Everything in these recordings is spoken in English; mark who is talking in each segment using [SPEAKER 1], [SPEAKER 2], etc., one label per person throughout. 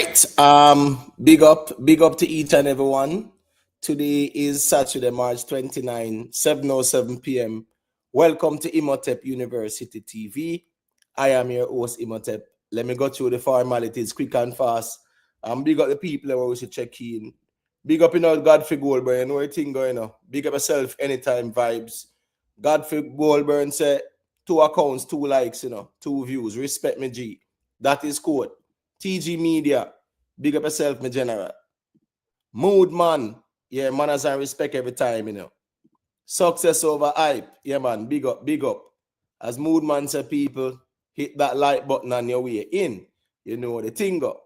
[SPEAKER 1] right. Big up to each and everyone. Today is Saturday, March 29, 7:07 p.m. Welcome to Imhotep University TV. I am your host, Imhotep. Let me go through the formalities quick and fast. Big up the people that we should check in. Big up in our Godfrey Goldberg, you know what thing going on. Big up yourself anytime vibes. Godfrey Goldberg said 2 accounts, 2 likes, 2 views. Respect me, G. That is code. TG Media, big up yourself, my general. Mood man, yeah, manners and respect every time, Success over hype, yeah, man, big up, big up. As Mood man said, people, hit that like button on your way in. You know the thing go.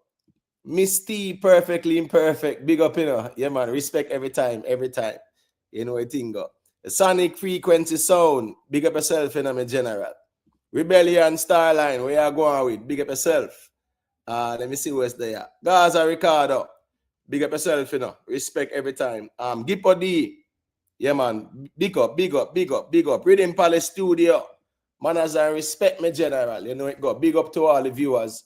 [SPEAKER 1] Miss T, perfectly imperfect, big up, yeah, man, respect every time. You know the thing go. The Sonic Frequency Sound, big up yourself, my general. Rebellion Starline, where you going with? Big up yourself. Let me see what's there. Gaza Ricardo, big up yourself, Respect every time. Gipo D, yeah, man. Big up. Rhythm Palace Studio. Manners and respect me, general. You know it go. Big up to all the viewers.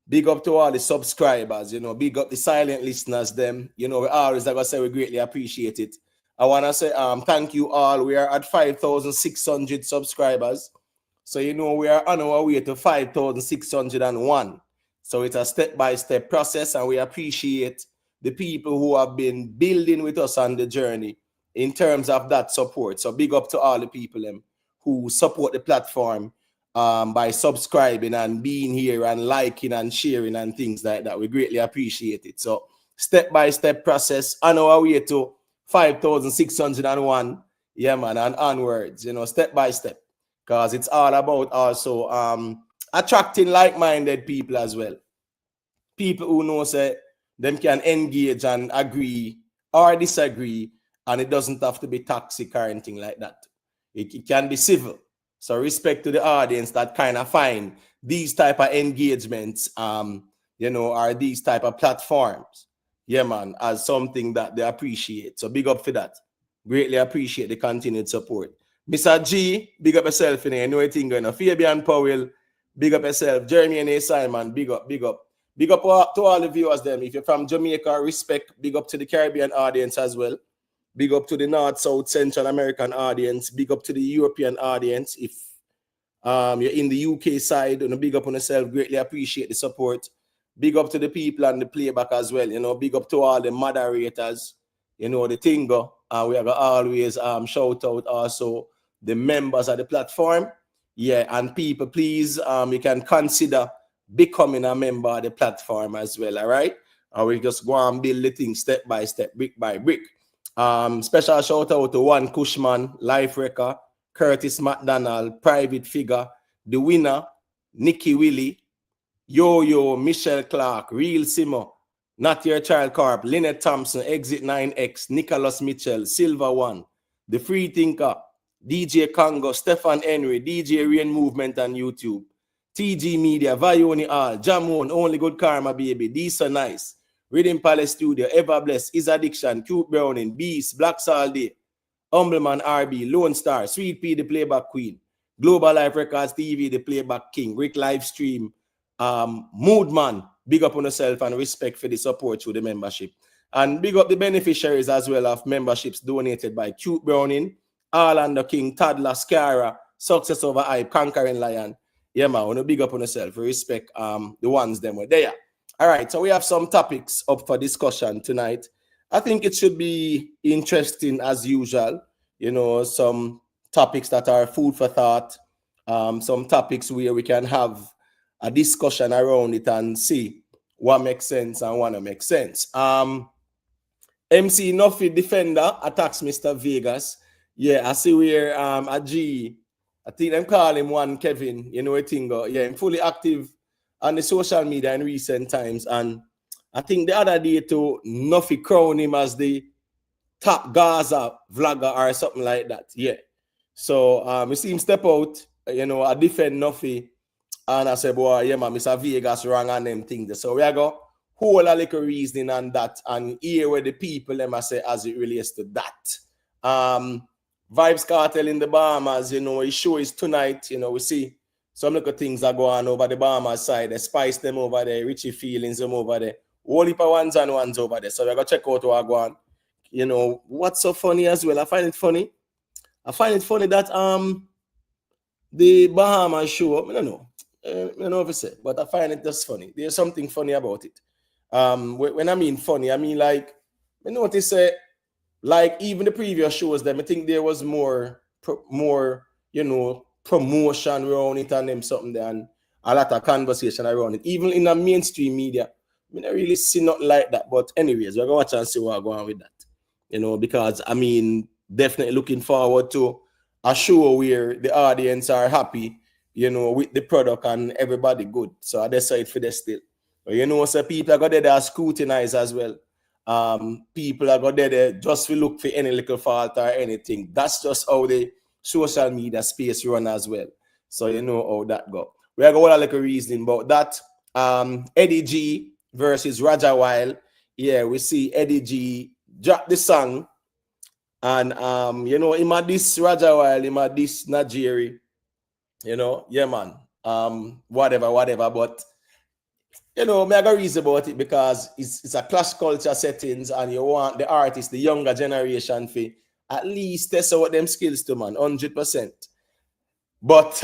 [SPEAKER 1] Big up to all the subscribers. Big up the silent listeners, them. We always, like I say, we greatly appreciate it. I want to say thank you all. We are at 5,600 subscribers. So, we are on our way to 5,601. So it's a step-by-step process, and we appreciate the people who have been building with us on the journey in terms of that support. So big up to all the people who support the platform by subscribing and being here and liking and sharing and things like that. We greatly appreciate it. So step-by-step process on our way to 5,601, yeah, man, and onwards, step-by-step, because it's all about also attracting like-minded people as well. People who know say them can engage and agree or disagree, and it doesn't have to be toxic or anything like that. It can be civil. So respect to the audience that kind of find these type of engagements, or these type of platforms, yeah, man, as something that they appreciate. So big up for that. Greatly appreciate the continued support. Mr. G, big up yourself, you know anything going on. Fabian Powell, big up yourself. Jeremy and A. Simon, big up. Big up to all the viewers, them. If you're from Jamaica, respect. Big up to the Caribbean audience as well. Big up to the North, South, Central American audience. Big up to the European audience. If you're in the UK side, big up on yourself. Greatly appreciate the support. Big up to the people and the playback as well. Big up to all the moderators. The thing go. We are always shout out also the members of the platform. Yeah, and people, please, you can consider becoming a member of the platform as well, all right? We just go and build the thing step by step, brick by brick. Special shout out to One Cushman, Life Wrecker, Curtis McDonald, Private Figure, The Winner, Nikki Willie, Yo-Yo, Michelle Clark, Real Simo, Not Your Child Corp, Lynette Thompson, Exit 9X, Nicholas Mitchell, Silver One, The Free Thinker, DJ Congo, Stefan Henry, DJ Rain Movement on YouTube, TG Media, Vioni All, Jamon, Only Good Karma Baby, D So Nice, Rhythm Palace Studio, Ever Blessed, Is Addiction, Cute Browning, Beast, Black All Day, Humbleman RB, Lone Star, Sweet P, the Playback Queen, Global Life Records TV, the Playback King, Rick Livestream, Moodman, big up on yourself and respect for the support through the membership. And big up the beneficiaries as well of memberships donated by Cute Browning, Orlando King, Toddler, Scara, Success Over Hype, Conquering Lion. Yeah, man, I want to big up on yourself. Respect the ones them were there. All right, so we have some topics up for discussion tonight. I think it should be interesting as usual. Some topics that are food for thought. Some topics where we can have a discussion around it and see what makes sense and what don't make sense. MC Nuffy Defender attacks Mr. Vegas. Yeah, I see where a G, I think them call him one Kevin, a thing. Yeah, I'm fully active on the social media in recent times. And I think the other day too, Nuffy crowned him as the top Gaza vlogger or something like that. Yeah. So we see him step out, I defend Nuffy. And I said, boy, yeah, man, Mr. Vegas wrong on them things. So we are going to hold a little reasoning on that and hear where the people, them I say, as it relates to that. Vibes Kartel in the Bahamas, his show is tonight. We see Some little things are going on over the Bahamas side. They spice them over there, Richie feelings them over there. Whole heap of ones and ones over there. So we're gonna check out what go on. You know, what's so funny as well? I find it funny that the Bahamas show, I don't know. I don't know if it's it, but I find it just funny. There's something funny about it. When I mean funny, I mean like I notice like even the previous shows, them I think there was more promotion around it and them something there, and a lot of conversation around it. Even in the mainstream media, I don't really see nothing like that. But anyways, we're gonna watch and see what's going on with that. Because I mean, definitely looking forward to a show where the audience are happy, with the product and everybody good. So I decide for this still. But so people are going to scrutinize as well. People are going to just look for any little fault or anything. That's just how the social media space run as well. So you know how that go. We are going to like a reasoning about that. Eddy G versus Rajawild. Yeah, we see Eddy G drop the song. And him a this Rajawild, him a this Nigeria. Yeah, man. Whatever. But me I got reason about it because it's a clash culture settings, and you want the artist, the younger generation, for at least test out them skills to, man, 100%. But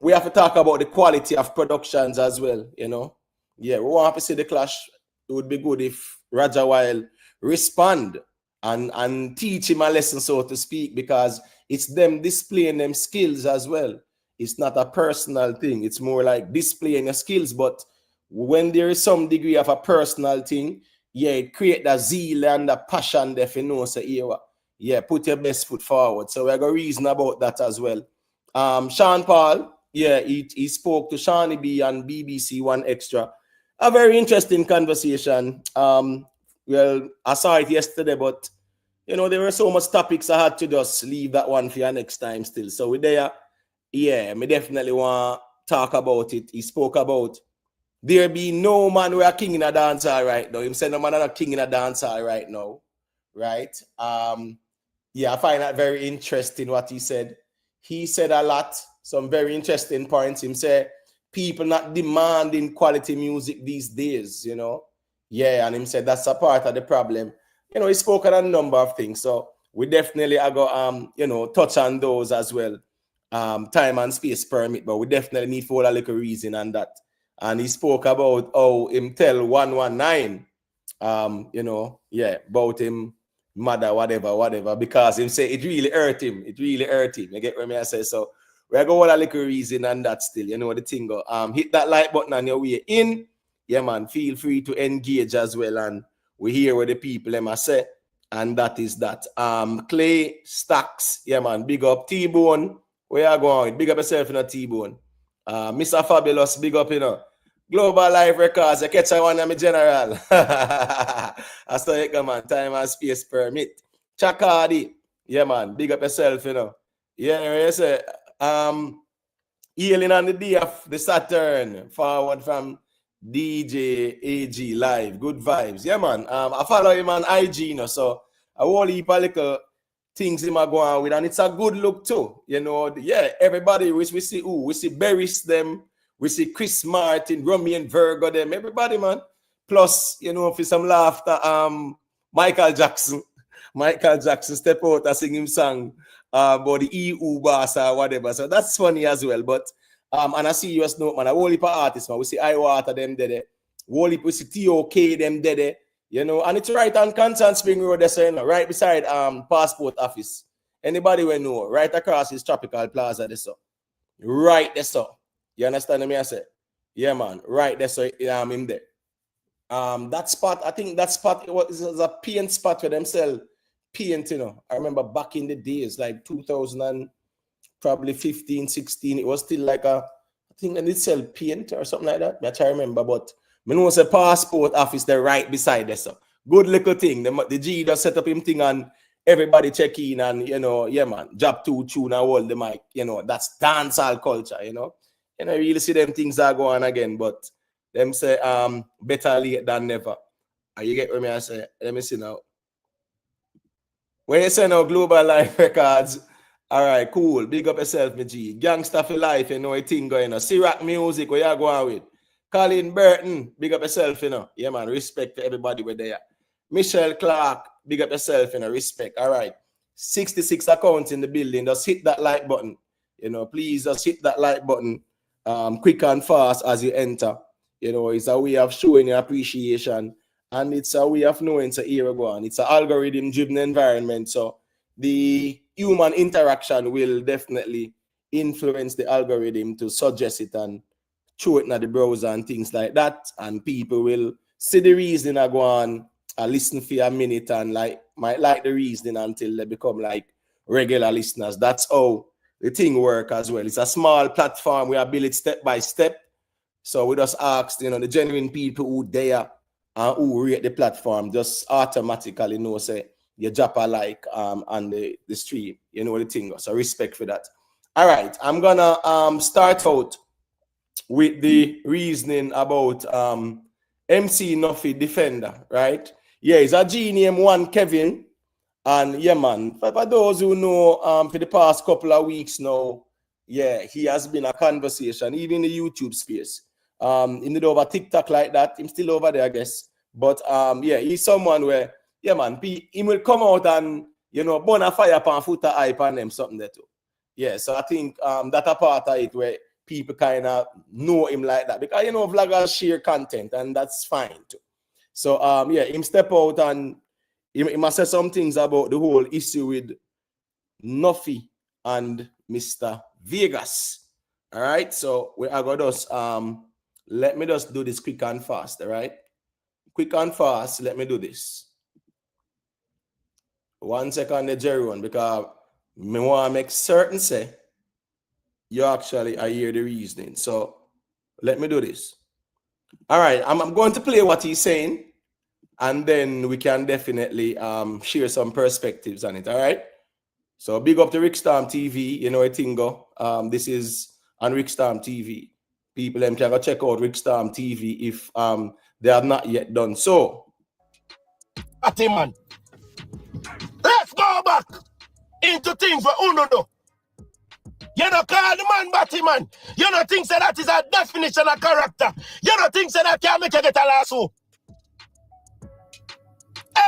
[SPEAKER 1] we have to talk about the quality of productions as well. Yeah, we want to see the clash. It would be good if Rajawild respond and teach him a lesson, so to speak, because it's them displaying them skills as well. It's not a personal thing. It's more like displaying your skills. But when there is some degree of a personal thing, yeah, it create that zeal and the passion there for yeah, put your best foot forward. So we got reason about that as well. Sean Paul, yeah, he spoke to Shawnee B and BBC One Extra. A very interesting conversation. Well, I saw it yesterday, but there were so much topics I had to just leave that one for your next time still. So with there, yeah, me definitely want to talk about it. He spoke about there be no man who are king in a dancehall right now. Him said no man are king in a dancehall right now. Right? Yeah, I find that very interesting what he said. He said a lot, some very interesting points. Him said people not demanding quality music these days, Yeah, and him said that's a part of the problem. He spoke on a number of things. So we definitely are going touch on those as well. Time and space permit, but we definitely need for a little reason on that. And he spoke about how him tell 119, yeah, about him mother, whatever, because him say it really hurt him. You get what I say? So we're going a little reason on that still. The thing go. Hit that like button on your way in. Yeah, man, feel free to engage as well. And we hear what the people them say. And that is that. Clay Stacks, yeah, man, big up T-Bone. Where you going? Big up yourself in a T-Bone. Mr. Fabulous, big up, Global Life Records, I catch one of my general. I saw it, man. Time and space permit. Chakadi, yeah, man. Big up yourself, Yeah, you say, healing on the day of the Saturn. Forward from DJ AG Live. Good vibes. Yeah, man. I follow him on IG, so I won't leave a little things him are going with, and it's a good look too. Yeah, everybody, we see we see Berries them. We see Chris Martin, Rummy and Virgo, them, everybody, man. Plus, for some laughter, Michael Jackson step out and sing him song about the EU bass or whatever. So that's funny as well. But and I see US note, man, a whole heap of artists, man. We see Iwater, them dead. We see TOK, them dead. And it's right on Constant Spring Road, there, right beside Passport Office. Anybody will know, right across his Tropical Plaza, there, so. Right there, so. You understand me? I say, yeah, man. Right there, so in there. That spot, I think that spot was a paint spot where them sell paint. I remember back in the days, like 2000 and probably 15, 16. It was still like I think they did sell paint or something like that. I try to remember, but I know it's a Passport Office there right beside there. So good little thing. The G just set up him thing and everybody check in and yeah, man. Job 2 tune and hold the mic. That's dancehall culture. I really see them things are going again, but them say better late than never. You get what I say? Let me see now. When you say now Global Life Records, All right, cool. Big up yourself, my G. Gangsta for life, you know, a thing going on. Rock music, where you going with? Colin Burton, big up yourself, you know. Yeah, man, respect to everybody where they are. Michelle Clark, big up yourself, you know, respect. All right. 66 accounts in the building. Just hit that like button. You know, please just hit that like button quick and fast as you enter. You know, it's a way of showing your appreciation. And it's a way of knowing it's a year ago. And it's an algorithm-driven environment. So the human interaction will definitely influence the algorithm to suggest it and show it in the browser and things like that. And people will see the reasoning I go on, listen for a minute and might like the reasoning until they become like regular listeners. That's how the thing work as well. It's a small platform. We are built it step by step. So we just ask, you know, the genuine people who there and who rate the platform just automatically know, say, you drop a like on the stream. You know the thing. So respect for that. All right. I'm going to start out with the reasoning about MC Nuffy Defender, right? Yeah, it's a G name one Kevin. And yeah, man, for those who know for the past couple of weeks now, yeah, he has been a conversation, even in the YouTube space. In the over TikTok like that, he's still over there, I guess. But yeah, he's someone where, yeah, man, he will come out and, you know, burn a fire pan foot a hype on them, something there too. Yeah, so I think that a part of it where people kind of know him like that. Because, you know, vloggers share content and that's fine too. So, yeah, him step out and he must say some things about the whole issue with Nuffy and Mr. Vegas. All right, so we are going to let me just do this quick and fast. All right, quick and fast. Let me do this. 1 second, the Jerry one, because me want to make certain say you actually I hear the reasoning. So let me do this. All right, I'm going to play what he's saying. And then we can definitely share some perspectives on it. All right. So big up to Rickstorm TV. You know a thing go. This is on Rickstorm TV. People can go check out Rickstorm TV if they have not yet done so.
[SPEAKER 2] Man. Let's go back into things for Unodo. You know, call the man Batty man. You know, think that is a definition of character. You know, think that can make you get a lasso.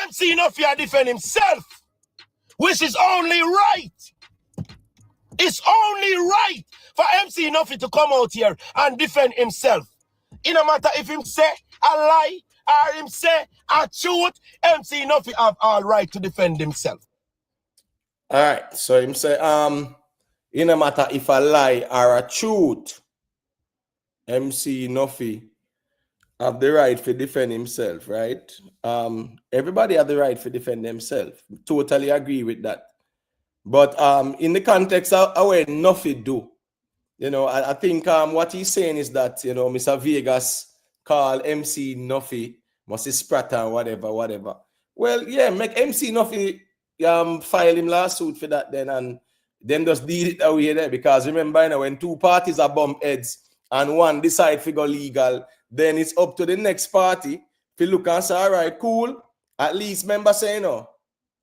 [SPEAKER 2] MC Nuffy defend himself, which is only right. It's only right for MC Nuffy to come out here and defend himself. It no matter if him say a lie or him say a truth, MC Nuffy have all right to defend himself.
[SPEAKER 1] All right, so him say it no matter if a lie or a truth, MC Nuffy have the right to defend himself, right? Everybody have the right to defend themselves. Totally agree with that. But in the context of what Nuffy do, you know, I think what he's saying is that, you know, Mr. Vegas call MC Nuffy, must sprat and whatever. Well, yeah, make MC Nuffy file him lawsuit for that then, and then just deal it away there. Because remember, you know, when two parties are bump heads and one decide to go legal, then it's up to the next party to look and say, all right, cool. At least remember saying, no,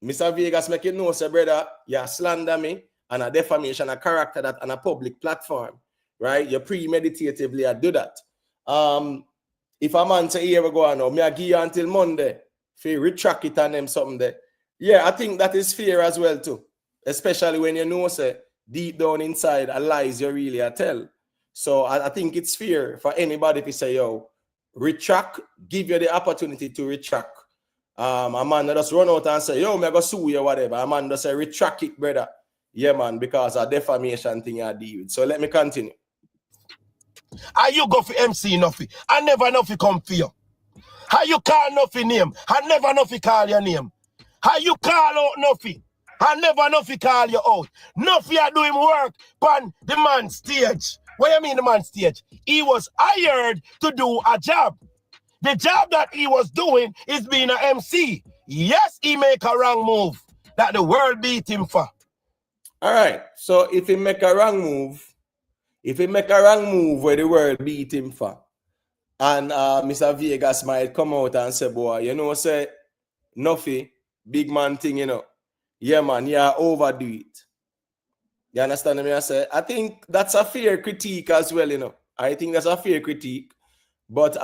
[SPEAKER 1] Mr. Vegas make it know, say, brother, you slander me and a defamation of character that on a public platform, right? You premeditatively do that. If a man say, here we go on, me I give you until Monday, if you retract it and them something there. Yeah, I think that is fair as well too. Especially when you know, say, deep down inside, a lies you really a tell. So I think it's fair for anybody to say, yo, retract, give you the opportunity to retract. A man just run out and say, yo, me go sue you, whatever. A man just say, retract it, brother. Yeah, man, because a defamation thing I deal with. So let me continue.
[SPEAKER 2] How you go for MC Nuffy? I never Nuffy come for you. How you call Nuffy name? I never Nuffy call your name. How you call out Nuffy? I never Nuffy call you out. Nuffy are doing work on the man stage. What do you mean the man stage? He was hired to do a job. The job that he was doing is being an MC. Yes, he make a wrong move that the world beat him for.
[SPEAKER 1] All right. So if he make a wrong move where the world beat him for, and Mr. Vegas might come out and say, boy, you know, say, Nuffy, big man thing, you know. Yeah, man, yeah, overdo it. You understand me? I say, I think that's a fair critique as well, you know. I think that's a fair critique. But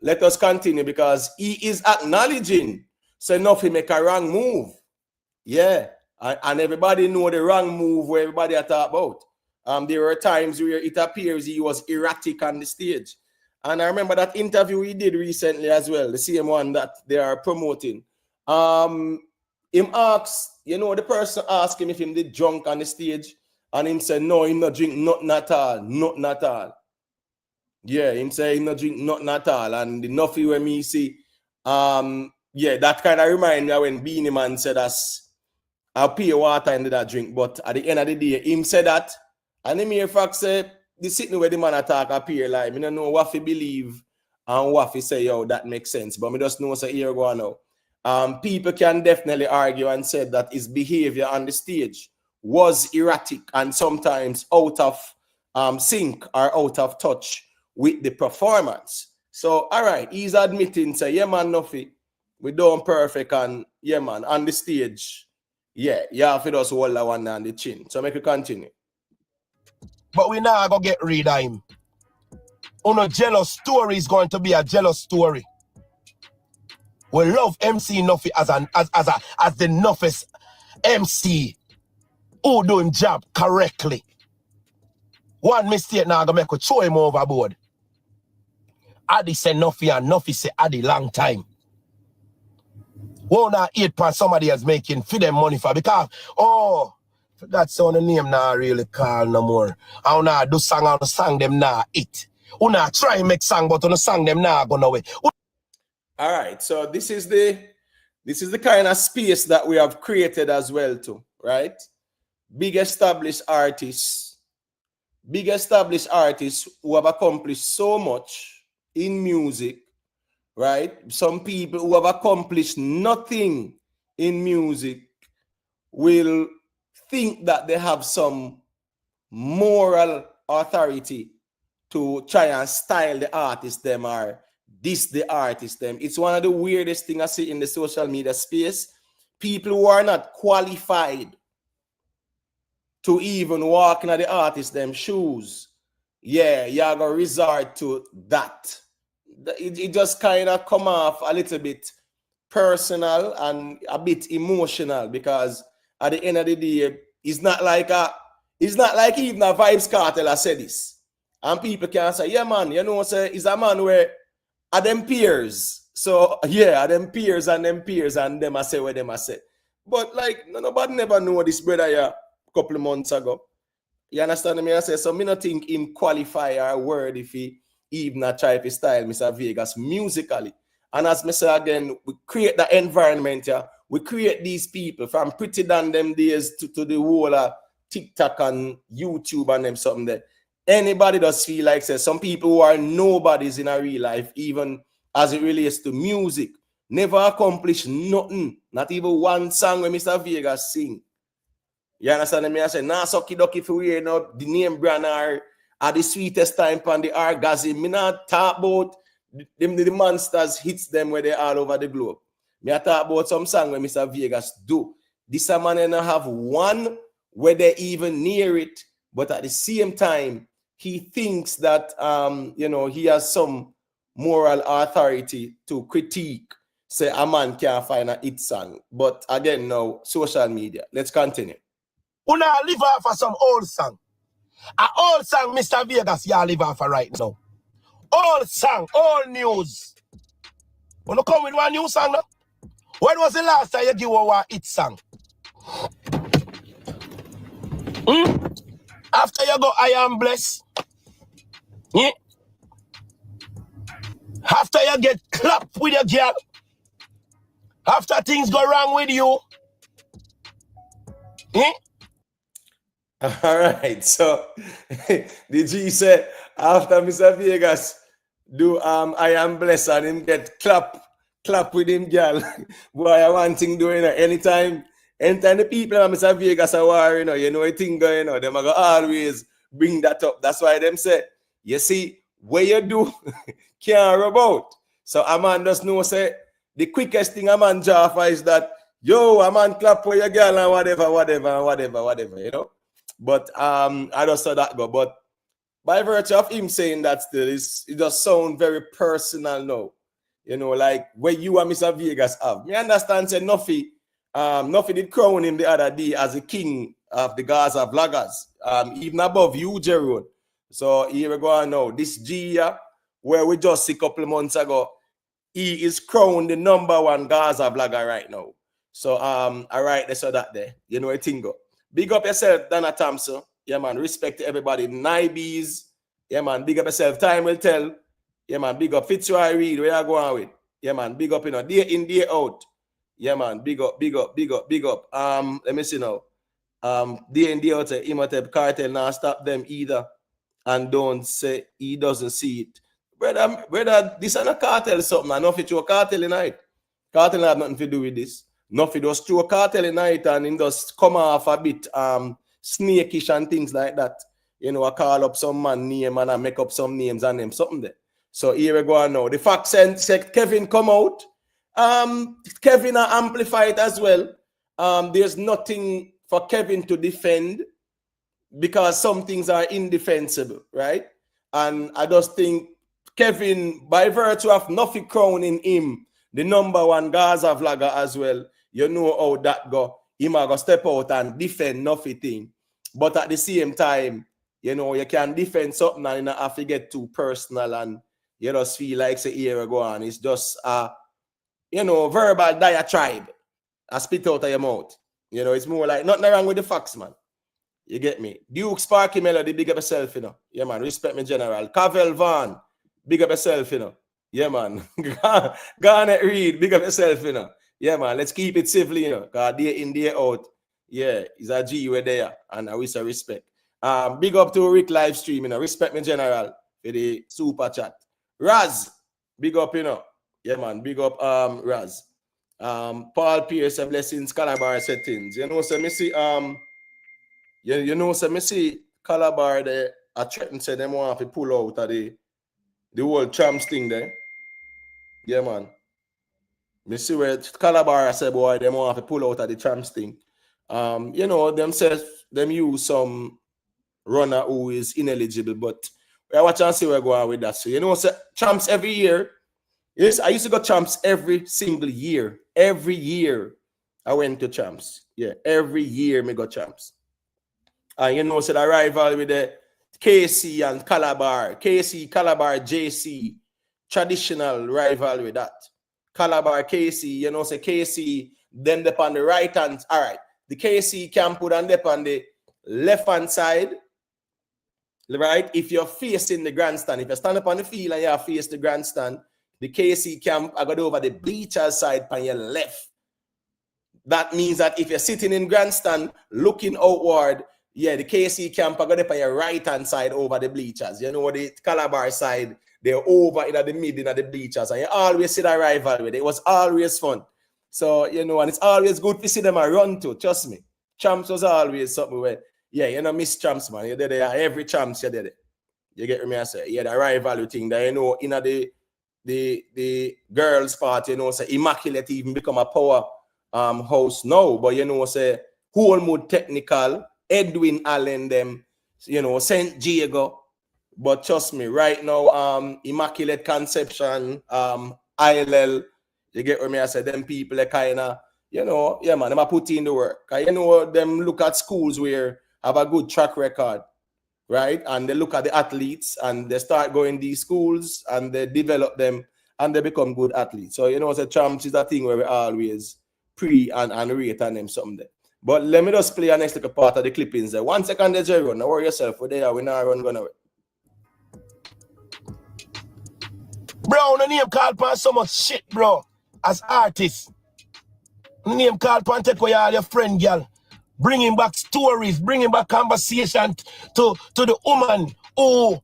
[SPEAKER 1] let us continue because he is acknowledging so Nuffy make a wrong move. Yeah. And everybody know the wrong move where everybody are talk about. There were times where it appears he was erratic on the stage. And I remember that interview we did recently as well, the same one that they are promoting. Him asked, you know, the person asked him if him did drunk on the stage, and him said, no, him not drink nothing at all, nothing at all. Yeah, him say him not drink nothing at all. And the Nuffy when me see, yeah, that kind of remind me when Beanie Man said I'll pay water into that drink, but at the end of the day, him said that, and him here fact say, the sitting where the man attack appear like, me don't know what he believe and what he say, yo, that makes sense, but me just know so here go on now. People can definitely argue and say that his behavior on the stage was erratic and sometimes out of sync or out of touch with the performance. So, all right, he's admitting, say, yeah, man, Nuffy, we done perfect, and yeah, man, on the stage, yeah, you have to just hold that one on the chin. So make it continue.
[SPEAKER 2] But we now go get rid of him. A jealous story is going to be a jealous story. We love MC Nuffy as the Nuffest MC who doing job correctly. One mistake now gonna make we throw him overboard. Eddy say Nuffy and Nuffy say Eddy long time. Won't not 8 pounds somebody else making for them money for because that's on the name now really call no more. I don't know do song on the song them now it. We not try and make song but on the song them now go away.
[SPEAKER 1] All right, so this is the kind of space that we have created as well too, right? Big established artists who have accomplished so much in music, right? Some people who have accomplished nothing in music will think that they have some moral authority to try and style the artist them or diss the artist them. It's one of the weirdest things I see in the social media space. People who are not qualified to even walk in the artist them shoes. Yeah, you're going to resort to that. It just kind of come off a little bit personal and a bit emotional because at the end of the day, it's not like even a Vibes Kartel has said this. And people can say, yeah, man, you know, say it's a man where are them peers. So yeah, are them peers and them I say what them I say. But like nobody never know this brother here a couple of months ago. You understand me? I say so me not think him qualify our word if he even a try to style Mr. Vegas musically. And as me say again, we create the environment here. We create these people from pretty than them days to the whole TikTok and YouTube and them something there. Anybody does feel like say some people who are nobodies in a real life, even as it relates to music, never accomplish nothing, not even one song when Mr. Vegas sing. You understand me? I say, nah, sucky ducky if we hear now the name brand are the sweetest time on the orgasm. Me not talk about the monsters hits them where they all over the globe. Me I talk about some song where Mr. Vegas do. This man and have one where they even near it, but at the same time, he thinks that you know, he has some moral authority to critique, say a man can't find a hit song. But again, now social media. Let's continue.
[SPEAKER 2] Una live off of some old song. An old song, Mr. Vegas, y'all live off of right now. Old song, old news. Wanna come with one new song now? When was the last time you give a hit song? After you go, I am blessed. Yeah. After you get clapped with your girl. After things go wrong with you. Yeah.
[SPEAKER 1] All right, so the G said after Mr. Vegas do I am blessed and him get clap with him, girl. Boy, I want thing doing anytime the people of Mr. Vegas are war, you know a thing going on, them are gonna always bring that up. That's why them say, you see, what you do can't rub out. So a man just know say the quickest thing a man jaffa is that yo, a man clap for your girl and whatever, you know. But I just saw that go. But by virtue of him saying that still, it just sound very personal now. You know, like where you and Mr. Vegas have. Me understand say Nuffy did crown him the other day as the king of the Gaza vloggers. Even above you, Jerome. So here we go now. This G where we just see a couple of months ago, he is crowned the #1 Gaza vlogger right now. So all right, they saw that there. You know a thing go. Big up yourself, Donna Thompson. Yeah, man. Respect to everybody. Nibes. Yeah, man. Big up yourself. Time will tell. Yeah, man. Big up Fitzroy Reed. Where you going with? Yeah, man. Big up, day in, day out. Yeah, man. Big up, big up, big up, big up. Let me see now. Day in, day out, Imhotep Kartel now stop them either. And don't say he doesn't see it. Brother, this is a cartel something. I know if it's a cartel night. Cartel have nothing to do with this. Nothing just through a cartel night and it just come off a bit snakish and things like that. You know, I call up some man name and I make up some names and them something there. So here we go now. The fact said Kevin come out. Kevin amplified as well. There's nothing for Kevin to defend because some things are indefensible, right? And I just think Kevin, by virtue of Nuffy crowning him, the #1 Gaza vlogger as well, you know how that go. He might go step out and defend Nuffy thing. But at the same time, you know, you can defend something and you not have to get too personal and you just feel like say here go on. It's just you know, verbal diatribe. I spit out of your mouth. You know, it's more like nothing wrong with the facts, man. You get me? Duke Sparky Melody, big up yourself, you know. Yeah, man. Respect me, General. Cavell Van, big up yourself, you know. Yeah, man. Garnet Reed, big up yourself, you know. Yeah, man. Let's keep it civil, you know. Because day in, day out. Yeah, he's a G we're there. And I wish I respect. Big up to Rick live stream, you know. Respect me, General, for the super chat. Raz, big up, you know. Yeah, man. Big up, Raz. Paul Pierce, blessings, Calabar settings. You know, so me see, you know, so me see Calabar there. I threaten say them want to pull out of the whole champs thing there. Yeah, man. Me see where Calabar say, boy, them want to pull out of the champs thing. You know, them says them use some runner who is ineligible, but I watch and see where going with that. So you know, so champs every year. Yes, I used to go champs every single year. Every year I went to champs. Yeah, every year me go champs. And you know, so the rival with the KC and Calabar, KC, Calabar, JC, traditional rival with that. Calabar, KC, you know, say KC, then up on the right hand. All right, the KC camp put on up on the left hand side. Right, if you're facing the grandstand, if you stand up on the field and you face the grandstand, the KC camp I got over the bleachers side on your left. That means that if you're sitting in grandstand looking outward, yeah, the KC camp I got up on your right hand side over the bleachers. You know, the Calabar side, they're over in the middle of the bleachers, and you always see that rivalry. It was always fun. So, you know, and it's always good to see them run to, trust me. Champs was always something where, yeah, you know, miss champs, man. You're there, every champs, you're there. You get me, I say, yeah, the rivalry thing that, you know, in the girls' part, you know, say Immaculate even become a power house now, but you know, say Whole Technical, Edwin Allen, them, you know, St. Diego. But trust me, right now, Immaculate Conception, ILL, you get me, I say, them people are kind of, you know, yeah, man, them are put in the work. You know, them look at schools where have a good track record, right? And they look at the athletes and they start going these schools and they develop them and they become good athletes. So, you know, the champs is a thing where we always pre and rate on them something there. But let me just play a next little part of the clippings there. 1 second there, Jerry. Now worry yourself. We're there. We're not run gonna.
[SPEAKER 2] Bro, no name called upon so much shit, bro. As artists. No name called upon take away all your friend, girl. Bringing back stories, bringing back conversation to the woman who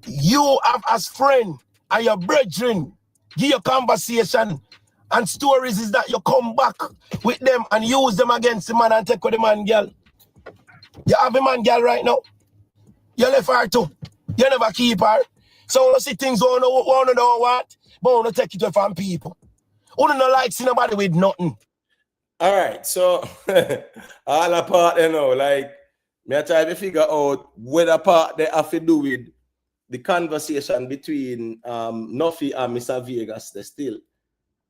[SPEAKER 2] you have as friend and your brethren. Give your conversation and stories is that you come back with them and use them against the man and take with the man, girl. You have a man, girl, right now. You left her too. You never keep her. So you see things you don't know what, but you don't take it from people. You don't like see nobody with nothing.
[SPEAKER 1] All right, so all apart, you know, like, Me I try to figure out whether part they have to do with the conversation between Nuffy and Mr. Vegas still.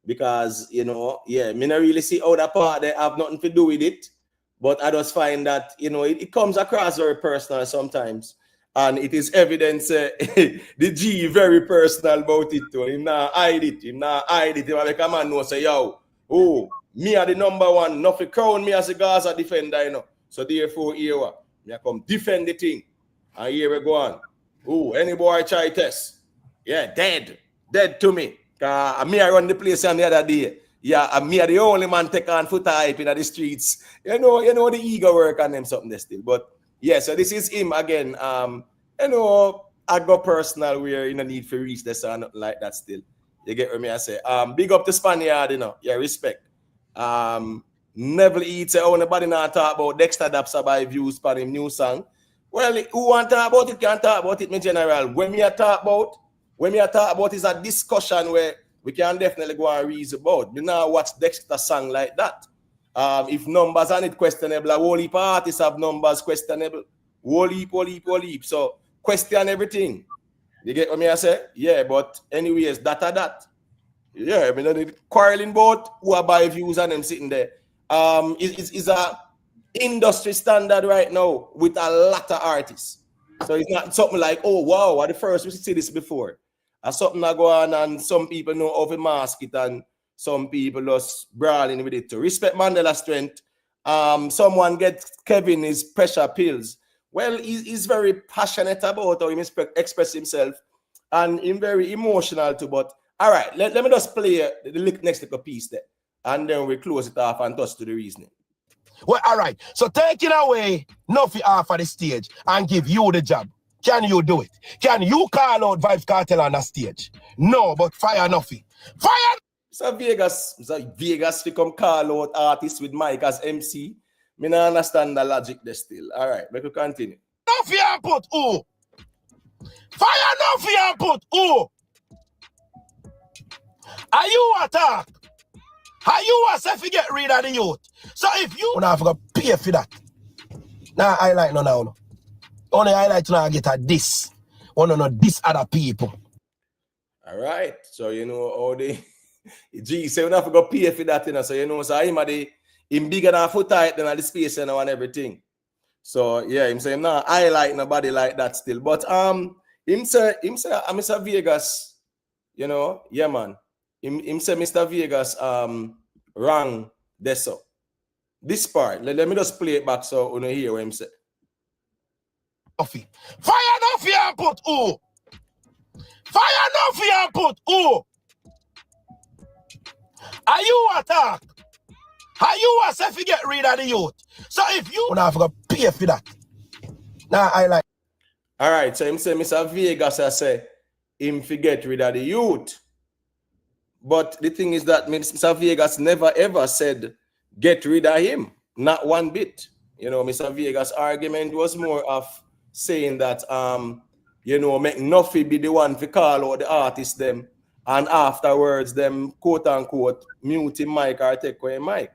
[SPEAKER 1] Because, me not really see how that part they have nothing to do with it. But I just find that, it comes across very personal sometimes. And it is evidence the G very personal about it too. Him not hide it. Him make a man know say, yo, me are the number one. Nuffy crown me as a Gaza defender, So therefore, here me come defend the thing. And here we go on. Any boy try test. Yeah, dead to me. Me I run the place on the other day. Yeah, me are the only man take on foot hype in the streets. You know the ego work on them something there still. But yeah, so this is him again. I go personal where you no need to reach this or nothing like that still. You get what me I say? Big up to Spaniard, Yeah, respect. Never eat say, nobody not talk about Dexter Dapsa by views for him new song. Well, who want to talk about it can talk about it in general. When me talk about is a discussion where we can definitely go and reason about. You know watch Dexter song like that. If numbers are not questionable, a whole heap of artists have numbers questionable. Whole heap. So question everything. You get what me I say? Yeah, but anyways, that. Yeah, I mean, quarreling about who are buy views and them sitting there. Is a industry standard right now with a lot of artists. So it's not something like, oh wow, at the first we see this before. Something that go on and some people know how to mask it and some people just brawling with it too. Respect Mandela's strength. Someone gets Kevin his pressure pills. Well, he's very passionate about how he express himself and he's very emotional too. But all right, let me just play the next little piece there and then we close it off and touch to the reasoning.
[SPEAKER 2] Well, all right. So taking away Nuffy off of the stage and give you the job. Can you do it? Can you call out Vybz Kartel on the stage? No, but fire Nuffy. Fire!
[SPEAKER 1] So Vegas to come call out artists with Mike as MC. Me not understand the logic there still. All right, we can continue.
[SPEAKER 2] Nuffy and put who? Fire Nuffy and put who? Are you attack? Are you as if you get rid of the youth? So if you have to pay for that. Now I like no now. Only I like to now get a this. Wanna know this other people.
[SPEAKER 1] All right. So how they G say we have to go pay for that, So so him bigger than foot height than the space and everything. So yeah, him say him not I like nobody like that still. But him say Mr. Vegas, yeah man. Him say Mr. Vegas wrong this so. This part, let me just play it back so you hear what him say.
[SPEAKER 2] Nuffy. Fire Nuffy and put who? Fire Nuffy and put who? Are you attack? Are you as if you get rid of the youth? So if you have to pay for that. Now I like.
[SPEAKER 1] All right, so him say Mr. Vegas I say him forget rid of the youth. But the thing is that Mr. Vegas never ever said get rid of him. Not one bit. Mr. Vegas' argument was more of saying that make Nuffy be the one to call out the artists them and afterwards them quote unquote mute him mic or take away mic.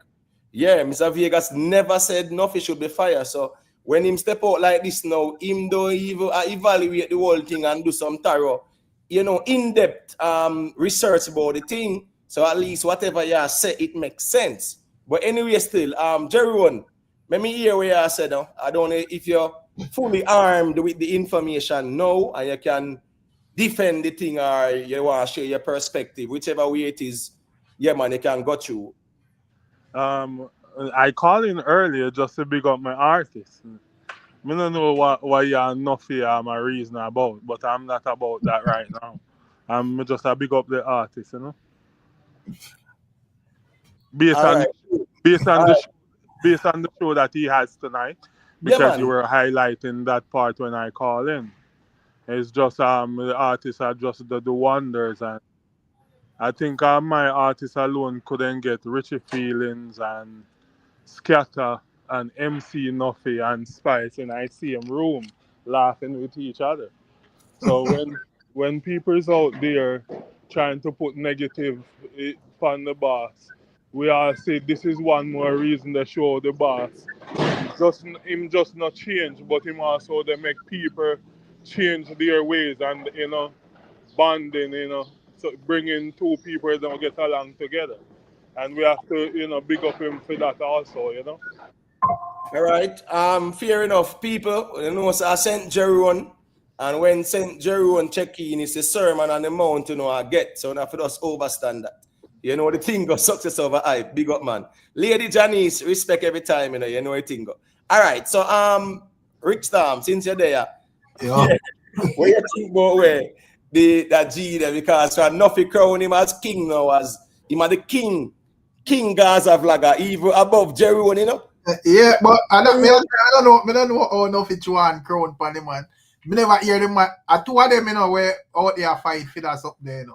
[SPEAKER 1] Yeah, Mr. Vegas never said Nuffy should be fired. So when him step out like this now, him don't even evaluate the whole thing and do some thorough in-depth research about the thing. So at least whatever you say, it makes sense. But anyway, still, Jerome, let me hear what you said. I don't know if you're fully armed with the information now and you can defend the thing or you want to share your perspective, whichever way it is, yeah, man, you can go through.
[SPEAKER 3] I called in earlier just to big up my artist. I don't know what you and Nuffy are my reason about, but I'm not about that right now. I'm just a big up the artist, Based on the show that he has tonight, because you were highlighting that part when I call in. It's just the artists are just the wonders, and I think my artist alone couldn't get Richie Feelings and Scatter and MC Nuffy and Spice in the same room laughing with each other. So when people's out there trying to put negative on the boss, we all say this is one more reason to show the boss him just not change, but him also they make people change their ways and bonding, so bringing two people that don't get along together, and we have to big up him for that also.
[SPEAKER 1] All right. Fair enough. People, so I sent Jerome, and when St. Jerome check in, it's a sermon on the mount, I get. So now for us overstand that. The thing go success over hype. Big up, man. Lady Janice, respect every time, the thing go. All right. So Rick Storm, since you're there,
[SPEAKER 4] yeah.
[SPEAKER 1] what you think about where that G there, because Nuffy crown him as king now, as him as the king Gaza vlogger, even above Jerome,
[SPEAKER 4] Yeah, but I don't know how Nuffy Chuan crown pan him, man. Me never hear them, man. Two of them, where out there fight for us up there,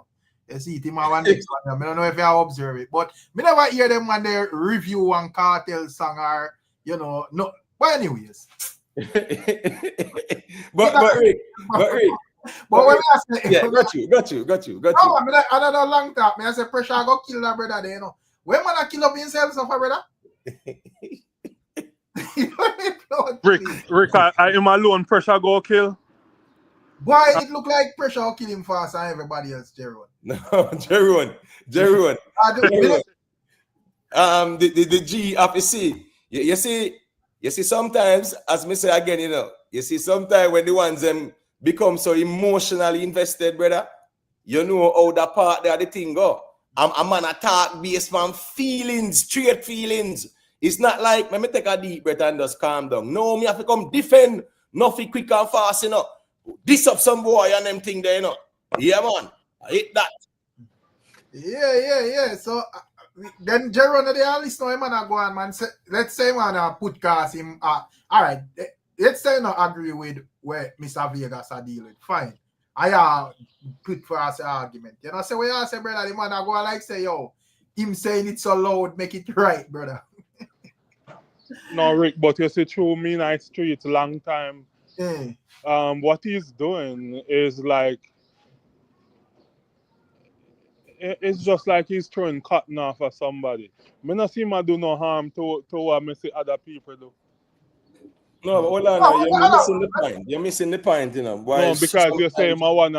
[SPEAKER 4] You see, him one next one. I don't know if you observe it, but me never hear them when they review one Kartel song or, no. But anyways.
[SPEAKER 1] but Rick.
[SPEAKER 4] But when I say,
[SPEAKER 1] yeah, got you.
[SPEAKER 4] No, I don't know long time. I say pressure go kill that brother there, When man kill up himself, so for brother?
[SPEAKER 3] Rick, I am alone. Pressure go kill.
[SPEAKER 4] Boy, it look like pressure will kill him fast and everybody else, Jerome.
[SPEAKER 1] No, Jerome. The G of the C. You see sometimes, as me say again, you see sometimes when the ones them become so emotionally invested, brother, how that part there the thing go. I'm an attack based on feelings, straight feelings. It's not like me take a deep breath and just calm down. No, me have to come defend Nuffy quick and fast, This up some boy and them thing there, Yeah, man. I hate that.
[SPEAKER 4] Yeah. So then Jerome, they all listen him and go on, man. Let's say man put cast him. All right. Let's say not agree with where Mr. Vegas are dealing. Fine. I put for us argument. Say what you say, brother. The man go like say, yo, him saying it so loud, make it right, brother.
[SPEAKER 3] No, Rick, but you see through Midnight Street long time. What he's doing is like it's just like he's throwing cotton off of somebody. Me not see him do no harm to what me see other people do.
[SPEAKER 1] No, but hold on, you're missing the point. You're missing the point, Why
[SPEAKER 3] no, because you say him one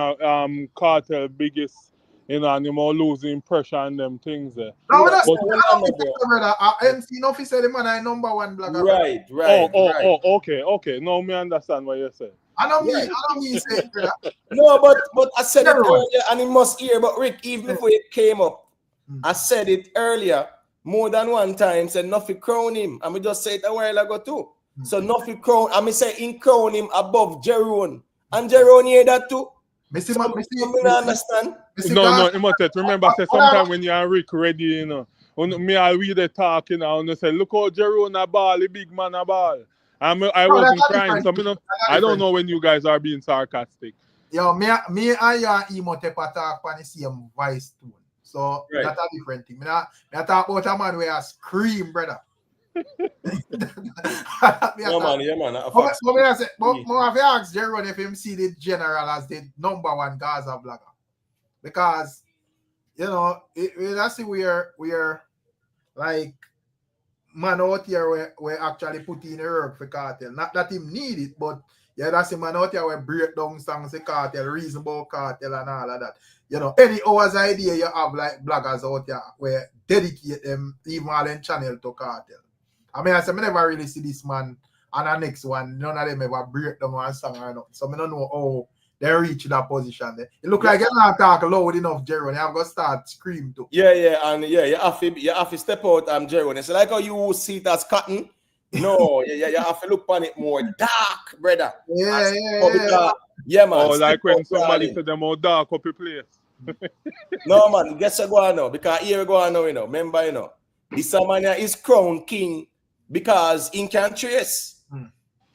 [SPEAKER 3] Kartel biggest, and him all losing pressure and them things there.
[SPEAKER 4] No, that's brother. MC Nuffy said the man I number one blogger.
[SPEAKER 1] Right.
[SPEAKER 3] Oh, okay. No, me understand what you say.
[SPEAKER 4] I don't mean say brother.
[SPEAKER 1] No, but I said it earlier, and he must hear. But Rick, even before it came up, I said it earlier more than one time. Said Nuffy crown him, and we just said it a while ago too. So Nuffy crown, I say in crown him above Jerome, and Jerome hear that too.
[SPEAKER 4] Me
[SPEAKER 1] understand.
[SPEAKER 3] No, remember, say sometimes when you are Rick ready, me I read the talk, and say, look how Jerome a ball, the big man a ball. I wasn't crying, so I don't know when you guys are being sarcastic.
[SPEAKER 4] Yo, me and Emo take a talk on the same voice tone. So that's a different thing. I talk about a man where I scream, brother.
[SPEAKER 1] Yeah, man.
[SPEAKER 4] I have asked Jerome if him see the general as the number one Gaza blogger. Because, that's where like man out here we actually put in a work for Kartel. Not that him need it, but that's the man out here where break down songs for Kartel, reasonable Kartel and all of that. Any hours idea you have like bloggers out here where dedicate them, even all them channel to Kartel. I never really see this man and the next one, none of them ever break down one song or nothing. So I don't know how they reach that position there. It look like you're not talking loud enough, Jerome. You have to start scream too.
[SPEAKER 1] Yeah, and you have to step out, Jerome. It's like how you see it as cotton. No, you have to look on it more dark, brother. Yeah, man.
[SPEAKER 3] Oh, like when somebody said them more dark up your place.
[SPEAKER 1] No, man, guess what go on now? Because here we go on now, Remember, this man is crowned king because he can trace.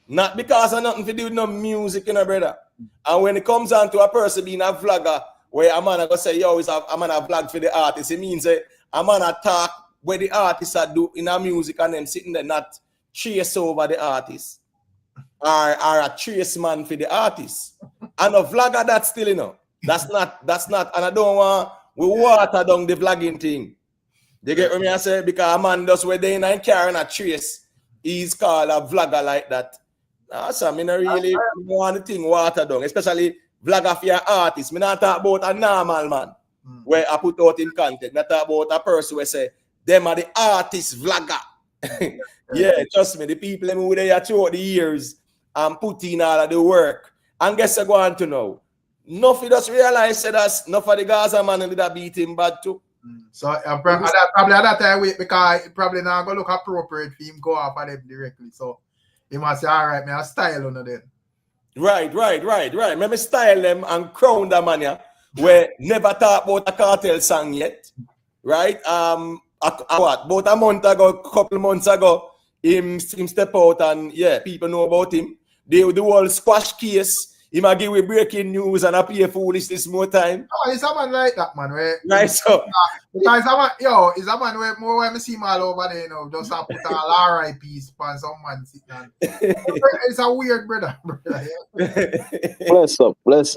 [SPEAKER 1] Not because of nothing to do with no music, brother. And when it comes down to a person being a vlogger, where a man go say, yo, I'm gonna vlog for the artist, it means a man attack where the artists are do in our music and them sitting there not trace over the artist. Or a trace man for the artist. And a vlogger that's still, That's not, and I don't want we water down the vlogging thing. They get what me I say? Because a man does where they in and carrying a trace. he's called a vlogger like that. So I don't really want the thing water down, especially vlogger for your artist. I not talk about a normal man where I put out in content. I talk about a person where say them are the artist vlogger. Yeah, trust me, the people who they are throughout the years and put in all of the work. And guess I go on to know. Nuffy just realize that that's enough of the Gaza man and that beat him bad too.
[SPEAKER 4] So probably at that time wait because it probably not gonna look appropriate for him go off at them directly. So he must say, all right, man, I style on them.
[SPEAKER 1] Right. Let me style them and crown the man yeah, where never talk about a Kartel song yet. Right? About a month ago, couple months ago, him step out and yeah, people know about him. The whole squash case. He might give with breaking news and appear foolish this more time.
[SPEAKER 4] Oh, it's a man like that, man. Right?
[SPEAKER 1] Right, so.
[SPEAKER 4] Because it's a man where more when I see him all over there, you know, just put all RIP on some man sitting on. It's a weird brother.
[SPEAKER 1] Yeah.
[SPEAKER 5] Bless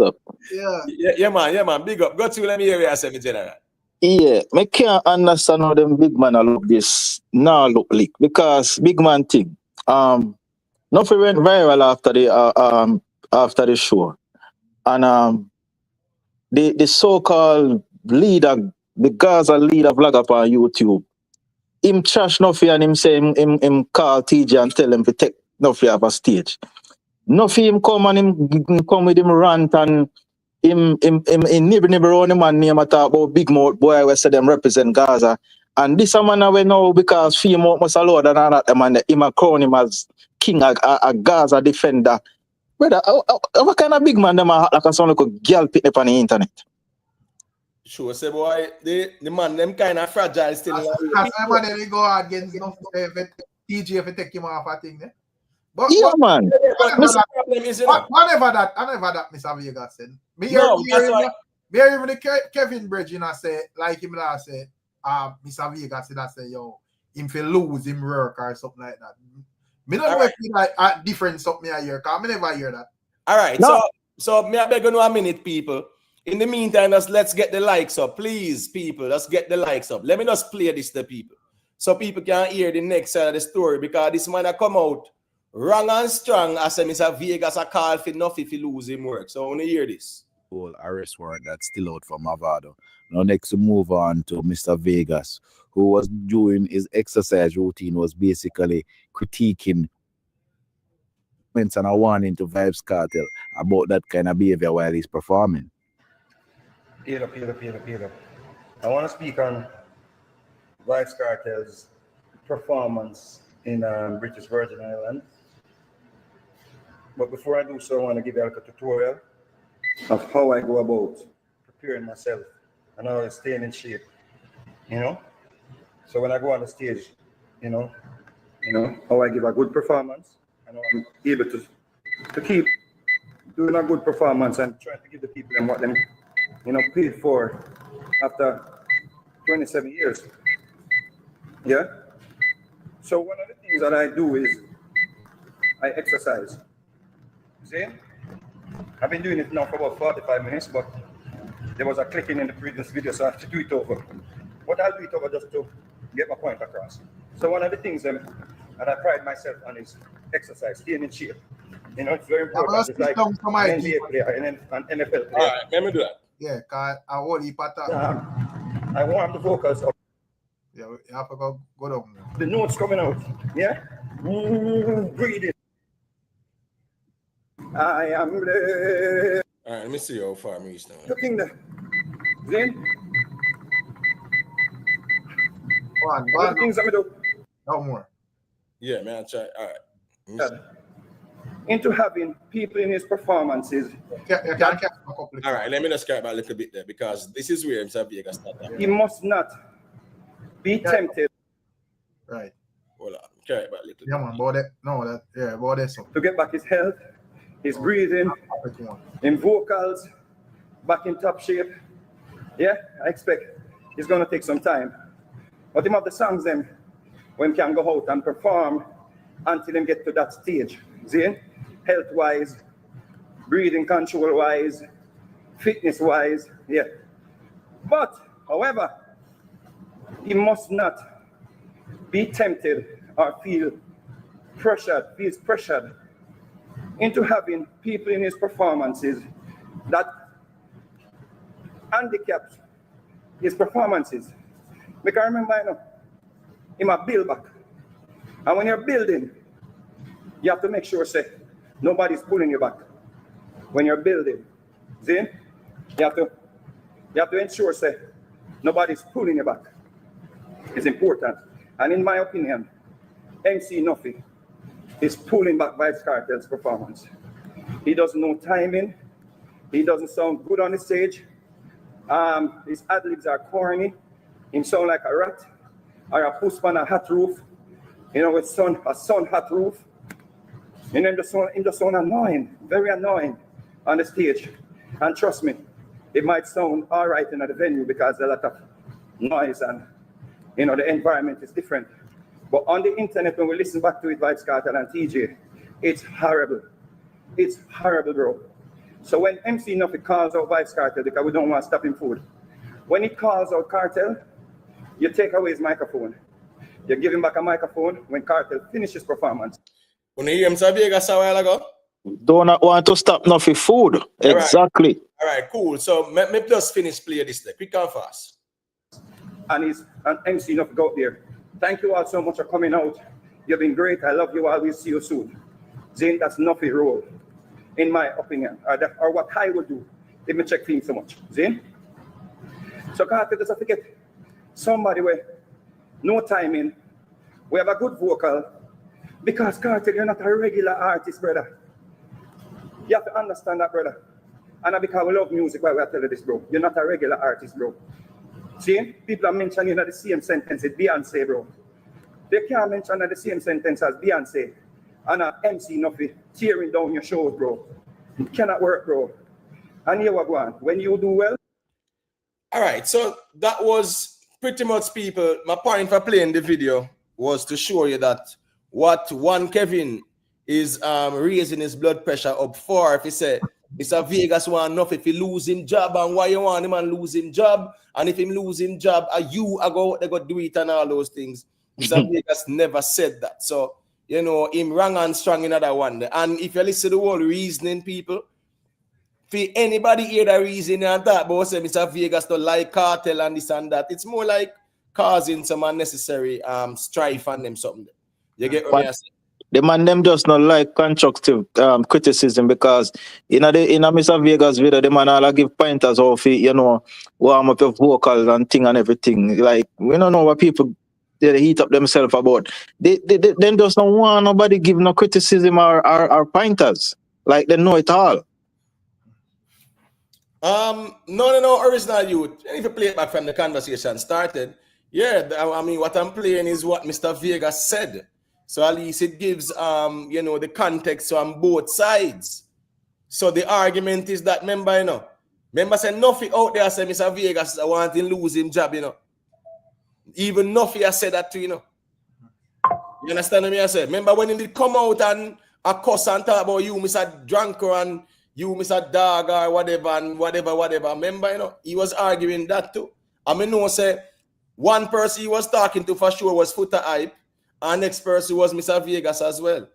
[SPEAKER 5] up.
[SPEAKER 1] Yeah, man. Big up. Go to let me hear you say, General.
[SPEAKER 5] Yeah, I can't understand how them big man look this now look like because big man thing. Nuffy went viral after the show, and the so-called leader, the Gaza leader vlogger on YouTube, him trash Nuffy and him say him call TJ and tell him to take Nuffy off a stage. Nuffy him come and him come with him rant and him nibble on him and name talk about big mouth boy we say them represent Gaza. And this a man we know because female must allow than all that them and him a crown him as king a Gaza defender. Brother, what kind of big man them are like a sound like a girl pick up on the internet?
[SPEAKER 1] Sure, say boy, the man them kind of fragile still.
[SPEAKER 4] That's why they go against TJ if you take him off a thing there. But
[SPEAKER 5] yeah, man.
[SPEAKER 4] Whatever that, Mr. Vegas said. Me even the Kevin Bridge, you know, say like him last say, Mr. Vegas said that say yo, him feel lose him work or something like that. Me don't know if like a different something I hear, because I never hear that.
[SPEAKER 1] All right, so me I beg you a minute, people. In the meantime, let's get the likes up. Please, people, let's get the likes up. Let me just play this to people. So people can hear the next side of the story because this man come out wrong and strong as Mr. Vegas a call for Nuffy if he lose him work. So I want to hear this.
[SPEAKER 6] Whole arrest warrant that's still out for Mavado. Now next to move on to Mr. Vegas, who was doing his exercise routine, was basically critiquing and a warning to Vibes Kartel about that kind of behavior while he's performing.
[SPEAKER 7] Peter up. I want to speak on Vibes Kartel's performance in British Virgin Islands. But before I do so, I want to give you a tutorial of how I go about preparing myself and how I stay in shape, you know? So when I go on the stage, you know, how I give a good performance and how I'm able to keep doing a good performance and trying to give the people what them, paid for after 27 years. Yeah? So one of the things that I do is I exercise. See? I've been doing it now for about 45 minutes, but there was a clicking in the previous video, so I have to do it over. But I'll do it over just to get my point across. So one of the things that I pride myself on is exercise, staying in shape. It's very important. It's like an NBA player and an NFL player.
[SPEAKER 1] All right, let me do that.
[SPEAKER 4] Yeah, because I want you
[SPEAKER 7] I warm the vocals up.
[SPEAKER 4] Yeah, you have to go down.
[SPEAKER 7] The notes coming out. Yeah? Breathing. I am blessed.
[SPEAKER 1] All right, let me see how far I'm reached now.
[SPEAKER 7] Looking there. Then,
[SPEAKER 4] One
[SPEAKER 7] things I'm going to do.
[SPEAKER 4] No more.
[SPEAKER 1] Yeah, man, try. All right.
[SPEAKER 7] Into having people in his performances.
[SPEAKER 1] All right, let me just carry back a little bit there because this is where Mr. Vegas started.
[SPEAKER 7] He must not be tempted.
[SPEAKER 4] Right.
[SPEAKER 1] Hold on, carry it back a little bit.
[SPEAKER 4] Yeah, man, about that. So.
[SPEAKER 7] To get back his health, his breathing, in vocals, back in top shape. Yeah, I expect it's going to take some time. But him have the songs then when can go out and perform until him get to that stage. See? Health-wise, breathing control-wise, fitness-wise, yeah. But, however, he must not be tempted or feel feels pressured into having people in his performances that handicaps his performances. Because remember, you know, him a build back. And when you're building, you have to make sure, say, nobody's pulling you back. When you're building, see? You have to ensure, say, nobody's pulling you back. It's important. And in my opinion, MC Nuffy is pulling back Vybz Kartel's performance. He doesn't know timing. He doesn't sound good on the stage. His ad-libs are corny. He sound like a rat or a puss on a hot roof. You know, with a sun hot roof. And then the sound annoying, very annoying on the stage. And trust me, it might sound all right in the venue because there's a lot of noise and, you know, the environment is different. But on the internet, when we listen back to it, Vybz Kartel and TJ, it's horrible. It's horrible, bro. So when MC Nuffy calls out Vybz Kartel, because we don't want to stop him food, when he calls out Kartel, you take away his microphone. You give him back a microphone when Kartel finishes performance.
[SPEAKER 1] When you hear Mr. Vegas a while ago?
[SPEAKER 5] Do not want to stop Nuffy food. Exactly.
[SPEAKER 1] All right, cool. So let me just finish play this day, quick and fast.
[SPEAKER 7] And MC Nuffy go out there. Thank you all so much for coming out. You've been great. I love you all. We'll see you soon. Zane, that's Nuffy role, in my opinion, or what I would do if me check things so much. Zane? So Kartel doesn't forget somebody with no timing. We have a good vocal. Because Kartel, you're not a regular artist, brother. You have to understand that, brother. And because we love music, why we are telling this, bro. You're not a regular artist, bro. See, people are mentioning the same sentence as Beyonce, bro. They can't mention the same sentence as Beyonce and MC Nuffy tearing down your shows, bro. It cannot work, bro. And here we go on. When you do well.
[SPEAKER 1] All right, so that was pretty much people. My point for playing the video was to show you that what one Kevin is raising his blood pressure up for. If he say Mr. Vegas want enough if he lose him job, and why you want him and lose him job, and if him lose him job, are you they go do it and all those things. Mr. Vegas never said that. So you know him wrong and strong in other one. And if you listen to the whole reasoning, people, if anybody hear the reasoning and that, but say Mr. Vegas don't like Kartel and this and that, it's more like causing some unnecessary strife and them something. You get what I say?
[SPEAKER 5] The man them just not like constructive criticism because in Mr. Vegas video, the man all give pointers of you know, warm up your vocals and thing and everything. Like we don't know what people they heat up themselves about. They just don't want nobody give no criticism or pointers. Like they know it all.
[SPEAKER 1] No, original youth. If you play it back from the conversation started, yeah, I mean what I'm playing is what Mr. Vegas said. So at least it gives you know, the context on both sides. So the argument is that remember say Nuffy out there say Mr. Vegas want to lose him job, you know. Even Nuffy has said that too, you know. You understand what I say? Remember when he did come out and a cuss and talk about you, Mr. Drunker, and you, Mr. Dog, or whatever, and whatever. Remember, you know, he was arguing that too. I mean, no, say one person he was talking to for sure was Footer Hype, and next person was Mr. Vegas as well.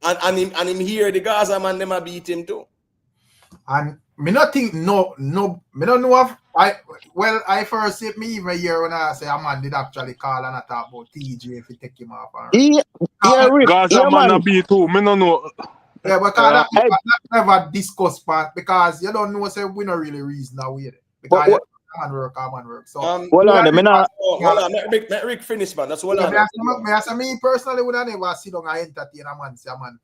[SPEAKER 1] And him here, the Gaza man, them a beat him too.
[SPEAKER 4] And me not think me don't know if I first see me even here when I say a man did actually call and I talk about TJ if he take him off.
[SPEAKER 3] Gaza man a beat too. Me no know.
[SPEAKER 4] Yeah, but that never discussed part because you don't know, say we not really reason that way. Because man work. So
[SPEAKER 5] hold on,
[SPEAKER 1] let Rick finish, man. That's all
[SPEAKER 4] I say me personally would have never sit down and entertain a man, say a man.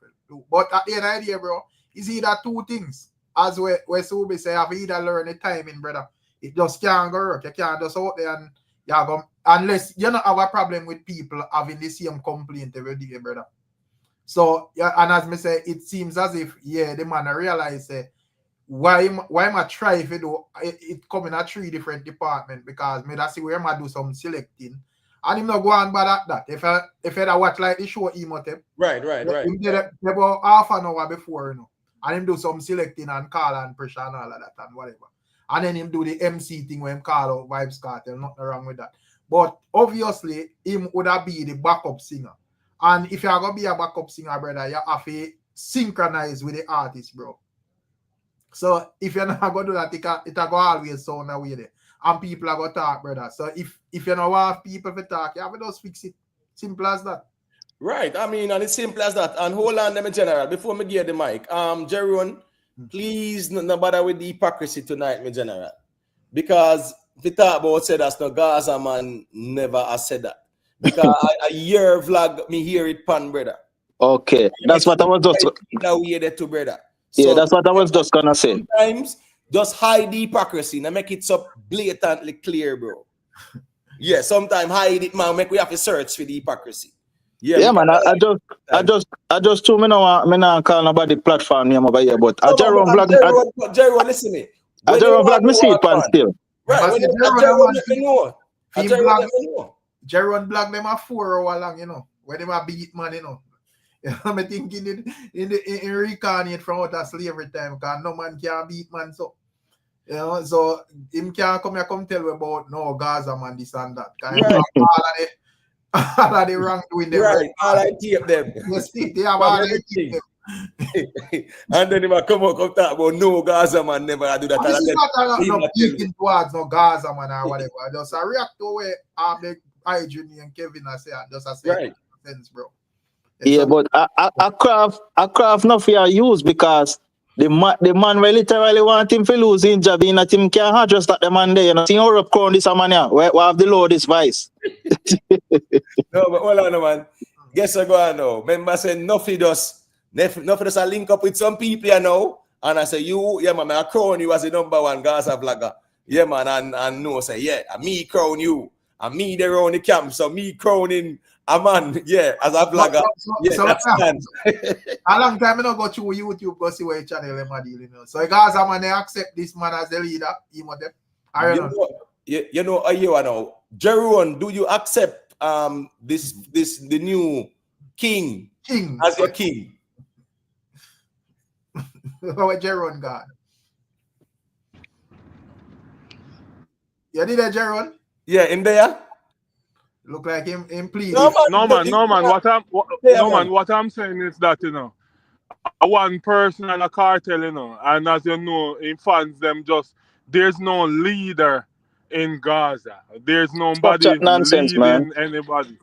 [SPEAKER 4] But at the end of the day, bro, is either two things. As we Subi say, have either learn the timing, brother. It just can't go work. You can't just out there and you go unless you don't have a problem with people having the same complaint every day, brother. So yeah, and as me say, it seems as if the man realize why am I try if it come in a 3 different departments because me that see where I do some selecting and him not go on bad at that. If I watch like the show Emote,
[SPEAKER 1] right.
[SPEAKER 4] Him did about half an hour before, you know, and him do some selecting and call and pressure and all of that and whatever. And then him do the MC thing when him call out Vybz Kartel, nothing wrong with that. But obviously him would have be the backup singer. And if you're gonna be a backup singer, brother, you have to synchronize with the artist, bro. So if you're not gonna do that, it go always sound away there. And people are gonna talk, brother. So if you don't want people to talk, you have to just fix it. Simple as that.
[SPEAKER 1] Right. I mean, and it's simple as that. And hold on, them in general, before me give the mic. Jeroen, please no bother with the hypocrisy tonight, me general. Because if you talk about said that's no Gaza man never has said that. Because a year vlog, me hear it pan, brother.
[SPEAKER 5] Okay. That's what I was just
[SPEAKER 1] to brother.
[SPEAKER 5] Yeah, that's what I was just gonna say.
[SPEAKER 1] Sometimes just hide the hypocrisy and make it so blatantly clear, bro. Yeah, sometimes hide it, man. Make we have to search for the hypocrisy.
[SPEAKER 5] Yeah, man. I just too me now call nobody platform name over here, but Jeroen vlog.
[SPEAKER 1] Jeroen, listen me.
[SPEAKER 5] Jeroen vlog me see it pan still.
[SPEAKER 1] Right. Jeroen let me know.
[SPEAKER 4] Jeroen vlog them a 4 hour long, you know. Where them a beat man, you know. I'm thinking in reincarnate from out of slavery time, because no man can beat man, so you know, so him can't come tell me about no Gaza man this and that. Right. all of the wrong doing them.
[SPEAKER 1] Right, all I tape them.
[SPEAKER 4] Yes, they have all I tape them.
[SPEAKER 1] And then he might come talk about no Gaza man never do that.
[SPEAKER 4] This is not speaking towards no Gaza man or whatever. I just react to where the Adrian and Kevin are saying, just say
[SPEAKER 1] right.
[SPEAKER 4] Sense, bro.
[SPEAKER 5] Yeah, but I craft not for use because the man will literally want him to lose in job. In a team can't address that the man there. You know, see Europe crown this man here. We have the Lord this vice.
[SPEAKER 1] No, but hold on, man. Guess I go on now. Remember saying Nuffy does a link up with some people, you know. And I say, yeah, man, I crown you as the #1 Gaza vlogger. Yeah, man, and no, say, yeah, me crown you. And me there on the camp, so me crowning a man, yeah, as a vlogger.
[SPEAKER 4] A long time I don't go through YouTube go see what channel them are dealing with. So Gaza man, they accept this man as the leader. You know,
[SPEAKER 1] Jeroen, do you accept the new king as your king?
[SPEAKER 4] What Jeroen got? You did that, Jeroen?
[SPEAKER 1] Yeah, in there.
[SPEAKER 4] Look like him please.
[SPEAKER 3] No man. What I'm saying is that, you know, one person and a cartel, you know, and as you know, in fans them just there's no leader in Gaza. There's nobody
[SPEAKER 5] nonsense,
[SPEAKER 3] leading
[SPEAKER 5] man.
[SPEAKER 3] anybody.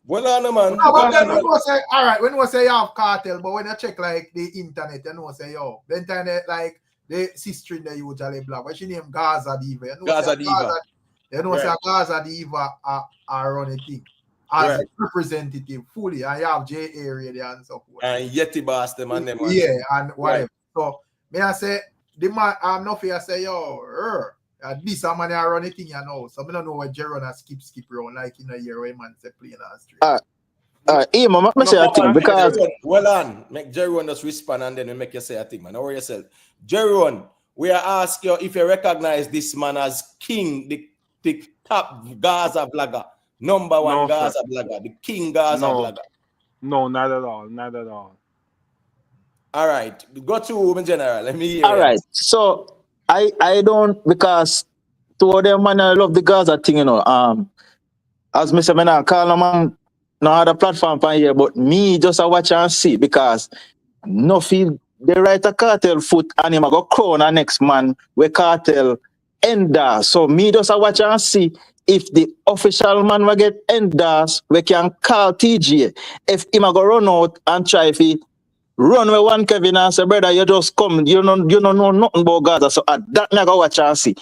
[SPEAKER 1] Well, no, man.
[SPEAKER 4] No, but then when you say, all right, when you say you have cartel, but when you check like the internet, you know say yo, the internet like the sister in the usually blog. What's your name? Gaza Diva. You know,
[SPEAKER 1] Gaza Diva.
[SPEAKER 4] You know, say Gaza Diva are on a thing as representative fully, and you have J area there and so forth.
[SPEAKER 1] And Yeti Bass them and them.
[SPEAKER 4] Yeah, and whatever. Right. So may I say the man I'm not fair say yo, this a man are on a thing, you know. So I don't know what Jeroen has skip around like in a year where man say playing on street.
[SPEAKER 5] Hey, man, let me say a thing because
[SPEAKER 1] well on, make Jeroen just respond and then we make you say a thing, man. Don't worry yourself. Jeroen, we are asking you if you recognize this man as king, the top Gaza vlogger, #1 Gaza vlogger, the king Gaza vlogger.
[SPEAKER 3] No, not at all.
[SPEAKER 1] All right, go to in general. Let me hear.
[SPEAKER 5] All right, so I don't, because two of them man I love the Gaza thing, you know. As Mr. Mena call them man no other platform for here, but me just a watch and see because Nuffy they write a cartel foot and him go crown a next man we cartel endorse. So me just a watch and see if the official man will get endorse, we can call TJ. If him a go run out and try if he run with one Kevin and say, brother, you just come, you don't know nothing about Gaza. So at that me go watch and see.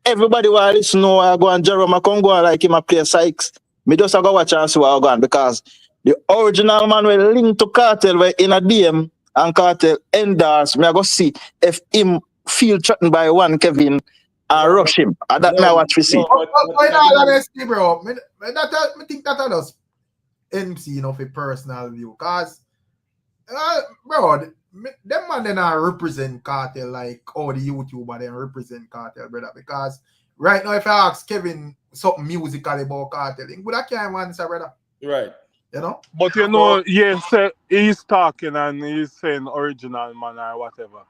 [SPEAKER 5] Everybody will listen know I go and Jerome I come go and like him a play Sykes. Me just a go watch and see what I go on because the original man will link to Kartel where in a DM and Kartel endorse. Me I go see if him feel threatened by one Kevin and rush him. And that now what we see.
[SPEAKER 4] But in all honesty, bro, I think that does MC, you know, for personal view. Because, bro, them man then represent Kartel like all the YouTuber then represent Kartel, brother. Because right now, if I ask Kevin something musically about Kartel, he would have can't answer, brother.
[SPEAKER 1] Right.
[SPEAKER 4] You know?
[SPEAKER 3] But you know, yes, he's talking and he's saying original man or whatever.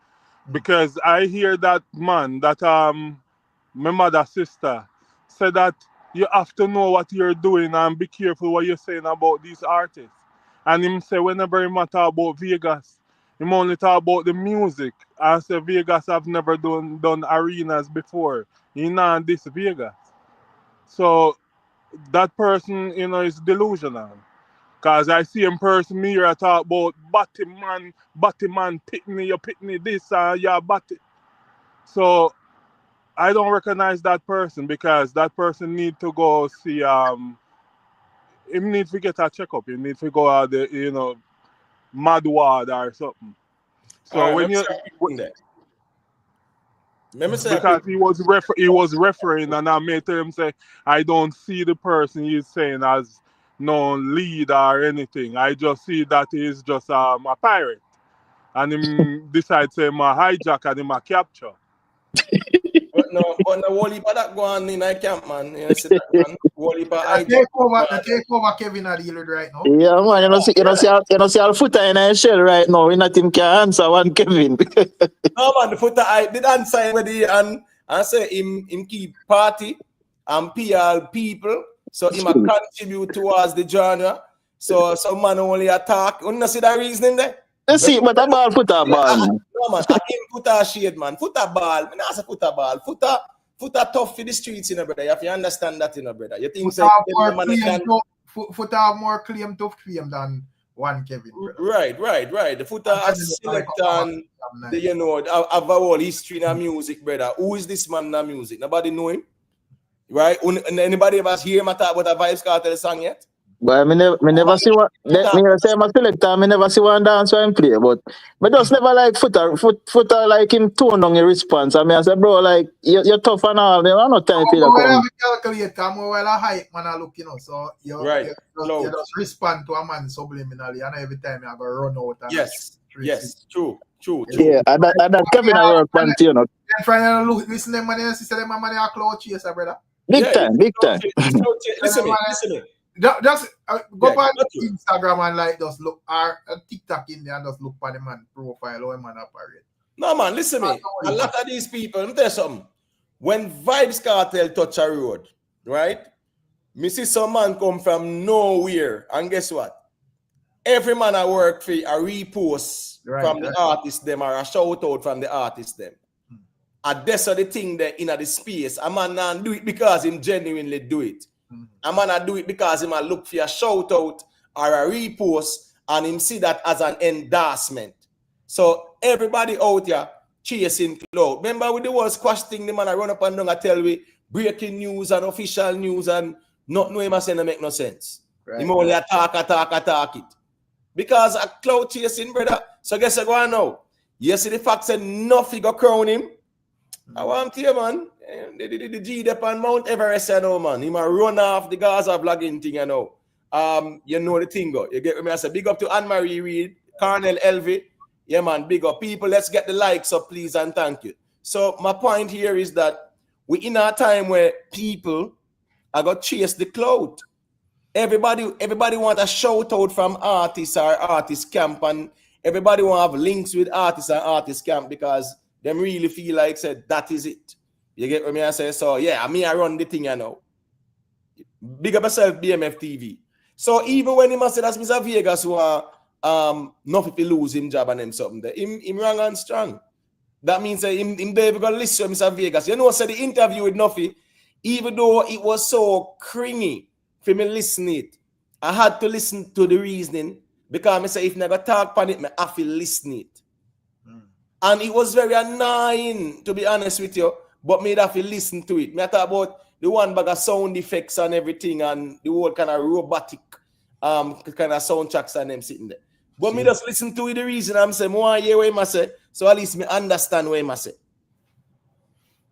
[SPEAKER 3] Because I hear that man, that my mother's sister, said that you have to know what you're doing and be careful what you're saying about these artists. And him say whenever him talk about Vegas, him only talk about the music. I say Vegas have never done arenas before. He not this Vegas. So that person, is delusional. Cause I see him person here I talk about Batman, pitney, you pitney this, yeah, batty. So I don't recognize that person because that person need to go see he need to get a checkup. He need to go out the mad ward or something. So when you because he was referring and I made him say I don't see the person he's saying as no lead or anything. I just see that he's just a pirate. And him decide to him a hijack and him a capture.
[SPEAKER 1] but no whole heap of that go on in a camp, man. You see that, man? Whole heap of hijack.
[SPEAKER 4] Take over Kevin at the right now.
[SPEAKER 5] Yeah, man, you know see all footer in a shell right now. We not him can answer one Kevin.
[SPEAKER 1] No man, the footer I did answer him and say him keep party and PR people. So he might contribute towards the genre. So some man only attack. You see that reasoning there?
[SPEAKER 5] Let's see, but a ball, foot a ball.
[SPEAKER 1] No man, I can't put a shade, man. Foot a ball. I not say put a ball. Foot a tough for the streets, brother. You have to understand that, brother. You think
[SPEAKER 4] foot have more claim to fame than one Kevin, brother.
[SPEAKER 1] Right. The foot has select and have a whole history in the music, brother. Who is this man in the music? Nobody know him. Right? Anybody ever hear him talk about a Vibes Kartel song yet?
[SPEAKER 5] But me never see one. Me say my selector. Me never see one dance when play. But me just never like footer like him tone down your response. I mean, I say, bro, like you're tough and all. I don't time for you to
[SPEAKER 4] calculate. Come well a hype man. Look, so you just respond to a man subliminally, and every time you go run out.
[SPEAKER 1] Yes, true.
[SPEAKER 5] Yeah, and that Kevin I work on,
[SPEAKER 4] And finally, look, listen to them, man. See them, man. They are cloud chaser, brother.
[SPEAKER 5] Big time.
[SPEAKER 1] Listen me.
[SPEAKER 4] Just go on Instagram and like just look or TikTok in there and just look for the man profile or man apparent.
[SPEAKER 1] No man, listen me. A lot of these people, let me tell you something. When Vibes Kartel touch a road, right? Me see some man come from nowhere, and guess what? Every man I work for a repost from the artist them or a shout out from the artist them. And that's the thing that in the space. A man not do it because him genuinely do it. A man not do it because him a look for a shout out or a repost and him see that as an endorsement. So everybody out here chasing cloud. Remember with the whole squash thing, the man I run up and down and tell we breaking news and official news and not know him as saying make no sense. Him only attack it. Because a cloud chasing, brother. So guess I go on now. You see the fact that Nuffy go crown him. I want to hear, man. The G dep on Mount Everest, you know, man. He might run off the Gaza vlogging thing, you know. You know the thing, go. You get me? I say, big up to Anne-Marie Reid, Colonel Elvie. Yeah, man, big up. People, let's get the likes up, please, and thank you. So my point here is that we in a time where people are going to chase the cloud. Everybody want a shout out from artists or artist camp, and everybody want to have links with artists and artist camp because them really feel like said that is it. You get what I say? So yeah, I run the thing, you know. Big up yourself, BMF TV. So even when he must say that's Mr. Vegas who not if he lose him job and him something there, him wrong and strong. That means that him never gonna listen to Mr. Vegas. You know, so the interview with Nuffy, even though it was so cringy for me listen it, I had to listen to the reasoning because I say if never talk on it, I have to listen it. And it was very annoying, to be honest with you, but me have to listen to it. Me talk about the one bag of sound effects and everything and the whole kind of robotic kind of soundtracks and them sitting there. But me just listen to it, the reason I'm saying, more hear what I say, so at least me understand what I say.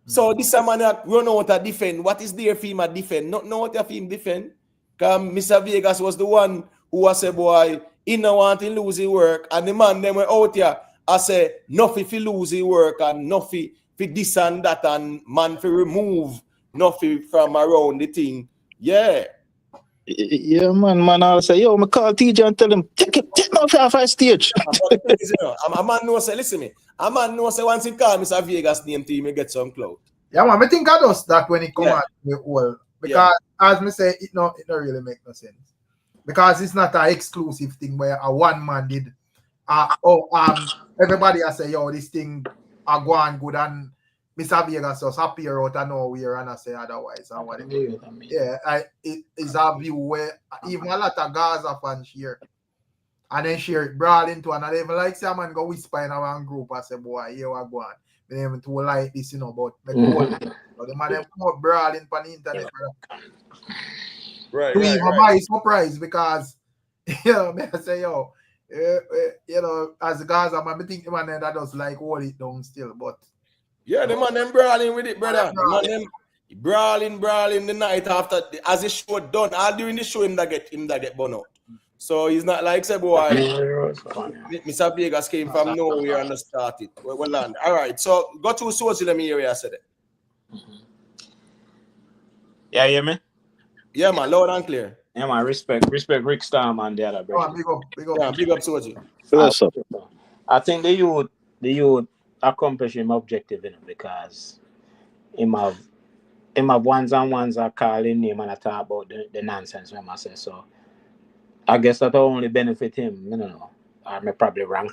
[SPEAKER 1] So this man run out to defend. What is there for him to defend? Not know what for him defend. Because Mr. Vegas was the one who was a boy, he no want to lose his work. And the man them were out here, I say, Nuffy fi lose his work and Nuffy fi this and that and man fi remove Nuffy from around the thing. Yeah.
[SPEAKER 5] Yeah, man, I'll say, yo, I call TJ and tell him, take Nuffy off our stage.
[SPEAKER 1] A man know say, listen me, a man know say once he call Mr. Vegas name to him, he get some clout.
[SPEAKER 4] Yeah, man, I think I does that when he come out the whole. Because as me say, it don't really make no sense. because it's not an exclusive thing where a one man did. Everybody has say, yo, this thing are going good and Mr. Vegas just appear out of nowhere and I say otherwise and whatever. It is a view where even a lot of Gaza fans share. And then share it brawl into and they even like say a man go whisper in our group and say, boy, here we go on. They even too like this, you know, but the man them come out brawling on the internet.
[SPEAKER 1] Right.
[SPEAKER 4] My surprise because I say, yo, you know, as the guys, I think the man that does like hold it down still, but
[SPEAKER 1] yeah, the man them brawling with it, brother. The man them brawling the night after as the show done. All during the show him that get burn out. So he's not like say boy. Mr. Vegas came from nowhere and started. Well land. All right, so go to source let me hear what I said it.
[SPEAKER 8] Yeah, you hear me?
[SPEAKER 1] Yeah, man, loud and clear.
[SPEAKER 8] Yeah, man, respect Rick Storm and the other brother.
[SPEAKER 1] Big up Soji.
[SPEAKER 8] I think the youth accomplish him objective, you know, because him have ones and ones are calling him and I talk about the nonsense when I say so. I guess that only benefit him, you know. I'm probably wrong.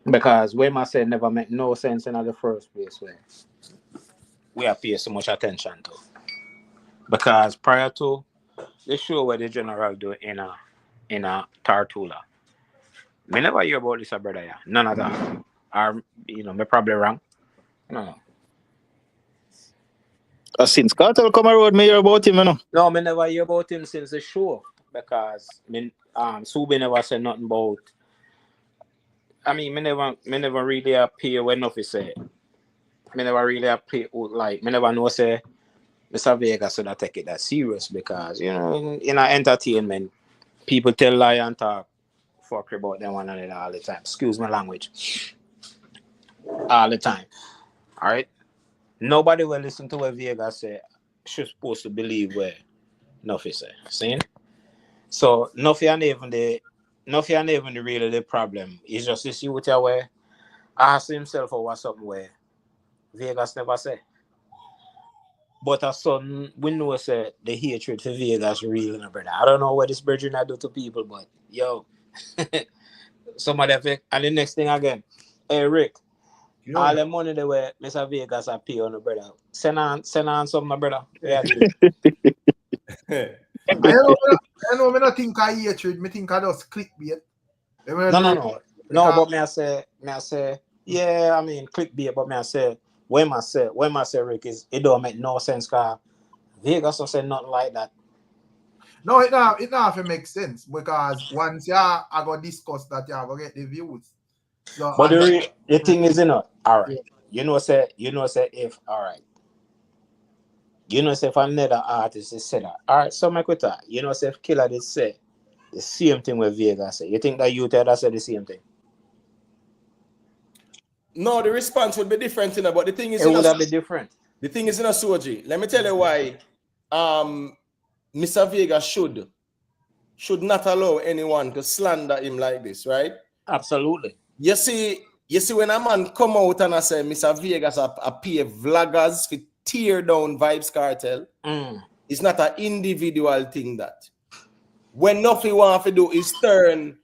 [SPEAKER 8] Because when I said never make no sense in the first place where we have paid so much attention to. Because prior to the show where the general do in a Tartula, me never hear about this brother. Yeah. None of that. Or, you know, me probably wrong. No.
[SPEAKER 5] Since Kartel come around, me hear about him, you know.
[SPEAKER 8] No, me never hear about him since the show. Because Subi never said nothing about. I mean, me never really appear when Nuffy say. Me never really appear like me never know say Mr. Vegas should take it that serious because you know in our entertainment people tell lie and talk fuck about them one another all the time. Excuse my language. All the time. Alright? Nobody will listen to what Vegas say. She's supposed to believe where Nuffy say. See? So Nuffy and even the really the problem. It's just this youth where ask himself or something where Vegas never say. But a son, we know say the hatred for Vegas real, you know, brother. I don't know what this brethren I do to people, but yo, some of them. And the next thing again, hey Rick, all the money the way Mr. Vegas I pay on the brother. Send on some, my brother. Yeah.
[SPEAKER 4] I know. I don't think I hatred. I think I just clickbait.
[SPEAKER 8] No. But me I say, yeah. I mean clickbait. But me I say, when I say Rick is it don't make no sense. Cause Vegas don't say nothing like that.
[SPEAKER 4] No, it not make sense because once I go discuss that you go get the views. So,
[SPEAKER 8] but the thing is, you know, all right. You know, say if all right. You know, say if another artist is said that, all right, so my quota. You know, say if Killer did say the same thing with Vegas say, you think that you tell that say the same thing?
[SPEAKER 1] No, the response would be different, you know, but the thing is,
[SPEAKER 8] it would have been different.
[SPEAKER 1] The thing is in a Soji. Let me tell you why. Mr. Vegas should not allow anyone to slander him like this, right?
[SPEAKER 8] Absolutely.
[SPEAKER 1] You see when a man come out and I say Mr. Vegas appear vloggers for tear down Vibes Kartel, it's not an individual thing that. When nothing want to do is turn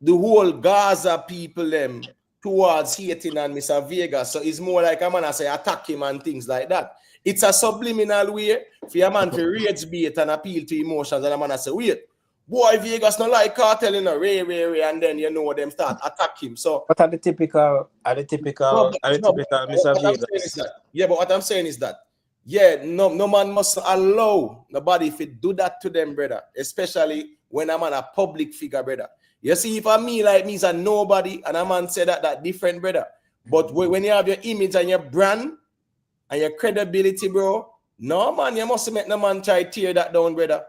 [SPEAKER 1] the whole Gaza people them towards hating on Mr. Vegas. So it's more like a man I say attack him and things like that. It's a subliminal way for a man to rage bait and appeal to emotions and a man I say, wait, boy, Vegas not like Kartel in a ray, and then you know them start attack him. So
[SPEAKER 8] what are the typical Mr. Vegas?
[SPEAKER 1] Yeah, but what I'm saying is that no man must allow nobody if it do that to them, brother. Especially when a man a public figure, brother. You see, if a me like me is a nobody and a man say that different, brother. But when you have your image and your brand and your credibility, bro, no man, you must make no man try to tear that down, brother.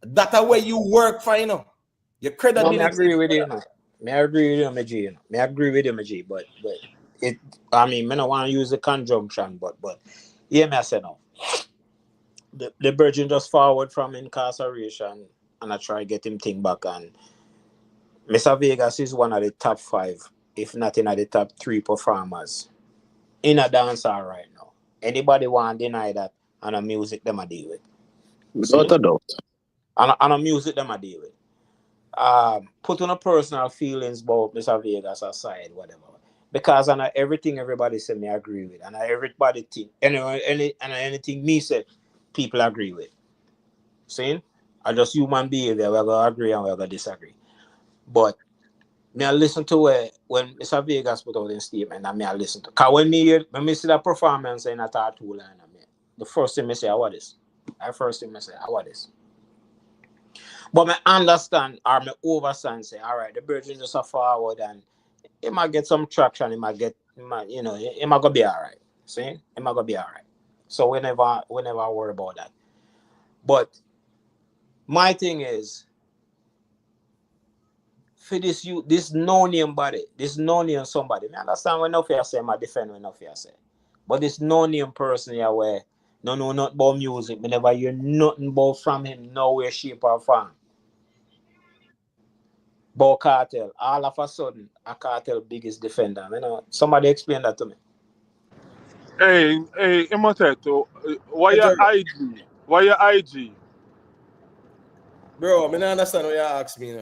[SPEAKER 1] That's the way you work for, you know. Your credibility.
[SPEAKER 8] No, I agree with you, man. I agree with you, my G. You know. I agree with you, my G. But it, I mean, I don't want to use the conjunction, but yeah, me I say no. The virgin just forward from incarceration, and I try to get him thing back. And Mr. Vegas is one of the top 5, if not in the top 3 performers in a dancehall right now. Anybody want to deny that and a music them I deal with?
[SPEAKER 5] Without a doubt.
[SPEAKER 8] And a music them I deal with. Put on a personal feelings about Mr. Vegas aside, whatever. Because I know everything everybody said me agree with. And everybody think anything me said, people agree with. See? I just human behavior, we're gonna agree and we're gonna disagree. But me I listen to it when Mr. Vegas put out in statement and me I listen to. Cause when me see that performance in a tattoo line, the first thing I say, what is? The first thing I say, what is? But me understand or me overstand say, all right, the virgin just a forward and it might get some traction, it might gonna be all right. See? It might gonna be all right. So whenever I worry about that. But my thing is, for this no-name body, this no-name somebody. I understand when Nuffy say, I defend when Nuffy say. But this no-name person here where no know nothing about music, me never hear nothing about from him, nowhere, shape or form. But Kartel, all of a sudden, a Kartel biggest defender. Somebody explain that to me.
[SPEAKER 3] Hey, Imoteto, why your IG? Why your IG?
[SPEAKER 1] Bro, I don't understand what you ask me,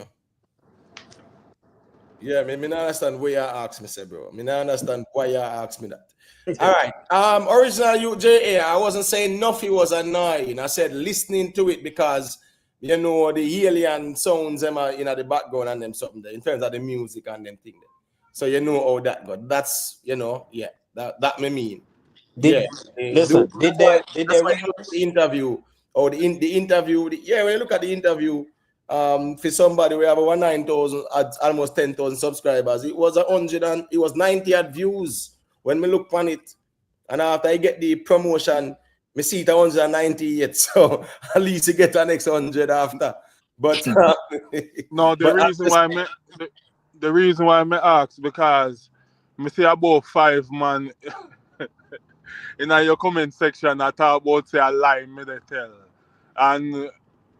[SPEAKER 1] Yeah, I don't understand why you ask me, say, bro. I don't understand why you ask me that. All right. Original UJA, I wasn't saying Nuffy was annoying. I said listening to it because the alien sounds them are in the background and them something there in terms of the music and them thing there. So how that got. That's that me mean.
[SPEAKER 8] Listen, did they
[SPEAKER 1] the interview or the interview? When you look at the interview, for somebody we have over 9,000, almost 10,000 subscribers. It was 90 at views when we look on it, and after I get the promotion, me see it 198. So at least you get the next 100 after. But
[SPEAKER 3] no, the reason why I ask because me see about 5 man in your comment section I talk about say a lie me they tell, and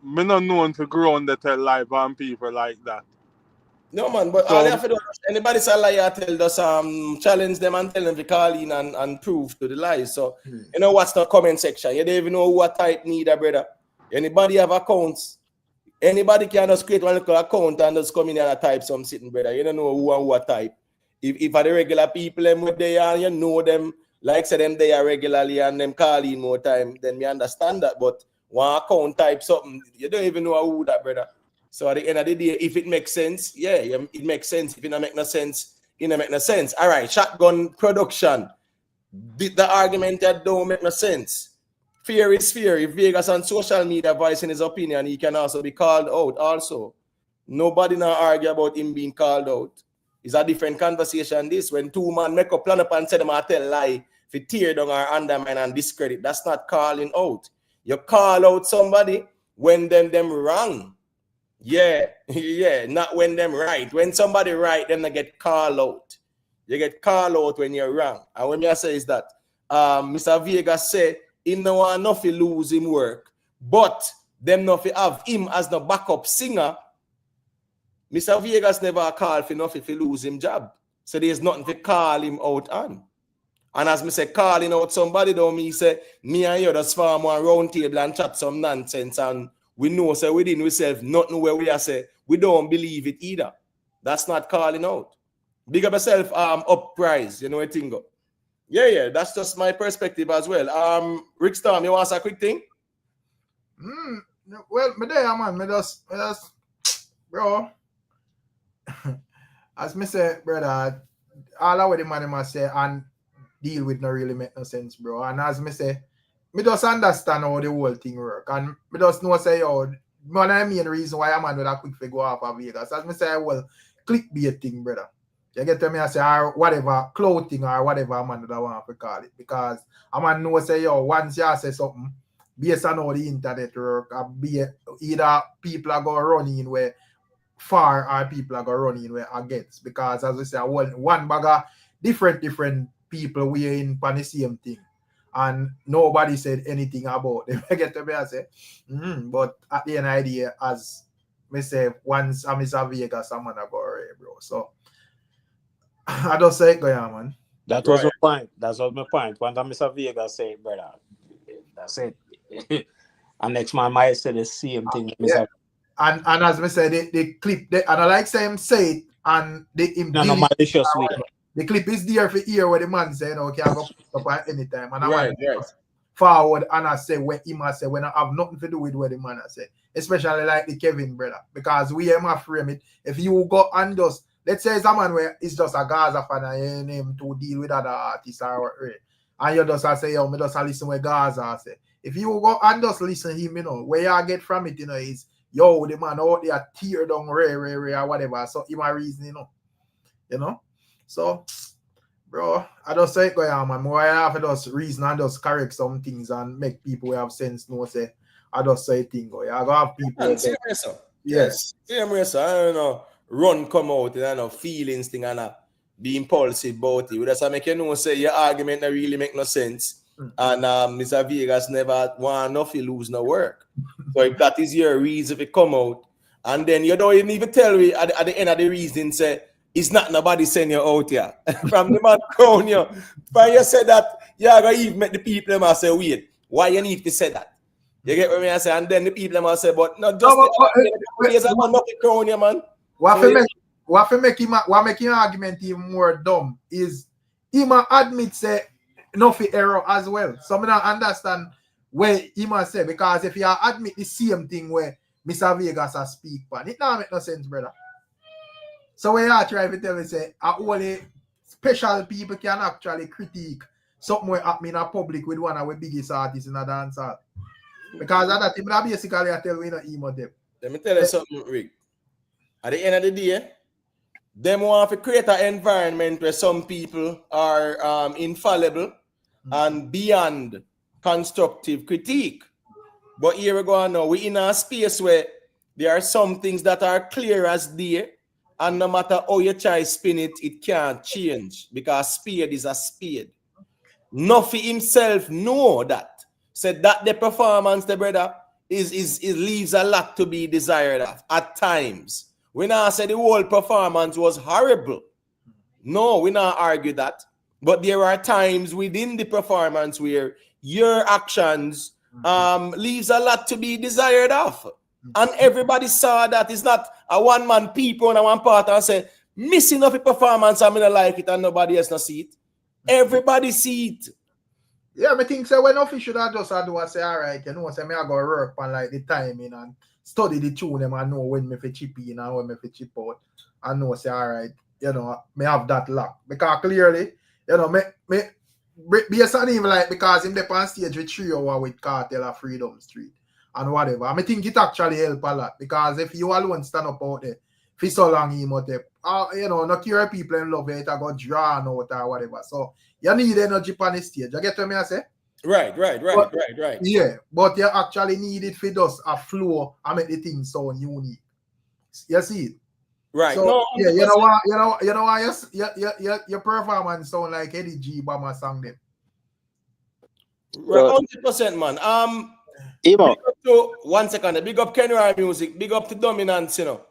[SPEAKER 3] me not known to grow on the tell lie on people like that.
[SPEAKER 1] No man, but all they have to do, anybody say a lie, I tell us challenge them and tell them to call in and prove to the lies. So what's the comment section? You don't even know what type neither, brother. Anybody have accounts? Anybody can just create one little account and just come in and type some sitting, brother. You don't know who and what type. If are the regular people them with they are, you know them, like say them they are regularly and them call in more time, then me understand that. But one account type something, you don't even know who that, brother. So at the end of the day, if it makes sense, it makes sense. If it don't make no sense, it don't make no sense. All right, shotgun production. The argument that don't make no sense. Fear is fear. If Vegas on social media voicing his opinion, he can also be called out also. Nobody now argue about him being called out. It's a different conversation. This when two man make a plan up and say them I tell lie, if you tear down or undermine and discredit, that's not calling out. You call out somebody when them wrong. Yeah, not when them right. When somebody right, then they get called out. You get called out when you're wrong. And when I say is that Mr. Vegas say him no want Nuffy lose him work, but them Nuffy have him as the backup singer. Mr. Vegas never called for Nuffy to lose him job. So there's nothing to call him out on. And as me say, calling out somebody don't mean say me and you just form one round table and chat some nonsense and we know say within ourselves nothing where we are say we don't believe it either. That's not calling out. Big up yourself up price, you what thing go. Yeah, that's just my perspective as well. Rick Storm, you want to say a quick thing?
[SPEAKER 4] Well, me there, man. Me just bro. As me say, brother, all of what the man must say and deal with no really make no sense, bro. And as me say, me just understand how the whole thing work. And me just know say, one of the main reason why a man with a quick figure off of Vegas. As me say, well, clickbait thing, brother. You get to me, I say, or whatever, clothing or whatever a man would want to call it. Because a man know say, once you say something, based on how the internet work, either people are going to run in where far or people are going to run in where against. Because as we say, one bag of different people we are in the same thing. And nobody said anything about them. You get to me, I say, but at the end of the day, as me say, once I'm in Vegas, I'm going to go away, bro. So, I don't say it, man.
[SPEAKER 8] That was my point. That's what my point. When Mr. Vegas said, brother, that's it. And next man might say the same thing.
[SPEAKER 4] Yeah. And as I said, they clip, and I like him say it, and they
[SPEAKER 8] no malicious way.
[SPEAKER 4] The clip is there for hear what the man say, okay, I go up at any time. And
[SPEAKER 1] right.
[SPEAKER 4] Forward, and I say when him I say when I have nothing to do with what the man I say, especially like the Kevin brother, because we am a frame it. If you go and just let's say it's a man where it's just a Gaza fan and you name to deal with other artists or and you just say, yo, me just listen what Gaza say. If you go and just listen to him, you know, where you get from it, you know, is yo, the man out there tear down Ray or whatever. So him a reason, you know. So bro, I just say go on, man. More I have to just reason and just correct some things and make people who have sense know say I just say thing go. I go have people.
[SPEAKER 1] Yes. I don't know. Run come out and I know feelings thing and be impulsive about it. That's make you know say your argument not really make no sense. And Mr. Vegas never want Nuffy lose no work. So if that is your reason to come out, and then you don't even tell me at the end of the reason say it's not nobody send you out here. From the man crown you. But you said that you're going to even make the people them say, wait, why you need to say that? You get what I say? And then the people them say, but not just the crown you, man.
[SPEAKER 4] What make him argument even more dumb is him admit say Nuffy error as well. So I don't understand where he must say, because if you admit the same thing where Mr. Vegas has speak, man, it don't make no sense, brother. So when you try to tell me say only special people can actually critique something where happening in public with one of the biggest artists in a dancehall. Because of that, basically I tell you emo them.
[SPEAKER 1] Let me tell you something, Rick. At the end of the day, them want to create an environment where some people are infallible and beyond constructive critique. But here we go now. We're in a space where there are some things that are clear as day, and no matter how you try to spin it, it can't change because spade is a spade. Nuffy himself know that. Said that the performance, the brother, is leaves a lot to be desired of at times. We now say the whole performance was horrible. No, we not argue that. But there are times within the performance where your actions leaves a lot to be desired of. And everybody saw that. It's not a one-man people on one part and say, missing of a performance, I'm gonna like it and nobody else not see it. Everybody see it.
[SPEAKER 4] Yeah, I think so when Nuffy should have just do I say, all right, you know, say me I go work on like the timing and study the tune them and know when me for chip in and when me for chip out. And know say, all right, you know, me have that luck. Because clearly, you know, me based on even like because him dey on stage with 3 hours with Kartel or Freedom Street and whatever. I think it actually help a lot because if you alone stand up out there for so long, you know, not cure people in love it, I got drawn out or whatever. So you need energy on the stage. You get what I say?
[SPEAKER 1] Right.
[SPEAKER 4] Yeah, but you actually need it for just a flow and make the thing sound unique. You see it?
[SPEAKER 1] Right.
[SPEAKER 4] So,
[SPEAKER 1] no,
[SPEAKER 4] yeah, you know why your performance sound like Eddy G Bama sang them.
[SPEAKER 1] Right, 100%, man. Big up to 1 second. Big up Kenra Music. Big up to Dominance, you know.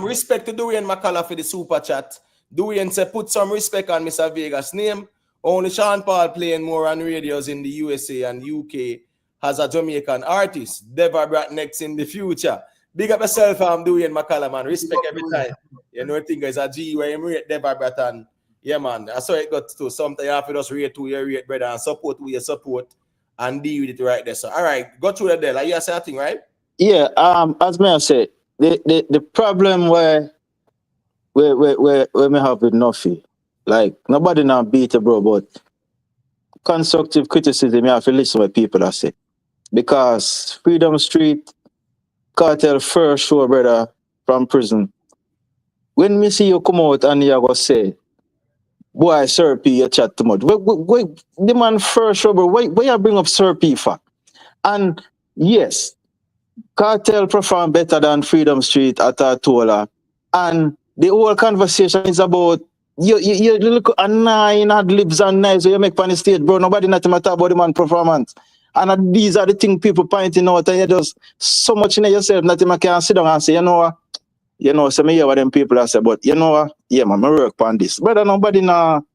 [SPEAKER 1] Respect to Dwayne McCullough for the super chat. Dwayne said put some respect on Mr. Vegas' name. Only Sean Paul playing more on radios in the USA and UK has a Jamaican artist. Deva Brat next in the future. Big up yourself, Dwayne McCullough, man. Respect every time. You know, I think it's a G where you rate Deva Brat and yeah, man. That's how it got to. Sometimes you have to just rate who you rate, brother, and support who you support and deal with it right there. So, all right, go through the deal. Are you saying thing, right?
[SPEAKER 5] Yeah, as me I say, the problem where we have with Nuffy, like nobody now beat it, bro, but constructive criticism, you have to listen to what people are saying. Because Freedom Street, Kartel first show, brother, from prison. When me see you come out and you go say, boy, Sir P, you chat too much. Wait, the man first show, bro, why you bring up Sir P for? And yes, Kartel perform better than Freedom Street at Atola. And the whole conversation is about you look a nine ad libs and nice so you make on the stage, bro. Nobody not matter about the man performance. And these are the things people pointing out, and you just so much in yourself that you can sit down and say, you know, so me hear what them people are say, but you know what? Yeah, man, I work on this. Brother, nobody now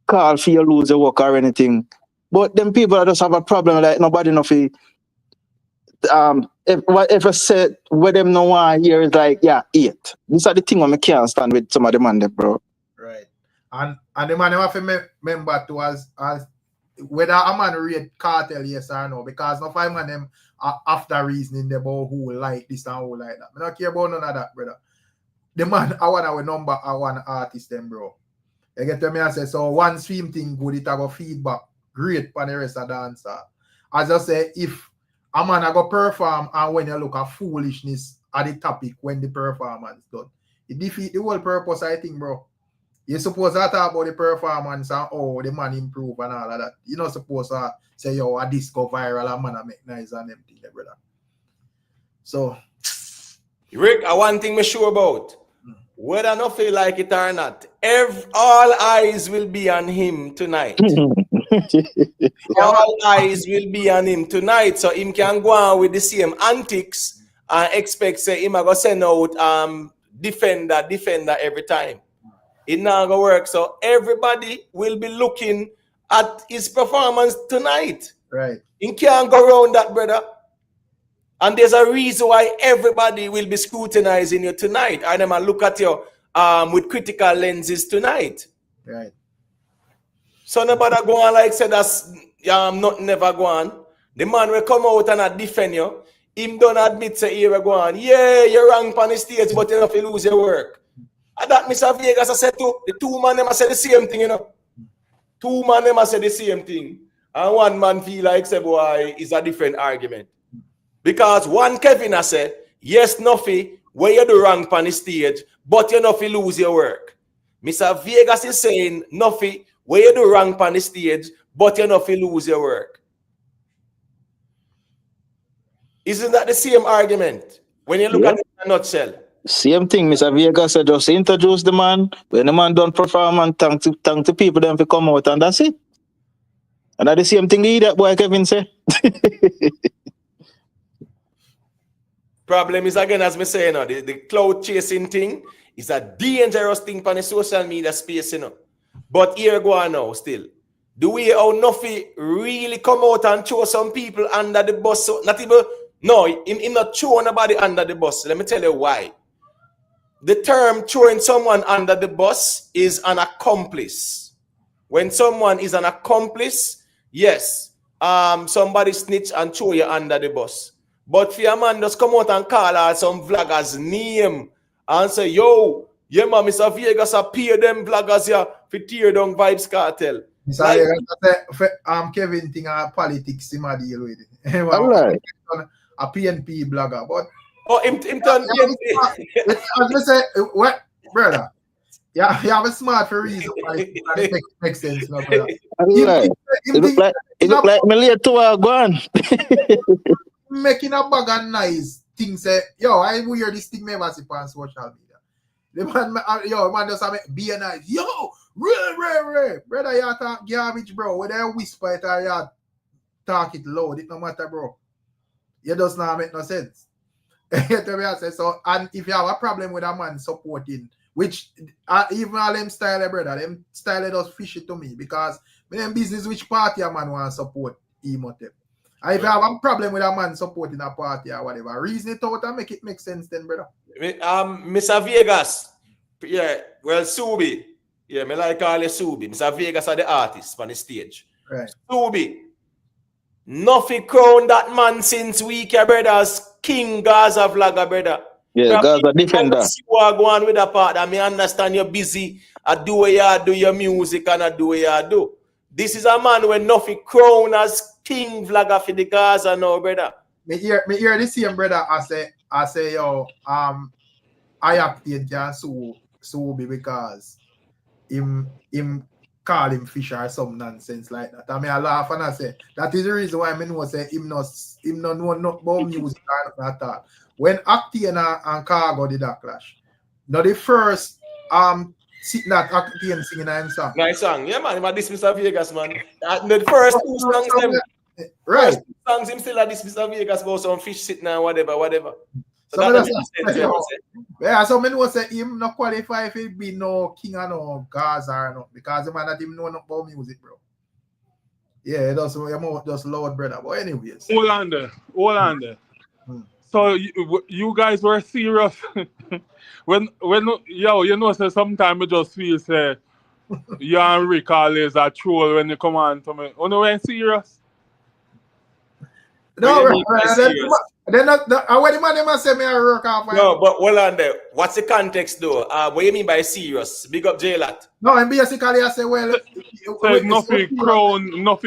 [SPEAKER 5] call for you lose your work or anything. But them people just have a problem, like nobody know fi if I said what them no one here is like, yeah, 8. These are the things I can't stand with some of the man there, bro.
[SPEAKER 4] Right. And the man have to remember to as whether a man read Kartel, yes or no, because no five man them after reasoning about who like this and who like that. I don't care about none of that, brother. The man I want our number, I want artist them, bro. You get to me and say, so one stream thing good, it have a feedback great for the rest of the dancer. As I say, if a man I go perform and when you look at foolishness at the topic when the performance done, it defeat the whole purpose, I think, bro. You're supposed to talk about the performance and oh, the man improve and all of that. You're not supposed to say, yo, a disco viral, a man I make nice and everything, brother. So,
[SPEAKER 1] Rick, one thing me sure about. Whether I not feel like it or not, all eyes will be on him tonight. All eyes will be on him tonight, so him can go on with the same antics and expect say him go send out defender every time. It not gonna work. So everybody will be looking at his performance tonight.
[SPEAKER 4] Right.
[SPEAKER 1] He can't go around that, brother. And there's a reason why everybody will be scrutinizing you tonight. And them look at you with critical lenses tonight.
[SPEAKER 4] Right.
[SPEAKER 1] So nobody go on like say that's not never go on. The man will come out and defend you. Him don't admit say he will go on. Yeah, you're wrong on the stage, but you have to lose your work. And that Mr. Vegas I said too. The two man them say the same thing, you know. Two man them say the same thing. And one man feel like say boy is a different argument. Because one Kevin has said, yes, Nuffy, where you do wrong on the stage, but you Nuffy lose your work. Mr. Vegas is saying, Nuffy, where you do wrong on the stage, but you Nuffy lose your work. Isn't that the same argument when you look at it in a nutshell?
[SPEAKER 5] Same thing, Mr. Vegas said, just introduce the man. When the man don't perform and thank to people, then to come out and that's it. And that's the same thing that boy Kevin said.
[SPEAKER 1] Problem is, again, as me say, you know, the cloud chasing thing is a dangerous thing for the social media space, you know. But here go on now, still. The way how Nuffy really come out and throw some people under the bus, so not even, no, him not throw nobody under the bus. Let me tell you why. The term throwing someone under the bus is an accomplice. When someone is an accomplice, yes, somebody snitch and throw you under the bus. But for a man just come out and call out some vloggers' name and say, yo, yeah, man, Mr. Vegas appear them vloggers here for tear down Vibes Kartel.
[SPEAKER 4] Mr. Vegas, Kevin thing politics him a deal with it.
[SPEAKER 5] Right.
[SPEAKER 4] A PNP blogger, but
[SPEAKER 1] him turn PNP.
[SPEAKER 4] As I say, what, brother? Yeah, you have a smart for reason why it makes sense, no, brother.
[SPEAKER 5] It look like me late to go on.
[SPEAKER 4] Making a bag of nice things. Say, yo, I wear this thing never see on social media. The man just have be a nice. Yo, rare. Brother, you talk garbage, bro. Whether you whisper it or you talk it loud, it no matter, bro. You just not make no sense. So, and if you have a problem with a man supporting, which even all them style, brother, them style does fishy to me because them business which party a man want to support him or them. And if you have a problem with a man supporting a party or whatever, reason it out and make it make sense then, brother.
[SPEAKER 1] Mr. Vegas, yeah, well, Subi, yeah, me like call you Subi. Mr. Vegas are the artist on the stage.
[SPEAKER 4] Right.
[SPEAKER 1] Subi, Nuffy crown that man since week, brothers, King Gaza vlogger, brother.
[SPEAKER 5] Yeah, Gaza defender.
[SPEAKER 1] You are going with a part. I mean, understand you're busy. I do what you do your music and I do what you do. This is a man when Nuffy crown as King vlogger for the Gaza now, brother.
[SPEAKER 4] Me hear the same brother. I say, yo, I have to Subi because him call him Fisher or some nonsense like that. I mean, I laugh and I say that is the reason why I know say him not know not about music at all. When Octane and Cargo did that clash, now the first sitting at Octane singing a song.
[SPEAKER 1] Nice song, yeah man. This Mr. Vegas, man. The first two songs, them,
[SPEAKER 4] right?
[SPEAKER 1] First two songs him still at this Mr. Vegas about some fish sitting and whatever. So
[SPEAKER 4] yeah, so I know say him not qualify to be no king or no Gaza or no because the man that him know about music, bro. Yeah, that's just loud, brother. But anyways,
[SPEAKER 3] hold on there. So you guys were serious when yo, you know, say sometimes I just feel say you and Rick always a troll when you come on to me. You know when serious?
[SPEAKER 4] No,
[SPEAKER 1] What you mean by serious?
[SPEAKER 4] then what the man them say me a work off.
[SPEAKER 1] No, but hold on there. What's the context though? What you mean by serious? Big up J-Lat.
[SPEAKER 4] No, and basically I say, well,
[SPEAKER 3] So Nuffy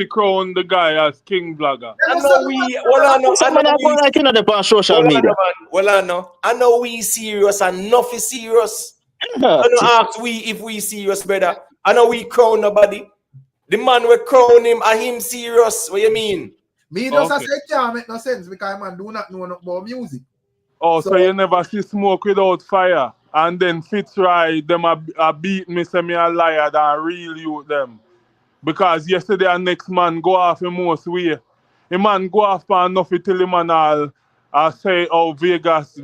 [SPEAKER 3] crown the guy as king blogger.
[SPEAKER 1] I know we hold on, no, I know we
[SPEAKER 5] like on social media.
[SPEAKER 1] Hold on, no. I know we serious and Nuffy serious. I don't ask we if we serious, brother. I know we crown nobody. The man we crown him, are him serious? What you mean?
[SPEAKER 4] Me just say it can't make no sense because man do not know about music.
[SPEAKER 3] Oh, so you never see smoke without fire, and then Fitzroy them a beat me, say me a liar than real youth them. Because yesterday and next man go off in most way. A man go off and Nuffy till him and all say oh Vegas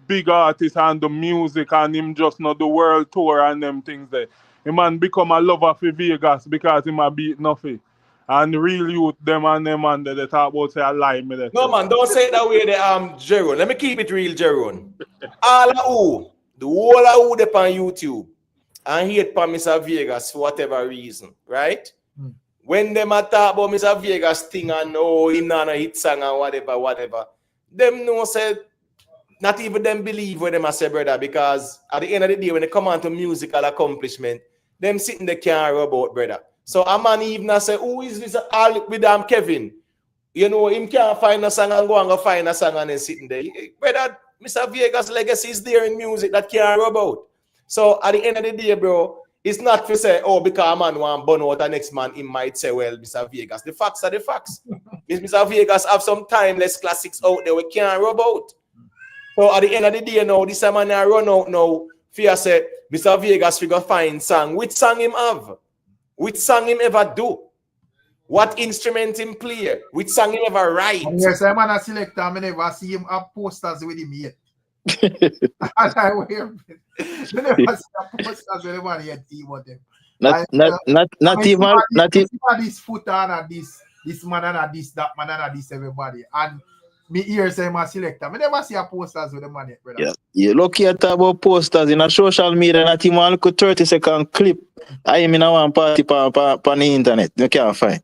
[SPEAKER 3] big artist and the music and him just not the world tour and them things there. A man become a lover for Vegas because him a beat Nuffy. And real youth, them and them and they talk about say I lie me that.
[SPEAKER 1] No man, don't say it that way Jeron. Let me keep it real, Jeron. All of who, the whole of who they on YouTube and hate for Mr. Vegas for whatever reason, right? When them a talk about Mr. Vegas thing and oh him not a hit song and whatever, them no say not even them believe what them a say, brother, because at the end of the day when they come on to musical accomplishment, them sitting there can't about, brother. So a man even say, who is this all with Kevin? You know, him can't find a song and go find a song and then sitting there. Brother, Mr. Vegas legacy is there in music that can't rub out. So at the end of the day, bro, it's not to say, oh, because a man want burn out the next man, he might say, well, Mr. Vegas. The facts are the facts. Mr. Vegas have some timeless classics out there we can't rub out. So at the end of the day now, this man run out now, fear say, Mr. Vegas figure find song. Which song him have? Which song him ever do? What instrument him play? Which song him ever write?
[SPEAKER 4] Yes, I'm a selector. I never see him have posters with him yet. I never see posters with him yet. Not even this foot and this man and this, that man and this everybody. And me here say I'm a selector. I never see a posters with the man yet, brother.
[SPEAKER 5] Yeah, you look at about posters in a social media, not even a 30-second clip. I am in a one party on the internet. You can't find.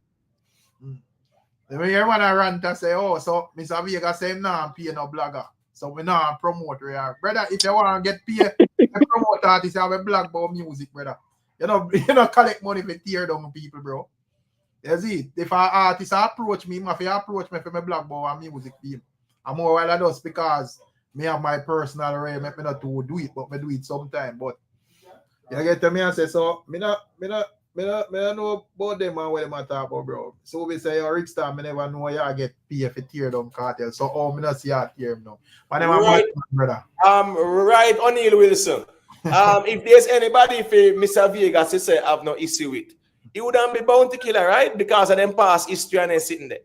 [SPEAKER 4] When you want to rant and say, oh, so Mr. Vegas say, nah, pay no blogger. So we nah promote real. Brother, if you want to get paid, promote artists, have a blog about music, brother. You know, collect money for tear down people, bro. You see, if an artist approach me, if you approach me for my blog about music film, I'm more while I just because me have my personal way, me not to do it, but me do it sometime. But you get to me and say, so me not know about them and what them talk about, bro. So we say, oh, Rick Star, me never know you get paid for tear down Kartel. So oh, me not see you tear him now. But right, brother.
[SPEAKER 1] Right, O'Neal Wilson. If there's anybody for Mr. Vegas to say have no issue with, he wouldn't be bound to killer, right? Because of them past history and then sitting there.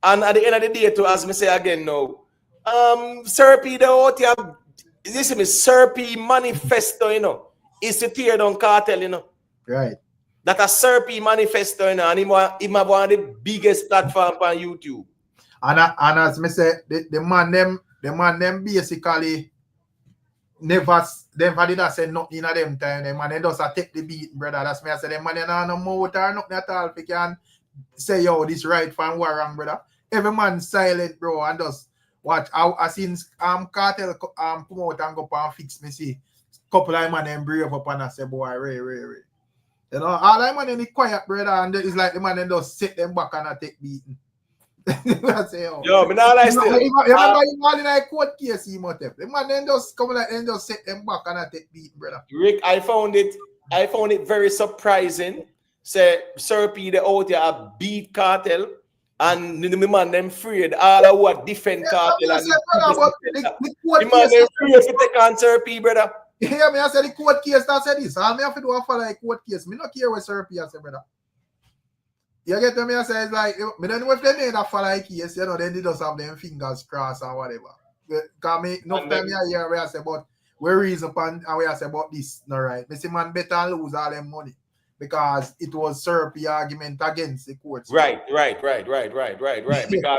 [SPEAKER 1] And at the end of the day, too, as me say again now, Sir P the out here, this is Sir P manifesto, you know, is to tear down Kartel, you know.
[SPEAKER 4] Right.
[SPEAKER 1] That a Sir P manifesto, you know, and he have one of the biggest platform on YouTube.
[SPEAKER 4] And as me say, the man them basically never did I say nothing in them time. Them man they just take the beat, brother. That's me I say them man they no mouth or nothing at all. If you can say yo this right from what wrong, brother. Every man silent, bro, and just watch. I seen Kartel come out and go and fix me. See couple of man them brave up and I say boy Ray. You know all them man they quiet, brother, and it's like the man they just sit them back and I take beating. I say, yo,
[SPEAKER 1] me not like still.
[SPEAKER 4] You remember you all in a court case, the man then just come like and just set them back and I take beat, brother.
[SPEAKER 1] Rick, I found it very surprising. Say Sir P the out here beat Kartel and the man them afraid all of what defend Kartel and the man them afraid to take on Sir P, brother.
[SPEAKER 4] Yeah, me I said the court case that said this. All me have to do a follow a court case. Me not care what Sir P I say, brother. You get to me, I say it's like, me don't know if they made a follow a case, you know, then they just have them fingers crossed or whatever. Because me, no time I hear where I say about where reason upon and where I say about this, no right. Me say man better lose all them money because it was Sir P argument against the courts.
[SPEAKER 1] Right. Because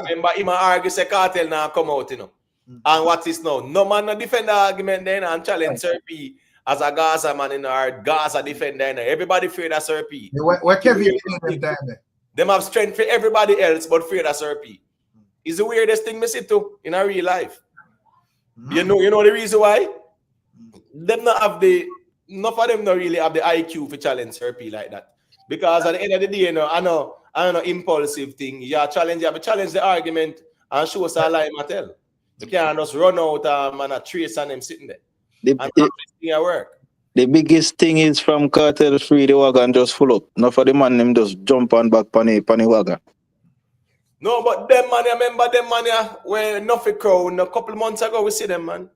[SPEAKER 1] remember, him argue say Kartel now come out, you know. And what is now? No man no defend the argument then and challenge Sir P as a Gaza man in our Gaza defender. Everybody afraid of Sir P.
[SPEAKER 4] Where Kevin
[SPEAKER 1] them have strength for everybody else but afraid of Sir P. It's the weirdest thing me see too in our real life. You know the reason why? Them not have the enough of them not really have the IQ for challenge Sir P like that. Because at the end of the day, I know impulsive thing. You have to challenge the argument and show us a lie tell. You can't just run out and a trace on them sitting there.
[SPEAKER 5] The biggest thing is from Kartel free the wagon just full up. Not for the man them just jump on back pan the wagon.
[SPEAKER 1] No, but them man, I remember them man where Nuffy crowd a couple months ago we see them man.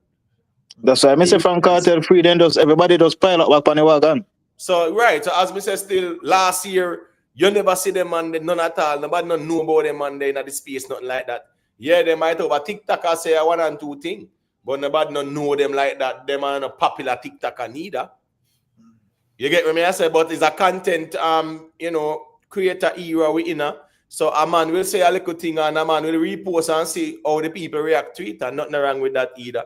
[SPEAKER 5] That's why I say from Kartel free then just everybody just pile up back on the wagon.
[SPEAKER 1] So right, so as me say still last year you never see them man none at all. Nobody don't know about them man in the space, nothing like that. Yeah, they might have a TikToker say one and two things, but nobody don't know them like that. Them are not popular TikToker neither. You get what I say? But it's a content creator era we in. So a man will say a little thing and a man will repost and see how the people react to it, and nothing wrong with that either.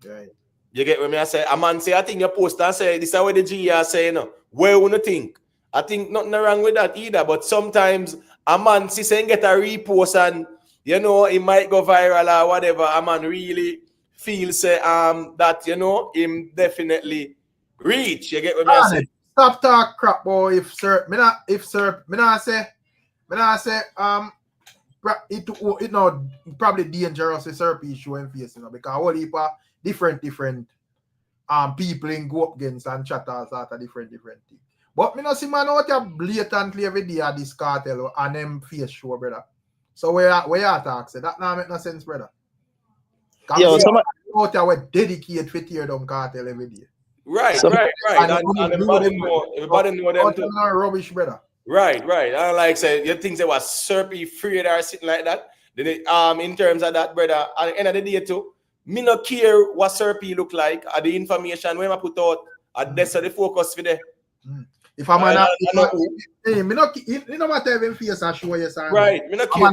[SPEAKER 4] Right.
[SPEAKER 1] You get what I say? A man say, I think you post and say, this is what the GR say, where would you think? I think nothing wrong with that either, but sometimes a man see saying get a repost and it might go viral or whatever. A man really feels that him definitely reach. You get what I say?
[SPEAKER 4] Stop talk crap, boy. It probably dangerous to Sir P show him face, because all heap of different people in go up against and chatters out of different things. But me not see man out here blatantly every day at this Kartel and them face show, brother. So where you talk say that now make no sense, brother.
[SPEAKER 5] Yeah, some
[SPEAKER 4] out here we dedicate for tear down Kartel every day.
[SPEAKER 1] Right. And everybody know them too.
[SPEAKER 4] Rubbish, brother.
[SPEAKER 1] Right. And like say, you think they was Sir P afraid or sitting like that. Then in terms of that, brother, at the end of the day too, me not care what Sir P look like or the information when I put out, that's the focus for there.
[SPEAKER 4] If I'm not, me not, you know what I face and show you, sir.
[SPEAKER 1] Right, me not care.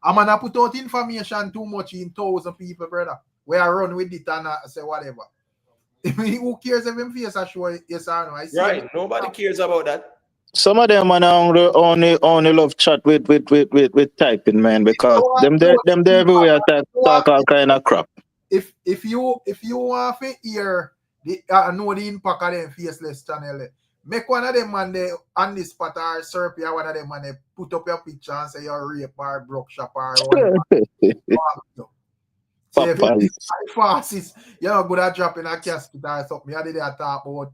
[SPEAKER 4] I'm gonna put out information too much in 1,000 people, brother. Where I run with it and say whatever. Who cares if him face and show yes or no?
[SPEAKER 1] Right, nobody cares about that.
[SPEAKER 5] Some of them are only love chat with typing, man, because them everywhere talk all kind of crap.
[SPEAKER 4] If you want to hear know the impact of them faceless channel, make one of them man they on this spot or Sir P, one of them man they put up your picture and say you're rape or broke shop or so if it's fast, you're good at dropping a casket or something. I did talk about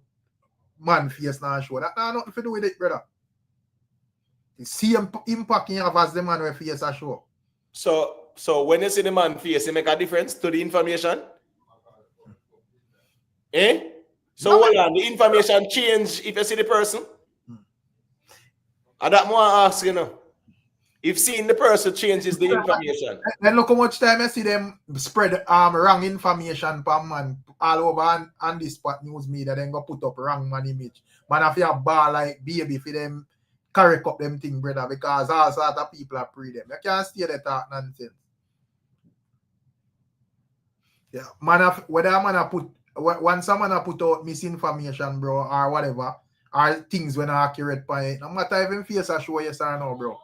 [SPEAKER 4] man face now show. That nothing to do with it, brother. The same impact you have as the man with face a show.
[SPEAKER 1] So when you see the man face, it make a difference to the information? So hold on, the information change if you see the person? And that more ask, if seeing the person changes the information.
[SPEAKER 4] Then look how much time I see them spread wrong information per man all over on this spot news media, then go put up wrong man image. Man, if you have bar like baby for them correct up them thing, brother, because all sort of people are pre them. You can't stay there talk nonsense. Yeah, man, whether man put when someone put out misinformation, bro, or whatever, or things when accurate point, no matter if him face a show yes or no, bro.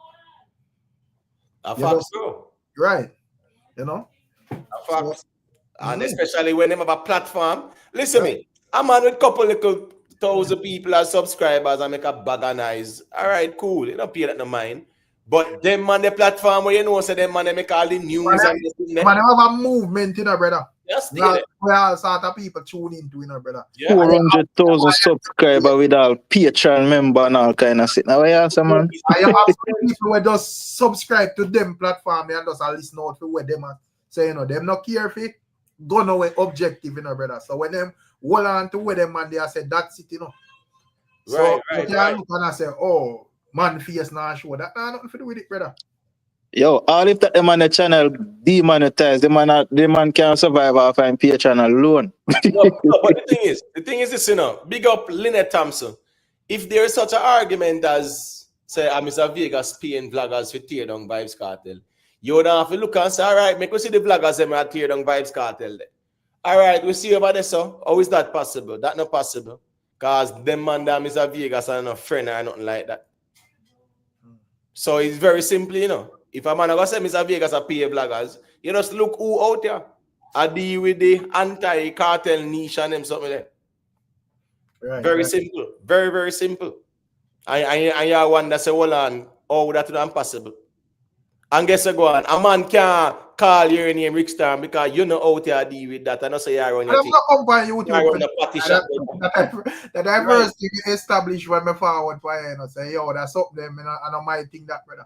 [SPEAKER 1] A fact, bro.
[SPEAKER 4] Right.
[SPEAKER 1] A fact. And especially when they have a platform. Listen me, I'm on with a couple little 1,000 people as subscribers and make a bag of nice. All right, cool. You don't pay that no mind. But them on the platform where say them man they make all the news and this thing.
[SPEAKER 4] Man, they have a movement, brother.
[SPEAKER 1] Yes,
[SPEAKER 4] where all sort of people tune into, brother.
[SPEAKER 5] Yeah. 400,000 subscribers with all Patreon member and all kind of shit. Now, where you man?
[SPEAKER 4] I have some people who just subscribe to them platform and just listen out for what them are saying. Them not care if it go no way objective, brother. So when them hold on to where them man they say that's it, So you can look and say, oh, man face now show that nothing to do with it, brother.
[SPEAKER 5] Yo, all if that them on the channel demonetized, the man can't survive off and pay channel alone.
[SPEAKER 1] No, but the thing is this, big up Lynette Thompson. If there is such an argument as say Mr. Vegas paying vloggers for tear down Vibes Kartel, You would have to look and say, all right, make we see the vloggers them at tear down Vibes Kartel there. All right, we see over there, so how is that possible? That not possible. Because them man damn Mr. Vegas are not friend or nothing like that. So it's very simple, you know. If a man go say Mr. Vegas are PA vloggers, you just look who out there. I deal with the anti-cartel niche and them something there.
[SPEAKER 4] Right,
[SPEAKER 1] Very simple. Very, very simple. And you wonder, say, hold on, how that is impossible. And guess what? A man can't call your name Rickstar because you know how to deal with that. And I say, you're on your
[SPEAKER 4] I'm
[SPEAKER 1] thing.
[SPEAKER 4] not come by YouTube.
[SPEAKER 1] You're on the party shop.
[SPEAKER 4] That I first thing established when I forward for you and say, yo, that's up them, and I might think that, brother.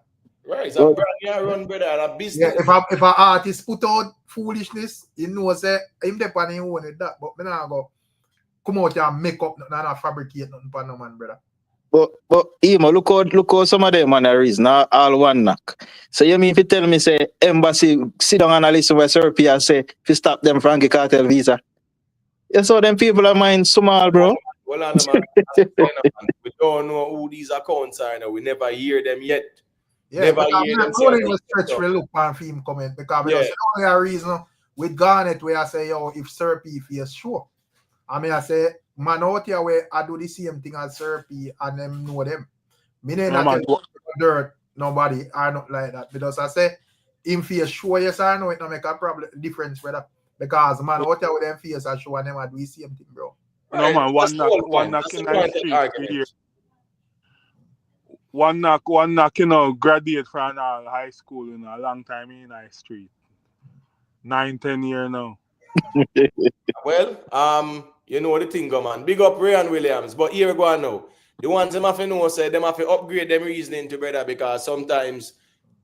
[SPEAKER 1] Right, it's a brand new run, brother, and a business.
[SPEAKER 4] Yeah, if an artist put out foolishness, you know, say, him depend on him wanted that, but me not go come out here and make up nothing and fabricate nothing for no man, brother.
[SPEAKER 5] But Emo, look how some of them man are reason, all one knock. So you mean if you tell me say embassy sit down and listen where Sir P and say if you stop them Frankie Kartel visa. You saw them people are mind small, bro.
[SPEAKER 1] Well, man, we don't know who these accounts are now. We never hear them yet.
[SPEAKER 4] Yeah,
[SPEAKER 1] never
[SPEAKER 4] but
[SPEAKER 1] hear them.
[SPEAKER 4] I don't even stretch for look on film comment because the only a reason with Garnet where I say, yo, if Sir P feels sure. I mean, I say, man out here where I do the same thing as Sir P and them know them. Me not dirt nobody are not like that because I say him feels sure yes I know it not make a problem difference brother because man out here with them feels are sure and them I do the same thing, bro.
[SPEAKER 3] No man, one knock in the street here. One knock, you know, graduate from high school, you know, a long time in the street. 9-10 years now.
[SPEAKER 1] Well, you know the thing, go man. Big up Ray and Williams, but here we go now. The ones them have to know say them have to upgrade them reasoning to brother because sometimes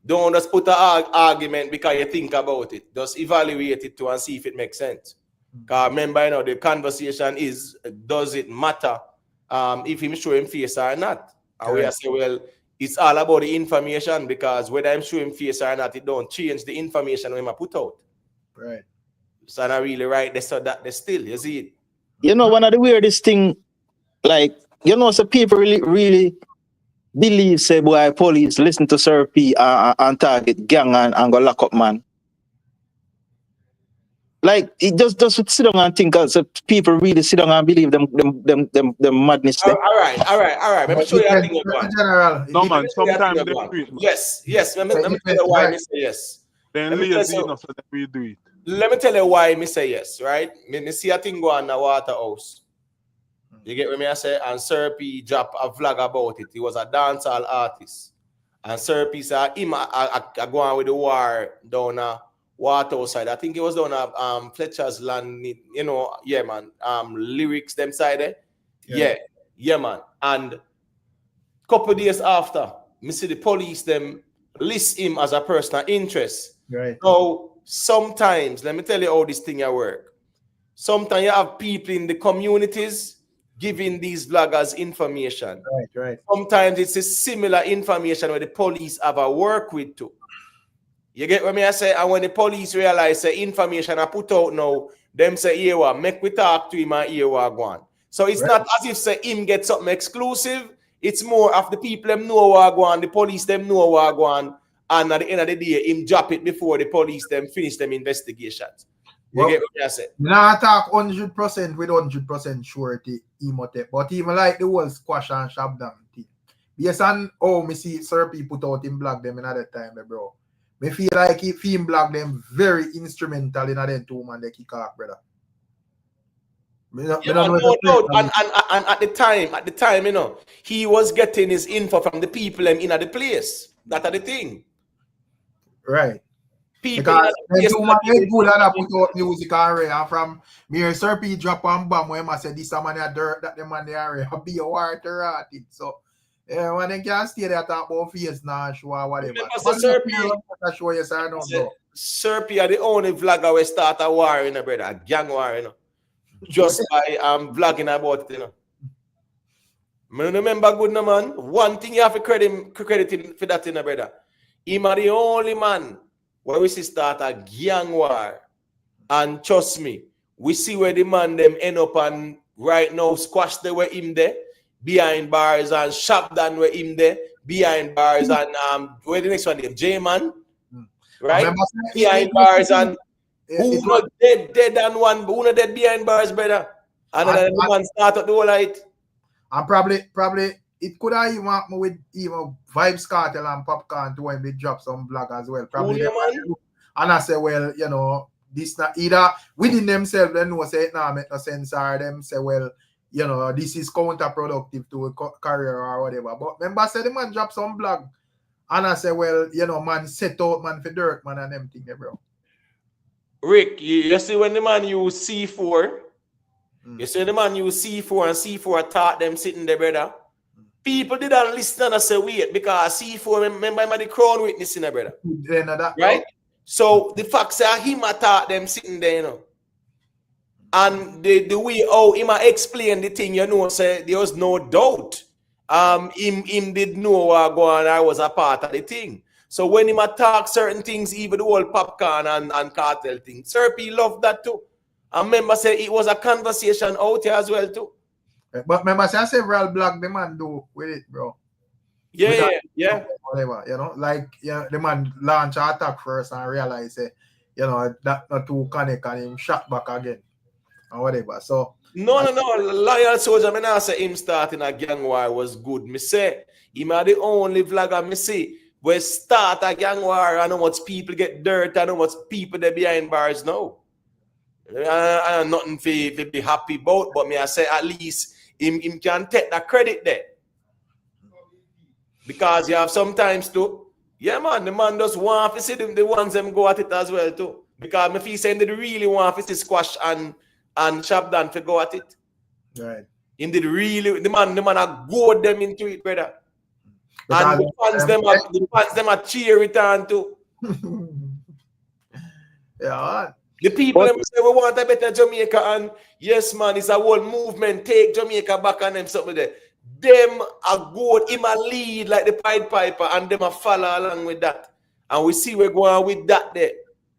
[SPEAKER 1] don't just put an argument because you think about it. Just evaluate it too and see if it makes sense. Because remember, you know, the conversation is does it matter if him show him face or not? And we say, well, it's all about the information because whether I'm showing face or not, it don't change the information when I put out.
[SPEAKER 4] Right.
[SPEAKER 1] So not really right there, so that they still, you see it.
[SPEAKER 5] You know, one of the weirdest thing, like, you know, so people really believe, say, boy, police listen to Sir P and target gang and go lock up, man. Like, it just sit down and think, so people really sit down and believe them madness.
[SPEAKER 1] All right. Let me show you a thing about
[SPEAKER 4] general.
[SPEAKER 3] No, man, sometimes they do it.
[SPEAKER 1] Yes. Let me tell you why I say yes.
[SPEAKER 3] Then lazy enough so that we do it.
[SPEAKER 1] Let me tell you why I say yes, right? Me see a thing go on the Waterhouse. You get what me I say? And Sir P drop a vlog about it. He was a dancehall artist. And Sir P said him I go on with the war down Waterhouse side. I think it was down at Fletcher's Land, you know, yeah, man. Lyrics them side there. Yeah, man. And couple days after, me see the police them list him as a person of interest.
[SPEAKER 4] Right.
[SPEAKER 1] So sometimes, let me tell you how this thing work. Sometimes you have people in the communities giving these bloggers information.
[SPEAKER 4] Right.
[SPEAKER 1] Sometimes it's a similar information where the police have a work with too. You get what me I say? And when the police realize the information I put out now, them say, here what, make we talk to him and here what go on. So it's not as if say him get something exclusive. It's more of the people them know what go on, the police them know what go on. And at the end of the day, him drop it before the police them finish them investigations. You get what I say?
[SPEAKER 4] Now I talk 100% with 100% surety, but even like the whole squash and shop down thing. Yes, and me see Sir P put out him block them in at that time, bro. Me feel like if him block them very instrumental in that 2 man they kick off, brother.
[SPEAKER 1] And at the time, you know, he was getting his info from the people in the place. That are the thing.
[SPEAKER 4] Right.
[SPEAKER 1] People
[SPEAKER 4] because they do my good and I put out music already. And from me Sir P drop and bam when I say this man a dirt that the man there be a water rotted. So when they can't stay there talk about face now show or whatever.
[SPEAKER 1] Sir P are the only vlogger we start a war in a brother, a gang war, you know. Just by vlogging about it, you know. I remember good no man. One thing you have to credit him for that, you know, brother. Him are the only man where we see start a gang war. And trust me, we see where the man them end up and right now squash the way him there, behind bars and shop down where him there, behind bars and where the next one name? J-Man. right? Behind bars and who not dead and one, who not dead behind bars, brother. And then the man started the whole light.
[SPEAKER 4] And probably it could have even happened with even Vibes Kartel and Popcorn too when they drop some blog as well. Probably and I say, well, you know, this not either within themselves they know say it now make no sense, or them say, well, you know, this is counterproductive to a career or whatever. But remember, say the man drop some blog, and I say, well, you know, man set out man for dirt, man, and them thing, bro.
[SPEAKER 1] Rick, you see when the man use C4, you see the man use C4 and C4 taught them sitting there, brother. People didn't listen and say wait because C4 remember the crown witness in there, brother. Right? So the fact that him taught them sitting there, you know. And the way how him explain the thing, you know, say there was no doubt. Him did know what going on. I was a part of the thing. So when him talk certain things, even the whole Popcorn and Kartel thing, Sir P loved that too. And remember say it was a conversation out here as well too.
[SPEAKER 4] But remember say several blog the man do with it, bro.
[SPEAKER 1] Yeah.
[SPEAKER 4] Whatever, you know, like the man launch an attack first and realize you know, that not too connect and him shot back again. Or whatever. So
[SPEAKER 1] no. Loyal Soldier, I not say him starting a gang war was good. Me say him are the only vlogger me see where start a gang war and how much people get dirt and how much people they behind bars now. I nothing to be happy about, but me I say at least him can take that credit there. Because you have sometimes too, yeah man, the man just want to see them, the ones them go at it as well too. Because me feel saying they really want to see Squash and Shabdan to go at it.
[SPEAKER 4] Right.
[SPEAKER 1] Him did really the man a goad them into it, brother. And the fans them a cheer it on too.
[SPEAKER 4] Yeah.
[SPEAKER 1] The people them say we want a better Jamaica, and yes man, it's a whole movement, take Jamaica back and them something there. Them a good, him a lead like the Pied Piper, and them a follow along with that. And we see we're going with that there.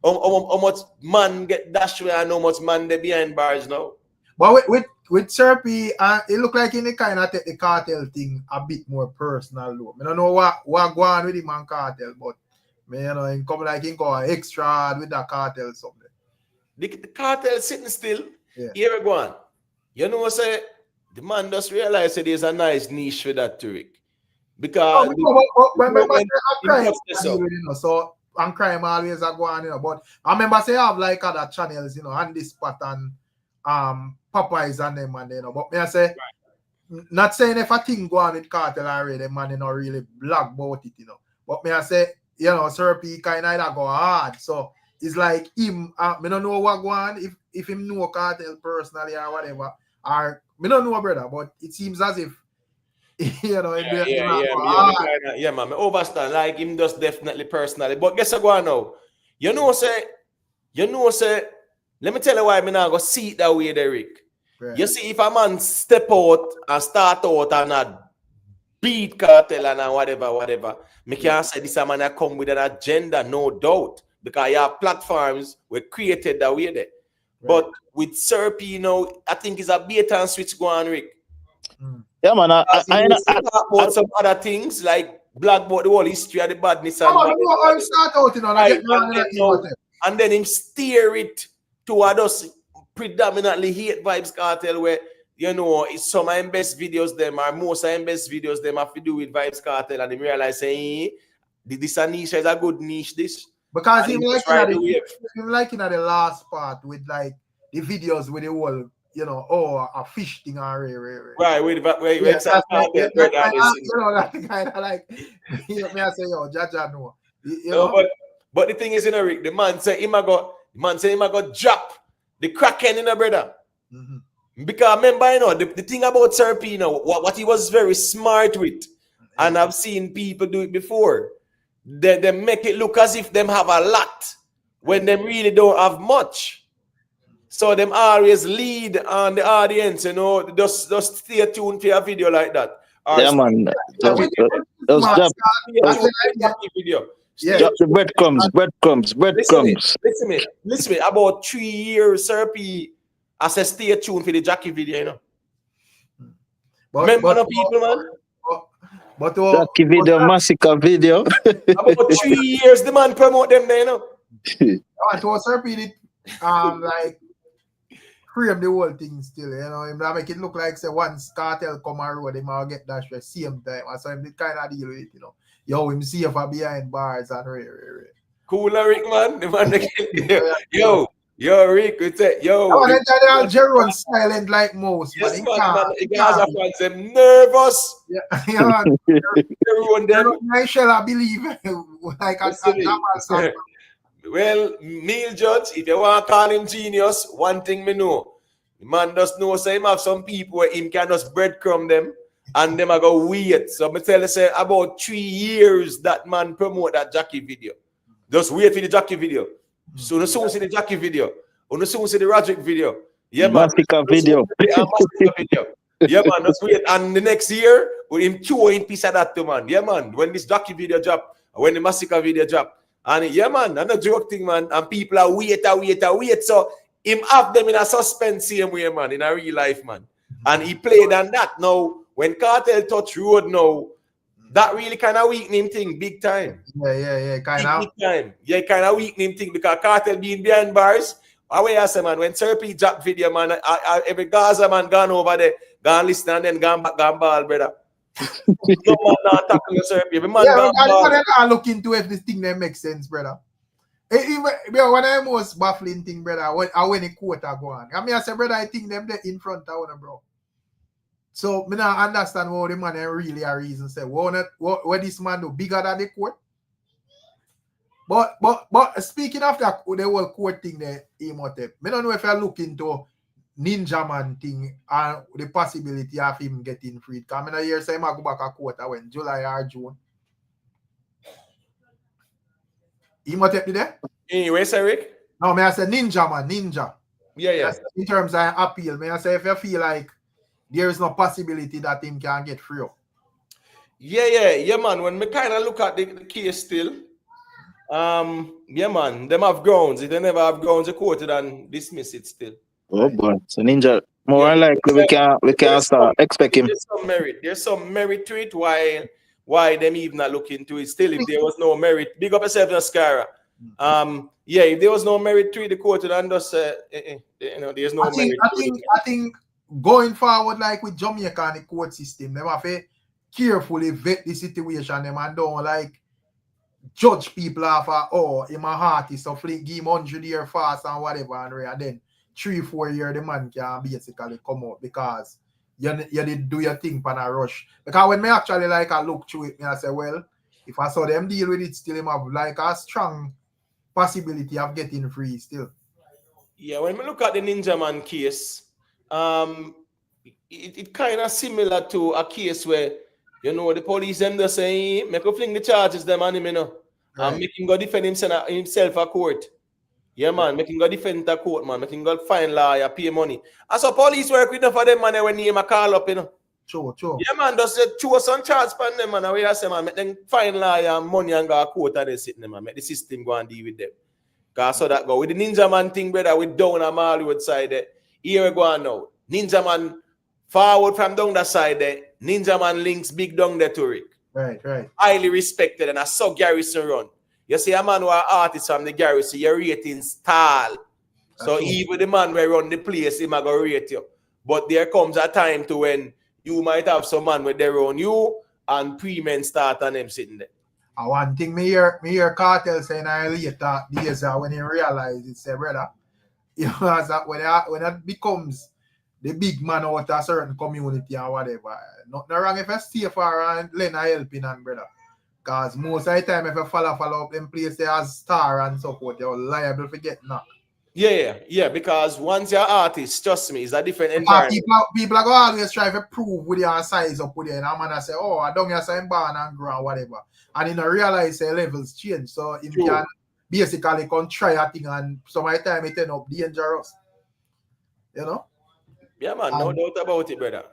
[SPEAKER 1] How much man get dashed away and how much man they behind bars now.
[SPEAKER 4] But with Sir P, it look like in the kind of take the Kartel thing a bit more personal though. I don't know what go on with him and Kartel, but you know, him come like him go extra with that Kartel something.
[SPEAKER 1] The Kartel sitting still.
[SPEAKER 4] Yeah.
[SPEAKER 1] Here we go on. You know what I say? The man just realized that there's a nice niche for that to Rick. Because
[SPEAKER 4] so and crime always are going, you know. But I remember say I have like other channels, you know, and this spot and Popeyes and them and you know. But me I say not saying if a thing go on with Kartel already, man, you know, really blog about it, you know. But me I say, you know, Sir P kind of go hard. So it's like him, me don't know what go on if him know Kartel personally or whatever. Or me don't know, brother, but it seems as if you know,
[SPEAKER 1] yeah, man. I overstand. Like him just definitely personally. But guess what go on now? You know, say, let me tell you why me now go see it that way, Derek. Right. You see, if a man step out and start out and not beat Kartel and whatever, me can't say this man that come with an agenda, no doubt. Because your platforms were created that way there. Right. But with Sir P, you know, I think it's a bait and switch go on, Rick.
[SPEAKER 5] Yeah, man. I
[SPEAKER 1] talk about some other things like black about the whole history of the badness and and then him steer it toward us predominantly hate Vibes Kartel where you know it's some of them best videos them or most of them best videos them have to do with Vibes Kartel and him realize saying this a niche is a good niche this
[SPEAKER 4] because him liking at the last part with like the videos with the whole you know, a fish thing or
[SPEAKER 1] right. Wait,
[SPEAKER 4] that kind of like you know, me I say, yo, Jaja no. You know?
[SPEAKER 1] But the thing is, you know, Rick, the man say him a go drop the Kraken in a brother. Mm-hmm. Because remember, you know, the thing about Sir P, you know, what he was very smart with, and I've seen people do it before. They make it look as if them have a lot when they really don't have much. So them always lead on the audience, you know, just stay tuned for a video like that.
[SPEAKER 5] Yeah, man. Drop the breadcrumbs.
[SPEAKER 1] Listen me. About 3 years, Sir P, I said stay tuned for the Jackie video, you know. Remember the people, man?
[SPEAKER 4] But
[SPEAKER 5] Jackie video, massacre video.
[SPEAKER 1] About 3 years, the man promote them there, you know.
[SPEAKER 4] It was repeated, like frame the whole thing still, you know. Him make it look like say once Kartel come on road, they might get that stress same time. And so him kind of deal with it, you know. Yo, him see if I behind bars and
[SPEAKER 1] Cool, Rick, man. The man yo, Rick, we say, yo.
[SPEAKER 4] Oh, they are Jeron silent like most.
[SPEAKER 1] Yes, man. The Gaza fans, them nervous.
[SPEAKER 4] Yeah,
[SPEAKER 1] Everyone them.
[SPEAKER 4] I shall believe like
[SPEAKER 1] well, Neil Judge, if you want to call him genius, one thing me know. The man does know, so him have some people where him can just breadcrumb them and them are go wait. So me tell you, say about 3 years that man promote that Jackie video. Just wait for the Jackie video. So no soon see the Jackie video. Or no soon see the Rajawild video. Yeah, man.
[SPEAKER 5] Massacre video.
[SPEAKER 1] Yeah, man. Just wait. And the next year, with him chewing piece of that too, man. Yeah, man. When this Jackie video drop, when the Massacre video drop. And yeah, man, that's a joke thing, man. And people are wait. So him have them in a suspense same way, man, in a real life, man. And he played on that. Now, when Kartel touch road now, that really kind of weakening thing, big time.
[SPEAKER 4] Yeah, kind of.
[SPEAKER 1] Big time. Yeah, kind of weakening thing because Kartel being behind bars. Away I say, man, when Serpy drop video, man, every Gaza man gone over there, gone listen and then gone back, gone ball, brother. No man not tackle Serpy. Every man gone ball.
[SPEAKER 4] I look into if this thing that makes sense, brother. When I most baffling thing, brother, when the quarter go on. I mean, I say, brother, I think them there in front of one, bro. So, me not understand what the man really a reason say. What this man do bigger than the court? But speaking of that, the whole court thing there, Imhotep, I don't know if I look into Ninja Man thing and the possibility of him getting freed. Because I hear say I go back a quarter when July or June. Imhotep did that?
[SPEAKER 1] Anyway, sir, Rick?
[SPEAKER 4] No, I say Ninja Man, Ninja.
[SPEAKER 1] Yeah.
[SPEAKER 4] In terms of appeal, I say if you feel like there is no possibility that him can get free up.
[SPEAKER 1] Yeah, man. When we kind of look at the case still, yeah, man, them have grounds. If they never have grounds, they quoted and dismiss it still.
[SPEAKER 5] Oh boy, so Ninja, more likely we can start expect him.
[SPEAKER 1] There's some merit to it. Why them even not look into it still? If there was no merit, big up yourself, Naskara. Yeah, if there was no merit to it, the quoted and just there's no merit.
[SPEAKER 4] I think going forward, like with Jamaica and the court system, they have to carefully vet the situation them and don't like judge people off in my heart is so give him 100 years fast and whatever and then 3-4 years the man can basically come out because you did do your thing pan a rush. Because when me actually like I look through it, I say, well, if I saw them deal with it still him have like a strong possibility of getting free still.
[SPEAKER 1] Yeah, when we look at the Ninja Man case, it kind of similar to a case where the police them just say make you fling the charges them on him, and make him go defend himself at court. Yeah, man, make him go defend the court, man. Make him go find lawyer, pay money. And so police work with them for them, man, when name a call up,
[SPEAKER 4] Sure.
[SPEAKER 1] Yeah, man, just throw some charge on them, man. I say, man, make them find lawyer and money and go to court and they sit them, man. Make the system go and deal with them. Because so that go. With the Ninja Man thing, brother, with down on Hollywood side there. Here we go on now. Ninja Man forward from down that side there. Ninja Man links big down there to Rick.
[SPEAKER 4] Right.
[SPEAKER 1] Highly respected and I saw Garrison run. You see a man who are artist from the Garrison, your ratings tall. So even the man who run the place, he might go rate you. But there comes a time to when you might have some man with their own you and pre-men start and them sitting there.
[SPEAKER 4] And one thing me hear Kartel saying later days when he realized it, say, brother, that when it becomes the big man out of a certain community or whatever, nothing wrong if I stay for and lend a helping and brother. Because most of the time if you follow up them place they as star and so forth, you're liable to get knocked.
[SPEAKER 1] Yeah, because once you're an artist, trust me, it's a different environment.
[SPEAKER 4] People are going to always try to prove with your size up with it. And I'm going to say, oh, I don't have some born and grow and whatever. And you realize levels change. So you can basically come try a thing and some of the time it end up dangerous.
[SPEAKER 1] Yeah, man, no doubt about it, brother.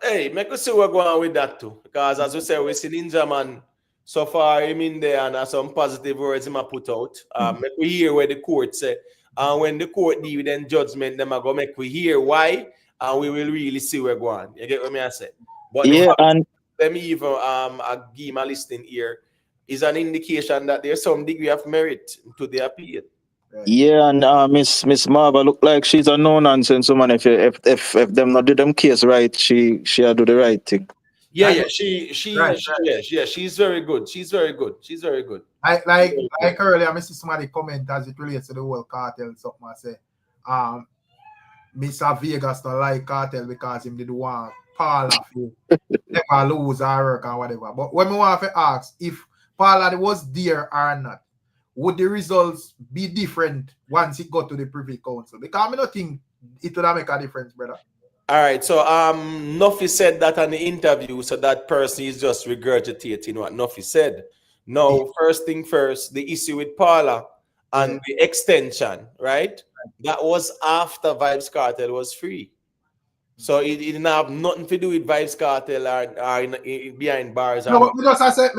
[SPEAKER 1] Hey, make us see what's going on with that too. Because as we say, we see Ninja Man so far him in there and some positive words him put out. Make we hear where the court say. And when the court deal with them judgment, them go make we hear why, and we will really see where going. You get what I say? But the fact them even give my listening here is an indication that there's some degree of merit to the appeal.
[SPEAKER 5] Yeah, and Miss Marva look like she's a no nonsense woman. If them not do them case right, she'll do the right thing.
[SPEAKER 1] Yeah, she's very good. She's very good.
[SPEAKER 4] Like earlier, I see somebody comment as it relates to the whole Kartel. Something I say, Mr. Vegas don't like Kartel because him did want Paula never lose or work or whatever. But when we want to ask if Paula was there or not, would the results be different once it got to the Privy Council? Because I don't think it would make a difference, brother.
[SPEAKER 1] All right, so Nuffy said that on the interview, so that person is just regurgitating what Nuffy said. Now, first thing first, the issue with Paula and the extension, right? That was after Vybz Kartel was free. So it didn't have nothing to do with Vybz Kartel or behind bars.
[SPEAKER 4] No, but because I said,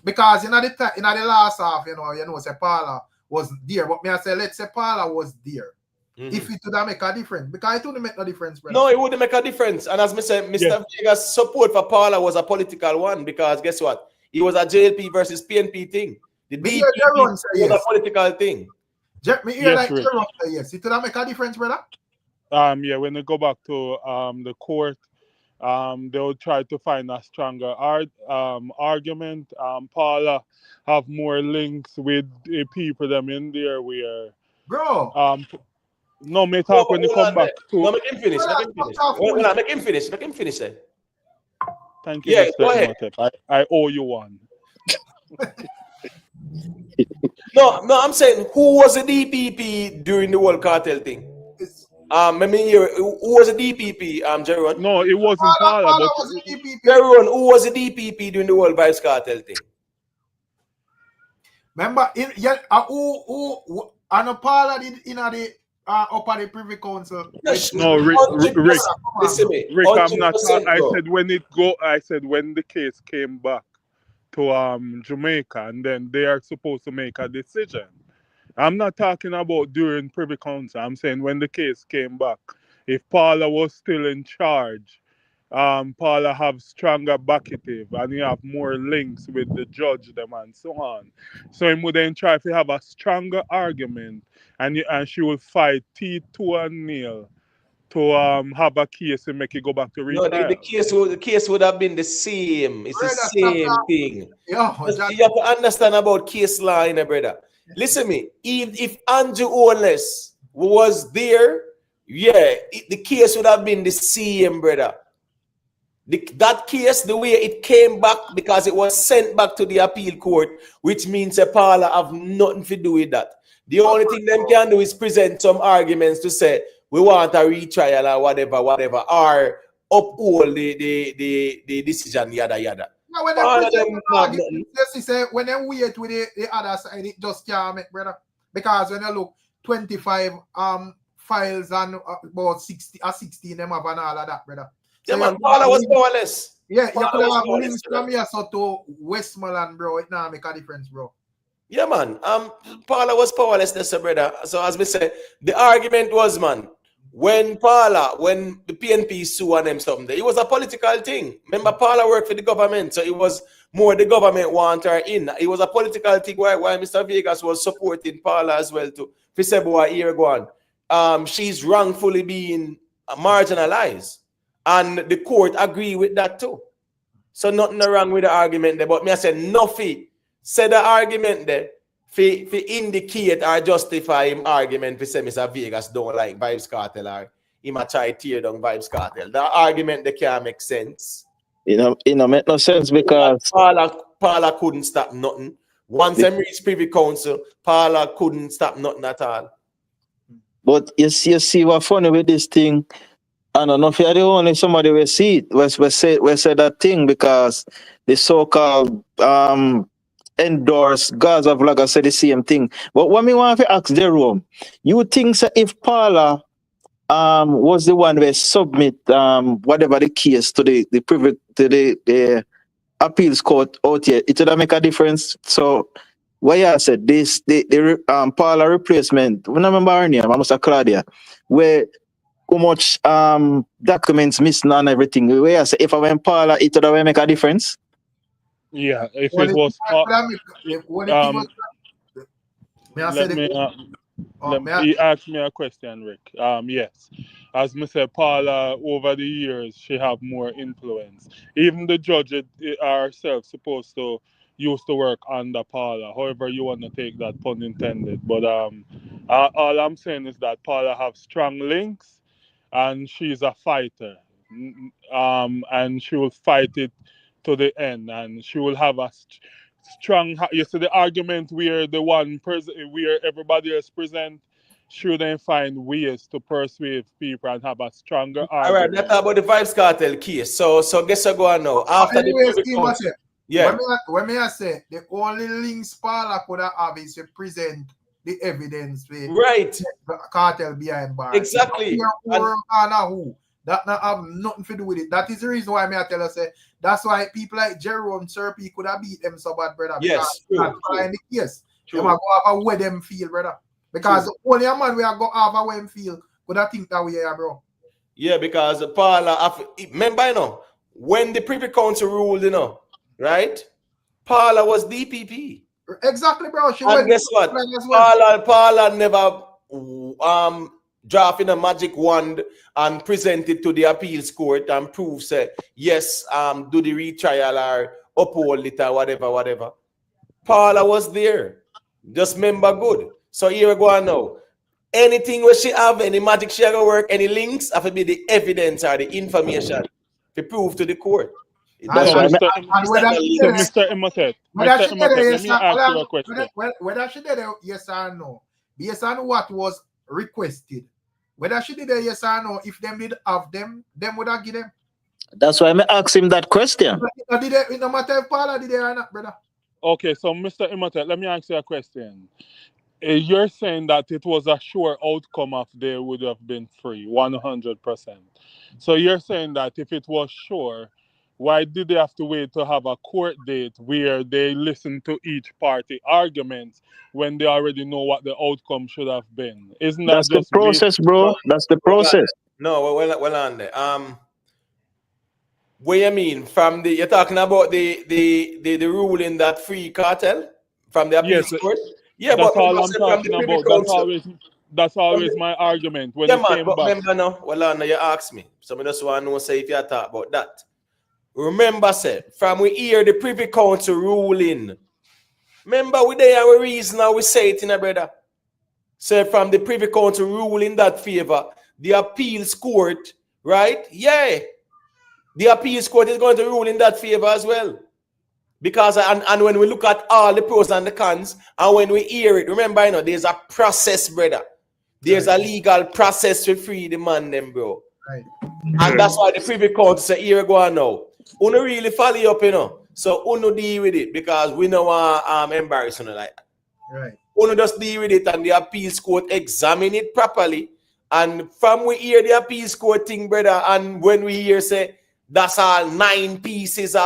[SPEAKER 4] because in the last half, say Paula was there, but I say let's say Paula was there. If it would make a difference, because it wouldn't make no difference, brother.
[SPEAKER 1] No, it wouldn't make a difference. And as I said, Mr. Vegas' support for Paula was a political one, because guess what? It was a JLP versus PNP thing. The DP was a political thing.
[SPEAKER 4] Yes, it would make a difference, brother.
[SPEAKER 3] When they go back to the court, they'll try to find a stronger argument. Paula have more links with the people them in there where no, may talk when they come back to.
[SPEAKER 1] No, make him finish. Make him finish.
[SPEAKER 3] Thank you.
[SPEAKER 1] Yeah, go ahead.
[SPEAKER 3] I owe you one.
[SPEAKER 1] No, I'm saying who was the DPP during the whole cartel thing? Who was the DPP, Jeron?
[SPEAKER 3] No, it wasn't Paula, but
[SPEAKER 1] Jeron, who was the DPP during the whole Vybz Kartel thing?
[SPEAKER 4] Remember, who and Paula did in the up at the Privy Council.
[SPEAKER 3] No, Rick, I'm not. I said when the case came back to Jamaica, and then they are supposed to make a decision. I'm not talking about during Privy Council. I'm saying when the case came back. If Paula was still in charge, Paula have stronger backative and you have more links with the judge them and so on. So he would then try to have a stronger argument, and she will fight teeth to and nail to have a case and make it go back to retrial.
[SPEAKER 1] No, the case would have been the same. It's the same thing. You have to understand about case law, brother. Listen to me. If Andrew Owens was there, the case would have been the same, brother. That case, the way it came back, because it was sent back to the appeal court, which means Paula have nothing to do with that. The only thing them can do is present some arguments to say we want a retrial or whatever, or uphold the decision, yada yada.
[SPEAKER 4] No, when they wait with the other side, it just can't make, brother. Because when you look 25 files and about 16 them have and all of that, brother.
[SPEAKER 1] Yeah, man, Paula was powerless.
[SPEAKER 4] Yeah, you could have links from here to Westmoreland, bro. It now make a difference, bro.
[SPEAKER 1] Yeah, man. Paula was powerless, brother. So as we say, the argument was, man, when the PNP sue on them something, it was a political thing. Remember, Paula worked for the government, so it was more the government want her in. It was a political thing why Mr. Vegas was supporting Paula as well too. For year ago on. She's wrongfully being marginalized. And the court agree with that too. So nothing wrong with the argument there. But me I said Nuffy said the argument there for indicate or justify him argument for say Mr. Vegas don't like Vybz Kartel or he might try to tear down Vybz Kartel. The argument they can't make sense.
[SPEAKER 5] It make no sense because
[SPEAKER 1] Paula couldn't stop nothing. Once them reached Privy Council, Paula couldn't stop nothing at all.
[SPEAKER 5] But you see what funny with this thing. I don't know if you're the only somebody will see it, we say that thing, because the so-called endorsed Gaza vlogger said the same thing. But what me want to ask Jerome, you think so if Paula was the one who submit whatever the case to the appeals court out here, it would make a difference? So what I said, the Paula replacement, when I remember her name, I must have Claudia, where how much documents missing and everything. Where I say if I went Paula, it would make a difference.
[SPEAKER 3] Yeah, if
[SPEAKER 4] Only
[SPEAKER 3] it was
[SPEAKER 4] thing was, may I say
[SPEAKER 3] let me
[SPEAKER 4] may I,
[SPEAKER 3] he asked me a question, Rick. Yes, as me said, Paula over the years she have more influence. Even the judge herself supposed to used to work under Paula. However, you want to take that, pun intended. But all I'm saying is that Paula have strong links, and she's a fighter. And she will fight it to the end, and she will have a strong. You see the argument where the one where everybody else present, shouldn't find ways to persuade people and have a stronger
[SPEAKER 1] All right,
[SPEAKER 3] argument.
[SPEAKER 1] that's about the Vibes Cartel case. So guess what go on now? After the
[SPEAKER 4] yeah. When I say the only links Paula could have is to present the evidence with
[SPEAKER 1] right
[SPEAKER 4] Kartel behind bars.
[SPEAKER 1] Exactly.
[SPEAKER 4] Who that not have nothing to do with it. That is the reason why I tell us that's why people like Jerome Serpi could have beat them so bad, brother.
[SPEAKER 1] Yes,
[SPEAKER 4] true. The case. They might go have a way them feel, brother. Because only a man we are go have a way them feel could have think that way, bro.
[SPEAKER 1] Yeah, because Paula, remember, you know, when the Privy Council ruled, you know, right? Paula was DPP.
[SPEAKER 4] Exactly, bro.
[SPEAKER 1] And guess what? Paula never draft in a magic wand and present it to the appeals court and prove say yes, do the retrial or uphold it or whatever. Paula was there. Just remember good. So here we go on now. Anything where she have, any magic she gonna work, any links have to be the evidence or the information to prove to the court.
[SPEAKER 5] That's why
[SPEAKER 3] Mr. Imhotep, let me ask you a question.
[SPEAKER 4] Whether she did it yes or no, based on what was requested, whether she did it yes or no, if them did have them would have give them.
[SPEAKER 5] That's why I ask him that question.
[SPEAKER 4] It no matter if Paula did it or not, brother.
[SPEAKER 3] Okay, so Mr. Imhotep, let me ask you a question. You're saying that it was a sure outcome of they would have been free, 100%. So you're saying that if it was sure, why did they have to wait to have a court date where they listen to each party arguments when they already know what the outcome should have been? Isn't that
[SPEAKER 5] That's
[SPEAKER 3] just
[SPEAKER 5] the process, bro? That's the process.
[SPEAKER 1] No, well on there. What you mean from the? You're talking about the ruling that free Kartel from the appeals court. Yeah,
[SPEAKER 3] that's
[SPEAKER 1] but
[SPEAKER 3] all I'm talking about. That's always my argument. When
[SPEAKER 1] yeah, man. But remember now, well on you ask me. So I just want to know say if you talk about that. Remember, say, from we hear the Privy Council ruling. Remember, we there our reason how we say it in a brother. So from the Privy Council ruling that favor, the appeals court, right? Yeah. The appeals court is going to rule in that favor as well. Because and when we look at all the pros and the cons, and when we hear it, remember, you know, there's a process, brother. There's a legal process to free the man, them, bro.
[SPEAKER 4] Right.
[SPEAKER 1] And that's why the Privy Council say, here we go now. Uno really follow up, you know. So Uno deal with it because we know embarrassing like that.
[SPEAKER 4] Right.
[SPEAKER 1] Uno just deal with it and the appeals court examine it properly. And from we hear the appeals court thing, brother, and when we hear say that's all 9 pieces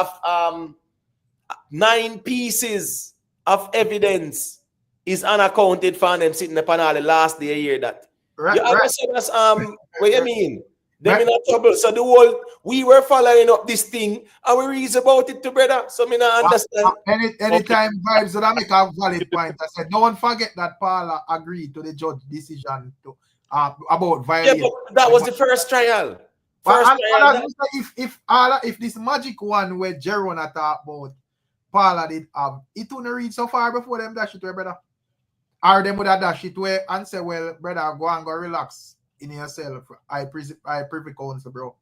[SPEAKER 1] of evidence is unaccounted for them sitting upon all the last day year that.
[SPEAKER 4] Right,
[SPEAKER 1] you understand that's what you mean? Them in trouble. So the whole we were following up this thing and we read about it to brother. So me not understand.
[SPEAKER 4] Anytime vibes that I make a valid point. I said don't forget that Paula agreed to the judge decision to about Valiant.
[SPEAKER 1] Yeah, but that was the first trial.
[SPEAKER 4] If this magic one where Jerome talk about Paula did have, it wouldn't read so far before them dash it away, brother. Or them would have dash it away and say, well, brother, go and go relax in yourself. I Privy Council, bro.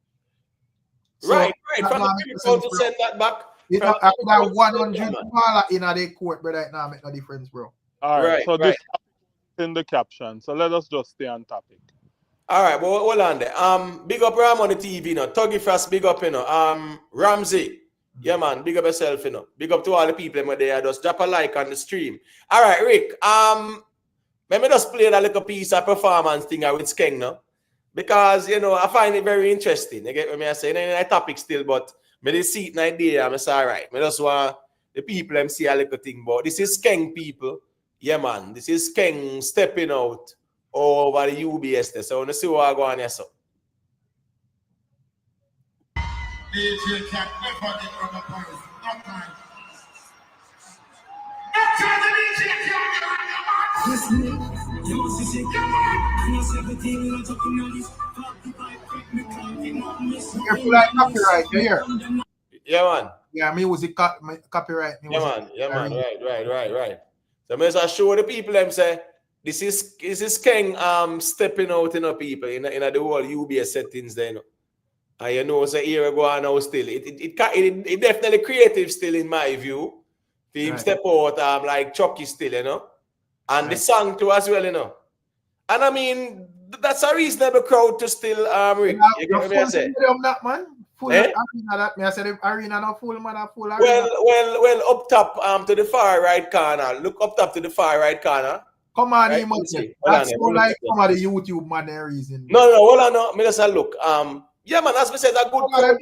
[SPEAKER 4] So,
[SPEAKER 1] right. From the Privy Council send that back.
[SPEAKER 4] It have 100 Paula in the court, brother. It now make no difference, bro.
[SPEAKER 3] All right. So this in the caption. So let us just stay on topic.
[SPEAKER 1] All right, well, hold on there. Big up Ram on the TV, you know. Tuggy Frost, big up, you know. Ramsey, yeah, man, big up yourself, you know. Big up to all the people there. Just drop a like on the stream. All right, Rick. Let me just play that little piece of performance thing with Skeng now, because you know I find it very interesting. You get what I say? It's a topic still, but me just see it in idea. I'm all right. Me just want the people them see a little thing. But this is Skeng people, yeah, man. This is Skeng stepping out over the UBS there. So I want to see what I go on here. So
[SPEAKER 4] DJ can never get on the point. No time. You're like copyright, you hear?
[SPEAKER 1] Yeah, man.
[SPEAKER 4] Yeah, music copyright.
[SPEAKER 1] Yeah, man. Yeah, man. Right. So I just show the people them say this is King stepping out in the people in the whole UBS settings there, you know. And you know, so here we go on now still. It definitely creative still in my view. For him step out like Chucky still, you know. And the song too as well, you know. And I mean, that's a reasonable crowd to still Rick. You get what I say?
[SPEAKER 4] That man. Full arena that me I said the arena not full man, a full arena.
[SPEAKER 1] Well up top to the far right corner. Look up top to the far right corner.
[SPEAKER 4] Come on, right? That's so like some of the YouTube man there reason.
[SPEAKER 1] No, hold on, no. Me just a look. Yeah, man, as we said, a good crowd.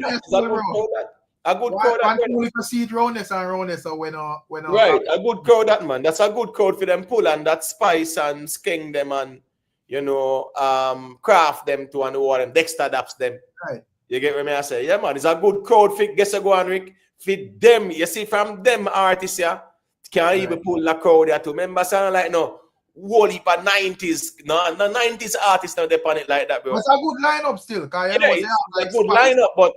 [SPEAKER 1] A good crowd.
[SPEAKER 4] And only proceed round this and round this, so when
[SPEAKER 1] right, a good crowd that man. That's a good crowd for them pull and that spice and skeng them and you know craft them to and all them Dexter daps them.
[SPEAKER 4] Right.
[SPEAKER 1] You get what I say? Yeah, man, it's a good crowd fit. Guess I go on, Rick. Fit them. You see, from them artists, yeah, can't even pull the crowd there too. Remember, sound like no whole heap of 90s. No 90s artists now they on it like that, bro.
[SPEAKER 4] It's a good lineup still.
[SPEAKER 1] It's a good lineup, but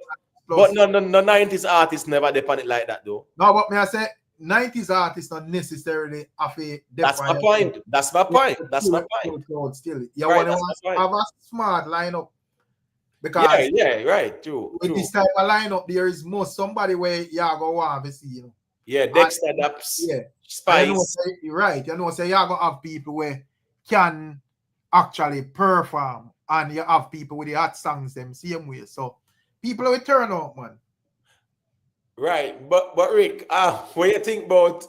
[SPEAKER 1] no 90s artists never depend it like that though.
[SPEAKER 4] No, but me I say 90s artists not necessarily have a
[SPEAKER 1] That's my point. That's my point.
[SPEAKER 4] Still, you want to have a smart lineup. Because
[SPEAKER 1] right, true.
[SPEAKER 4] With this type of lineup, there is somebody where you go want to see, you know.
[SPEAKER 1] Yeah, Dexter Daps, Spice.
[SPEAKER 4] You know, say you gonna have people where can actually perform, and you have people with the hot songs them same way. So people will turn out, man.
[SPEAKER 1] Right, but Rick, what you think about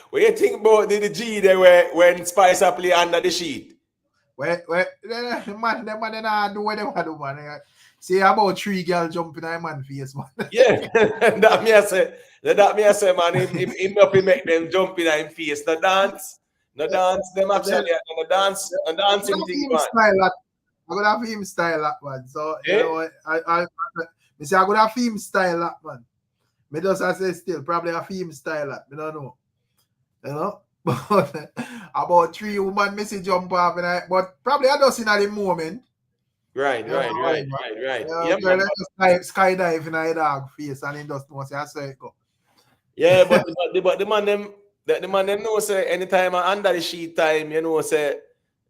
[SPEAKER 1] the G there when Spice play under the sheet?
[SPEAKER 4] Man, they not do what they want to do, man. See about 3 girls jumping on man face, man.
[SPEAKER 1] Yeah, that me I say, man, him not make them jump in him face. No dance, them actually, no dance anything, man.
[SPEAKER 4] I'm gonna have him style that, man. So, you know, I say I'm gonna have him style that, man. Me just I say still, probably have him style that, I don't know. You know? But about 3 women message jump off, but probably I don't see at the moment.
[SPEAKER 1] Right.
[SPEAKER 4] Yeah, just skydive in a dog face and he just know say I say it go.
[SPEAKER 1] Yeah, but the man them know say anytime under the sheet time, you know, say,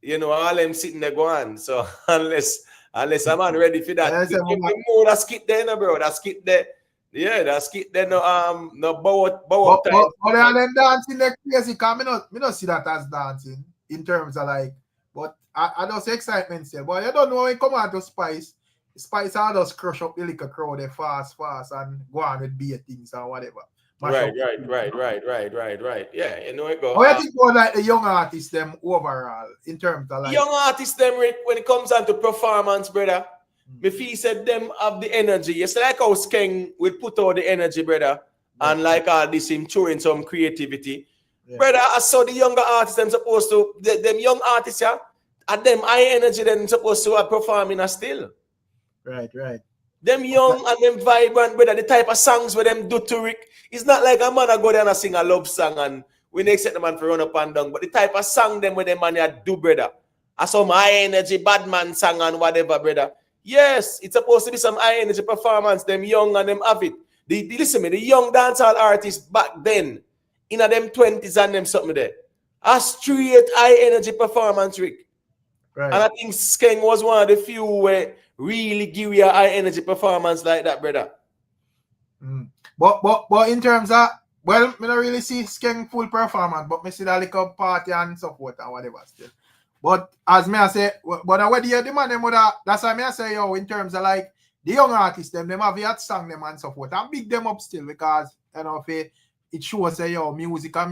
[SPEAKER 1] you know, all them sitting there going. So unless a man ready for that, that skip there, no, bro. That skip there. Yeah, that skip there no bow time.
[SPEAKER 4] But they are them dancing like crazy, because me not see that as dancing in terms of like, but I don't say excitement still. But you don't know when you come out to Spice all just crush up the liquor crowd they fast and go on with beer things or whatever.
[SPEAKER 1] Right. Yeah, you know it go.
[SPEAKER 4] How you think about like the young artists them overall in terms of like
[SPEAKER 1] young artists them, Rick, when it comes down to performance, brother? Me feel said them have the energy. Yes, like how Skeng will put out the energy, brother, and like all this him showing some creativity. Yeah. Brother, I saw the younger artists them supposed to them young artists, yeah, and them high energy them supposed to perform in a still.
[SPEAKER 4] Right.
[SPEAKER 1] Them young and them vibrant, brother, the type of songs where them do to Rick. It's not like a man I go there and sing a love song and we next set the man for run up and down, but the type of song them where them man do, brother. I saw my high energy bad man song and whatever, brother. Yes, it's supposed to be some high energy performance. Them young and them have it. Listen me, the young dancehall artists back then, in them 20s and them something there, a straight high energy performance, Rick.
[SPEAKER 4] Right.
[SPEAKER 1] And I think Skeng was one of the few where really give you a high energy performance like that, brother.
[SPEAKER 4] But in terms of, well, I don't really see Skeng full performance, but I see that little party and support and whatever still. But as me I say, but what do you demand them with that? That's why I say, in terms of like the young artists, them have yet song them and support and big them up still because you know if it shows say music and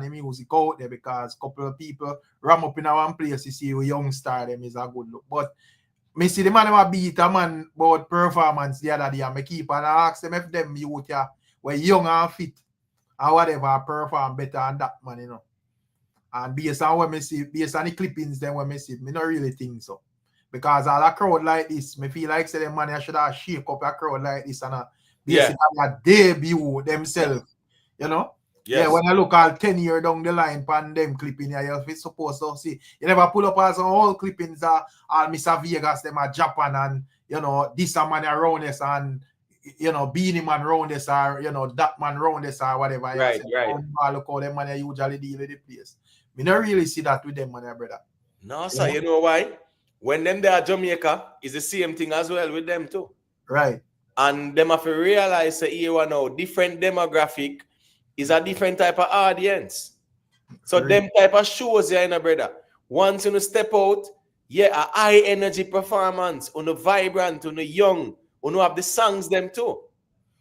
[SPEAKER 4] the music out there because a couple of people ram up in one place to see a young star them is a good look. But me see the man them beat a man about performance the other day and me keep and I ask them if them youth were young and fit and whatever perform better than that man, you know. And based on what I see, based on the clippings, then what I see, I don't really think so. Because all a crowd like this, I feel like say them man should have shake up a crowd like this and basically a debut themselves, you know.
[SPEAKER 1] Yes.
[SPEAKER 4] Yeah, when I look at 10 years down the line, pan them clipping here, you're supposed to see. You never pull up as some old clippings all Mr. Vegas, them are Japan and you know, this man around us and you know, Beanie Man round this or you know, that man round this or whatever.
[SPEAKER 1] Right.
[SPEAKER 4] Look how them man usually deal with the place. We don't really see that with them, man, brother.
[SPEAKER 1] No, sir. You know why? When them they are Jamaica, it's the same thing as well with them too.
[SPEAKER 4] Right.
[SPEAKER 1] And them have to realize that here now, different demographic is a different type of audience. So them type of shows here, you know, brother. Once you step out, yeah, a high energy performance, on the vibrant, on the young, on have the songs them too.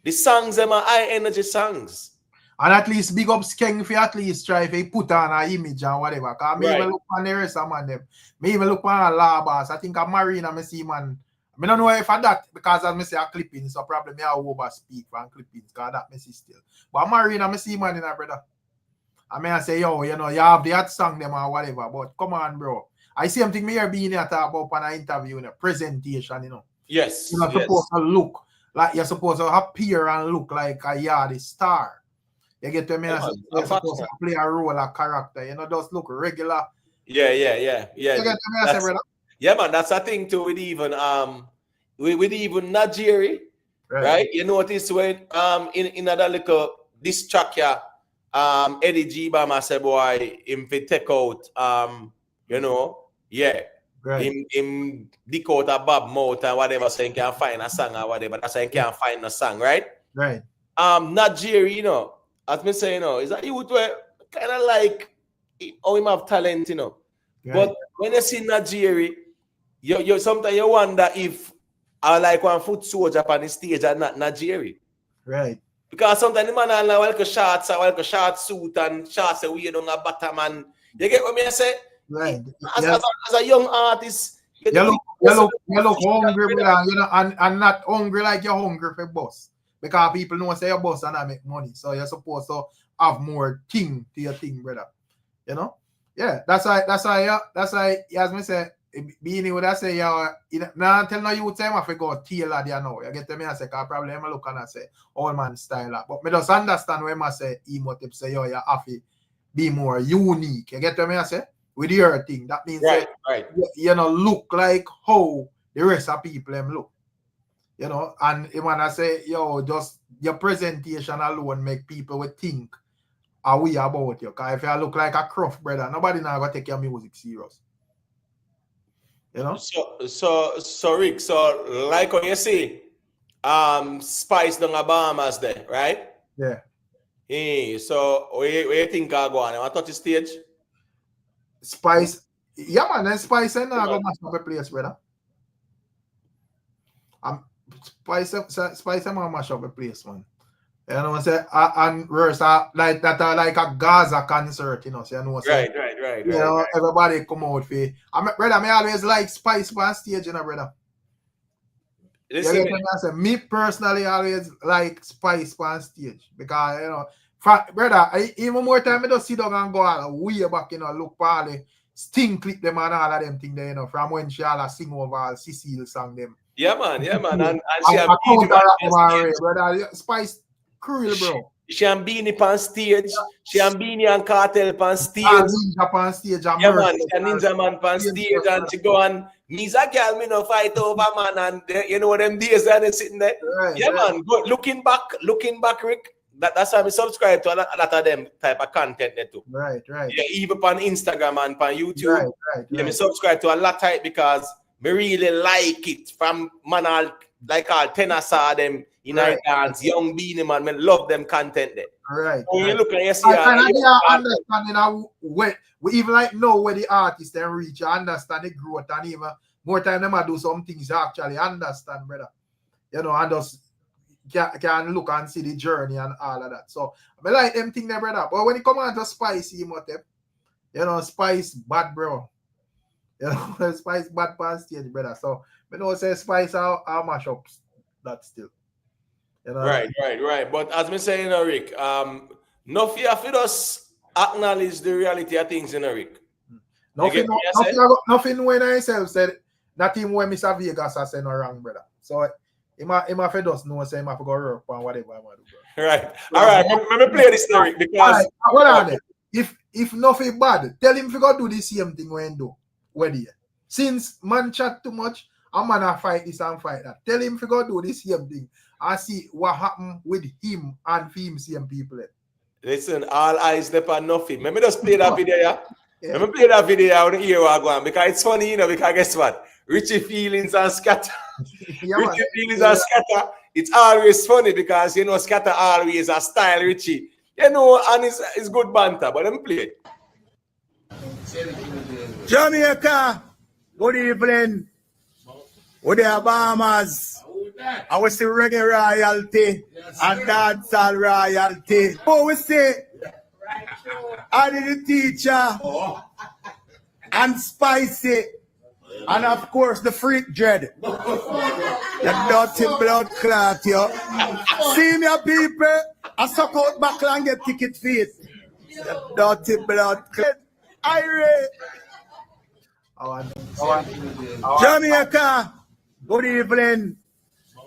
[SPEAKER 1] The songs them are high energy songs.
[SPEAKER 4] And at least big up Skeng for at least try to put on an image and whatever. Because me even look on the rest of them. Me even look on a Labas. I think a Marina me see man. I don't know if I that because as I say a clipping, so probably me I over speak from clippings because that me see still. But Marina me see man in a brother. I mean I say yo, you know, you have the hot song them or whatever. But come on, bro. I see something me here being here talk about on an interview in a presentation, you know.
[SPEAKER 1] Yes.
[SPEAKER 4] You're not supposed to look like you're supposed to appear and look like a yardie star. You get to me, you're supposed to play a role, a character, you know, just look regular.
[SPEAKER 1] Yeah.
[SPEAKER 4] You get to me, I say, brother.
[SPEAKER 1] Yeah, man, that's a thing too with even Nigeria, right? You notice when in another little this track here, Eddy G Bama say boy him fi take out you know, yeah.
[SPEAKER 4] Right.
[SPEAKER 1] Him dick out a Bob mouth and whatever, so he can't find a song or whatever. That's why he can't find a song, right?
[SPEAKER 4] Right.
[SPEAKER 1] Nigeria, you know, as me say, you know, is that you would kind of like how him have talent, you know. Right. But when you see Nigeria, you sometimes you wonder if I like one foot soldier on the stage and not Nigeria.
[SPEAKER 4] Right.
[SPEAKER 1] Because sometimes the man have like a short suit and shorts and weird on a bottom and you get what me I say?
[SPEAKER 4] Right.
[SPEAKER 1] As a young artist,
[SPEAKER 4] you look hungry, brother, you know, and not hungry like you're hungry for boss. Because people know say your boss and I make money. So you're supposed to have more thing to your thing, brother. You know? Yeah, that's why as me say, being what I say, now tell no you time I forgot tailor there now. You get to me I say, cause probably I'm look and I say old man style. But me just understand when I say emotive say yo, you have to be more unique. You get to me I say? With your thing. That means
[SPEAKER 1] right.
[SPEAKER 4] You know, look like how the rest of people them look. You know, and when I say, yo, just your presentation alone make people would think are we about you. Because if you look like a cruff, brother, nobody now gonna take your music serious. You know?
[SPEAKER 1] So Rick, so like when you see Spice down at Bahamas there, right?
[SPEAKER 4] Yeah.
[SPEAKER 1] Hey, so where you think I go on? I touch the stage?
[SPEAKER 4] Spice, yeah man, then Spice and I go mash up a place, brother. Spice and I mash up a place, man. You know what I'm saying? And verse like that like a Gaza concert, you know. So you know what I'm saying?
[SPEAKER 1] Right.
[SPEAKER 4] You know, everybody come out for brother, me always like Spice on stage, you know, brother.
[SPEAKER 1] Listen,
[SPEAKER 4] me personally always like Spice on stage because you know, brother, even more time I just sit down and go all way back, you know, look for the Sting clip them and all of them things there, you know, from when she all sing over all Cecile song them.
[SPEAKER 1] Yeah, man. And
[SPEAKER 4] she have brother, Spice cruel, bro.
[SPEAKER 1] She and Beanie on stage. She and Beanie and Kartel on stage.
[SPEAKER 4] Ninja on stage.
[SPEAKER 1] Yeah, man. She and Ninja Man on stage. And she go and me's a girl, me no fight over, man. And you know them days that they sitting there.
[SPEAKER 4] Right,
[SPEAKER 1] yeah, man. But looking back, Rick, that's why I subscribe to a lot of them type of content there too.
[SPEAKER 4] Right.
[SPEAKER 1] Yeah, even on Instagram and on YouTube.
[SPEAKER 4] Right.
[SPEAKER 1] Yeah, me subscribe to a lot type because me really like it. From man all tenor saw them in our dance, young Beanie Man, me love them content there.
[SPEAKER 4] Right.
[SPEAKER 1] When you look and you see
[SPEAKER 4] understanding we even like know where the artists then reach, you understand the growth and even more time them do some things you actually understand, brother. You know, and just can look and see the journey and all of that. So I like them thing there, brother. But when it come on to Spice, you know, Spice bad, bro. You know, Spice bad past stage, brother. So I know say Spice are mash up that still. You know?
[SPEAKER 1] Right. But as me saying, you know, Rick, Nuffy have to just acknowledge the reality of things, you know, Rick.
[SPEAKER 4] Nothing when I self said, not even when Mr. Vegas has said no wrong, brother. So He might just know say he might go work or whatever I want to do.
[SPEAKER 1] Right. All right. Let me play this lyric because
[SPEAKER 4] hold on. If nothing bad, tell him to go do the same thing when do. Since man chat too much, a man a fight this and fight that. Tell him to go do the same thing and see what happened with him and him same people.
[SPEAKER 1] Listen, all eyes step on Nuffy. Let me just play that video, yeah? Let me play that video out in here one because it's funny, you know, because guess what? Richie feelings and scatter. Richie feelings and scatter. It's always funny because you know scatter always a style Richie. You know, and it's good banter, but let me play it.
[SPEAKER 9] Jamaica, good evening. We're the Bahamas. I will see reggae royalty and dancehall royalty. Oh, we say, I did the teacher and spicy. And of course, the freak dread. The dirty blood clot, yo. Senior people, I suck out back and get ticket fees. The dirty blood clot. Irate. Jamaica, good evening.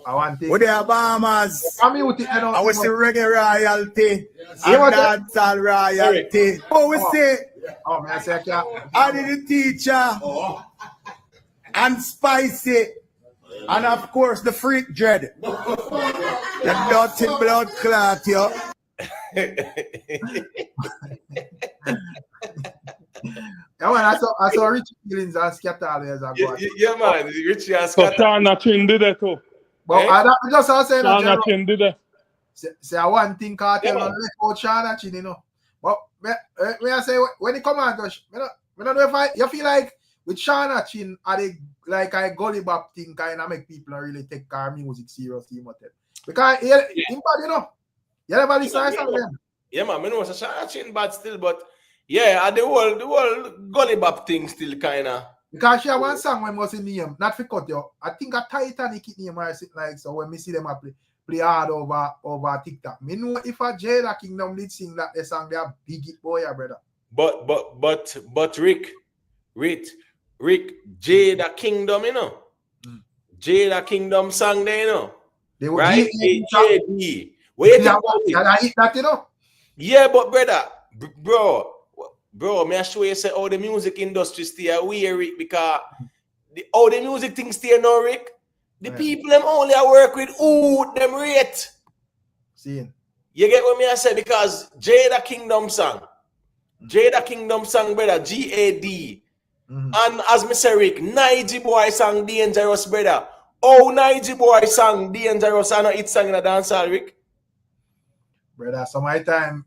[SPEAKER 9] We're the Bahamas. I will see reggae royalty and dancehall royalty. Oh, we say, I did the teacher and spicy. And of course, the freak dread. The dirty blood clot, yo.
[SPEAKER 4] Yeah, man, I saw Richie feelings and scatter always.
[SPEAKER 1] Yeah, man, Richie and scatter.
[SPEAKER 3] So Shana Chin did that too.
[SPEAKER 4] But I just was saying that
[SPEAKER 3] Shana Chin did that.
[SPEAKER 4] say one thing Kartel and let out Shana Chin, you know. But when I say when it come on, I don't know if you feel like with Shana Chin, are they like a gully bop thing kind of make people really take car music seriously, because you know, you never listen to them.
[SPEAKER 1] Yeah, man, I know it's a Shana Chin bad still, but yeah, the whole gully bop thing still kind of.
[SPEAKER 4] Because she have one song when was in name, not for cut you. I think a Titanic name or something like so. When me see them play hard over TikTok, me know if a Jada Kingdom did sing that the song, they are big it boy, brother.
[SPEAKER 1] But Rick, Jada Kingdom, you know, Jada Kingdom song there, you know,
[SPEAKER 4] they were
[SPEAKER 1] right? JD. Wait,
[SPEAKER 4] that you know.
[SPEAKER 1] Yeah, but brother, Bro, may I show you say how the music industry stay away, Rick, because how the music things stay now, Rick. The people them only work with who them rate.
[SPEAKER 4] See.
[SPEAKER 1] You get what me I say? Because Jada Kingdom song, brother, GAD. And as me say, Rick, Nige Boy song Dangerous, brother. Oh, Nige Boy song Dangerous, I know it's song in a dancehall, Rick.
[SPEAKER 4] Brother, so my time,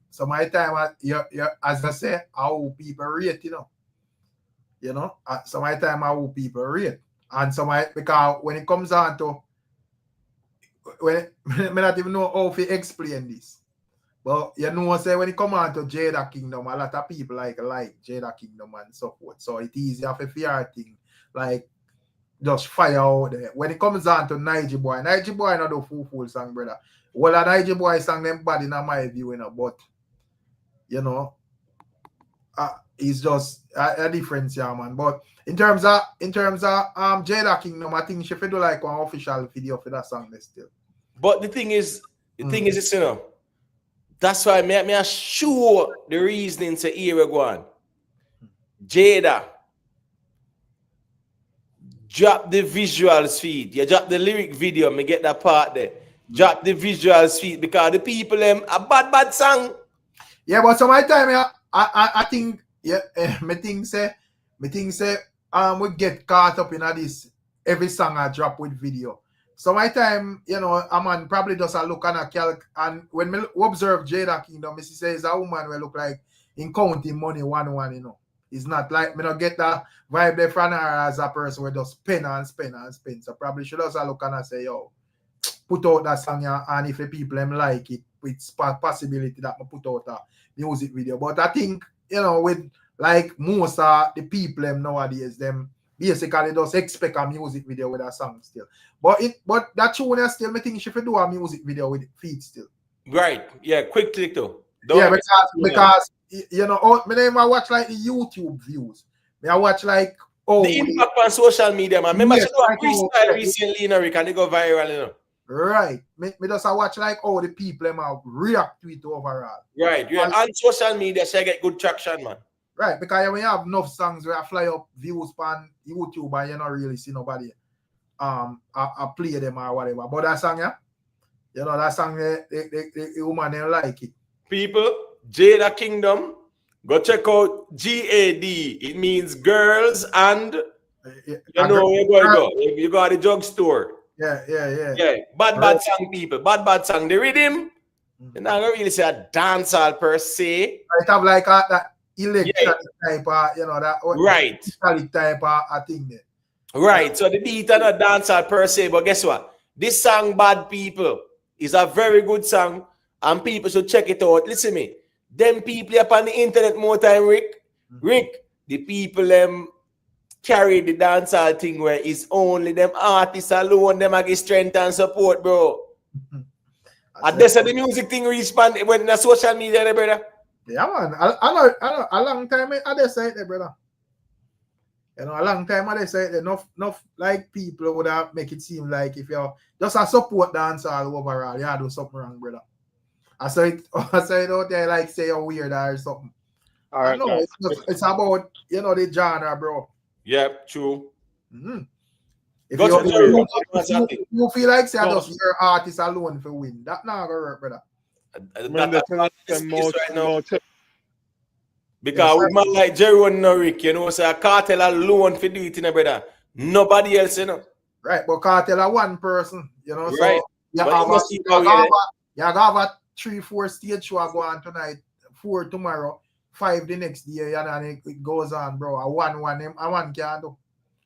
[SPEAKER 4] you as I say, how people rate, you know, so my time how people rate, and so because when it comes down to when I not even know how to explain this, but you know, say when it comes on to Jada Kingdom, a lot of people like Jada Kingdom and so forth, so it's easier for fear thing, like just fire out there. When it comes on to Nige Boy not do full song, brother. Well, a Nige Boy song them bad in my view, you know, but you know, it's just a difference, yeah, man. But in terms of Jada Kingdom, I think she should do like one official video for that song still.
[SPEAKER 1] But the thing is, you know, that's why me sure the reasoning to here go on. Jada, drop the visuals feed. You drop the lyric video, me get that part there. Drop the visuals feed because the people them a bad song. Yeah,
[SPEAKER 4] but some time I think me think say we get caught up in this every song I drop with video. So my time, you know, a man probably does a look and a calc, and when me observe Jada Kingdom, me see is a woman will look like in counting money one, you know. It's not like me not get that vibe there from her as a person who just spend and spend and spend. So probably she does a look and say, yo, put out that song, and if the people them like it, it's possibility that I put out a music video. But I think, you know, with like most of the people them nowadays, them basically just expect a music video with a song still. But that tune still, I think she should do a music video with feet still.
[SPEAKER 1] Right. Yeah, quick click though.
[SPEAKER 4] Yeah, because you know, I never watch like the YouTube views. I watch like
[SPEAKER 1] the impact on social media, man. Remember, she do a freestyle recently, you know, Rick, and they go viral, you know.
[SPEAKER 4] Right. Me just watch like how the people them react to it overall.
[SPEAKER 1] Right. Yeah. On social media, so I get good traction, man.
[SPEAKER 4] Right, because when you have enough songs where I fly up views on YouTube and you don't really see nobody I play them or whatever. But that song, yeah, you know, that song the woman they like it.
[SPEAKER 1] People, Jada Kingdom, go check out GAD. It means girls and you know where you go. You go to the drugstore.
[SPEAKER 4] Yeah.
[SPEAKER 1] Bad song, people. Bad song. The rhythm, you're not gonna really say a dancehall per se.
[SPEAKER 4] It have like that electronic type of, you know, that
[SPEAKER 1] right
[SPEAKER 4] type of thing there.
[SPEAKER 1] Right. So the beat are not dancehall per se, but guess what? This song, Bad People, is a very good song, and people should check it out. Listen to me. Them people up on the internet more time, Rick. Rick, the people carry the dancehall thing where it's only them artists alone, them get strength and support, bro. And that's the music thing respond when the social media, brother.
[SPEAKER 4] Yeah, man. I know a long time I just say it, brother. You know, a long time I say it, enough like people would have make it seem like if you're just a support dancehall overall, you do something wrong, brother. I say it out there like say you're weird or something.
[SPEAKER 3] All right,
[SPEAKER 4] no, it's about, you know, the genre, bro.
[SPEAKER 1] Yep, true.
[SPEAKER 4] If you feel like say just your artist alone for win, that not gonna work, brother.
[SPEAKER 1] Because we man like Jerry and Rick, you know, say a Kartel alone for do it, you know, brother. Nobody else, you know.
[SPEAKER 4] Right, but Kartel are one person, you know.
[SPEAKER 1] Right.
[SPEAKER 4] So you have a 3-4 stage show go on tonight, 4 tomorrow, 5 the next day, and it goes on, bro. A one can do.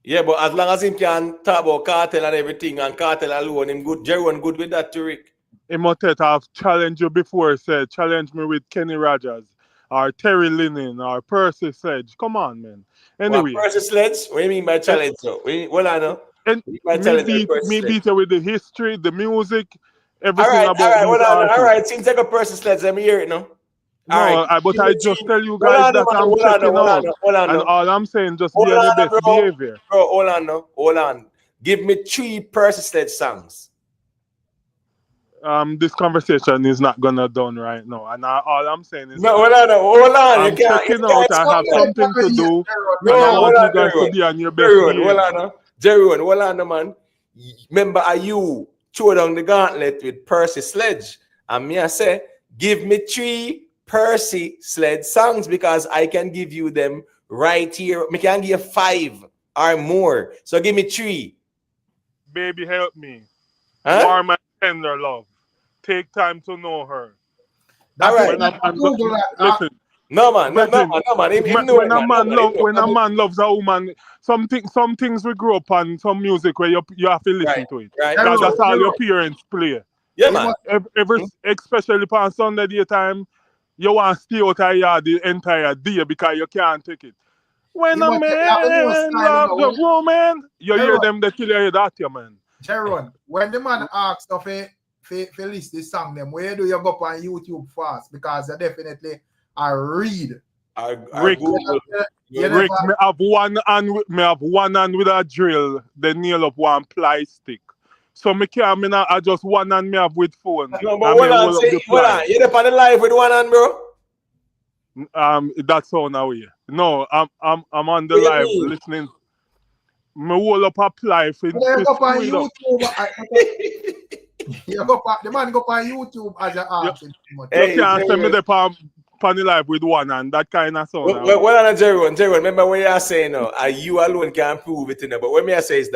[SPEAKER 1] Yeah, but as long as him can talk about Kartel and everything, and Kartel alone, him good. Jerry good with that to Rick.
[SPEAKER 3] He must have challenged you before, said challenge me with Kenny Rogers or Terry Linen or Percy Sledge. Come on, man. Anyway.
[SPEAKER 1] Percy Sledge? What do you mean by challenge? Well, I know.
[SPEAKER 3] And me beat you with the history, the music, everything about
[SPEAKER 1] all right. Since I got Percy Sledge, let me hear it now.
[SPEAKER 3] But I just tell you guys that I'm checking out. And all I'm saying, just be on the best behavior.
[SPEAKER 1] Bro, hold on. Give me 3 Percy Sledge songs.
[SPEAKER 3] This conversation is not gonna done right now, and all I'm saying is
[SPEAKER 1] hold on.
[SPEAKER 3] I'm checking out. I have something to do.
[SPEAKER 1] No,
[SPEAKER 3] I want you guys to be on your best behavior.
[SPEAKER 1] Jerry, hold on, man. Remember, you throw down the gauntlet with Percy Sledge, and me I say, give me 3 Percy Sledge songs because I can give you them right here. I can give you 5 or more. So give me 3.
[SPEAKER 3] Baby, help me.
[SPEAKER 1] Huh?
[SPEAKER 3] Warm and tender love. Take time to know her.
[SPEAKER 1] All right.
[SPEAKER 3] Listen.
[SPEAKER 1] No man. When
[SPEAKER 3] a man loves a woman, some things we grow up on, some music where you have to listen to it.
[SPEAKER 1] Right.
[SPEAKER 3] That's all your parents play.
[SPEAKER 1] Yeah, man.
[SPEAKER 3] Especially on Sunday daytime, you want to stay out of yard the entire day because you can't take it. When a man loves a woman, you hear them they kill you that, man.
[SPEAKER 4] Jaron, when the man asks of a list this song them, where do you go on YouTube fast? Because you definitely read.
[SPEAKER 3] Rick, me have one hand with a drill, then nail up one ply stick. So me can't, I just one hand me have with phone.
[SPEAKER 1] No, but hold on, you're up on the live with one hand, bro.
[SPEAKER 3] That's so now. No, I'm on the live listening. Me hold up apply for
[SPEAKER 4] YouTube. The man go on YouTube as you ask him.
[SPEAKER 3] You can't send me the pan the live with one hand. That kind of sound.
[SPEAKER 1] Well, Jerry, remember what you are saying now? You alone can prove it, but what me I say is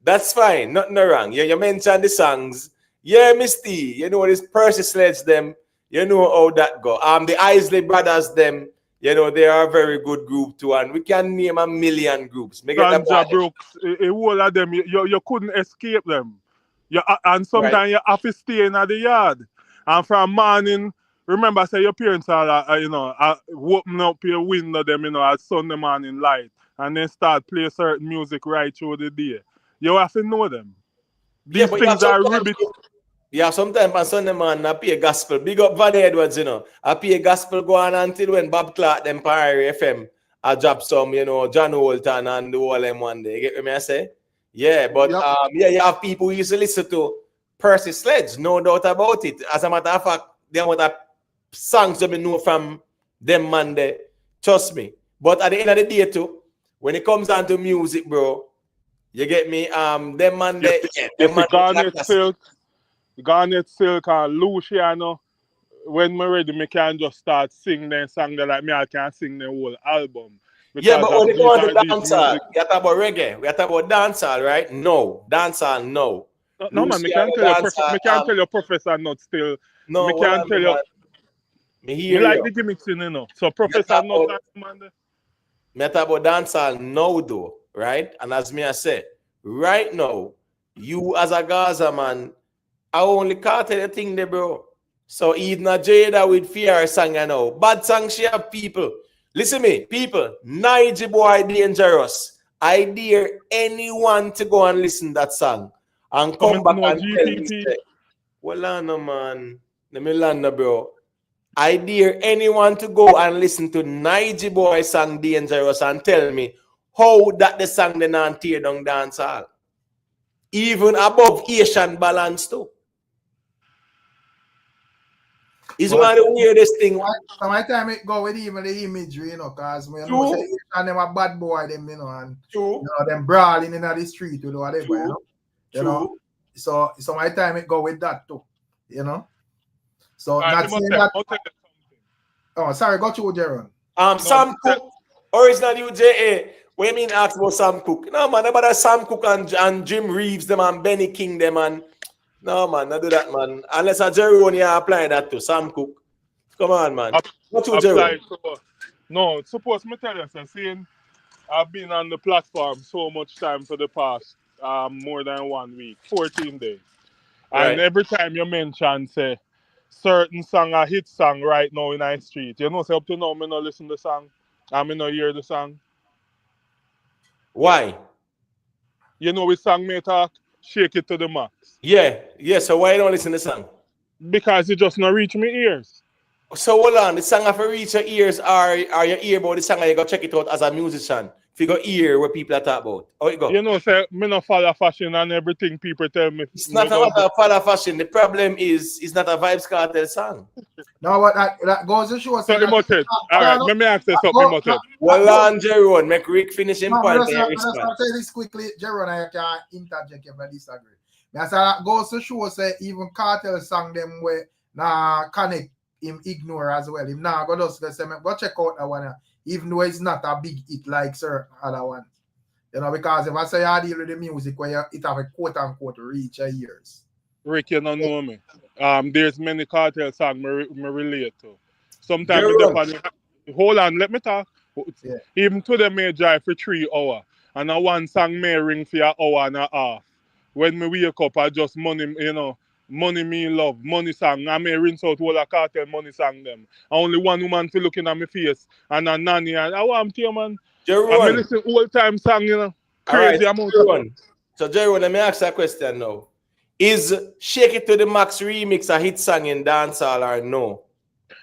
[SPEAKER 1] that's fine, nothing wrong. You mentioned the songs. Yeah, Misty, you know this Percy Sledge them. You know how that go. The Isley Brothers them. You know, they are a very good group too, and we can name a million groups.
[SPEAKER 3] Ganja Brooks, a whole of them, you couldn't escape them. And sometimes you have to stay in the yard. And from morning, remember, say your parents are, open up your window them, at Sunday morning light, and then start play certain music right through the day. You have to know them. These things are ribbit.
[SPEAKER 1] Yeah, sometimes on Sunday morning, I play gospel. Big up Vanny Edwards, I play gospel go on until when Bob Clark, them Pirate FM, I drop some, John Holton and the whole them one day. You get what I say? Yeah, but you have people who used to listen to Percy Sledge, no doubt about it. As a matter of fact, the amount of songs that we know from them man there, trust me. But at the end of the day too, when it comes down to music, bro, you get me? Them man there,
[SPEAKER 3] Garnet Silk and Luciano, when me ready, me can just start sing them song that like me, I can sing the whole album.
[SPEAKER 1] Yeah, but when it comes to dancehall, we are talking about reggae, we are talking about dancehall, right? No, dancehall, no.
[SPEAKER 3] No, man, me can't tell you Professor Not still.
[SPEAKER 1] No,
[SPEAKER 3] me can't tell you.
[SPEAKER 1] Me
[SPEAKER 3] like the gimmicks in, you know. So Professor Not, man.
[SPEAKER 1] Me talk about dancehall now, though, right? And as me I said, right now, you as a Gaza man, I only can't tell you thing there, bro. So even a Jada with fear song, you know. Bad song she have people. Listen me, people. Nige boy dangerous. I dare anyone to go and listen that song and come back and tell me, say, well, no man, let me land, bro. I dare anyone to go and listen to Nige boy song dangerous and tell me how that the song they not tear down dancehall. Even above Asian balance too. It's one of the weirdest thing.
[SPEAKER 4] Sometimes it go with even the imagery, you know, because we know say and them a bad boy, them, you know, and you know, them brawling in the street, you know, whatever, you know. You know? So sometimes it go with that too, you know. So not saying that. Oh, sorry, got you, Jaron.
[SPEAKER 1] Sam Cooke, original UJA. What you mean ask about Sam Cooke? No man, about Sam Cooke and Jim Reeves them and Benny King them and no man, not do that man. Unless a Jerome you apply that to Sam Cooke. Come on, man. What you Jerome?
[SPEAKER 3] No, suppose me tell you, seeing I've been on the platform so much time for the past more than 1 week, 14 days.
[SPEAKER 1] Right.
[SPEAKER 3] And every time you mention say certain song a hit song right now in our street, you know, say up to now me not listen to the song. I me not hear the song.
[SPEAKER 1] Why?
[SPEAKER 3] You know which song me talk? Shake It to the Max.
[SPEAKER 1] Yeah. So why you don't listen to the song?
[SPEAKER 3] Because it just not reach my ears.
[SPEAKER 1] So hold on, the song have to reach your ears or your ear about the song and you go check it out as a musician. If you go hear what people are talking about. How it go?
[SPEAKER 3] You know, say me not follow fashion and everything people tell me.
[SPEAKER 1] It's not about follow fashion. The problem is it's not a Vibes Kartel song.
[SPEAKER 4] No, what that goes to show.
[SPEAKER 3] So Imhotep. Alright, let me ask you something, Imhotep.
[SPEAKER 1] Well on Jeron, make Rick finish him point.
[SPEAKER 4] I'll say this quickly, Jeron, I can interject if I disagree. That's that goes to show say even Kartel song them where connect him ignore as well. Him now go just say go check out that one, even though it's not a big hit like certain other ones. You know, because if I say I deal with the music where it have a quote unquote reach your ears.
[SPEAKER 3] Rick, you don't know me. There's many Kartel songs me relate to. Sometimes hold on, let me talk. Yeah. Even to them may drive for 3 hours. And a one song may ring for an hour and a half. When me wake up, I just money, you know, money me love, money song. I may rinse out all the Kartel money song them. Only one woman for looking at my face and a nanny and I want to man. I may listen all time song, you know. Crazy amount.
[SPEAKER 1] So Jeron, let me ask you a question now. Is Shake It to the Max remix a hit song in dancehall or no?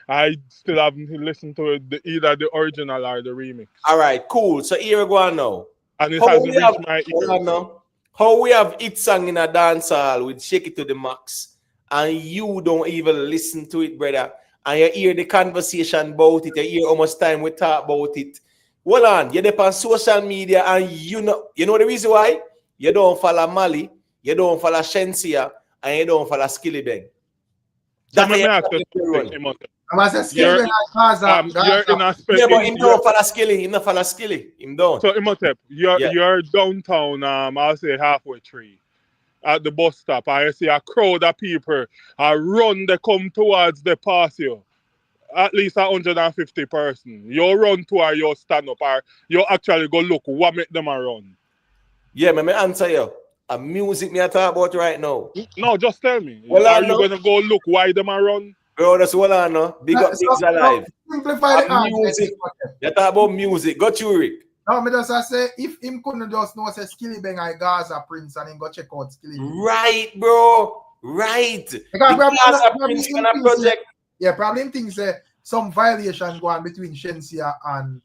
[SPEAKER 3] I still haven't listened to it, either the original or the remix.
[SPEAKER 1] Alright, cool. So here we go now.
[SPEAKER 3] And it hasn't reached my ears.
[SPEAKER 1] How we have hit song in a dancehall with Shake It to the Max and you don't even listen to it, brother, and you hear the conversation about it, you hear how much time we talk about it. Hold on, you're on social media and you know the reason why? You don't follow Mali, you don't follow Shensia, and you don't follow Skilly Bang.
[SPEAKER 3] That's
[SPEAKER 1] you're in a space. Yeah, but him don't follow Skilly. Him not follow Skilly. Him don't.
[SPEAKER 3] So Imhotep, you're downtown. I'll say halfway tree at the bus stop. I see a crowd of people. Run. They come towards the pass you. At least 150 person. You run to or you stand up or you actually go look what make them run.
[SPEAKER 1] Yeah, me answer you. A music me I talk about right now.
[SPEAKER 3] No, just tell me. Well, are you gonna go look why them run?
[SPEAKER 1] Bro, that's what I know. Big up things alive.
[SPEAKER 4] Simplify the
[SPEAKER 1] music. You talk about music. Got you, Rick.
[SPEAKER 4] No, me just say if him couldn't just know say Skilly Bang I Gaza Prince and him go check out Skilly Bang.
[SPEAKER 1] Right, bro. Right.
[SPEAKER 4] Gaza Prince can a project. Yeah, probably him thinks some violation going between Shensia and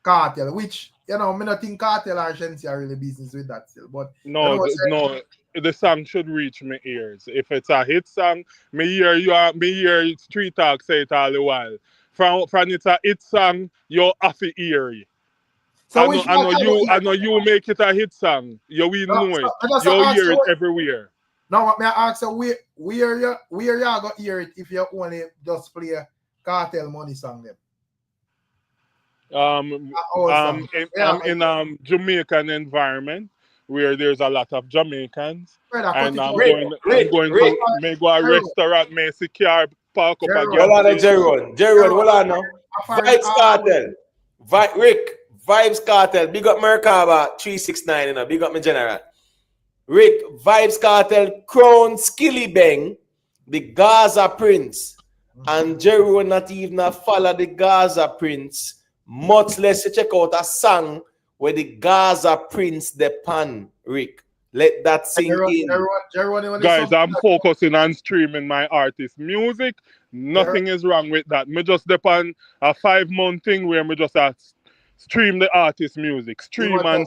[SPEAKER 4] Kartel, which you know, me not think Kartel or Shensi are really business with that still. But
[SPEAKER 3] No,
[SPEAKER 4] you know,
[SPEAKER 3] no, the song should reach my ears. If it's a hit song, me hear Street Talk say it all the while. From it's a hit song, you have to hear it.
[SPEAKER 4] so which
[SPEAKER 3] I know you make it a hit song. You will know it. You hear it everywhere.
[SPEAKER 4] Now, may I ask you where you go hear it if you only just play Kartel money song them?
[SPEAKER 3] I'm in Jamaican environment where there's a lot of Jamaicans, and I'm going to may go a restaurant, may see car park up again.
[SPEAKER 1] Hold on, Jerry, hold on now. Vibes Kartel, Rick, Vibes Kartel. Big up Merkaba 369, you know. Big up my general. Rick, Vibes Kartel, Crown Skilly Bang, the Gaza Prince, and Jerry will not even follow the Gaza Prince. Much less you check out a song where the Gaza Prince depend, Rick. Let that sink in.
[SPEAKER 3] Guys, I'm focusing on streaming my artist music. Nothing is wrong with that. Me just depend a 5-month thing where me just stream the artist music. Stream.
[SPEAKER 4] Only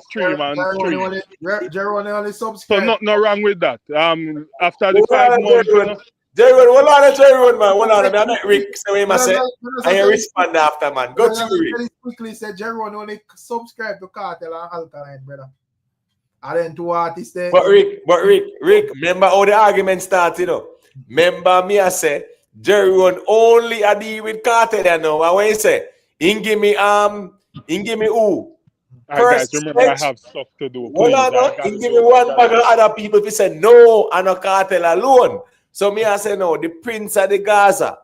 [SPEAKER 3] So nothing wrong with that. After the 5 months.
[SPEAKER 1] Jerry, hold on, man. Hold on, I met Rick. So I must say, I respond after, man. Go to Rick.
[SPEAKER 4] Quickly said, Jerry only subscribe to Kartel and Alkaline, brother. I didn't do artists there.
[SPEAKER 1] But Rick, remember how the argument started, you know? Remember me, I said, Jerry only a deal with Kartel, you know. And when he say, he give me who?
[SPEAKER 3] Guys, remember I have stuff to do.
[SPEAKER 1] Hold on, he give me one bag of other people. If he said, no, I'm not Kartel alone. So me I say no, the Prince of the Gaza.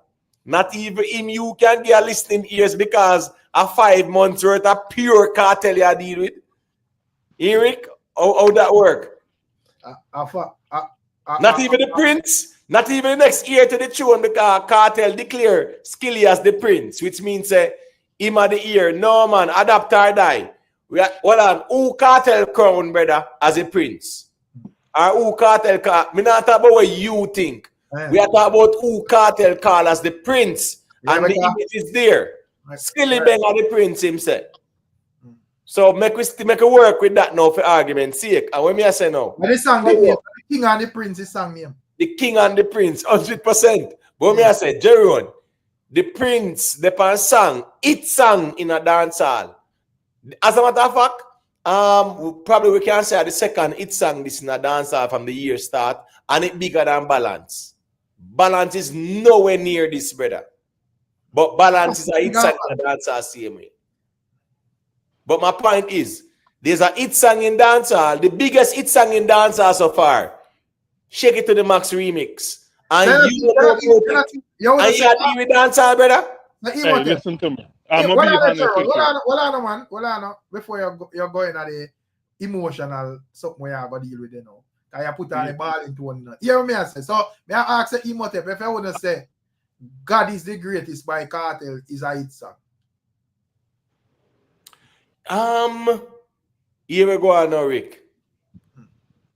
[SPEAKER 1] Not even him you can get a listening ears because a 5 months worth of pure Kartel you deal with. Eric, how that work? Not even the Prince, not even the next year to the tune because Kartel declare Skilly as the Prince, which means him at the ear. No man, adapt or die. Hold on, who Kartel crown brother as a Prince? Or who Kartel me not talk about what you think. We are talking about who Kartel call as the Prince. And the image is there. Skilly Bang are the Prince himself. So make it work with that now for argument's sake. And when me I say no.
[SPEAKER 4] But the song the King and the Prince is song name.
[SPEAKER 1] The King and the Prince, 100%. But me I say, Jerry, the Prince, the pan song, it sang in a dance hall. As a matter of fact, probably we can say the second it sang this in a dancehall from the year start, and it bigger than Balance. Balance is nowhere near this, brother. But Balance is a hit song in a dancehall same way. But my point is, there's a hit song in dancehall, the biggest hit song in dancehall so far. Shake It to the Max remix. And you are dealing with dancehall, brother?
[SPEAKER 3] Hey, listen to me.
[SPEAKER 4] Hold on, before you're going at the emotional something where you go deal with it now. Because you put on the ball into one. Hear me I say. So, may I ask the Imhotep, if I want to say, God is the greatest by Kartel is a hit song?
[SPEAKER 1] Here we go now, Rick.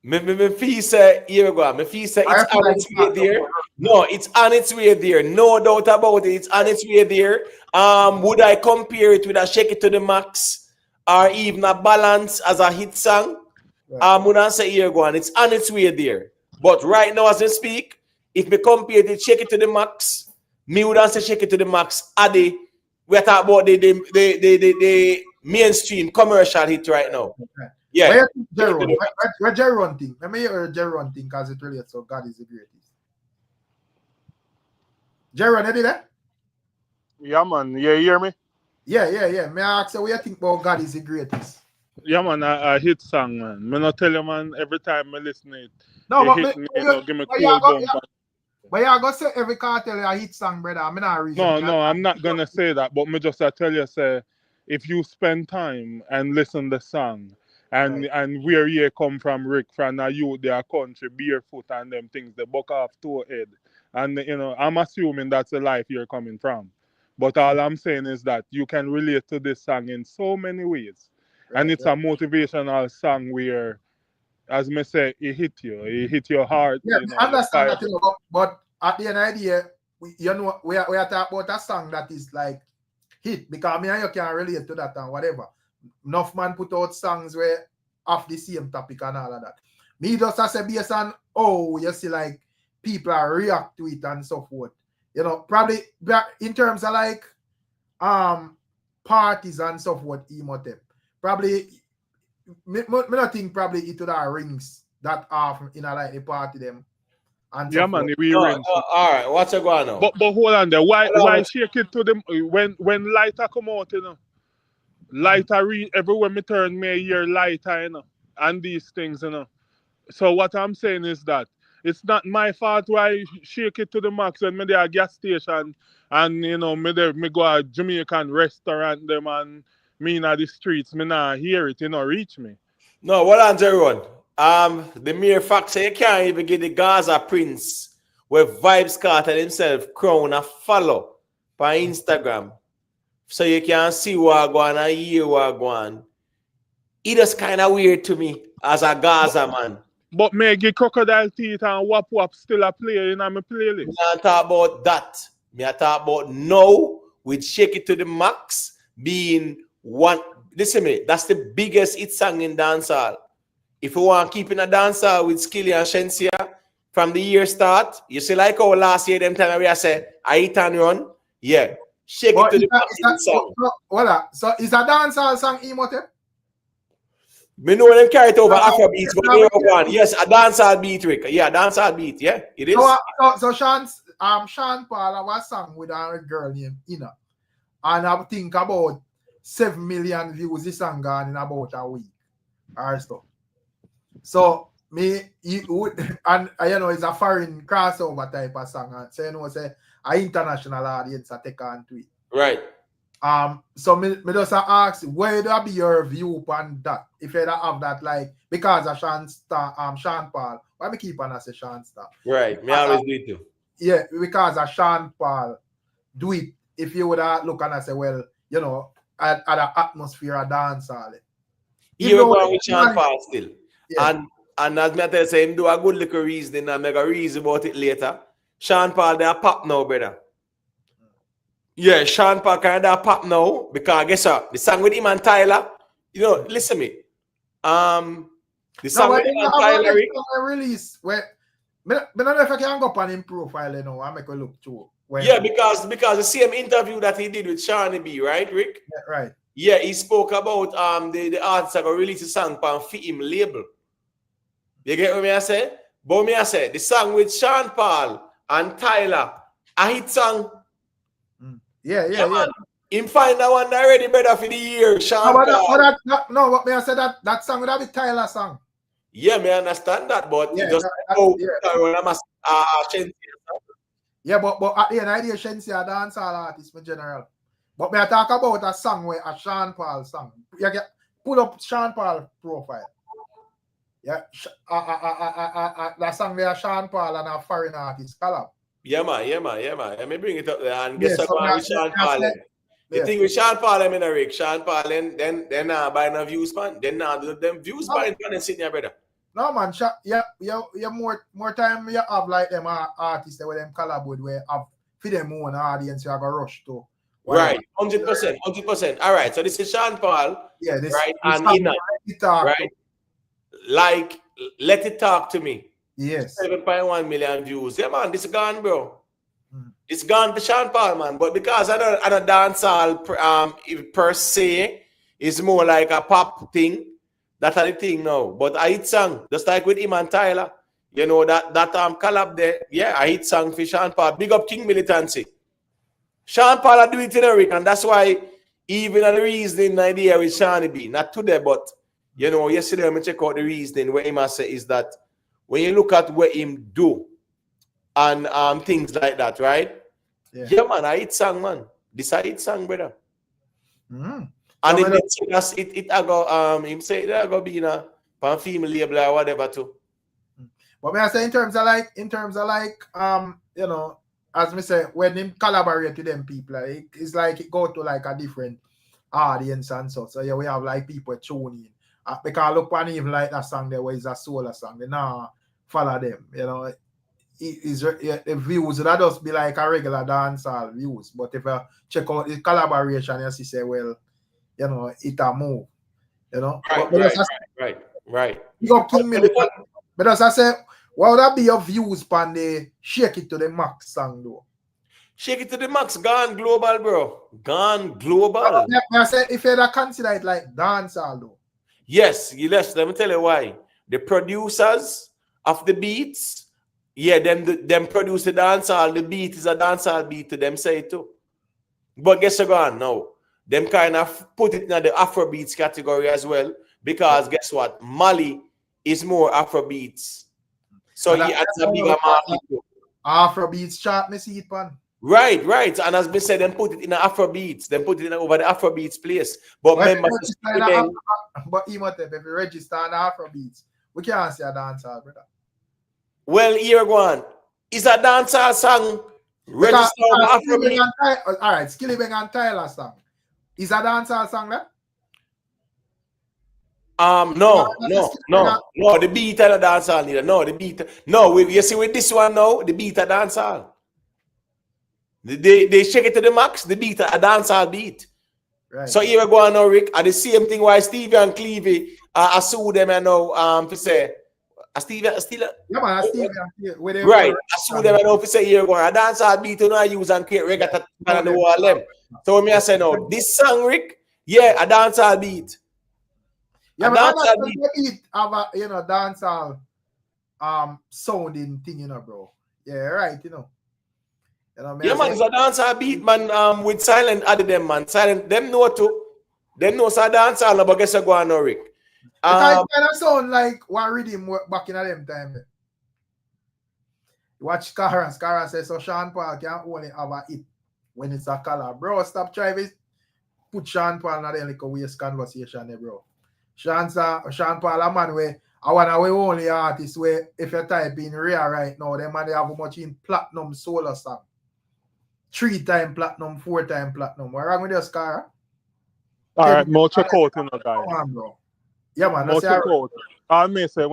[SPEAKER 1] Me feel say, here we go. Me feel say it's on its way there. No, it's on its way there. No doubt about it. It's on its way there. Would I compare it with a Shake It to the Max or even a Balance as a hit song? Would I say here go on. It's on its way there. But right now as I speak, if we compare it, Shake It to the Max, me would say Shake It to the Max. Eddy, we're talking about the mainstream commercial hit right now.
[SPEAKER 4] Okay.
[SPEAKER 1] Yeah.
[SPEAKER 4] Where Jerry thing? Let me hear Jerry thing because it relates so God is the greatest. Jerry, Eddy there?
[SPEAKER 3] Yeah, man. You hear me?
[SPEAKER 4] Yeah. May I ask you what you think about God is the greatest?
[SPEAKER 3] Yeah, man, a hit song, man. Me not tell you, man, every time I listen to it,
[SPEAKER 4] no, but
[SPEAKER 3] hit me, give me cool bump.
[SPEAKER 4] But you're going to say every Kartel a hit song, brother. I'm not reason.
[SPEAKER 3] No, I'm not going to say that. But me just tell you, say, if you spend time and listen the song, and where you come from, Rick, from a youth, their country, barefoot and them things, they buck off to head. And, you know, I'm assuming that's the life you're coming from. But all I'm saying is that you can relate to this song in so many ways. And it's a motivational song where, as me say, it hit your heart.
[SPEAKER 4] Yeah,
[SPEAKER 3] you know,
[SPEAKER 4] I understand that, but at the end of the day, we are talking about a song that is like hit, because me and you can relate to that and whatever. enough man put out songs where off the same topic and all of that. Me just as a based on you see like people are react to it and so forth. You know, probably in terms of like parties and so forth, Emotem. Probably me not think probably it would have rings that often in a like a party them. And
[SPEAKER 3] yeah, man, we rings.
[SPEAKER 1] All right, what's going on now?
[SPEAKER 3] But hold on there. Why shake it to them when lighter come out, you know? Lighter everywhere me turn me hear lighter, you know, and these things, you know. So what I'm saying is that it's not my fault why shake it to the max when me there a gas station and you know me go a Jamaican restaurant them and me in the streets, me not hear it, you know, reach me.
[SPEAKER 1] No, what on everyone? The mere fact say you can't even get the Gaza Prince with Vibes Kartel himself crown a follow on Instagram. So you can see what go on and hear what go on. It is kind of weird to me as a Gaza man.
[SPEAKER 3] But me get crocodile teeth and wap still a player in my playlist.
[SPEAKER 1] Me not talk about that. Me talk about now with Shake It to the Max being one. Listen to me, that's the biggest hit song in dancehall. If you want to keep in a dancehall with Skilly and Shensia from the year start, you see like how last year them time we say I hit and run. Yeah. Shake It to the Max song.
[SPEAKER 4] So is a dancehall song Emotem?
[SPEAKER 1] Me know them carry it over Afrobeats, but they one. Yes, a dancehall beat, Rick. Yeah, dancehall beat. Yeah, it is.
[SPEAKER 4] So Sean Paul was sung with a girl named Ina, and I think about 7 million views. This song gone in about a week or so. So and you know it's a foreign crossover type of song, and so you know say an international audience a take on to it.
[SPEAKER 1] Right.
[SPEAKER 4] So me just ask, where do be your view on that? If you don't have that, like because of Sean Paul, why me keep on as a Sean Star?
[SPEAKER 1] Right, me always do it too.
[SPEAKER 4] Yeah, because of Sean Paul do it. If you would look and say, well, you know, at the atmosphere of dancehall.
[SPEAKER 1] You're going with Sean Paul still.
[SPEAKER 4] Yeah.
[SPEAKER 1] And as me tell you, him do a good little reasoning and make a reason about it later. Sean Paul, they are pop now, brother. Yeah, Sean Paul kind of pop now because guess what? The song with him and Tyler, you know, listen to me. The song with him and Tyler
[SPEAKER 4] release where I don't know if I can go up on him profile, you know, I make a look through.
[SPEAKER 1] Yeah, because the same interview that he did with Shawnee B, right, Rick?
[SPEAKER 4] Yeah, right.
[SPEAKER 1] Yeah, he spoke about the artist that will release a song on Fit Him label. You get what I say? But me I say the song with Sean Paul and Tyler, a hit song.
[SPEAKER 4] Yeah.
[SPEAKER 1] Him find that one already better for the year, Sean Paul.
[SPEAKER 4] What may I say that song would have been Tyler song.
[SPEAKER 1] Yeah, me understand that, but
[SPEAKER 4] yeah,
[SPEAKER 1] just
[SPEAKER 4] yeah, but at the end of the day, Shensia a dancehall artist in general. But me I talk about a song where a Sean Paul song. You get pull up Sean Paul profile. Yeah, that song where Sean Paul and a foreign artist collab.
[SPEAKER 1] Yeah, man. Let me bring it up there and guess what with Sean Paul. The thing with Sean Paul, I mean, Rick, Sean Paul, then buying a views, man. Then do them views buying and sitting here, brother.
[SPEAKER 4] No, man. Yeah, more time you have like them artists where them collab with where have for them own audience you have a rush to.
[SPEAKER 1] Right, 100%. All right, so this is Sean Paul.
[SPEAKER 4] Yeah, this
[SPEAKER 1] right, and Ina, right? Like, let it talk to me.
[SPEAKER 4] Yes.
[SPEAKER 1] 7.1 million views. Yeah, man, this is gone, bro. It's gone for Sean Paul, man. But because I don't dancehall per se, it's more like a pop thing. That's the thing now. But I hit song, just like with him and Tyler. You know, that collab there. Yeah, I hit song for Sean Paul. Big up King Militancy. Sean Paul do it in a week, and that's why even the reasoning idea with Shawnee B, not today, but you know, yesterday I check out the reasoning where him say is that when you look at what him do and things like that, right? Yeah, man, I hit song, man. This I hit song, brother. And it go him say it go be in a female label or whatever too.
[SPEAKER 4] But may I say in terms of like you know, as me say, when him collaborate with them people, it's like it go to like a different audience and so. So yeah, we have like people tuning in. Because look on even like that song there where it's a solo song, they now follow them, you know. The views that just be like a regular dancehall views. But if you check out the collaboration, you see say, well, you know, it a move. You know?
[SPEAKER 1] Right.
[SPEAKER 4] You got King Millie. But as I said, what would that be your views on the Shake It to the Max song though?
[SPEAKER 1] Shake It to the Max, gone global, bro. Gone global.
[SPEAKER 4] I said, if you had consider it like dancehall though.
[SPEAKER 1] Yes, let me tell you why. The producers of the beats, them produce the dancehall. The beat is a dancehall beat to them say it too. But guess what? No, them kind of put it in the Afrobeats category as well because guess what? Mali is more Afrobeats, so it's a bigger market too.
[SPEAKER 4] Afrobeats chart, me see it, man.
[SPEAKER 1] Right. And as we said, them put it in the Afrobeats. Them put it over the Afrobeats place. But remember,
[SPEAKER 4] but if you register on Afrobeats, we can't say a dancehall, brother.
[SPEAKER 1] Well, here one is a dancehall song. Register on Afrobeats.
[SPEAKER 4] All right, Skillibeng and Tyler song. Is a dancehall song there?
[SPEAKER 1] No. The beat and the dancehall neither. No, the beat. No, you see with this one now, the beat and dancehall. They shake it to the max, the beat, a dancehall beat.
[SPEAKER 4] Right.
[SPEAKER 1] So here we go on now, Rick. At the same thing why Stevie and Clevie I sue them and now to say Stevie.
[SPEAKER 4] Yeah, man, Stevie.
[SPEAKER 1] Right. I sue them and now to say here we go. A dancehall beat you know use and create reggae and the whole them. So me I say no, this song, Rick, a dancehall beat.
[SPEAKER 4] Yeah, but dancehall beat have a dancehall sounding thing, bro. Yeah, right, man,
[SPEAKER 1] it's a dancehall beat, man. With silent added them, man. Silent, them know too. Them know so dancehall, but guess what go on, Rick?
[SPEAKER 4] It kind of sound like what rhythm work back in them time. You watch Scarra says so Sean Paul can only have a hit when it's a color. Bro, stop trying to put Sean Paul in a like a waste conversation, bro. Sean Paul a man where I want to only artist where if you type in rare right now, them man they have much in platinum solo song. 3-time platinum, 4-time platinum. What wrong with your Scarra?
[SPEAKER 3] All right, more check out, guys.
[SPEAKER 4] Come on, bro. Yeah, man.
[SPEAKER 3] More check out. I may say,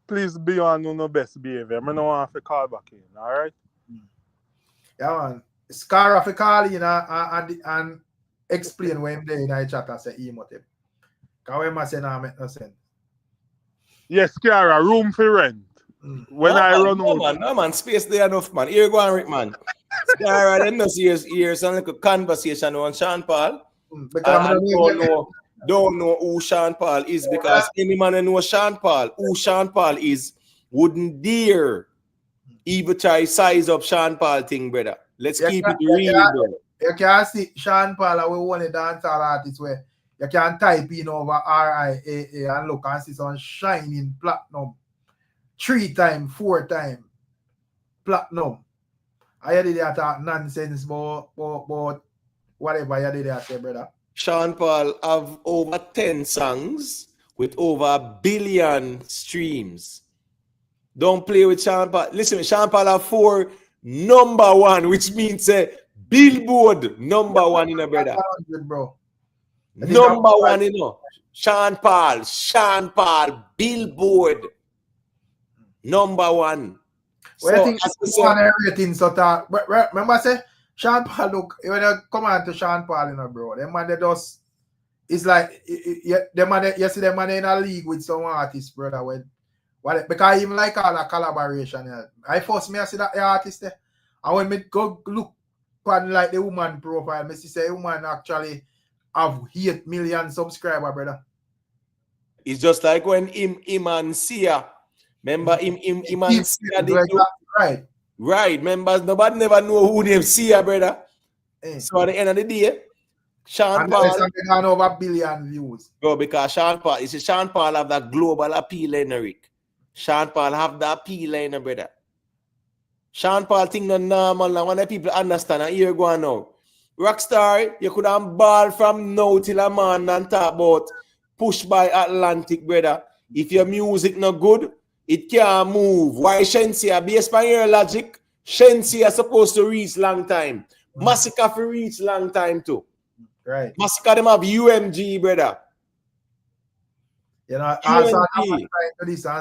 [SPEAKER 3] please be on your best behavior. I don't want to call back in, all right?
[SPEAKER 4] Yeah, man. Scarra for call in and explain what him there in the chat and say emote him. Because when I say make no sense.
[SPEAKER 3] Yes, Scarra, room for rent. When I run
[SPEAKER 1] out. No, man. Space there enough, man. Here you go on, Rick, man. Scarra, them just hear some little conversation on Sean Paul. Because don't know who Sean Paul is because any man who knows Sean Paul, who Sean Paul is, wouldn't dare even try size up Sean Paul thing, brother. Let's keep it real, bro.
[SPEAKER 4] You can see Sean Paul, we only dancehall artist where you can type in over RIAA and look and see some shining platinum. 3-time, 4-time platinum. I did that nonsense about whatever you did that say, brother.
[SPEAKER 1] Sean Paul have over 10 songs with over 1 billion streams. Don't play with Sean Paul. Listen, Sean Paul have 4 number 1, which means Billboard number 1 in a brother.
[SPEAKER 4] Bro.
[SPEAKER 1] Number 1, Sean Paul, Billboard number 1.
[SPEAKER 4] Well, so, I think it's one rating so that remember I say Sean Paul look when you come on to Sean Paul, bro. Them man they just it's like them man you see them man in a league with some artists, brother. Because even like all a collaboration. I first me I see that artist there. And when me go look on like the woman profile, me see say the woman actually have 8 million subscribers, brother.
[SPEAKER 1] It's just like when him and Sia. Remember him and Sia did
[SPEAKER 4] right.
[SPEAKER 1] Right, members, nobody never know who they see, brother. So at the end of the day, Sean Paul
[SPEAKER 4] gone over 1 billion views.
[SPEAKER 1] Bro, because Sean Paul have that global appeal in Rick. Sean Paul have that appeal in brother. Sean Paul think no normal now. When the people understand, and here go on now. Rockstar, you could have ball from now till a man and talk about push by Atlantic, brother. If your music not good, it can't move. Why Shensia? Based on your logic, Shensia supposed to reach long time. Massacre for reach long time too.
[SPEAKER 4] Right.
[SPEAKER 1] Massacre them have UMG, brother.
[SPEAKER 4] You know, also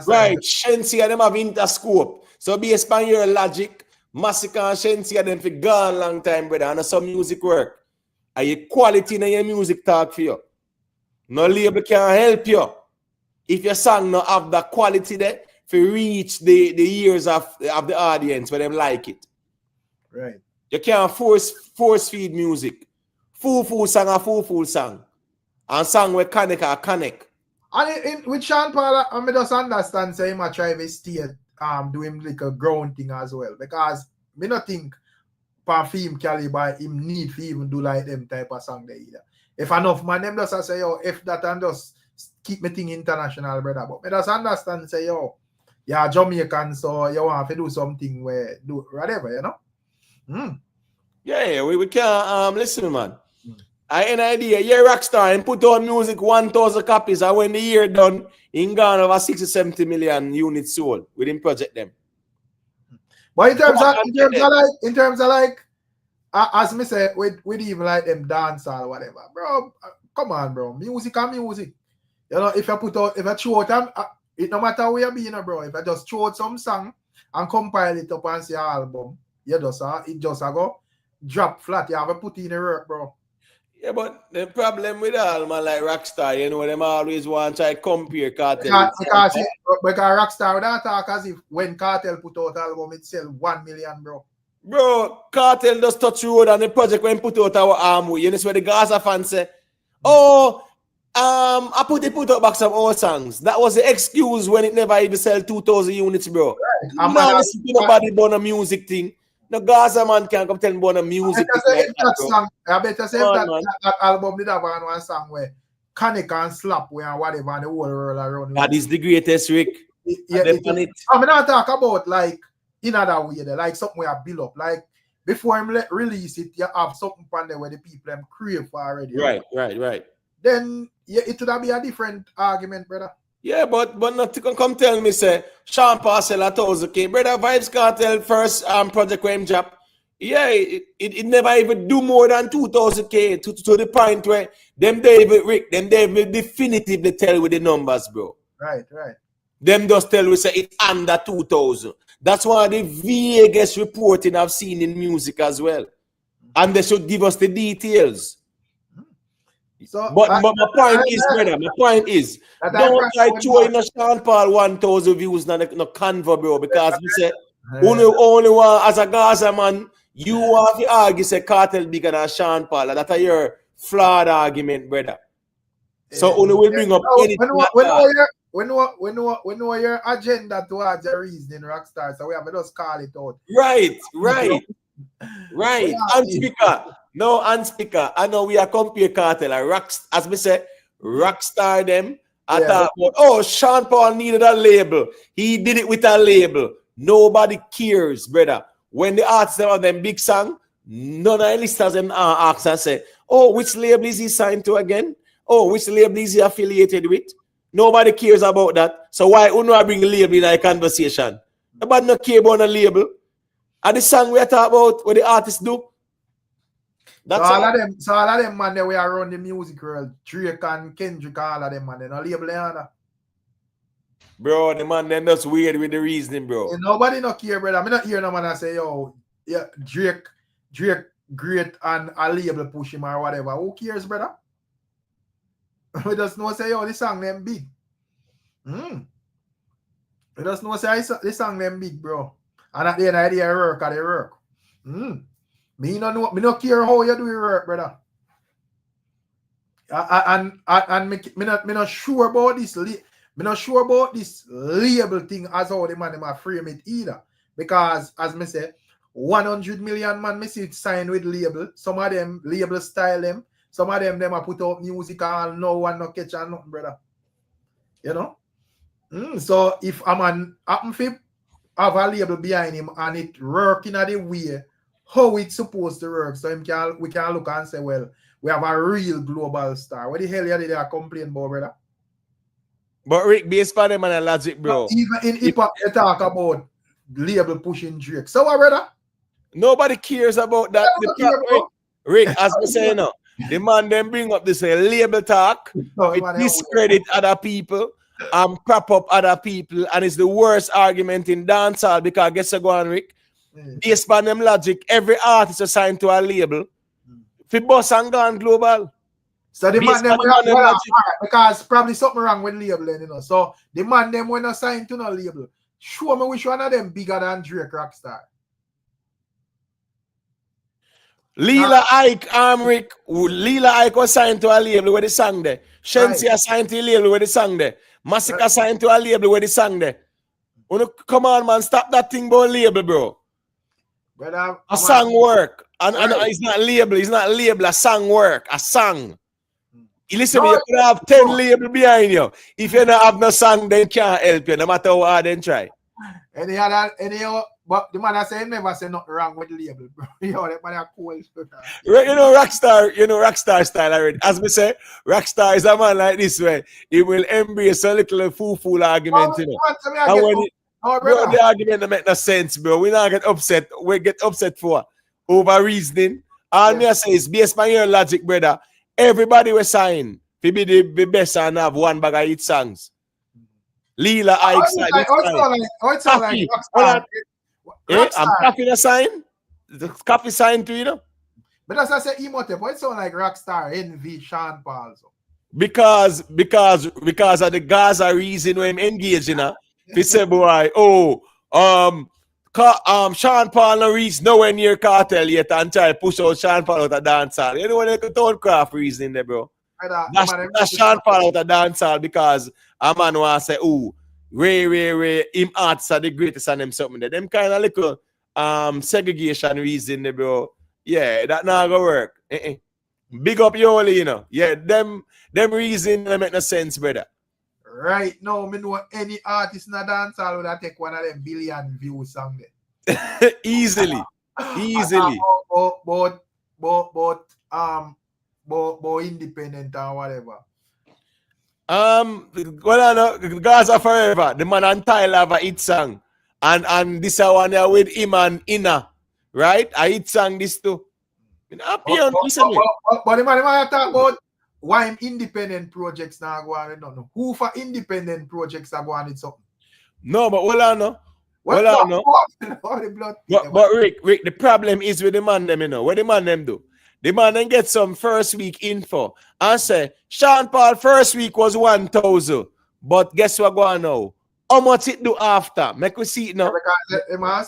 [SPEAKER 1] right. Shensia them have Interscope. So based on your logic, Massacre and Shensia them for gone long time, brother. And some music work. And your quality in your music talk for you. No label can help you if your song not have the quality there to reach the ears of the audience where them like it.
[SPEAKER 4] Right.
[SPEAKER 1] You can't force feed music. Full song a full song. And song where connect are connect.
[SPEAKER 4] And with Sean Paul, I just understand say him a try to stay doing like a ground thing as well. Because me not think for film caliber him need to even do like them type of song there either. If enough man them just say yo, if that and just keep me thing international, brother. But me just understand say yo, you're Jamaican, so you want to do something where do whatever, you know?
[SPEAKER 1] Yeah, we can't listen, man. I had an idea. You're a rock star and put on music 1,000 copies, and when the year done, in gone over 60-70 million units sold within project them.
[SPEAKER 4] But in terms of like, as me say, with even like them dancehall or whatever, bro. Come on, bro. Music and music. You know, if you throw out, it no matter where you be, you know, bro. If I just throw out some song and compile it up and see an album, it just go drop flat. You have to put in the work, bro.
[SPEAKER 1] Yeah, but the problem with all man like Rockstar, you know, them always want to try compare Kartel.
[SPEAKER 4] Because Rockstar would not talk as if when Kartel put out album, it sell 1 million, bro.
[SPEAKER 1] Bro, Kartel just touch road on the project when put out our arm. You know where the Gaza fans say, oh, I put out back some old songs. That was the excuse when it never even sell 2,000 units, bro.
[SPEAKER 4] Right.
[SPEAKER 1] I'm not listening to nobody about a music thing. No Gaza man can't come tell me about a music thing.
[SPEAKER 4] I better say that album did have one song where Canic and Slap where whatever and the whole world around.
[SPEAKER 1] That is the greatest, Rick.
[SPEAKER 4] I'm not talk about like in other way, like something where I build up. Like before him release it, you have something from there where the people them crave for already.
[SPEAKER 1] Right.
[SPEAKER 4] Then it would be a different argument, brother.
[SPEAKER 1] Yeah, but not to come tell me say Sean Paul sell 1,000K. Brother, Vibes Kartel first project where him drop. Yeah, it never even do more than 2,000K to the point where them David definitively tell with the numbers, bro.
[SPEAKER 4] Right.
[SPEAKER 1] Them just tell we say it's under 2,000. That's why the vaguest reporting I've seen in music as well. And they should give us the details.
[SPEAKER 4] So,
[SPEAKER 1] but my point is, brother, don't try to in a Sean Paul 1,000 views no convo, bro, because we say only one as a Gaza man, you have to argue say Kartel bigger than Sean Paul. That's your flawed argument, brother. So only will bring up anything.
[SPEAKER 4] We know your agenda towards your reasoning, Rockstar, so we have to just call it out.
[SPEAKER 1] Right. Unspeaker. I know we are compare Kartel and Rocks, as we say, Rockstar them. I thought about, Sean Paul needed a label. He did it with a label. Nobody cares, brother. When the artists have them big song, none of the listeners them ask and say, which label is he signed to again? Which label is he affiliated with? Nobody cares about that. So why don't I bring a label in a conversation? Nobody no care about a label. And the song we are talking about, what the artists do.
[SPEAKER 4] That's all of them man, we are around the music world. Drake and Kendrick, all of them man, they no label there.
[SPEAKER 1] Bro, the man then that's weird with the reasoning, bro.
[SPEAKER 4] Nobody no care, brother. I'm not hearing no man say, Drake great and a label push him or whatever. Who cares, brother? We just know say, this song them big. We just know say this song them big, bro. And at the end of the day, they work. Me no care how you do your work, brother. And me not sure about this. Me not sure about this label thing as how the man them frame it either. Because as me say, 100 million man me see it sign with label. Some of them label style them. Some of them a put out music and no one no catch and nothing, brother. You know? So if a man happen to have a label behind him and it working at the way how it's supposed to work, so we can look and say, well, we have a real global star. What the hell you did complain about, brother?
[SPEAKER 1] But Rick, based on them and a logic, bro.
[SPEAKER 4] Even in hip-hop, they talk about label pushing Drake. So what, brother?
[SPEAKER 1] Nobody cares about that. Rick, as we say now, the man then bring up this label talk, discredit other people, prop up other people, and it's the worst argument in dancehall because guess what, go on, Rick? Based on them logic, every artist assigned to a label, for boss and gone global.
[SPEAKER 4] So the man them
[SPEAKER 1] Based on the
[SPEAKER 4] well,
[SPEAKER 1] logic.
[SPEAKER 4] because probably something wrong with labeling, you know. So the man them when assigned to no label. Show me which one of them bigger than Drake Rockstar.
[SPEAKER 1] Lila Ike, Rick, Lila Ike was signed to a label where the song there. Shensi
[SPEAKER 4] Right.
[SPEAKER 1] assigned to a label where the song there. Massacre signed to a label where the song there. Come on, man, stop that thing about label, bro.
[SPEAKER 4] Brother,
[SPEAKER 1] A song work. And
[SPEAKER 4] Right.
[SPEAKER 1] it's not label, a song work, a song. Listen,
[SPEAKER 4] No,
[SPEAKER 1] you could have 10 label behind you. If you don't have no song, then can't help you, no matter how hard they try.
[SPEAKER 4] But the man I say never say nothing wrong with the label, bro. Yo, that man are cool.
[SPEAKER 1] Rockstar style already. As we say, Rockstar is a man like this way. He will embrace a little fool argument, you know. And when bro, the argument don't make no sense, bro. We not get upset. We get upset for over reasoning. All me I say is based on your logic, brother. Everybody was signed to be the best and have one bag of hit songs. Lila Ike side.
[SPEAKER 4] It's all like Rockstar.
[SPEAKER 1] I'm copying a sign. The copy sign to you know.
[SPEAKER 4] But as I say, Emote, but it sound like Rockstar, Envy, Sean Paul. So.
[SPEAKER 1] Because of the Gaza reason when I'm engaging, he say, boy, Sean Paul no reach nowhere near Kartel yet and try to push out Sean Paul out of dancehall. You know what the Turnecraft reason there, bro? That's Sean Paul out of dancehall because a man want to say, oh, Ray, him artists are the greatest and them something there. Them kind of little segregation reason there, bro. Yeah, that not gonna work. Big up Yoli, you know. Yeah, them reason that make no sense, brother.
[SPEAKER 4] Right now, me know any artist in a dancehall would have take one of them billion view song there.
[SPEAKER 1] Easily.
[SPEAKER 4] But independent or whatever.
[SPEAKER 1] Well, I know Gaza Forever, the man and Tyler have a hit song. And this one here with him and Inna, right? A hit song this too.
[SPEAKER 4] But the man talk about why independent projects now go on. No. Who for independent projects are going on something?
[SPEAKER 1] No, but well I know. But Rick, the problem is with the man them, you know. What the man them do? The man then get some first week info and say, Sean Paul first week was 1,000. But guess what going now? How much it do after? Make we see it now.
[SPEAKER 4] Man.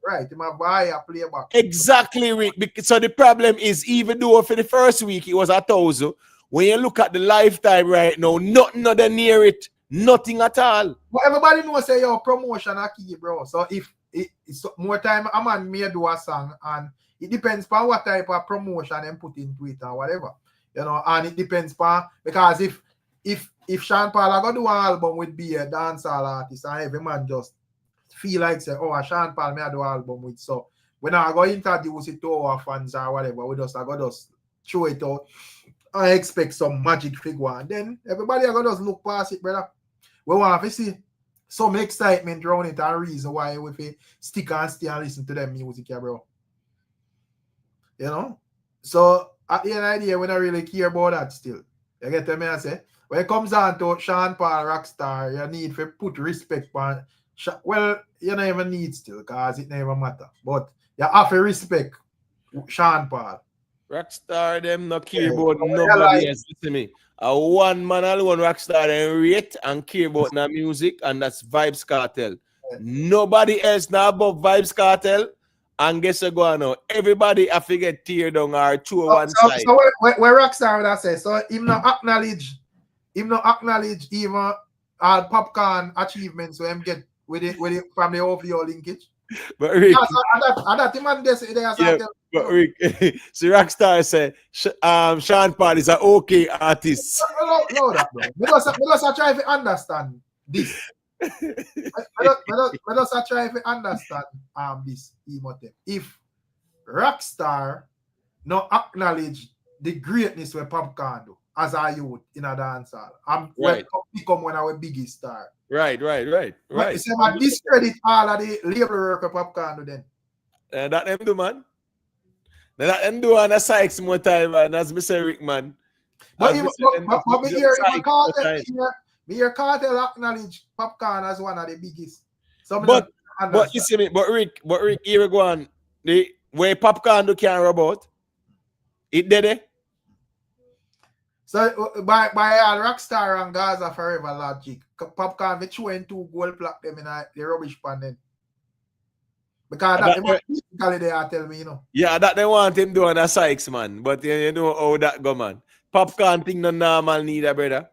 [SPEAKER 4] Right, he might buy a playback.
[SPEAKER 1] Exactly, Rick. So the problem is, even though for the first week it was 1,000, when you look at the lifetime right now, nothing other near it. Nothing at all.
[SPEAKER 4] But everybody knows say your promotion are key, bro. So if it's more time a man may do a song and it depends on what type of promotion and put into it or whatever. You know, and it depends on because if Sean Paul are gonna do an album with be a dancehall artist and every man just feel like say, oh, Sean Paul may do an album with so when I go introduce it to our fans or whatever, we just throw it out. I expect some magic figure and then everybody are gonna just look past it, brother. We want to see some excitement around it and reason why we stick and stay and listen to them music, yeah, bro. You know? So at the end of the day, we don't really care about that still. You get what I say? When it comes down to Sean Paul Rockstar, you need to put respect on. Well, you don't even need still because it never matter. But you have to respect Sean Paul.
[SPEAKER 1] Rockstar them no care about nobody else. Listen to me. A one man alone Rockstar and rate and care about the music, and that's Vybz Kartel. Nobody else now above Vybz Kartel. And guess what going on? Everybody have to get tear down or two one side.
[SPEAKER 4] So where Rockstar would I say? So him not acknowledge even Popcorn achievements so him get with it from the OVO linkage.
[SPEAKER 1] But Rick, but Rick, see Rockstar say Sean Paul is an okay artist.
[SPEAKER 4] No, that bro. Because I try to understand this. Let us try to understand this emote. If Rockstar not acknowledge the greatness where Popcorn do as a youth in a dancehall, right. Become one of our biggest star.
[SPEAKER 1] Right.
[SPEAKER 4] But say man discredit all of the label work of Popcorn do then.
[SPEAKER 1] That them do, man. That them do on a Sykes more time, man. As Mr. Rick, man.
[SPEAKER 4] But me hear Kartel acknowledge Popcorn as one of the biggest.
[SPEAKER 1] But you see me, but Rick, here we go on. The way Popcorn do can't robot, it did it.
[SPEAKER 4] So by all Rockstar and Gaza forever logic. Popcorn the 2 gold plaque them in the rubbish pan then. Because that they are tell me, you know.
[SPEAKER 1] Yeah, that they want him doing a Sykes, man. But you know how that go, man. Popcorn thing no normal neither, brother.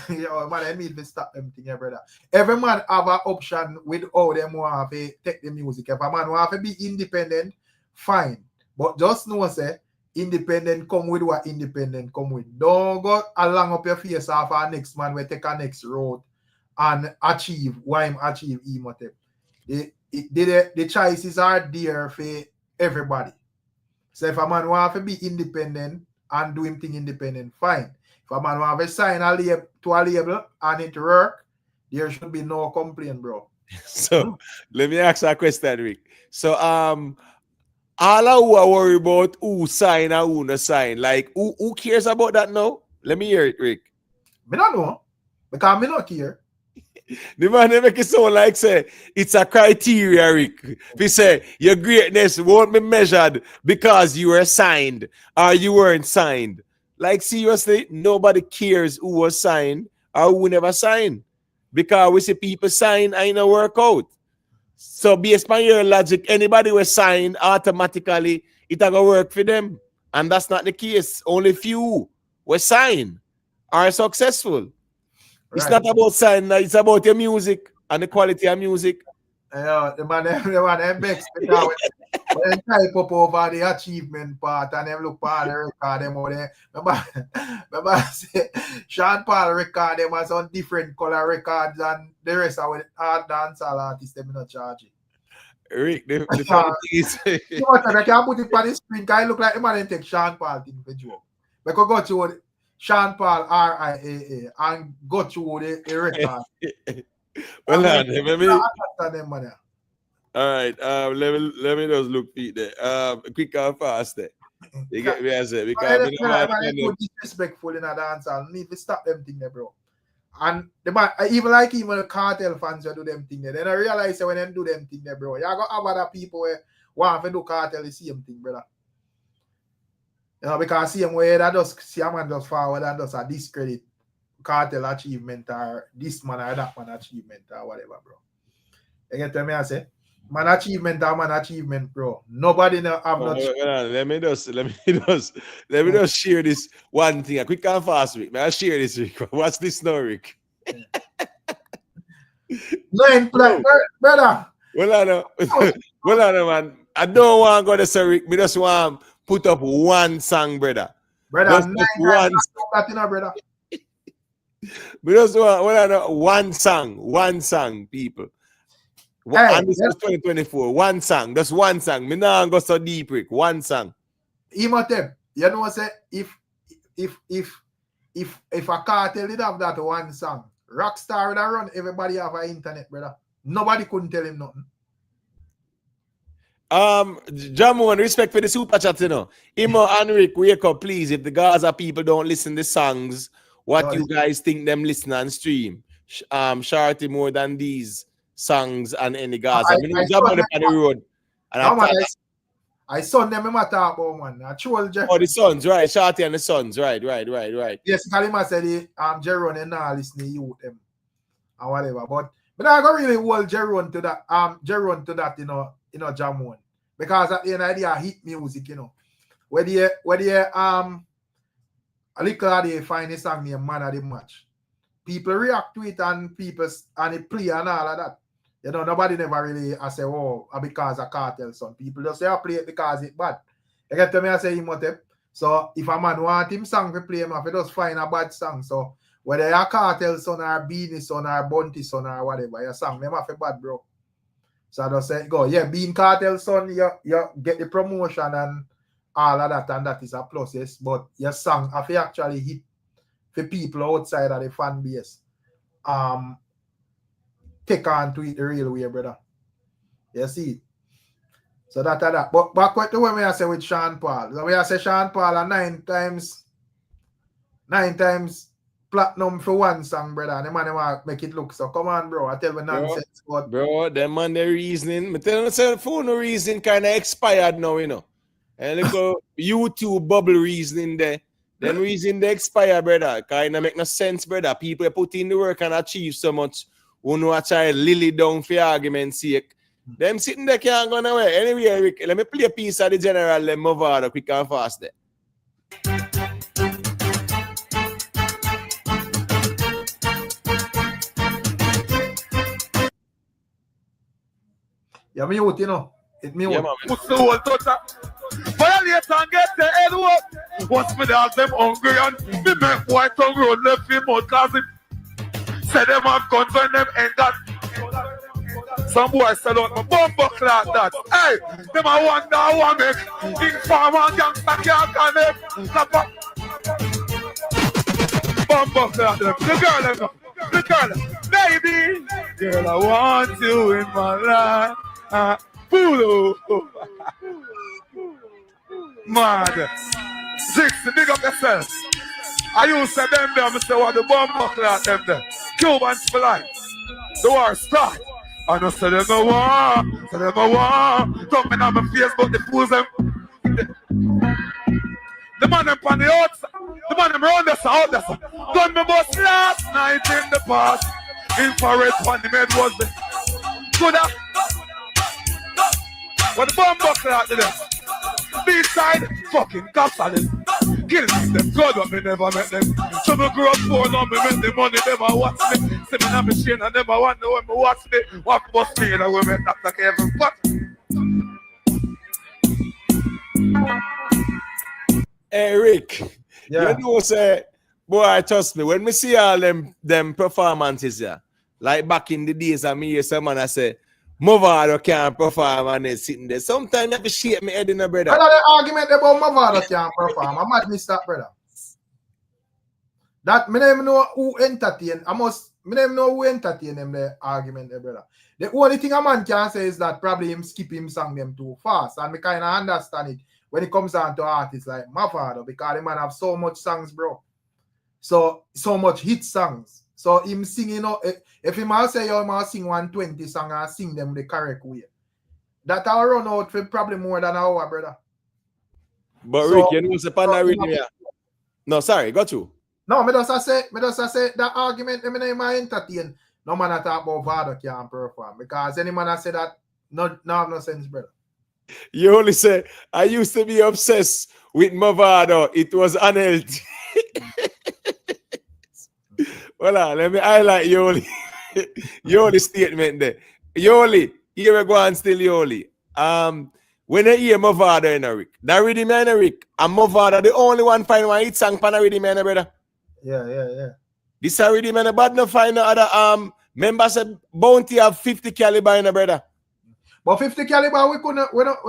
[SPEAKER 4] Yeah, man, I need to stop them thing, brother. Every man have an option with how them want to take the music. If a man want to be independent, fine. But just know, say, independent come with what independent come with. Don't go along up your face off our next man we take a next road and achieve what him achieve emotive. The choices are there for everybody. So if a man want to be independent and do him thing independent, fine. If a man want to sign a label to a label and it work, there should be no complaint, bro.
[SPEAKER 1] So let me ask you a question, Rick. So all who are worried about who sign and who not sign, like who cares about that now? Let me hear it, Rick.
[SPEAKER 4] Me don't know. Because me not care.
[SPEAKER 1] The man they make it sound like say it's a criteria, Rick. We say your greatness won't be measured because you were signed or you weren't signed. Like seriously, nobody cares who was signed or who never signed. Because we see people sign and it don't work out. So based on your logic, anybody was signed automatically, it will work for them. And that's not the case. Only few were signed are successful. It's not about signing, it's about your music and the quality of music.
[SPEAKER 4] The man makes when they type up over the achievement part and them look for the record them over there. Remember say Sean Paul record them as on different color records and the rest of the dancehall artists them not charging.
[SPEAKER 1] Rick, the funny thing is
[SPEAKER 4] I can't put it on the screen because it look like the man take Sean Paul thing for joke. Because go to Sean Paul RIAA and go through the record.
[SPEAKER 1] Well, all right, let me just look feet there. Quick and fast there. You get me as it because
[SPEAKER 4] I'm disrespectful in a dancehall. Need to stop them thing there, bro. And the man, even the Kartel fans who do them thing there. Then I realize that when they do them thing there, bro, you got other people who want to do Kartel the same thing, brother. You know, because same way that just see a man just forward and just a discredit Kartel achievement or this man or that man achievement or whatever, bro. You get what I say? Man achievement, bro. Nobody have
[SPEAKER 1] let me just share this one thing. Quick and fast, Rick. May I share this, Rick? What's this now, Rick?
[SPEAKER 4] Brother.
[SPEAKER 1] Well, I know, man. I don't want to go to Sir Rick. Me just want to put up one song, brother.
[SPEAKER 4] Just one song, brother.
[SPEAKER 1] We just want one song, people. Hey, and this is 2024. One song. That's one song. Me now go so deep, Rick. One song.
[SPEAKER 4] Imhotep, you know what I say? If a Kartel did have that one song, Rockstar would have run everybody have an internet, brother. Nobody couldn't tell him nothing.
[SPEAKER 1] Jamu, and respect for the super chat, you know. Imo and Rick, wake up, please. If the Gaza people don't listen to the songs, what you guys think them listen and stream? Shorty more than these songs and any Gaza. I mean, Jamu on the road. And
[SPEAKER 4] I saw them in my talk about, man. I told Jeff.
[SPEAKER 1] Oh, the sons, right? Shorty and the sons, right.
[SPEAKER 4] Yes, Kalima said Jeron and now listening you them and whatever. But I got really hold Jeron to that, you know, Jamon. Because at the end of the day, hit music, you know. Where they a little of they find a song named Man of the Match. People react to it and it play and all of that. You know, nobody never really say, oh, because of Kartel son. People just say, I play it because it's bad. You get to me, I say, Imhotep. So if a man want him song to play him, if he just find a bad song. So whether you're Kartel son or Beanie son or Bunty son or whatever, your song, them have a bad, bro. So I just say, go, yeah, being Kartel son, you get the promotion and all of that, and that is a plus, yes. But your song, if you actually hit for people outside of the fan base, take on to it the real way, brother. You see? So that. But back to what I say with Sean Paul. So I say Sean Paul are 9 times platinum for one song, brother. And the man make it look so. Come on, bro. I tell you nonsense.
[SPEAKER 1] Bro, the man the reasoning. I tell you the phone reasoning kind of expired now, you know. And look YouTube bubble reasoning there. Then reason they expire, brother. Kind of make no sense, brother. People put in the work and achieve so much. Who know a child lily down for argument's sake. Them sitting there can't go nowhere. Anyway, Rick, let me play a piece of the general. Let me move on quick and fast there.
[SPEAKER 4] Yeah, me out, you know. It me out.
[SPEAKER 3] What's the whole toucher? Violate and get the head up. What's me dog them hungry and me make white tongue road left him out cause him say them have guns when them ain't got. Some boys sell out my bumper clock that. Hey, them I wonder how I make informer gangster can't connect. Bumper clock them. The girl, baby, girl, I want you in my life. Pulu. Mad. Six, big up yourself. I used to them there, I say what the bumper clock them there. Cubans for life. The war start. I know say them no war. Talking on my face, but the fools them. The man them on the outside. The man them round us out there. Done me bus last night in the past. Infrared on the med was the. Good up. What the bomb buckle out there? B-side, fucking cops on them. Kill them, God, but me never met them. So me grew up poor, now me make the money, never watch me. See me na machine, I never want to when me watch me. What bust me, and I will make that like every fuck.
[SPEAKER 1] Hey, Rick.
[SPEAKER 4] Yeah.
[SPEAKER 1] You know, say, boy, trust me, when me see all them performances, yeah, like back in the days, I mean, someone I say, Mavado can't perform and they're sitting there. Sometimes I have to shake my head in a brother.
[SPEAKER 4] Another argument about Mavado can't perform. I might miss that, brother. That me never know who entertain. Me never know who entertain them the argument there, brother. The only thing a man can say is that probably him skip him song them too fast. And me kind of understand it when it comes down to artists like Mavado, because the man have so much songs, bro. So much hit songs. So him singing, you know, if him all say you must sing 120 song and sing them the correct way, that will run out for probably more than an hour, brother.
[SPEAKER 1] But so, Rick, you know what's the pan rhythm here? No, sorry, got you.
[SPEAKER 4] No, me just say that argument, I mean, I entertain. No man that talk about Vado can't perform. Because any man that say that, no have no sense, brother.
[SPEAKER 1] You only say, I used to be obsessed with Mavado. It was unhealthy. Well, let me highlight Yoli statement there. Yoli, here we go and still Yoli. When I hear Mavado in a Rick, that ready man Rick, and Mavado the only one find one hit song pan ready man, brother.
[SPEAKER 4] Yeah.
[SPEAKER 1] This already man, but no find no other members of Bounty have 50 caliber in a brother.
[SPEAKER 4] But 50 caliber we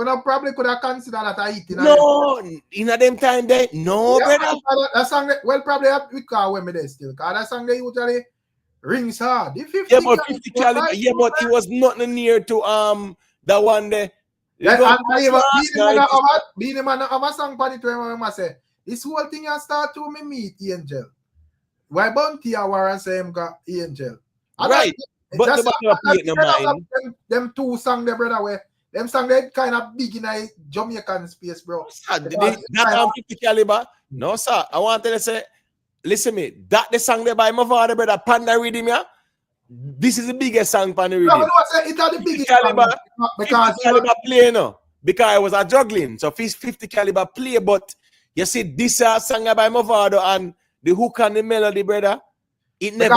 [SPEAKER 4] don't probably could have considered that a hit.
[SPEAKER 1] No, in a them time there, no, yeah, brother.
[SPEAKER 4] That song, well, probably we call when me there still. Because that song they usually rings hard. The 50
[SPEAKER 1] yeah, but 50 caliber, yeah, but it was not near to that one there.
[SPEAKER 4] Yeah, Beenie Man have a song on it when I say, this whole thing has start to me meet Angel. Why Bounty a war and say him got Angel?
[SPEAKER 1] Right. But the
[SPEAKER 4] them two songs there, brother, where them songs they kind of big in a Jamaican space, bro.
[SPEAKER 1] That 50 caliber? No, sir. I want to say, listen me, that the song there by my father, brother, Panda Rhythm, yeah? This is the biggest song, Panda Rhythm.
[SPEAKER 4] No, it's not the biggest
[SPEAKER 1] caliber,
[SPEAKER 4] song. Because
[SPEAKER 1] 50 caliber play, no? Because I was a juggling, so 50 caliber play, but you see, this song by my father and the hook and the melody, brother, it never.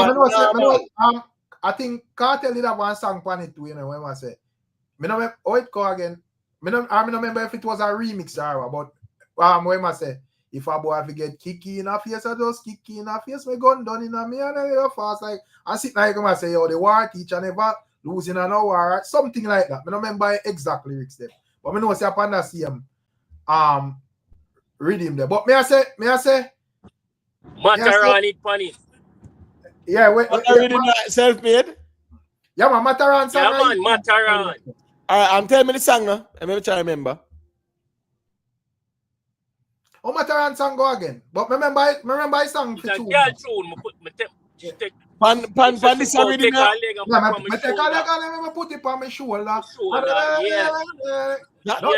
[SPEAKER 4] I think Kartel did have one song on it too, you know, when I say. I don't remember how it go again. I don't remember if it was a remix or what, but when I say, if a boy have to get kicky in a face, I just kicky in a face, my gun done in a me and I fast like, I sit like I say, yo, the war teacher never losing an hour, something like that. I don't remember exact lyrics there. But I know say upon that same rhythm there. But may I say,
[SPEAKER 10] Mataran it funny.
[SPEAKER 4] Yeah,
[SPEAKER 1] self-made?
[SPEAKER 4] Yeah, man, Mataran song.
[SPEAKER 10] Yeah, man, Mataran.
[SPEAKER 1] I'm telling me the song now. I'm trying to remember.
[SPEAKER 4] Oh, Mataran song go again. But remember I song for two.
[SPEAKER 10] Yeah, tune.
[SPEAKER 1] Pan this already now.
[SPEAKER 4] Yeah, I take a leg and I put it on my shoulder.
[SPEAKER 10] Yeah.
[SPEAKER 4] No,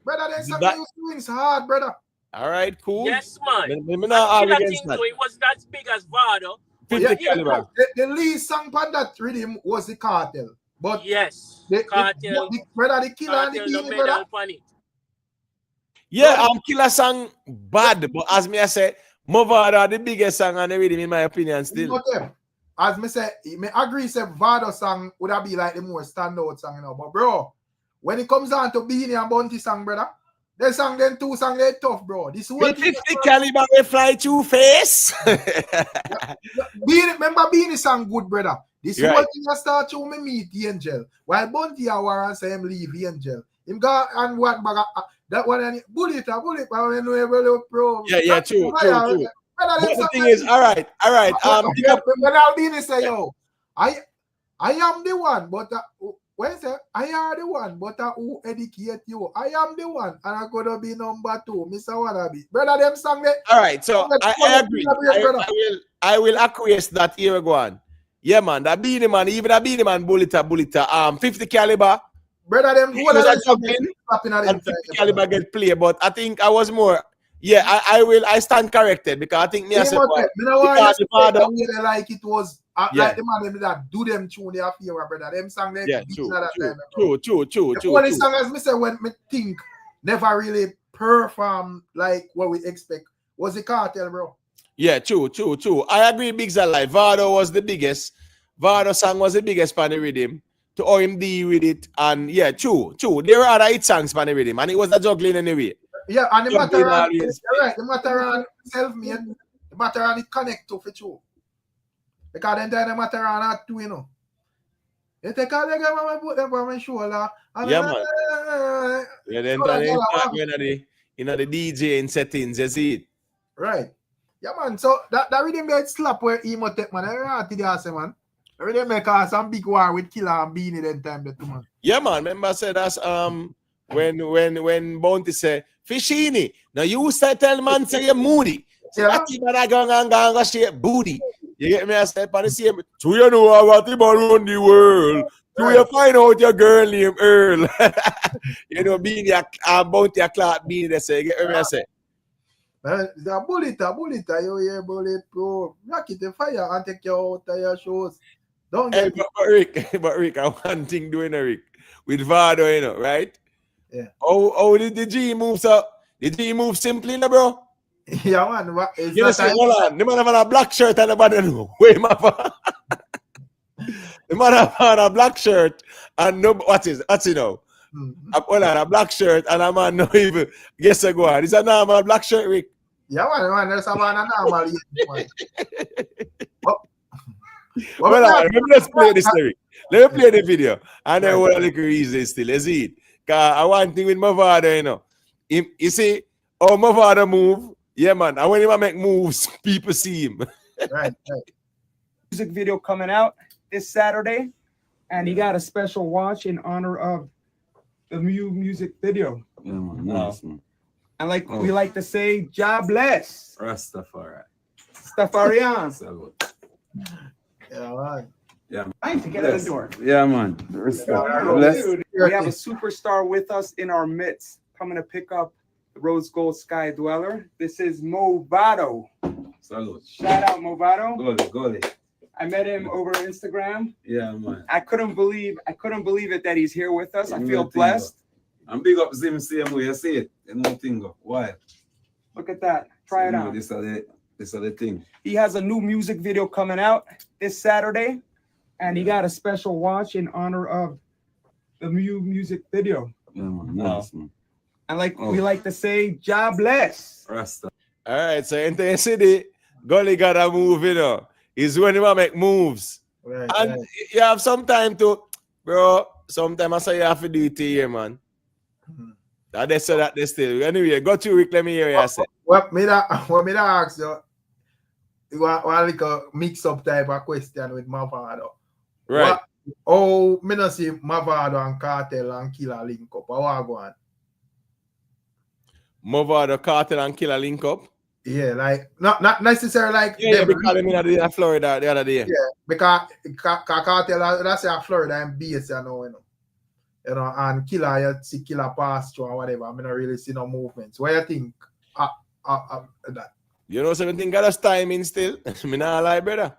[SPEAKER 4] brother, they song you swings hard, brother.
[SPEAKER 1] All right, cool.
[SPEAKER 10] Yes, man.
[SPEAKER 1] Me
[SPEAKER 10] And
[SPEAKER 1] not argue
[SPEAKER 10] Killer
[SPEAKER 1] against
[SPEAKER 10] thing
[SPEAKER 1] that.
[SPEAKER 10] too, it wasn't as big as Vado.
[SPEAKER 1] 50 caliber.
[SPEAKER 4] The lead song on that rhythm was the Kartel. But
[SPEAKER 10] yes,
[SPEAKER 4] Kartel, brother, the Killer and the
[SPEAKER 10] Kartel no
[SPEAKER 4] Beanie,
[SPEAKER 10] medal
[SPEAKER 4] brother.
[SPEAKER 10] on it.
[SPEAKER 1] Yeah, Killer song bad, but as me I say, Movado the biggest song on the rhythm in my opinion still.
[SPEAKER 4] As me say, me agree say Vado song would have be like the more standout song, you know. But bro, when it comes down to Beanie and Bounty song, brother, they song them two song they tough, bro. This one
[SPEAKER 1] 50 caliber will fly to face.
[SPEAKER 4] Beanie, remember Beanie song good, brother. This
[SPEAKER 1] Right.
[SPEAKER 4] whole thing I start to me meet the Angel. While Bounty a war and say him leave the Angel. Him go and what bag that one and bullet, bro.
[SPEAKER 1] Yeah, true.
[SPEAKER 4] Brother,
[SPEAKER 1] But the thing is, all right.
[SPEAKER 4] When Albini say, yo, I am the one, but when say I am the one, but who educate you? I am the one, and I'm gonna be number 2, Mr. Wannabe. Brother, them song there.
[SPEAKER 1] All right, so I agree. I will acquiesce that here go on. Yeah, man, that Beanie Man, even that Beanie Man bulleta, 50 caliber.
[SPEAKER 4] Brother, them
[SPEAKER 1] he was a juggling, and 50 caliber get play, but I think I was more. Yeah, I stand corrected because I think me as a boy.
[SPEAKER 4] They like it was like the man that do them tune their favor, brother. Them song they
[SPEAKER 1] true.
[SPEAKER 4] The only song as me say when me think never really perform like what we expect was the Kartel, bro.
[SPEAKER 1] Yeah, true. I agree. Big's alive. Vado was the biggest. Vado song was the biggest for the rhythm. To OMD with it, and yeah, true. There were other hit songs for the rhythm, and it was a juggling anyway.
[SPEAKER 4] Yeah, and the matter on, right, the matter on self-made, the matter on it connect to for true. Because then the matter on that too, you know. You take a leg and put them on my shoulder.
[SPEAKER 1] Yeah, man. Yeah, then you know the DJ in settings, you see it.
[SPEAKER 4] Right. Yeah, man. So that rhythm get slap where he must take, man. I really man. I really make some big war with Killer and Beanie then time that too, man.
[SPEAKER 1] Yeah, man. Remember I said that's when Bounty say Fishini. Now you say tell man say you're moody. So that man I go shake booty. You get me? I said but the same. Do you know what the man run the world? Do you find out your girl named Earl? You know, Beanie Bounty a Clark Beanie they say. You get me? I say.
[SPEAKER 4] The bullet, you hear bullet, bro. Rock it the fire and take you out of your shows. Don't get
[SPEAKER 1] but Rick, I one thing doing Rick with Vado, you know, right?
[SPEAKER 4] Yeah.
[SPEAKER 1] Oh, did the G moves up? The G move simply, no, bro?
[SPEAKER 4] Yeah, man.
[SPEAKER 1] You know, hold on. The man have a black shirt and nobody know. Wait, my the man have a black shirt and no, what's it now? Hold on, a black shirt and a man no even guess a go on. Is a normal black shirt, Rick?
[SPEAKER 4] Yeah, man. There's a man a normal.
[SPEAKER 1] Let's play this lyric. Let me play the video. And then what a little reason still, is it? Because I want thing with Movado, you know. You see, oh, Movado move. Yeah, man. And when he make moves, people see him.
[SPEAKER 4] Right.
[SPEAKER 11] Music video coming out this Saturday. And he got a special watch in honor of the new music video.
[SPEAKER 12] Yeah, man. Nice, man.
[SPEAKER 11] And like we like to say, God bless.
[SPEAKER 12] Rastafari.
[SPEAKER 11] Rastafarian.
[SPEAKER 4] Yeah, man.
[SPEAKER 12] Yeah, man.
[SPEAKER 11] I need to get out the door.
[SPEAKER 12] Yeah, man.
[SPEAKER 11] We have a superstar with us in our midst, coming to pick up the Rose Gold Sky Dweller. This is Movado.
[SPEAKER 12] Salute.
[SPEAKER 11] Shout out Movado.
[SPEAKER 12] Goli.
[SPEAKER 11] I met him over Instagram.
[SPEAKER 12] Yeah, man.
[SPEAKER 11] I couldn't believe it that he's here with us. I feel blessed.
[SPEAKER 12] I'm big up Zim same way. You see it. Nothing. Why?
[SPEAKER 11] Look at that. Try it out.
[SPEAKER 12] This is the thing.
[SPEAKER 11] He has a new music video coming out this Saturday, and he got a special watch in honor of the new music video.
[SPEAKER 12] Yeah, man. Nice, man.
[SPEAKER 11] And like we like to say, God bless.
[SPEAKER 12] Rasta.
[SPEAKER 1] All right, so into the city, Gully got a move, you know. Is when you make moves.
[SPEAKER 4] Right,
[SPEAKER 1] and you have some time to, bro, sometimes I say you have to do it here, man. That's so that they still. Anyway, go to Rick, let me hear you say.
[SPEAKER 4] What me ask you, one like a mix-up type of question with Mavado.
[SPEAKER 1] Right.
[SPEAKER 4] Oh, me not see Mavado and Kartel and Killer link up. How I go on?
[SPEAKER 1] Mavado, Kartel and Killer link up?
[SPEAKER 4] Yeah, like not necessarily like
[SPEAKER 1] because I'm in Florida the other day.
[SPEAKER 4] Yeah, because Kartel that's a Florida and base, you know, and Killer, you see Killer pass through or whatever. I mean, I really see no movements. What do you think? that.
[SPEAKER 1] You know, something got us timing still. Me not lie, brother.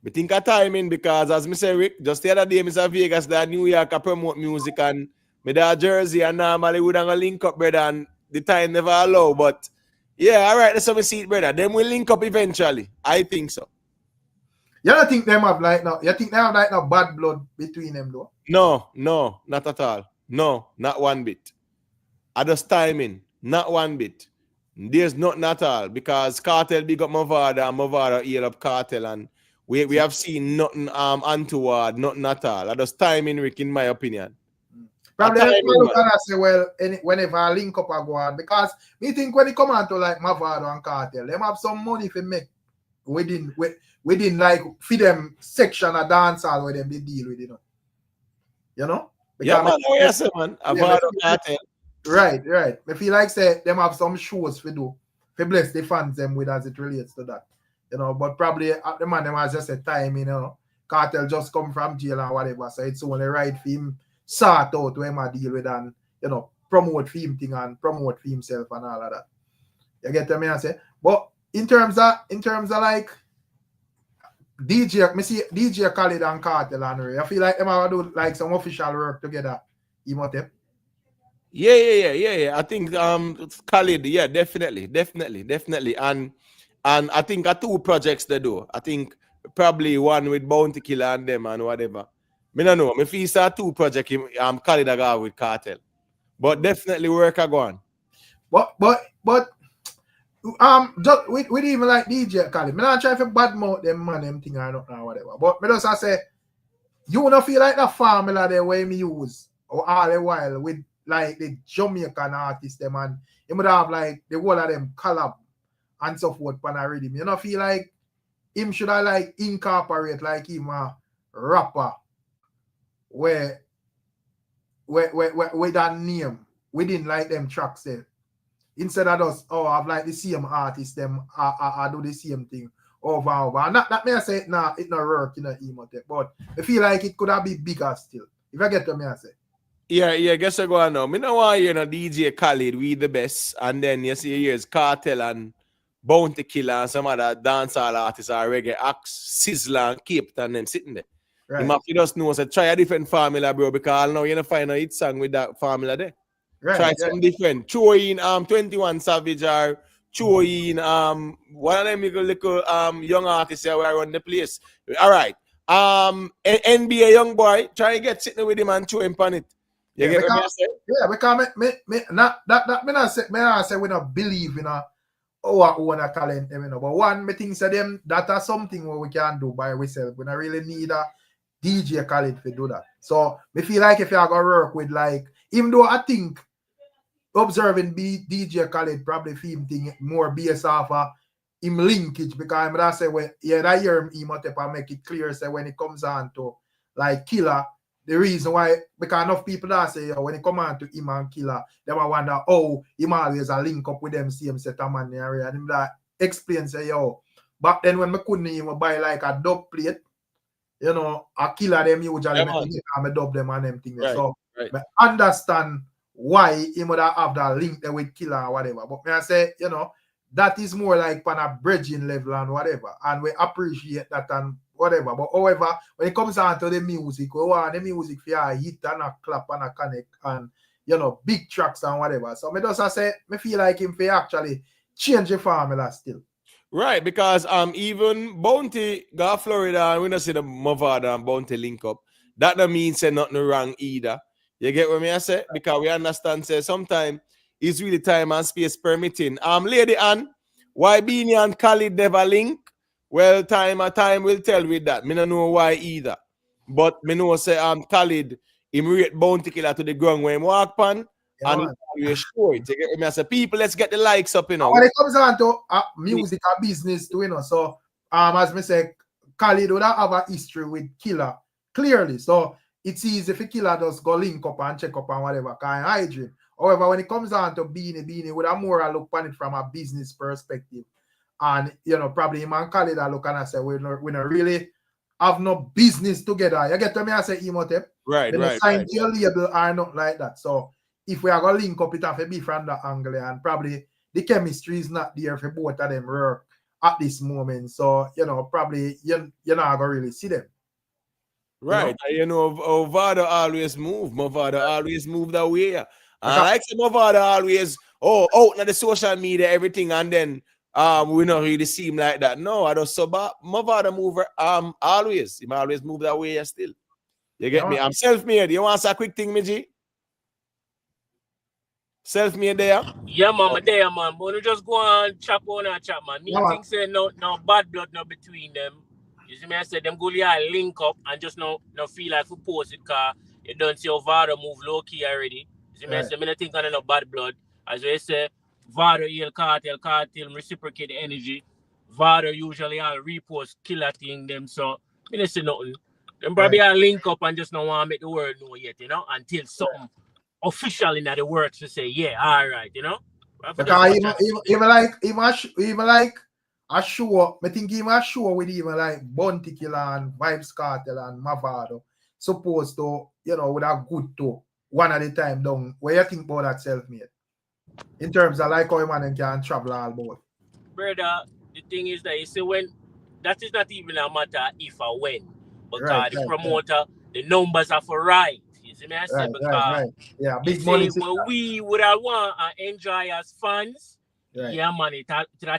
[SPEAKER 1] Me think of timing because, as me say, Rick, just the other day, Mr. Vegas, that New York, I promote music and me that Jersey, and normally we don't link up, brother, and the time never allow. But yeah, all right, that's how me see it, brother. Then we'll link up eventually. I think so.
[SPEAKER 4] You don't think them have like no? You think they have like no bad blood between them though?
[SPEAKER 1] No, not at all. No, not one bit. I just timing, not one bit. There's nothing at all because Kartel big up Mavada and Mavada heal up Kartel, and we have seen nothing untoward, nothing at all. I just timing, Rick, in my opinion.
[SPEAKER 4] Probably look and I say, well, whenever I link up I go on, because me think when it come on to like Mavado and Kartel, them have some money for make within like for them section of dancehall where them they deal with, you know? Because
[SPEAKER 1] yeah, man, yes, man. Kartel.
[SPEAKER 4] Right. I feel like say them have some shows for do, for bless the fans them with as it relates to that, you know. But probably at the man them has just a time, you know. Kartel just come from jail and whatever, so it's only right for him sort out where I deal with and, you know, promote for him thing and promote for himself and all of that. You get what I say? But in terms of like DJ, me see DJ Khaled and Kartel and Ray, I feel like them are do like some official work together. You know what?
[SPEAKER 1] Yeah. I think Khalid, yeah, definitely. And I think 2 projects they do. I think probably one with Bounty Killer and them and whatever. Me no know. Me feel say 2 projects Khalid got with Kartel. But definitely work a go on.
[SPEAKER 4] But just we even like DJ Khalid. Me not try to badmouth them man them thing or nothing or whatever. But me just say you don't feel like the formula the way me use or all the while with like the Jamaican artists them and you would have like the whole of them collab and so forth pan a rhythm. You don't feel like him should I like incorporate like him a rapper where that name within like them tracks there. Instead of us, I've like the same artist, them I do the same thing over and over. And that may I say it not work in a emote, but I feel like it could have been bigger still. If I get to me, I say.
[SPEAKER 1] Yeah, guess I go on now. Me know why you know DJ Khalid, we the best, and then you see here's Kartel and Bounty Killer and some other dancehall artists or reggae acts, Sizzler and Cape Town them sitting there. Right. You must just know, so try a different formula, bro, because now you're gonna find a hit song with that formula there. Right, try something different. Throw in 21 Savage or throw in one of them little young artists here where I run the place. All right. NBA young boy, try and get sitting with him and throw him on it. You get what I say?
[SPEAKER 4] Yeah, because me not say we don't believe in our own talent, you know. But one, me think say them that are something what we can do by ourselves. We don't really need a DJ Khaled to do that. So me feel like if you are gonna work with like, even though I think observing DJ Khaled probably film thing more based off of him linkage, because I'm gonna say when that hear him and make it clear say when it comes on to like Killer. The reason why, because enough people that say, when it come on to him and Killer, they might wonder, him always a link up with them same set of man area. And him that explain, say, back then when I couldn't even buy like a dub plate, you know, a Killer them usually make dub them and them things. Right, so, I understand why he would have that link there with Killer or whatever. But I say, you know, that is more like on a bridging level and whatever. And we appreciate that and whatever. But however, when it comes down to the music, we want the music for a hit and a clap and a connect and, you know, big tracks and whatever. So me just say, me feel like him for actually change the formula still.
[SPEAKER 1] Right, because even Bounty got Florida and we don't see the Mavada and Bounty link up. That don't mean say nothing wrong either. You get what I say? Because we understand say sometimes it's really time and space permitting. Lady Ann, why Beanie and Khalid never link? Well, time will tell with that. Me don't know why either. But me know say Khalid him rate Bounty Killer to the ground when him walk pan and we show it. You get what I say? People, let's get the likes up, you know.
[SPEAKER 4] When it comes down to music and business too, you know. So as me say, Khalid would have a history with Killer clearly. So it's easy for Killer just go link up and check up and whatever kind of hygiene. However, when it comes down to Beanie would have more look on it from a business perspective. And, you know, probably him and Khalid are looking and say, we don't really have no business together. You get to me, I say, Emote?
[SPEAKER 1] Right.
[SPEAKER 4] Sign your label or not like that. So, if we are going to link up, it have to be from that angle. And probably the chemistry is not there for both of them work at this moment. So, probably you're not going to really see them.
[SPEAKER 1] Right. Vado always move. Mavado always move that way. And like Mavado always, out in the social media, everything, and then we not really seem like that. No, I don't Mavado move always. He always move that way still. You get me? I'm self-made. You want a quick thing, Miji? Self-made there?
[SPEAKER 10] Yeah, man, there, man. But you just go on chop on and chop, man. Me think say no bad blood no between them. You see me, I said them go link up and just no feel like we post it because you don't see how Vado move low key already. You see me, I said me not think no bad blood. As you say, Vado heal Kartel reciprocate the energy. Vado usually all repost killer thing them, so me not say nothing. Them probably link up and just don't want to make the world know yet, until something official in the works to say, yeah, all right,
[SPEAKER 4] Because even like a show, I think even a show with even like Bounty Killer and Vibes Kartel and Mavado supposed to, with a good toe, one at a time down. What you think about that self-made? In terms of like how a man can travel all about.
[SPEAKER 10] Brother, the thing is that you see when that is not even a matter if or when. Because the promoter, the numbers are for right. You see me? I say because
[SPEAKER 4] yeah, big money.
[SPEAKER 10] What we would have want and enjoy as fans. Yeah, man, it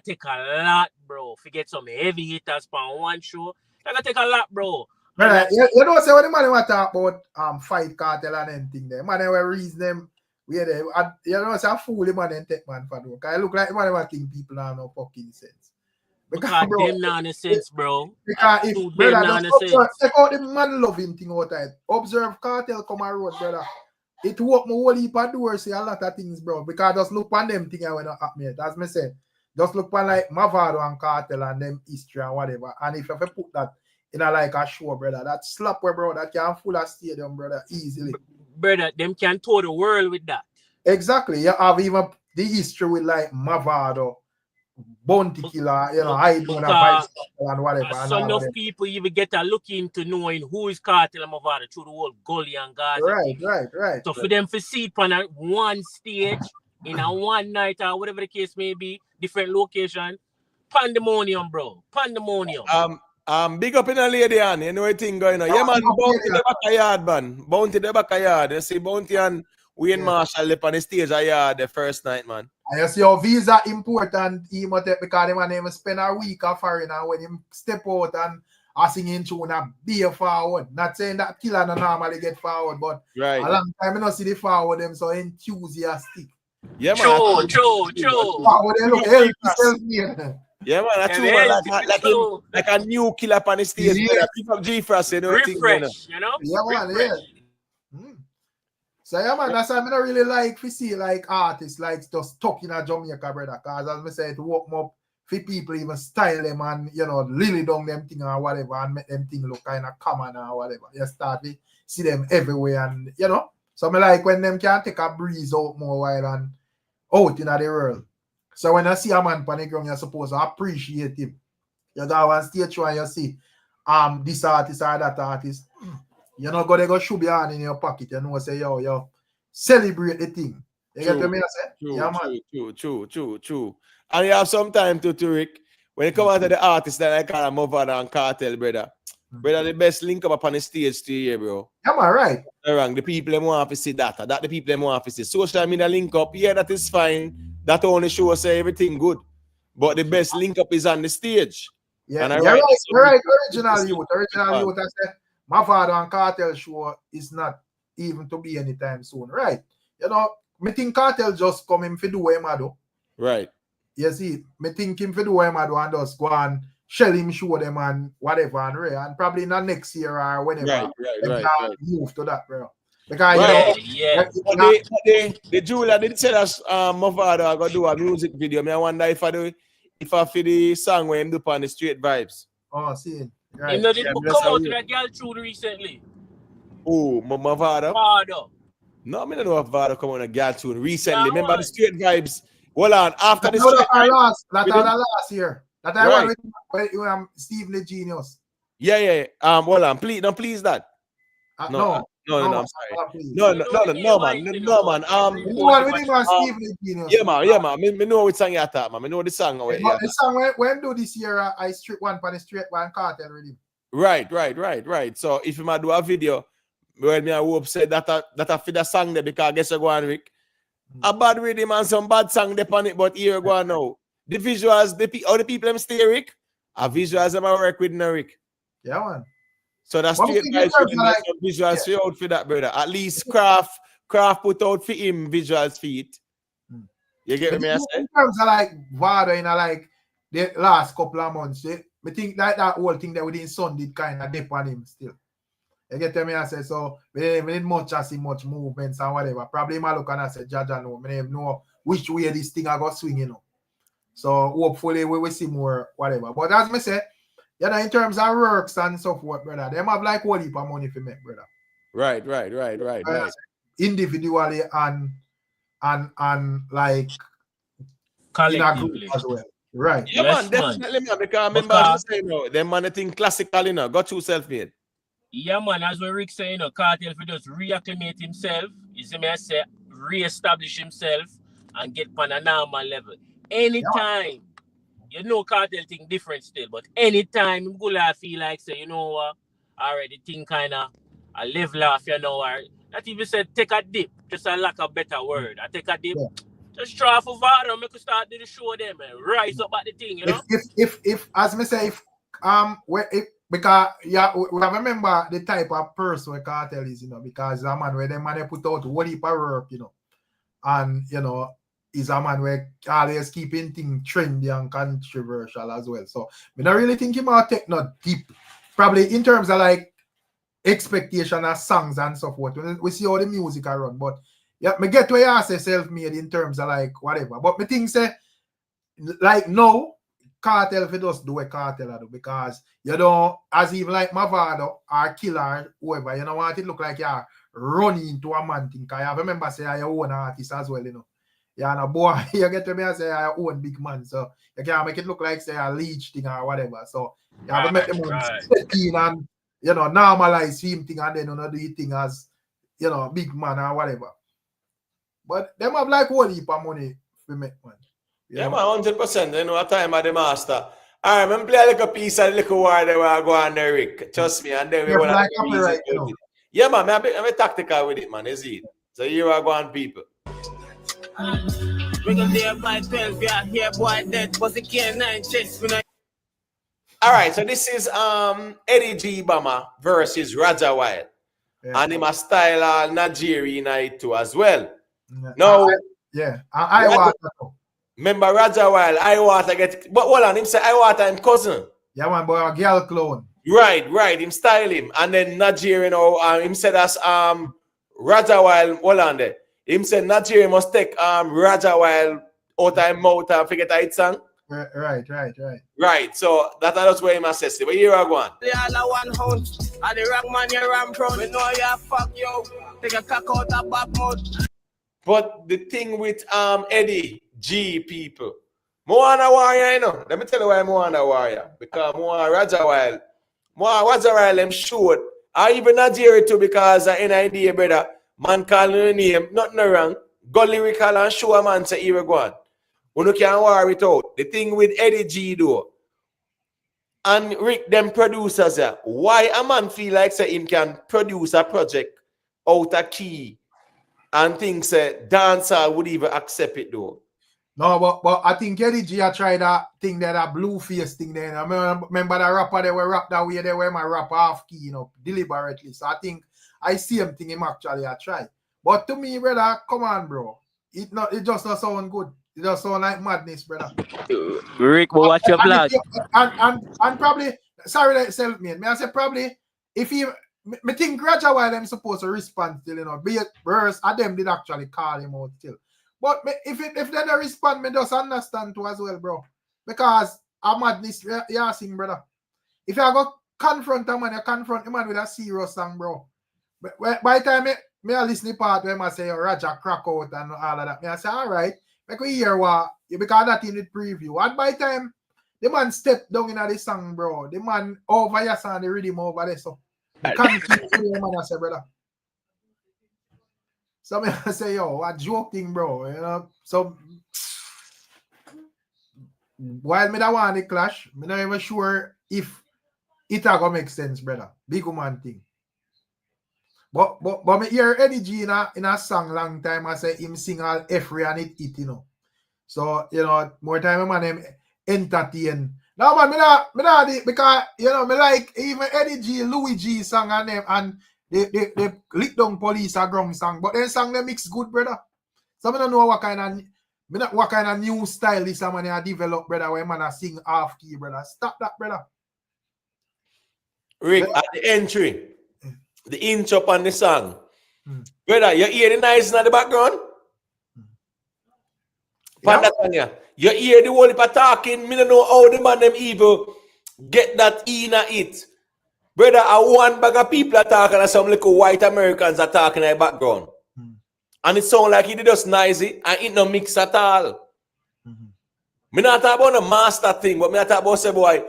[SPEAKER 10] take a lot, bro. Forget some heavy hitters on one show. That take a lot, bro.
[SPEAKER 4] Right. You don't say what the man want to talk about fight Kartel and anything there. Man, we reason them. You know, say a fool the man and take man for do. Because it look like the man want think people have no fucking sense.
[SPEAKER 10] Because them nonsense, bro.
[SPEAKER 4] Because if brother check out the man loving thing out there. Observe Kartel come a road, brother. It work my whole heap of doors, say a lot of things, bro. Because just look on them things when not happen yet. As me say, just look on like Mavado and Kartel and them history and whatever. And if you put that in a like a show, brother, that slap where, bro, that can full a stadium, brother, easily.
[SPEAKER 10] Brother, them can tour the world with that.
[SPEAKER 4] Exactly. You have even the history with like Mavado, Bounty Killer, I don't know, and whatever.
[SPEAKER 10] So enough people even get a look into knowing who is Kartel and Mavado through the whole Gully and Gaza.
[SPEAKER 4] Right.
[SPEAKER 10] So for them to see it on one stage, in a one night or whatever the case may be, different location, pandemonium, bro. Pandemonium.
[SPEAKER 1] Big up in a lady, and you know what thing going on. Yeah, man, Bounty the back of yard, man. Bounty the back of yard. You see Bounty and Wayne Marshall up on the stage of yard the first night, man.
[SPEAKER 4] And you see your visa important because the man spend a week of foreign and when him step out and I sing in tune a be forward. Not saying that Killer no normally get forward, but a long time I don't see the forward them so enthusiastic.
[SPEAKER 1] Yeah, man.
[SPEAKER 10] True.
[SPEAKER 4] Forward they look healthy.
[SPEAKER 1] Yeah, man, that's like a new Killer on the stage. Yeah. Keep up G-Frost,
[SPEAKER 10] refresh,
[SPEAKER 4] Yeah, man, yeah. So yeah, man, that's why I don't really like to see like artists like just stuck in a Jamaica, brother. Cause as I say, to walk up for people even style them and lily down them thing or whatever and make them thing look kind of common or whatever. You start to see them everywhere and So I like when them can take a breeze out more while and out in the world. So when I see a man on the ground, you're supposed to appreciate him. You go on stage show and you see this artist or that artist. You know, go shoot your hand in your pocket. You know, say, yo, celebrate the thing. You get what I say?
[SPEAKER 1] True. And you have some time to Rick. When you come out to the artists that I call Mavado and Kartel, brother. Brother, the best link up on the stage to you, bro.
[SPEAKER 4] Yeah, man, right.
[SPEAKER 1] Wrong. The people them want to see that. That the people them want to see. Social media link up, yeah, that is fine. That only shows say everything good. But the best link up is on the stage.
[SPEAKER 4] Yeah, you're right. Original youth, I say. Mavado and Kartel show is not even to be anytime soon, right? Me think Kartel just come him for do what him do.
[SPEAKER 1] Right.
[SPEAKER 4] You see, me think him for do what him do and just go and shell him show them and whatever and probably not next year or whenever. Right. Move to that, bro. Because
[SPEAKER 1] the Julia did say that Mavado gonna do a music video. I wonder if I feel the song where him do on the Straight Vibes.
[SPEAKER 4] Oh, see.
[SPEAKER 10] Right. Did come out to that girl tune recently.
[SPEAKER 1] Oh, Mavado? No, I don't know if Vado come on a girl tune recently. Yeah, remember the Straight Vibes? Hold on, after the Straight Vibes.
[SPEAKER 4] That's last year. That I want with Steve the Genius.
[SPEAKER 1] Yeah. Hold on, please that.
[SPEAKER 4] No,
[SPEAKER 1] No, I'm sorry. No, man. Yeah, man. Me know which song you talk, man. Me know the song.
[SPEAKER 4] But the song when do this year, I straight one for the straight one Kartel rhythm.
[SPEAKER 1] Right. So if you might do a video, well, me I hope say that I fit the song there because I guess I go on Rick. A bad rhythm and some bad song there on it, but here go on now. The visuals, all the people them stay Rick. A visuals them I work with no Rick.
[SPEAKER 4] Yeah, man.
[SPEAKER 1] So that's straight guys with some visuals for out for that, brother. At least craft put out for him visuals for it. You get me? I say?
[SPEAKER 4] In terms of like Vado in like the last couple of months, I think like that whole thing that within Sun did kind of dip on him still. You get me? I say so. We didn't much movements and whatever. Probably I look and I say, Jaja know. I know which way this thing I got swing, you know. So hopefully we will see more whatever. But as I say, you know, in terms of works and so forth, brother, them have like whole heap of money for make, brother.
[SPEAKER 1] Right.
[SPEAKER 4] Individually and like in a group as well. Right.
[SPEAKER 1] Yeah, yes, man, definitely, man. Because remember saying, them man think classical, you know, got you self-made.
[SPEAKER 10] Yeah, man, as what Rick saying, you know, Kartel for just reacclimate himself, you see me I say, re-establish himself and get on a normal level. Anytime, you know Kartel think different still, but anytime you go I feel like say, you know what, already think kind of a level off, you know, or not even say take a dip, just a lack of better word. I take a dip, just try for Vado, make us start do the show there, man. Rise up at the thing, you know.
[SPEAKER 4] If as me say, because yeah, we have remember the type of person where Kartel is, you know, because a man where them man they put out what heap of work, you know, and you know, is a man where always keeping things trendy and controversial as well. So I don't really think he might take no deep, probably in terms of like expectation of songs and so forth. We see how the music I run, but yeah, me get where you say self-made in terms of like whatever. But me think say like no. Kartel if it just do what Kartel do because you know as even like Mavado or Killer whoever you know want it look like you're running into a man thing. I remember say I own artist as well, you know. Yeah, and a boy you get to me and say I own big man, so you can't make it look like say a leech thing or whatever. So you have to make them set in and you know normalize him thing and then you know do the thing as you know big man or whatever. But them have like whole heap of money to make man.
[SPEAKER 1] Yeah, man, 100%. You know, a time at the master. I remember play like a piece of little war that we go on there, Rick. Trust me, and then we want to be easy. You know. Yeah, man, I'm a tactical with it, man. Is it? So here I go on people. All right, so this is Eddy G Bama versus Rajawild. And him a style Nigerian night too as well. Now,
[SPEAKER 4] I want to.
[SPEAKER 1] Remember Rajawild, I want to get, but hold on, him say I want him cousin.
[SPEAKER 4] Yeah, man, boy, a girl clone.
[SPEAKER 1] Right, him style him. And then Nigeria, you know, him said that's Rajawild, hold on there. Him said Nigeria must take Rajawild out of him mouth and forget that song. Right, so that's where him assessed it. But here I go on.
[SPEAKER 13] The other one hunt, and the wrong man you ram from. We know you fuck you. Take a cock out of back mouth.
[SPEAKER 1] But the thing with Eddy G people, Moana warrior, you know. Let me tell you why Moana warrior. Because Moana Rajawild them showed. I even Nigeria too because in idea, brother. Man calling your name, nothing wrong. Go lyrical and show a man say here go on. You can't worry it out. The thing with Eddy G though, and Rick, them producers, why a man feel like say him can produce a project out of key and thinks Dancehall would even accept it though.
[SPEAKER 4] No, but I think Eddy G tried that thing there, that blue face thing there. I remember the rapper they were rap that way, they were my rap half key, you know, deliberately. So I think I see him thing him actually I try. But to me, brother, come on, bro. It just not sound good. It just sound like madness, brother.
[SPEAKER 10] Rick, but watch your plug.
[SPEAKER 4] And probably, sorry that self-made. I say probably if he me think Rajawild them supposed to respond still, you know, be it worse, them did actually call him out still. But if they don't respond, me just understand too as well, bro. Because I'm madness, you sing, brother. If you go confront a man, you confront the man with a serious song, bro. But by the time me listen to part where I say Raja crack out and all of that, me I say, all right, make we hear what, because that in the preview. And by the time the man step down in the song, bro, the man over your song, the rhythm over there, so. You can't keep the man, I say, brother. Some say, yo, a joke thing, bro. You know, so while me that want the clash, me not even sure if it gonna make sense, brother. Big woman thing. But me hear Eddy G in a song long time. I say him sing all every and it, you know. So, you know, more time man him entertain. No man, me not because you know me like even Eddy G, Louis G song and them and they lick down police a grum song, but then song they mix good, brother. So I don't know what kind of new style this man a develop, brother, where man a sing half key, brother. Stop that, brother.
[SPEAKER 1] Rick, at the entry, the inch up on the song. Brother, you hear the noise in the background? Yeah. You hear the whole people talking. Me don't know how the man them evil get that in it. Brother, one bag of people are talking and some little white Americans are talking in the background. And it sounds like it just noisy and it no mix at all. Me not talk about the master thing, but me not talk about say boy,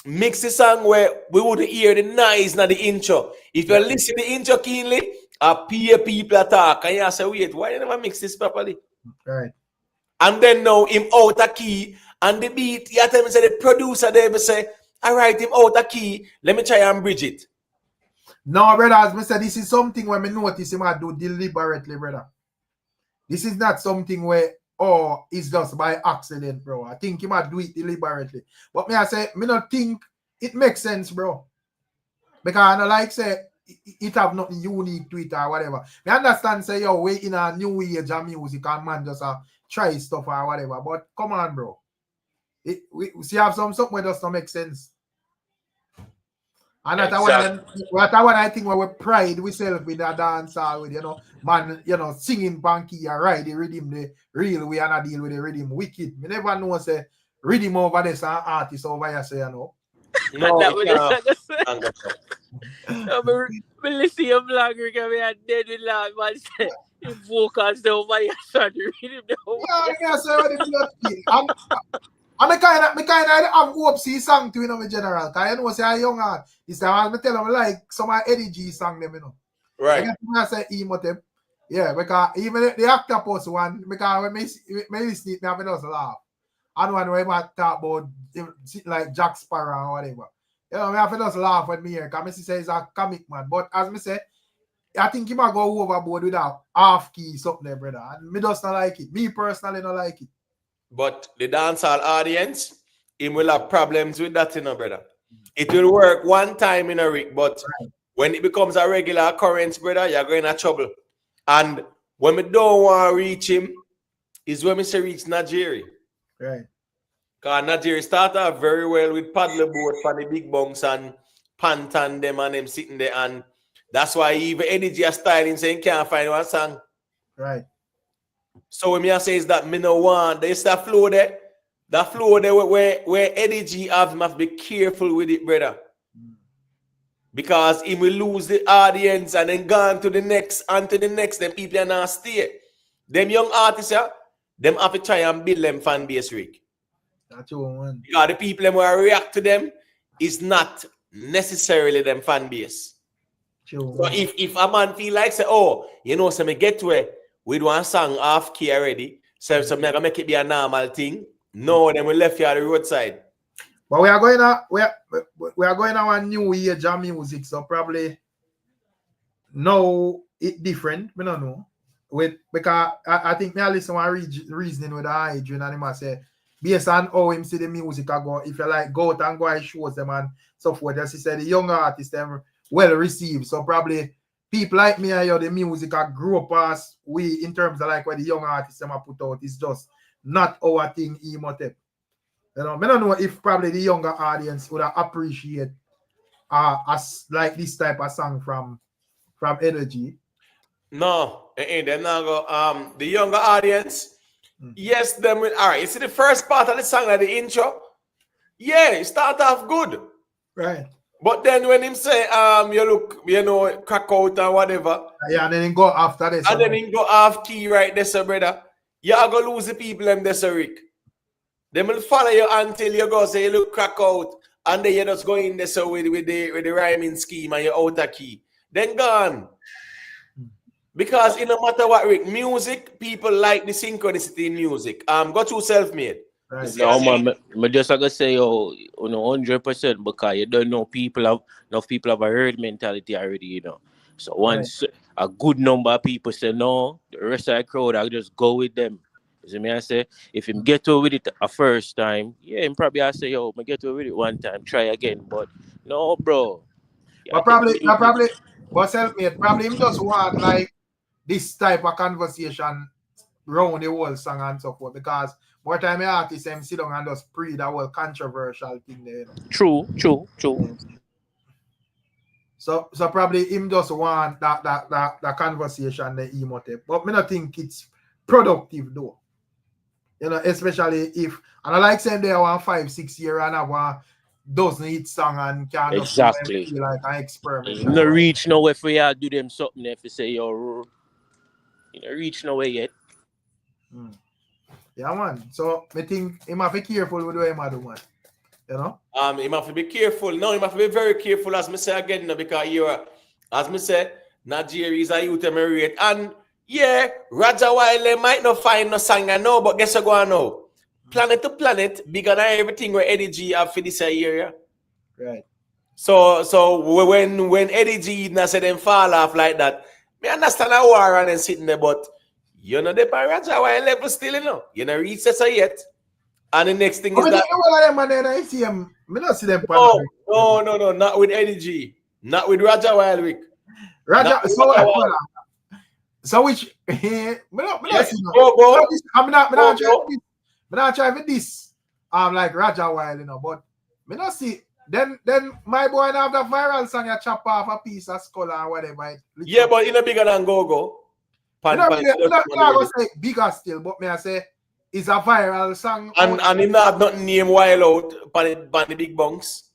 [SPEAKER 1] mix the song where we would hear the noise in the intro. If you listen to the intro keenly, appear people talk and you say, wait, why you never mix this properly?
[SPEAKER 4] Right.
[SPEAKER 1] And then now him out a key and the beat, you tell me say the producer there will say, all right, him out a key, let me try and bridge it.
[SPEAKER 4] No, brother, as I said, this is something where me notice him do deliberately, brother. This is not something where, oh, it's just by accident, bro. I think he might do it deliberately. But me, I say, me not think it makes sense, bro. Because I don't like say, it have nothing unique to it or whatever. Me understand say, yo, we in a new age of music and man just try stuff or whatever. But come on, bro. We see have something where does not make sense. And that's what I think where we pride ourselves with a dancehall with, you know, man, you know, singing punky and ride the rhythm the real way and I deal with the rhythm wicked. Me never know say rhythm over there some artist over here say, you know.
[SPEAKER 1] No,
[SPEAKER 10] I listen to your blogger because we are dead with laugh, man. The vocals over here start to read him down.
[SPEAKER 4] Yeah, I say what the blood I kind of have hope see song to, you know, in general. Because you know, say a young art. This time I tell them like some of Eddy G song them, you know.
[SPEAKER 1] Right.
[SPEAKER 4] I say emo them. Yeah, because even the actor post one, because when me listen it, me have just laugh. I know when I talk about like Jack Sparrow or whatever. You know, me have just laugh when me hear, because me say he's a comic man. But as me say, I think he might go overboard with that half key something there, brother. And me just not like it. Me personally not like it.
[SPEAKER 1] But the dancehall audience, he will have problems with that, you know, brother. It will work one time in a week, but when it becomes a regular occurrence, brother, you're going to trouble. And when we don't want to reach him, is when we say reach Nigeria.
[SPEAKER 4] Right.
[SPEAKER 1] Because Nigeria started off very well with paddle boat for the big bunks and pantan them and them sitting there. And that's why even Eddy are styling saying can't find one song.
[SPEAKER 4] Right.
[SPEAKER 1] So when I say is that me no want, there's that flow there. That flow there where Eddy G have to be careful with it, brother. Because he will lose the audience and then gone to the next and to the next, then people are not stay. Them young artists, yeah, them have to try and build them fan base, Rick.
[SPEAKER 4] That's one.
[SPEAKER 1] Because the people who react to them is not necessarily them fan base.
[SPEAKER 4] True.
[SPEAKER 1] So if a man feel like say, oh, you know, so me get to it. We do one song half key already. So I'm gonna make it be a normal thing. No, then we left you at the roadside.
[SPEAKER 4] But we are going on a new age of music, so probably now it different. I don't know. Because I think me I listen to reasoning with Adrian and him I say based on how him see the music I go, if you like go out and go and shows them and so forth. As he said, the younger artists them well received. So probably people like me and the music I grew up as we in terms of like what the young artists them put out is just not our thing emotive. You know, I don't know if probably the younger audience would appreciate as like this type of song from Eddy.
[SPEAKER 1] No, they're not go. The younger audience, yes, them will. All right, you see the first part of the song, like the intro. Yeah, it start off good,
[SPEAKER 4] right?
[SPEAKER 1] But then when him say, you look, you know, crack out and whatever.
[SPEAKER 4] Yeah, and then he go after this.
[SPEAKER 1] And then he go half key right there, so brother. You are gonna lose the people them there, so Rick. They will follow you until you go say you look crack out, and then you just go in there so with the rhyming scheme and you're out of key. Then gone. Because it no matter what, Rick, music, people like the synchronicity in music. Go to self-made.
[SPEAKER 10] Right. No, man, I just gonna say, you know, 100% because you don't know enough people have a herd mentality already, you know. So once a good number of people say no, the rest of the crowd, I'll just go with them. You see me? I say, if him get away with it a first time, yeah, him probably I say, I get away with it one time, try again. But no, bro.
[SPEAKER 4] But self-made, probably him just want like this type of conversation round the whole song and so forth, because more time the artists them sit down and just pre that whole controversial thing there. You know?
[SPEAKER 10] True.
[SPEAKER 4] So probably him just want that conversation the emo tape. But me not think it's productive though. You know, especially if, and I like saying they want 5-6 years and have one doesn't hit song and can
[SPEAKER 10] exactly
[SPEAKER 4] feel like an experiment.
[SPEAKER 10] You no reach nowhere for you do them something if you say you no reach nowhere yet.
[SPEAKER 4] Yeah, man. So I think he must be careful with what he might do, man. You know?
[SPEAKER 1] He must be careful. No, he must be very careful, as me say again, because you're, as me say, Nigeria is a youth emirate. And yeah, Rajawild might not find no song I know, but guess what going on now? Planet to planet, bigger than everything where Eddy G have for this year.
[SPEAKER 4] Right.
[SPEAKER 1] So when Eddy G said them fall off like that, me understand a war and then sitting there, but you know the Rajawild level still, you know. You know reach that yet. And the next thing is that
[SPEAKER 4] I see them. Me not see them.
[SPEAKER 1] No, not with Eddy G. Not with Rajawild, Rick.
[SPEAKER 4] So which me not see
[SPEAKER 1] go.
[SPEAKER 4] I'm not trying with this. Like Rajawild, you know, but me not see. Then my boy have the viral song you chop off a piece of skull or whatever.
[SPEAKER 1] Yeah, but it's bigger than Go-Go.
[SPEAKER 4] I'm not going to say bigger still, but me I say it's a viral song.
[SPEAKER 1] And him not nothing name Wild Out on the big bunks.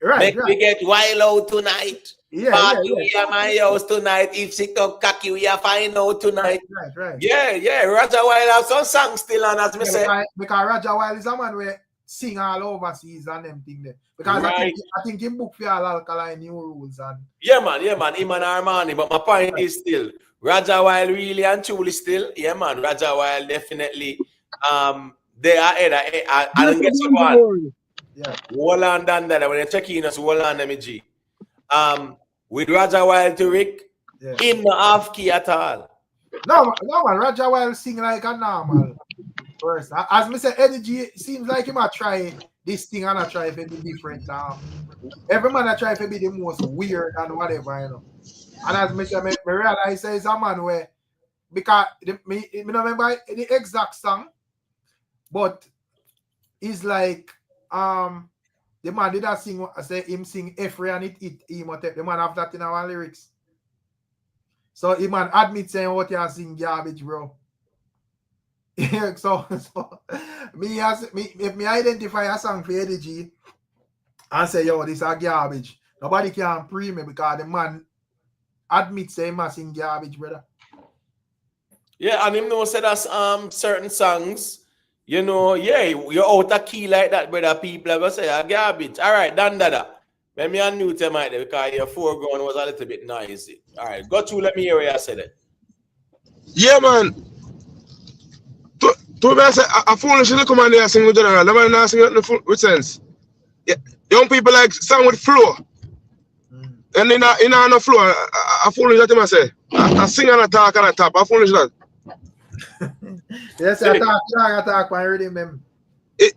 [SPEAKER 4] Right.
[SPEAKER 1] We get Wild Out tonight.
[SPEAKER 4] Party
[SPEAKER 1] at my house tonight. If she talk cocky, we are find out tonight.
[SPEAKER 4] Right.
[SPEAKER 1] Yeah. Rajawild have some songs still on, as me say.
[SPEAKER 4] Because Rajawild is a man where sing all overseas and them thing there. Because I think him book for all Alkaline New Rules and
[SPEAKER 1] yeah man, him and Armani. But my point is still Rajawild really and truly still, yeah man, Rajawild definitely they are and guess what?
[SPEAKER 4] Yeah.
[SPEAKER 1] Hold on done that when you check in us, hold on MG. With Rajawild to Rick, him not half key at all.
[SPEAKER 4] No man, Rajawild sing like a normal person. As me say, Eddy G seems like he might try this thing and I try to be different now. Every man I try to be the most weird and whatever, you know. And as me say, me realize it's a man where, because me remember the exact song, but it's like the man did that sing, I say him sing Efre and it emo tape. The man have that in our lyrics. So the man admit saying what you are sing garbage, bro. so if me identify a song for Eddy G and say, yo, this is garbage, nobody can pre me because the man admits saying he sing garbage, brother.
[SPEAKER 1] Yeah, and him know say that certain songs, you know, yeah, you're out of key like that, brother. People ever say garbage. All right, done that. Let me unmute him right there because your foreground was a little bit noisy. All right, go through, let me hear what you said it.
[SPEAKER 2] Yeah, man. To be honest, I foolish to come on there sing with general. The man not sing with sense. Yeah. Young people like song with flow. And in no flow, I foolish that him I say. I sing and I talk and I tap. I foolish that.
[SPEAKER 4] Yes, I talk when I read him.
[SPEAKER 2] I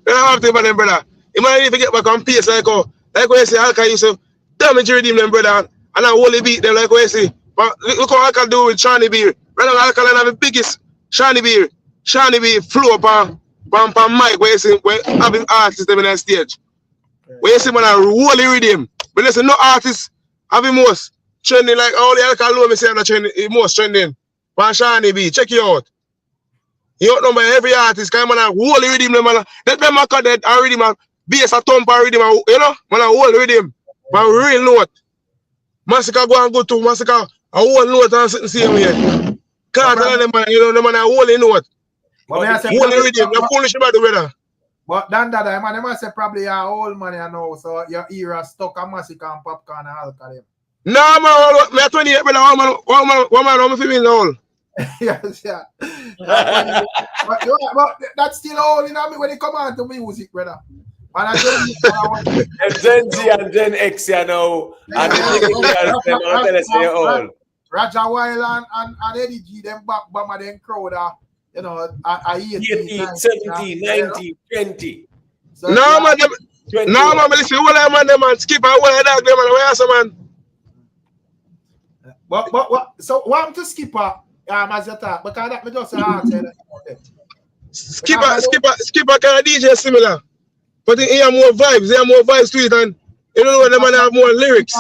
[SPEAKER 2] have to about them, brother. You might even get back on pace like what you say, Alka used to damage redeem them, brother. And I only beat them like what you say. But look what Alka do with Shani Beer. Brother Alka have the biggest Shani Beer flow upon mic where you see when having artists them in that stage. Where you see when I really redeem. But there's no artists having most trending like all the Alka low me say that trending most trending. But Shani B, check you out. You don't know every artist kind of wholly redeem them, man. Let them cut that and redeem man. Bass a thump and redeem, you know, man, I wholly redeem. But real note. Massacre go and go to Massacre, a whole note and sit and see him here. Kartel them man, you know, the man a wholly note. Wholly redeem, you're foolish about the weather.
[SPEAKER 4] But then that man, they must say probably your old money I know, so your era stuck a Massacre and Popcorn and Alkaline.
[SPEAKER 2] No, man, me 28, brother. One man, I'm feeling old.
[SPEAKER 4] Yes, yeah. But that's still old, you know, when it come on to music, brother. And I
[SPEAKER 1] Gen Z and Gen X, you know, and the
[SPEAKER 4] Rajawild and Eddy G, them back bomber, them crowd, you know,
[SPEAKER 1] 18, 17, 19, 20.
[SPEAKER 2] So, no, man, no, man, listen, all that man, them skip and all that, them man, where some man.
[SPEAKER 4] But so what I'm to skipper, as you talk, because that me just
[SPEAKER 2] skipper kind of DJ similar. But he have more vibes, to it, and you know the man have more lyrics.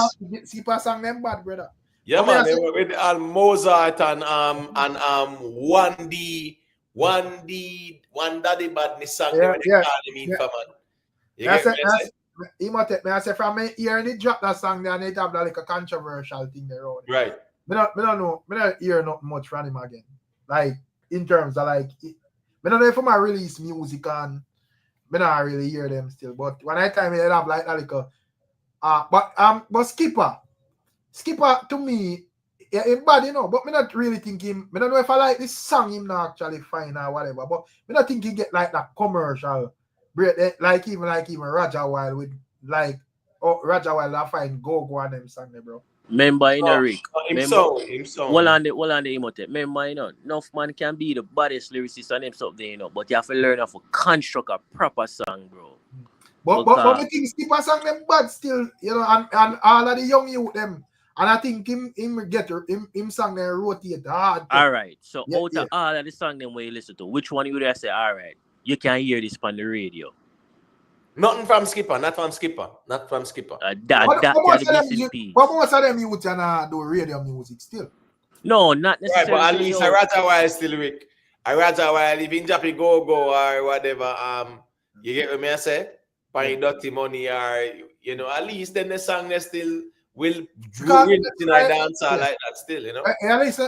[SPEAKER 4] Skipper song them bad, brother.
[SPEAKER 1] Yeah, man, they were with Mozart and one daddy badness song when they call him in for man.
[SPEAKER 4] I say from me hearing it drop that song there and it have like a controversial thing there.
[SPEAKER 1] Right.
[SPEAKER 4] Me don't know. Me don't hear not much from him again. Like in terms of like, me don't know if I release music and me not really hear them still. But when I time it have like but Skipper to me, yeah, him bad, you know. But me not really think him. Me don't know if I like this song him not actually fine or whatever. But me not think he get like that commercial. Like even Rajawild with like Rajawild I find go on them song there, bro.
[SPEAKER 10] Remember in a Rick.
[SPEAKER 1] Him song.
[SPEAKER 10] Well on the emote. Remember, you know, enough man can be the baddest lyricist and them stuff there, you know, but you have to learn how to construct a proper song, bro.
[SPEAKER 4] But me think Skipper song them bad still, you know, and all of the young youth them. And I think him song them rotate hard.
[SPEAKER 10] All right. So out of all of the song them where you listen to, which one you would say, all right, you can hear this on the radio?
[SPEAKER 1] Nothing from Skipper, not from Skipper.
[SPEAKER 4] But most of them you would do radio music still.
[SPEAKER 10] No, not necessarily.
[SPEAKER 1] Right, but at least a Rajawild still weak. A Rajawild, if in Jappy go or whatever, you get what me I say? Buying dirty money or, you know, at least then the song they still will drill in a dancer like that still, you know.
[SPEAKER 4] At least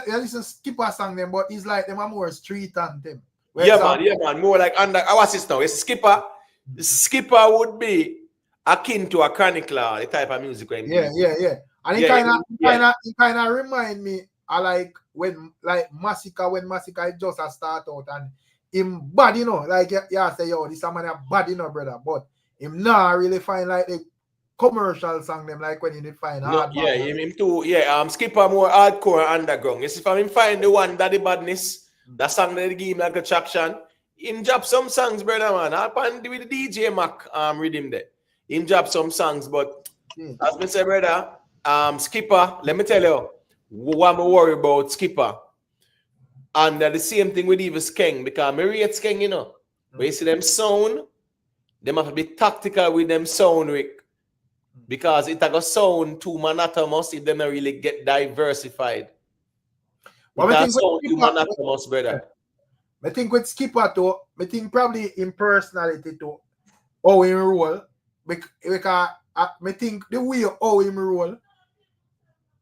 [SPEAKER 4] Skipper song them, but it's like them are more street and them.
[SPEAKER 1] Yeah, man, more like under our system. It's Skipper. Skipper would be akin to a chronicler, the type of music.
[SPEAKER 4] And it kind of remind me of like when Massacre, when Massacre just a start out and him bad, you know, like say yo, this man a bad, you know, brother, but him not really find like the commercial song them like when you need find hard.
[SPEAKER 1] Him too. Skipper more hardcore underground. You see, if him find the one that the badness, that song that give him like a traction. Him drop some songs, brother, man. I'll pan with the DJ Mac rhythm there. Him drop some songs, but as me say, brother, Skipper, let me tell you what I'm worried about Skipper. And the same thing with even Skeng, because I rate Skeng, you know. When you see them sound, they have to be tactical with them sound, Rick. Because it will sound too monotonous if they don't really get diversified. It will sound too monotonous, brother.
[SPEAKER 4] I think with Skipper too, I think probably in personality too, how him roll. Because I think the way how him roll,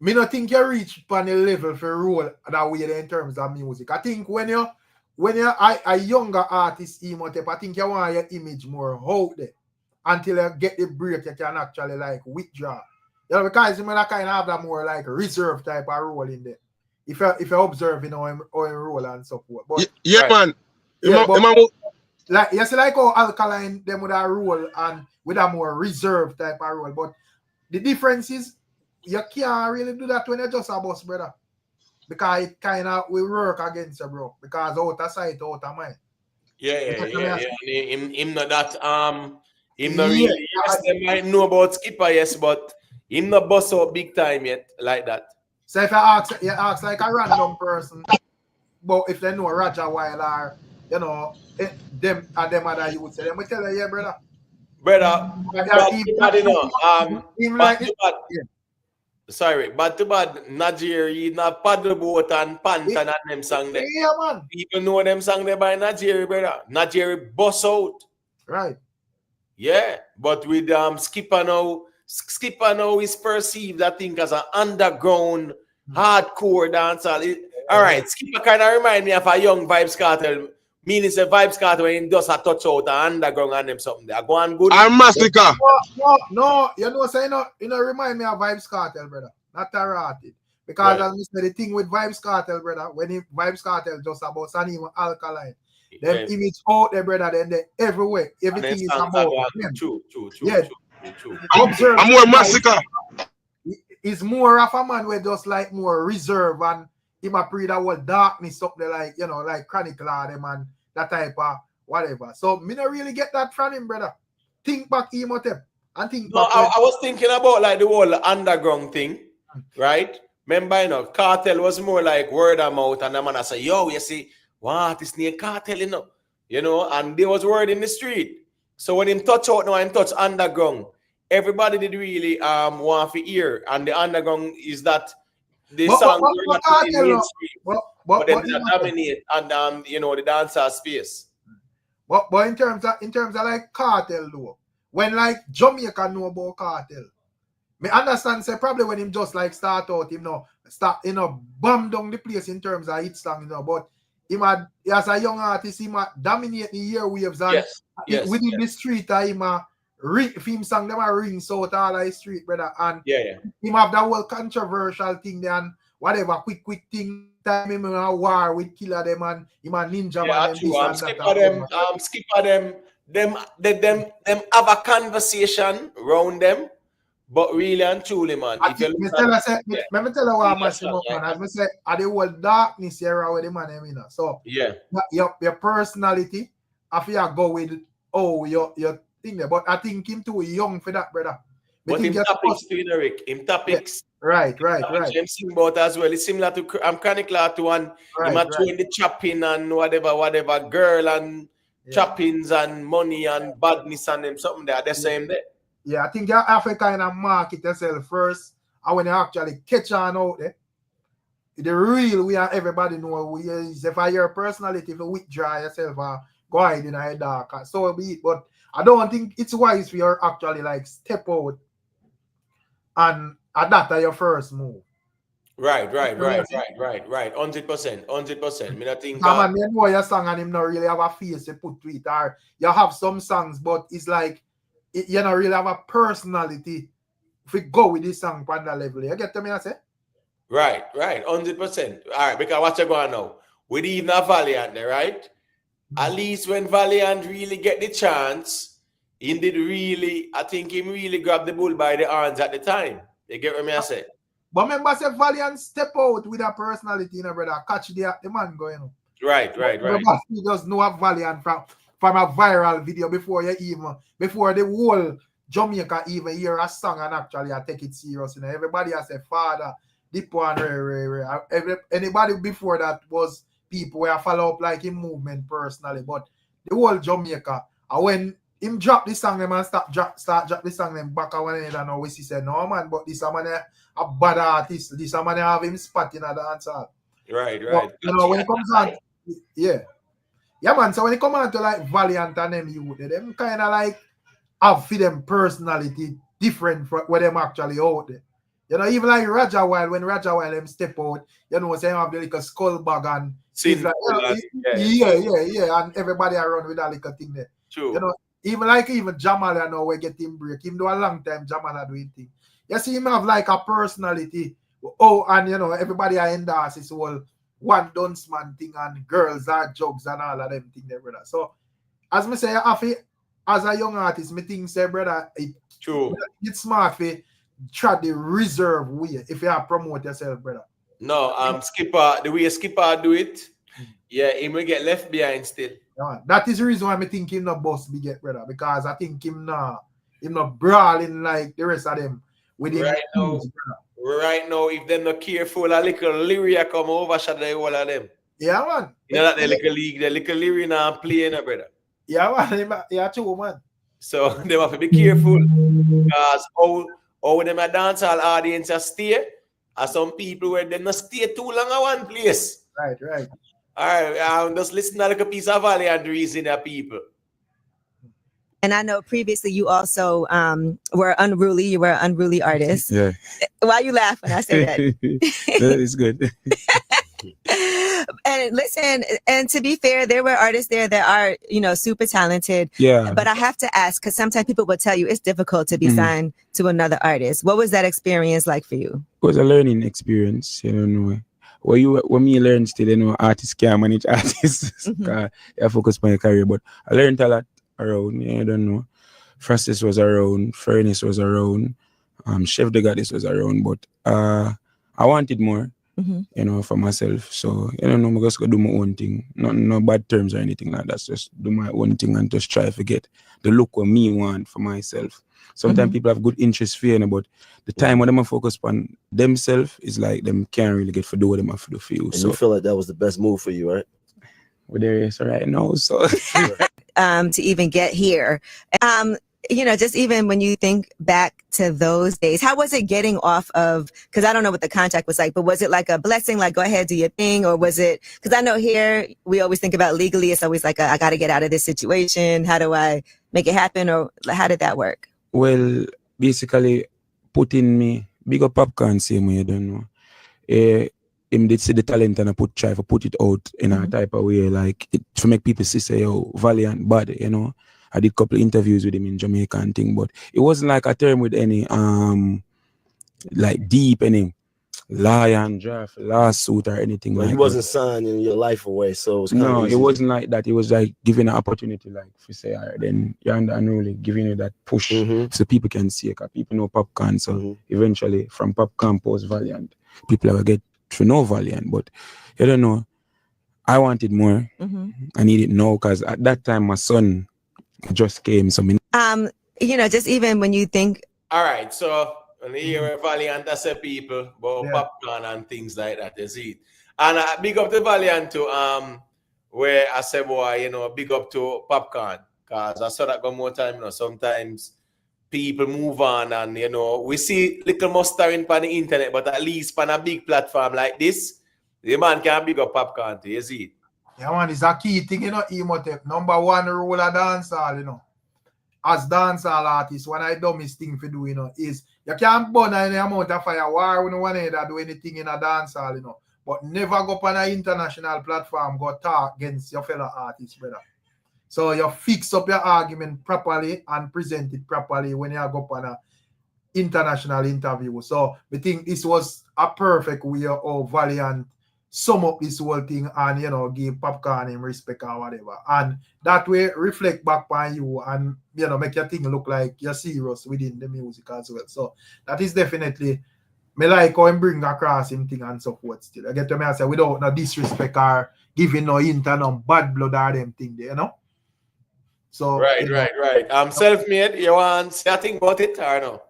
[SPEAKER 4] me not think you reach upon the level for roll that way in terms of music. I think when you're a younger artist, I think you want your image more out there until you get the break you can actually like withdraw. You know, because you might kind of have that more like reserve type of role in there. If you observe, you know, him roll and so forth. But
[SPEAKER 2] man.
[SPEAKER 4] Like you see, like how Alkaline them with a role and with a more reserved type of role. But the difference is you can't really do that when you're just a boss, brother. Because it kind of will work against you, bro. Because out of sight, out of mind.
[SPEAKER 1] Him not that him not really. Yes, they might know about Skipper, yes, but him not bust out big time yet like that.
[SPEAKER 4] So if you ask like a random person, but if they know Rajawild or you know them other you would say them will tell you, yeah, brother.
[SPEAKER 1] Sorry, but too bad Nigeria not paddle boat and pant and them song there.
[SPEAKER 4] Yeah, man.
[SPEAKER 1] People know them song there by Nigeria, brother. Nigeria bust out.
[SPEAKER 4] Right.
[SPEAKER 1] Yeah, but with Skipper now is perceived, I think, as an underground hardcore dancer. All right, Skipper kind of remind me of a young Vybz Kartel. Meaning it's a Vybz Kartel when he does a touch out and underground and them something there. Go on good.
[SPEAKER 2] I'm Massacre.
[SPEAKER 4] No, you know, say you know remind me of Vybz Kartel, brother. not rotted. Because
[SPEAKER 1] Right.
[SPEAKER 4] as I said, the thing with Vibes Kartel, brother, when Vibes Kartel just about San even alkaline, them
[SPEAKER 1] Yes.
[SPEAKER 4] image out there, brother, then they everywhere.
[SPEAKER 1] And then
[SPEAKER 4] Everything is
[SPEAKER 1] songs
[SPEAKER 4] about
[SPEAKER 1] are
[SPEAKER 4] them.
[SPEAKER 1] true.
[SPEAKER 4] Yeah.
[SPEAKER 1] True.
[SPEAKER 4] Observe.
[SPEAKER 2] I'm more massacre.
[SPEAKER 4] Is more of a man where just like more reserve and him a pre that whole darkness up there, like, you know, like Chronicle or them and that type of whatever. So me not really get that from him, brother. Think back Emotep and think
[SPEAKER 1] No,
[SPEAKER 4] back.
[SPEAKER 1] I was thinking about like the whole underground thing, right? Remember, you know, Kartel was more like word of mouth, and the man I say, yo, you see, what is name Kartel, you know, and there was word in the street. So when him touch out now and touch underground, everybody did really want to hear, and the underground is that the songs were not in mainstream, but then they dominate and you know, the dancer space.
[SPEAKER 4] But in terms of like Kartel though, when like Jamaica know about Kartel, me understand say probably when him just like start out, bomb down the place in terms of hit song, but him had, as a young artist, him dominate the airwaves and within the street, him film song them a ring so all the street, brother, and him have that whole controversial thing there and whatever quick thing time him in a war with killer them and him a ninja man
[SPEAKER 1] them skipper them have a conversation around them, but really and truly, man, if you look
[SPEAKER 4] let me tell you what I'm saying, man. As I say, at the whole darkness era with the man, you know. So your personality, if you go with your thing there, but I think him too young for that, brother.
[SPEAKER 1] But him topics, Rick, him topics.
[SPEAKER 4] Right.
[SPEAKER 1] Him sing about as well. It's similar to Chronicle to one. Him doing the chopping and whatever, girl and choppings and money and badness and them something there. The same there.
[SPEAKER 4] Yeah, I think you have to kind of market yourself first, and when you actually catch on out there, the real we are everybody know we is if your personality, if you withdraw yourself or go hide in a dark, so be it. But I don't think it's wise for you actually like step out and adapt to your first move.
[SPEAKER 1] Right. 100%. Me not think.
[SPEAKER 4] Man, you know your song and him not really have a face to put to it, or you have some songs, but it's like you don't really have a personality if we go with this song on that level. You get to me, I say?
[SPEAKER 1] Right, 100%. All right, because what you going now? With even a Valiant there, right? At least when Valiant really get the chance, he did really, I think he really grabbed the bull by the horns at the time. You get what I say?
[SPEAKER 4] But remember, say Valiant step out with a personality, brother. Catch the man going on.
[SPEAKER 1] Right.
[SPEAKER 4] Remember, he does know a Valiant from a viral video before the whole Jamaica even hear a song and actually I take it serious. Everybody has a father, deep one, anybody before that was people where I follow up like him movement personally, but the whole Jamaica, and when him drop the song them and start drop the song them back when I don't know we said no man, but this man a bad artist, this man have him spot in a dancehall.
[SPEAKER 1] Right.
[SPEAKER 4] But, when it comes on, yeah, man. So when it come on to like Valiant and them youth, them kind of like have for them personality different from where them actually out there. You know, even like Rajawild, when Rajawild them step out, you know, say have the little skull bag and and everybody around with that little thing there.
[SPEAKER 1] True.
[SPEAKER 4] You know, even Jamal, you know, we get him break. Him do a long time Jamal doing thing. You see him have like a personality. Oh, and you know, everybody are endorse his whole one dance man thing and girls are jugs and all of them thing there, brother. So as me say, as a young artist, me think say, brother, it's smart for try the reserve way if you have promote yourself, brother.
[SPEAKER 1] No, Skipper, the way Skipper do it, he will get left behind still.
[SPEAKER 4] Yeah, that is the reason why I think him not boss big yet, brother, because I think him not brawling like the rest of them with him.
[SPEAKER 1] Right now, if they're not careful, a little Lyria come overshadow the whole of them.
[SPEAKER 4] Yeah, man.
[SPEAKER 1] You know that the little Lyria now playing, brother.
[SPEAKER 4] Yeah, man. Yeah, true, man.
[SPEAKER 1] So they have to be careful because how them a dancehall audience stay, and some people where they not stay too long at one place.
[SPEAKER 4] Right.
[SPEAKER 1] All right, just listen to like a piece of Valiant reason there, people.
[SPEAKER 14] And I know previously you also were unruly. You were an unruly artist.
[SPEAKER 6] Yeah.
[SPEAKER 14] Why you laughing? I say that.
[SPEAKER 6] No, it's good.
[SPEAKER 14] And listen, and to be fair, there were artists there that are, you know, super talented.
[SPEAKER 15] Yeah.
[SPEAKER 14] But I have to ask, because sometimes people will tell you it's difficult to be signed to another artist. What was that experience like for you?
[SPEAKER 15] It was a learning experience, you know. When me learn still, you know, artists can't manage artists. I focus on my career, but I learned a lot around, yeah, I don't know. Francis was around, Furnace was around, Chef the Goddess was around, but I wanted more, you know, for myself. So, you know, I'm just gonna do my own thing. No bad terms or anything like that. Just do my own thing and just try to get the look what me want for myself. Sometimes people have good interest for you, but the time when them focus on themselves is like them can't really get to do what them have to do for you.
[SPEAKER 16] And
[SPEAKER 15] so
[SPEAKER 16] you feel like that was the best move for you, right?
[SPEAKER 15] Well, there is right now. So
[SPEAKER 14] to even get here. You know, just even when you think back to those days, how was it getting off of, because I don't know what the contract was like, but was it like a blessing, like go ahead, do your thing? Or was it, because I know here we always think about legally, it's always like, I got to get out of this situation. How do I make it happen? Or how did that work?
[SPEAKER 15] Well, basically, putting me, big up Popcorn, same way, you don't know. Him did see the talent and try to put it out in a type of way, like to make people see, say, yo, Valiant, bad, you know. I did a couple of interviews with him in Jamaica and thing, but it wasn't like a term with any like deep any lion draft lawsuit or anything like that.
[SPEAKER 16] You wasn't signing your life away, so it was kind of
[SPEAKER 15] it wasn't like that. It was like giving an opportunity, like if you say, all right, then you're unruly, giving you that push so people can see it, because people know Popcorn. So eventually from Popcorn post Valiant, people will get to know Valiant, but you don't know. I wanted more. I needed now, because at that time my son just came. So
[SPEAKER 14] you know, just even when you think,
[SPEAKER 1] all right, so when you hear Valiant, I say people about Popcorn and things like that, you see. And big up to Valiant too, where I say, boy, you know, big up to Popcorn, because I saw that one more time, you know, sometimes people move on and, you know, we see little mustering on the internet, but at least on a big platform like this, the man can big up Popcorn too, you see.
[SPEAKER 4] Yeah, man, it's a key thing, you know, Emotep. Number one rule of dancehall, you know. As dancehall artists, when I do this thing for do, you know, is you can't burn any amount of fire. Why we don't want to do anything in a dancehall, you know. But never go on an international platform, go talk against your fellow artists, brother. So you fix up your argument properly and present it properly when you go on an international interview. So I think this was a perfect way of Valiant sum up this whole thing and, you know, give Popcorn him respect or whatever. And that way reflect back on you and, you know, make your thing look like you're serious within the music as well. So that is definitely, me like how him bring across him thing and so forth still. I get to me, I say, without no disrespect or giving no hint or no bad blood or them thing there, you know? So
[SPEAKER 1] Right. Self-made, you want to say a thing about it or no?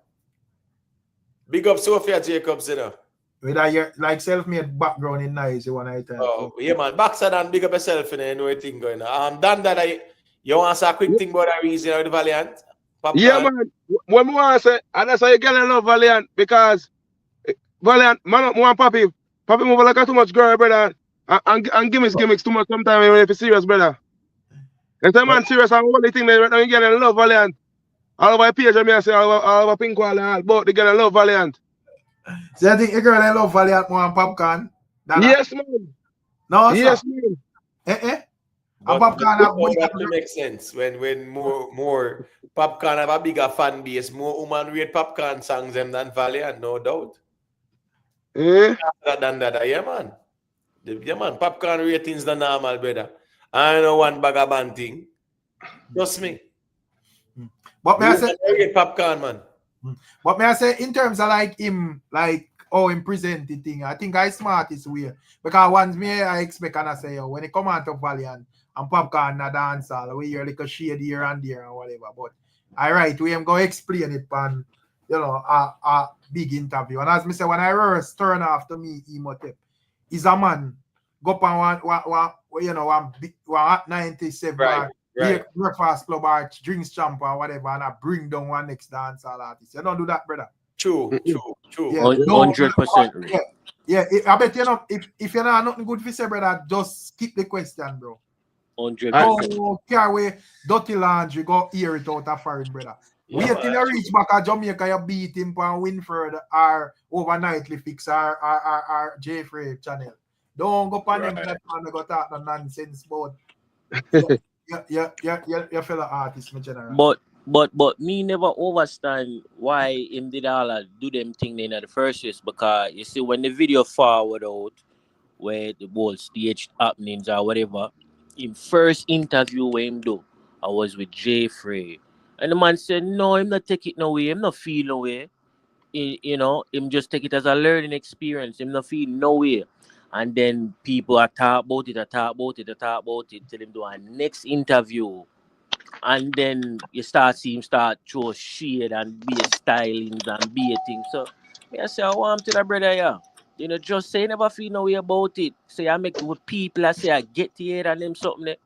[SPEAKER 1] Big up Sophia Jacobs, you know.
[SPEAKER 4] Whether you're like self-made background in nice, you want to tell.
[SPEAKER 1] Oh, yeah, man. Backside and big up yourself, you know, you know what thing going on. Dan, you want to say a quick thing about the reason of the Valiant?
[SPEAKER 17] Yeah, man. What I want to say, and that's why you get a love Valiant, because Valiant, man, want Papi move like a too much girl, brother, and gimmicks too much sometimes when you're serious, brother. If the man serious and only thing that you get a love Valiant. All over page, I say all over pink wall and all, but they get a love Valiant.
[SPEAKER 4] So I think a girl I love Valiant more than Popcorn?
[SPEAKER 17] Yes, man.
[SPEAKER 4] No,
[SPEAKER 17] yes,
[SPEAKER 4] sir.
[SPEAKER 17] man.
[SPEAKER 1] But Popcorn have to make sense when more Popcorn have a bigger fan base, more woman rate Popcorn songs them than Valiant, no doubt.
[SPEAKER 17] Yeah,
[SPEAKER 1] man. Yeah, man. Popcorn ratings the normal, brother. I know one bag of band thing. Trust me.
[SPEAKER 4] But may I say
[SPEAKER 1] Popcorn, man.
[SPEAKER 4] But may I say, in terms of like him, like how him present the thing, I think I smart is weird. Because once me I expect and I say, yo, when it come out of Valiant and Popcorn na dancehall, we hear like a shade here and there and whatever. But I right, we am going to explain it on, you know, a big interview. And as me say, when I first turn off to me, Emotep, is a man go up on one 97
[SPEAKER 1] right.
[SPEAKER 4] Breakfast club or drinks champ or whatever, and I bring down one next dancehall artist. You don't do that, brother.
[SPEAKER 1] True.
[SPEAKER 4] Yeah,
[SPEAKER 10] 100%.
[SPEAKER 4] Yeah, I bet you know if you're not nothing good for say, brother, just skip the question, bro.
[SPEAKER 10] 100%.
[SPEAKER 4] Go carry away dirty laundry, go air it out of foreign, brother. Wait till you reach back at Jamaica, you beat him on Winford or overnightly fix our J Frey channel. Don't go pan him that man go talk no nonsense about. You fellow artist, my general.
[SPEAKER 10] But me never understand why him did all do them thing in the first place, because you see when the video forward out where the whole stage happenings or whatever, in first interview where him do, I was with Jeffrey. And the man said, no, him not take it no way, him not feel no way. You know, him just take it as a learning experience, him not feel no way. And then people are talk about it till him do a next interview. And then you start see him start throw shade and be stylings and be things. So I say, I want him to the brother, yeah. You know, just say never feel no way about it. Say I make with people, I say I get to hear and them something there.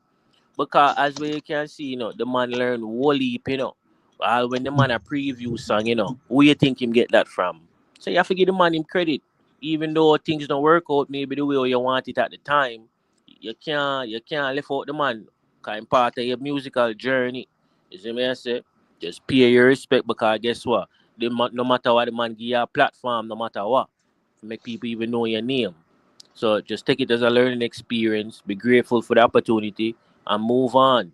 [SPEAKER 10] Because as we can see, you know, the man learn whole heap, you know. When the man a preview song, you know, where you think him get that from? So you have to give the man him credit. Even though things don't work out maybe the way you want it at the time, you can't left out the man. Because I'm part of your musical journey. You see me I say? Just pay your respect, because guess what? No matter what the man give you a platform, no matter what, make people even know your name. So just take it as a learning experience, be grateful for the opportunity, and move on.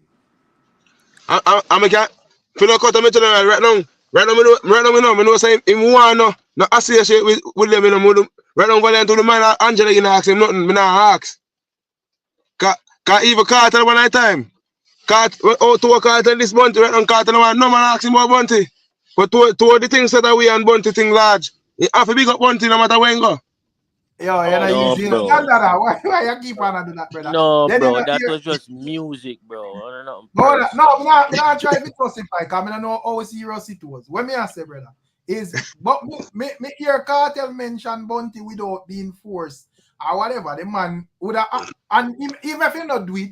[SPEAKER 17] I'm a cat. Feel like cut me right now. Right now, me know say him want no associate with them, you know. Right now, Valiant to the man Angela, you know, ask him nothing. Me not ask. Cause even Kartel one time. To a Kartel this Bunty, right now Kartel one no man ask him about Bunty. But to the things that we and Bunty thing large. He have to big up Bunty no matter when go.
[SPEAKER 4] Yo, you're not using that. Why you keep on doing that, brother?
[SPEAKER 10] No, bro, that was just music, bro.
[SPEAKER 4] No, I'm not trying to justify, because I don't know how serious it was. What me I say, brother, is but me hear Kartel mention Bunty without being forced or whatever. The man would have, and even if you not do it,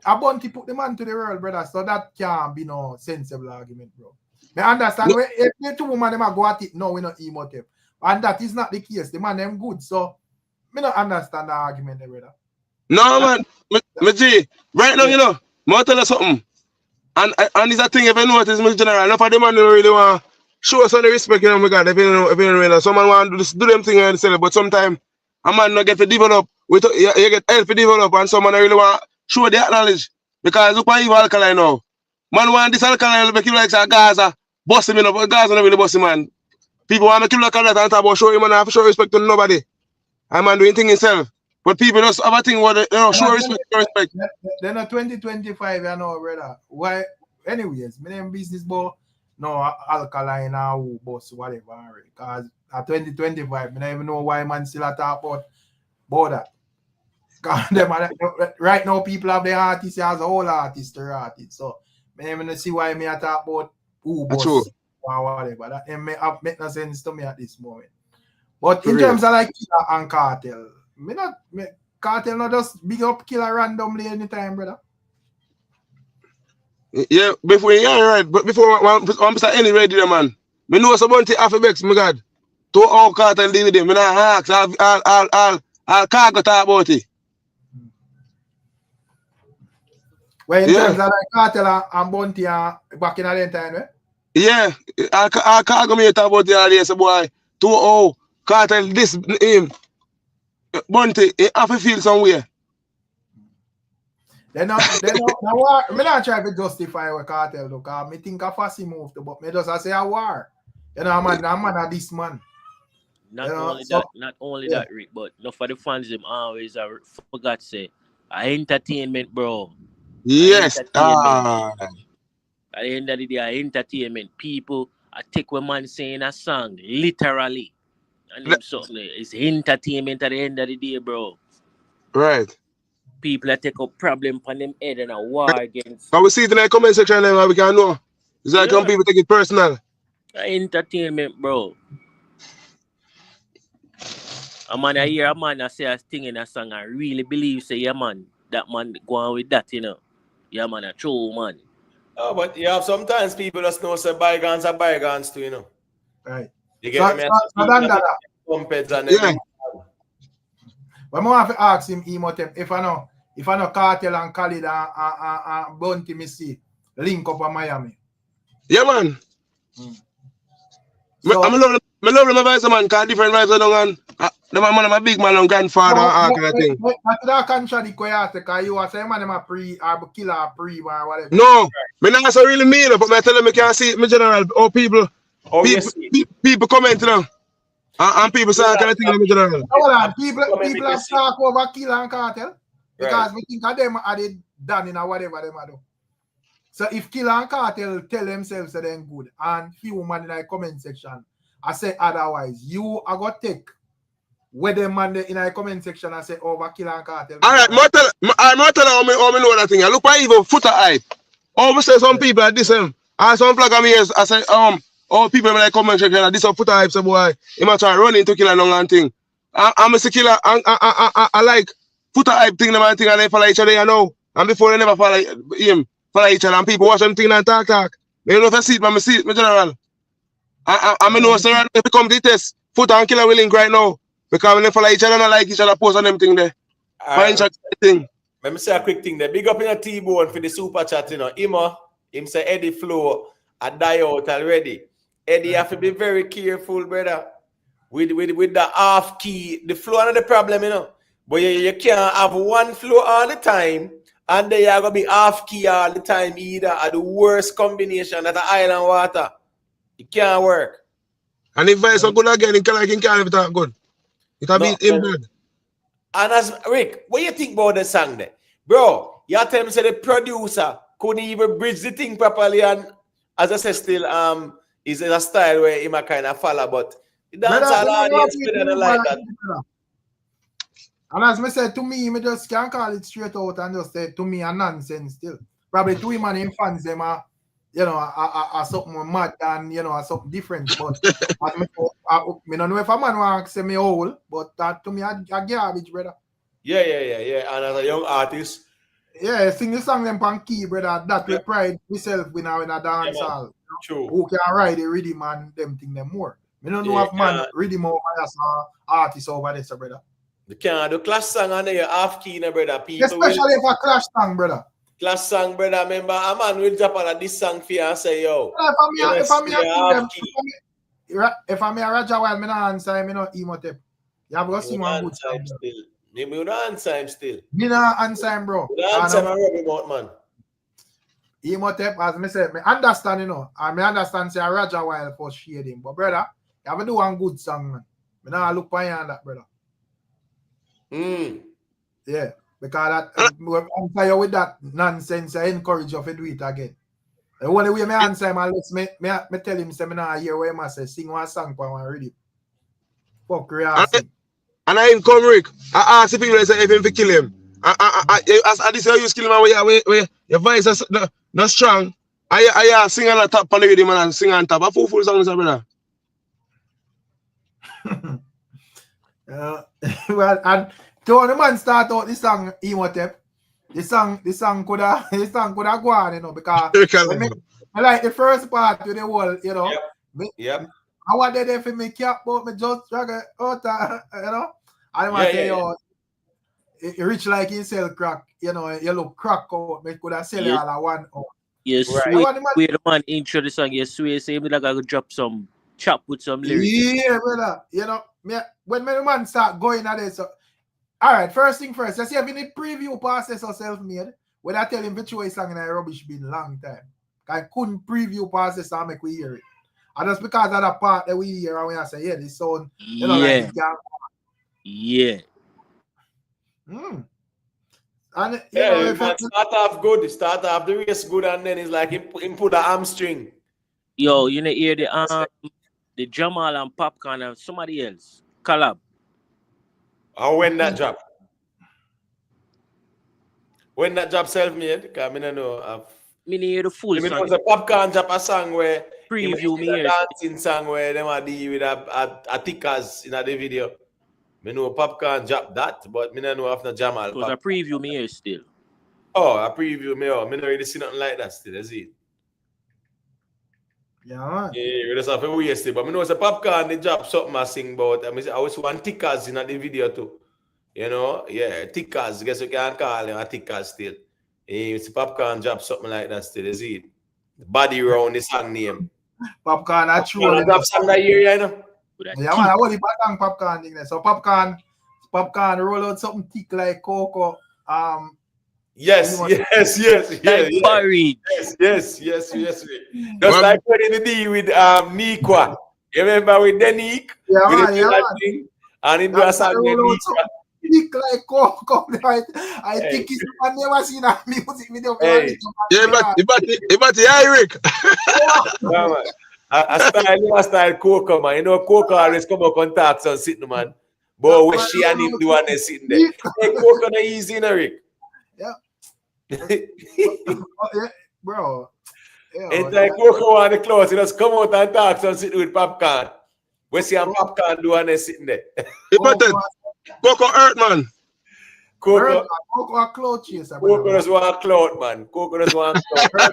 [SPEAKER 4] a Bunty put the man to the world, brother. So that can't be no sensible argument, bro. I understand if the two women them go at it, no, we not emotive. And that is not the case. The man them good. So me not understand the argument there, brother.
[SPEAKER 17] No man, me G, right now, you know, I tell you something. And it's a thing if you notice, Mr. General, enough of the man don't really want to show us any respect, you know, my God, if you know, someone want to do them things themselves, but sometimes a man not get to develop, you get help to develop, and someone really want to show the knowledge. Because look at evil alkaline now. Man want this alkaline make him like a Gaza, boss him, you know, but Gaza not really boss him, man. People want to make him look at that and talk about show him and have to show respect to nobody. I'm man doing things himself. But people just have a thing where they show respect.
[SPEAKER 4] Then a 2025, you know, brother. Why? Anyways, my name business, but no alkaline or boss, whatever. Because at 2025, I don't even know why man still talk about that. Right now, people have the artists as a whole artist or artist. So I don't even see why me talk about who boss or whatever. That make no sense to me at this moment. But in terms of like Killer and Kartel, Kartel not just big up Killer randomly anytime, brother.
[SPEAKER 17] Yeah, right. But before Mr. Any ready there, man. Me know somebody alphabets, my God. To all Kartel deal with them. Me not ask. I'll cargo talk about it.
[SPEAKER 4] Well, in terms of like Kartel and Bunty back in that time, eh?
[SPEAKER 17] Yeah, I'll cargo me talk about it all day, so boy. To all Kartel this him. Bunty, he have to feel somewhere.
[SPEAKER 4] They not me not try to justify what Kartel do, because me think a fussy move to, but me just say a war. You know, man are this man.
[SPEAKER 10] Not only that, Rick, but no for the fans them always forgot say entertainment, bro.
[SPEAKER 17] Yes.
[SPEAKER 10] At the end of the day, entertainment. People I take when man saying a song literally. And them something it's entertainment at the end of the day, bro.
[SPEAKER 17] Right.
[SPEAKER 10] People that take up problem on them head and a war against.
[SPEAKER 17] But we see it in the comment section now, we can know. It's like some people take it personal.
[SPEAKER 10] Entertainment, bro. A man I hear a man I say a thing in a song and really believe say yeah man, that man go on with that, you know. Yeah man, a true man.
[SPEAKER 1] Oh, but you have sometimes people just know say bygones are bygones too, you know.
[SPEAKER 4] Right.
[SPEAKER 1] You get me?
[SPEAKER 4] Yeah. When I have to ask him, if I know Kartel and Khalid and Bunty, me see link up in Miami.
[SPEAKER 17] Yeah, man. So, I love my vibes, man. Cause different vibes are done, my big man and grandfather and all kind of thing.
[SPEAKER 4] But that contradict because you are saying man them a pre or killer or pre or whatever.
[SPEAKER 17] No, me not so really mean, but me tell them me can't see it, me general. Or people comment to them. And people say all kind of thing in general.
[SPEAKER 4] Hold on, people have talk over Killer and Kartel because we think of them are they done in or whatever them are do. So if Killer and Kartel tell themselves that they're good and few man in the comment section I say otherwise, you are going to take where them man in the comment section and say over Killer and Kartel.
[SPEAKER 17] All right, I'm tell how me know that thing. I look at even footer hype. Almost say some people are this and some flag of me is I say all people in the comment section this footer hype say boy he might try running to Killer and thing. I'm a Killer I like footer hype thing them and thing and they follow each other you know. And before they never follow him. Follow each other and people watch them thing and talk. Me don't know if I see it, but I see it, my general. I know sir if it come to test, Foot and Killer will link right now. Because when they follow each other and like each other post on them thing there. Thing.
[SPEAKER 1] Let me say a quick thing there. Big up in a T-Bone for the super chat, you know. Him say Eddy flow a die out already. Eddy have to be very careful, brother. With the half key. The flow is the problem, you know. But you can't have one flow all the time. And they are going to be half key all the time either. Are the worst combination at the island water. It can't work.
[SPEAKER 17] And if vice are good again, it can't have it good. It can be in good.
[SPEAKER 1] And as Rick, what do you think about the song there? Bro, you tell me say the producer couldn't even bridge the thing properly, and as I said, still is a style where he might kind of follow, but the dancehall audience don't like that.
[SPEAKER 4] And as I said, to me, I just can't call it straight out and just say to me a nonsense still. Probably to him and him fans, them are, you know, are something more mad than, you know, are something different. But I don't know if a man wants to say me old, but that to me a garbage, brother.
[SPEAKER 1] Yeah. And as a young artist.
[SPEAKER 4] Yeah, sing the song them on key, brother. That we pride myself in a dance hall.
[SPEAKER 1] True.
[SPEAKER 4] Who can ride the rhythm and them thing them more. I don't know if man rhythm over as artist over there, so brother.
[SPEAKER 1] You can't do clash song and then you half key, brother. People
[SPEAKER 4] especially if a clash song, brother.
[SPEAKER 1] Clash song, brother. Remember, a man will drop on this song for you and say, yo.
[SPEAKER 4] If I'm a Rajawild, I'm not answer him, no emote. You have to sing one good song.
[SPEAKER 1] You don't answer him still.
[SPEAKER 4] Me not answer him, bro.
[SPEAKER 1] You don't answer him, man.
[SPEAKER 4] Emote, as me say, me understand, you know. I me understand say Rajawild for shading. But brother, you have to do one good song, man. Me not look for you on that, brother. Yeah, because I'm tired with that nonsense. I encourage you to do it again. The only way I answer him, unless me tell him, say, me not hear what I say, sing one song for one ready. Fuck reality.
[SPEAKER 17] And I ain't come, Rick. I ask the people, say, if him to kill him. I this how you kill him, where your voice is not strong. I sing on the top on the rhythm and sing on top. A full song, brother.
[SPEAKER 4] Well, and to when the man start out this song, Emotep, the song could have go on, you know, because I like the first part with the whole, you know.
[SPEAKER 1] Yep.
[SPEAKER 4] I want that if me cap but me just drag it out, you know. I want to say, yo, it rich like you sell crack, you know, you look crack out, me could have sell it all at one out.
[SPEAKER 10] Yes, right. Where the man intro the song, yes, we say me like I could drop some chop with some lyrics.
[SPEAKER 4] Yeah, brother. You know, when my man start going at it, so all right, first thing first, let's see if you need preview process or self-made. When I tell him which way song in a rubbish been long time. I couldn't preview process and make we hear it. And that's because of that part that we hear and we say, yeah, this sound, you know, like this guy.
[SPEAKER 10] Yeah.
[SPEAKER 4] And
[SPEAKER 1] yeah, start off good, start off the race good, and then it's like he put a hamstring.
[SPEAKER 10] Yo, you know, hear the Jamal and Popcorn and somebody else collab.
[SPEAKER 1] And when that drop? When that drop self-made? Because I don't know.
[SPEAKER 10] Me hear the full song.
[SPEAKER 1] It was a Popcorn drop a song where
[SPEAKER 10] preview me
[SPEAKER 1] a dancing song where them are dealing with a tickers in the video. Me know Popcorn drop that, but me don't know after Jamal.
[SPEAKER 10] It was a preview me here still.
[SPEAKER 1] Oh, a preview me. Oh, me don't really see nothing like that still, is it?
[SPEAKER 4] Yeah.
[SPEAKER 1] Yeah, we just have to waste it. But I know it's a Popcorn, they drop something I sing about. I always want tickers in the video too. You know? Yeah, tickers. Guess you can call them a tickers still. It's a Popcorn drop something like that still, is it? Body round the song name.
[SPEAKER 4] Popcorn, I true.
[SPEAKER 1] Drop song that year, you know?
[SPEAKER 4] Yeah, man, I want the back popcorn thing there. So popcorn roll out something thick like cocoa.
[SPEAKER 1] Yes.
[SPEAKER 10] Porridge.
[SPEAKER 1] Yes. Just like what did they do with Nikwa. You remember with Denique?
[SPEAKER 4] Yeah,
[SPEAKER 1] with
[SPEAKER 4] man,
[SPEAKER 1] the
[SPEAKER 4] yeah, man.
[SPEAKER 1] And in the song
[SPEAKER 4] roll out something thick like cocoa. I think it's I never seen a music video.
[SPEAKER 17] Yeah, but Eric.
[SPEAKER 1] Yeah, man. A style Coco, man. You know, Coco always come up and talk and sitting, man. But when she and him do and they sitting there. Hey, Coco, not easy, Eric.
[SPEAKER 4] Yeah. Bro. Yeah,
[SPEAKER 1] it's like Coco on the clothes, he just come out and talk and sit with popcorn. We see him popcorn do and they sitting there.
[SPEAKER 17] Coco hurt, man.
[SPEAKER 1] Coco
[SPEAKER 4] a cloud chaser.
[SPEAKER 1] Coco just want cloud, man. Coco just want cloud.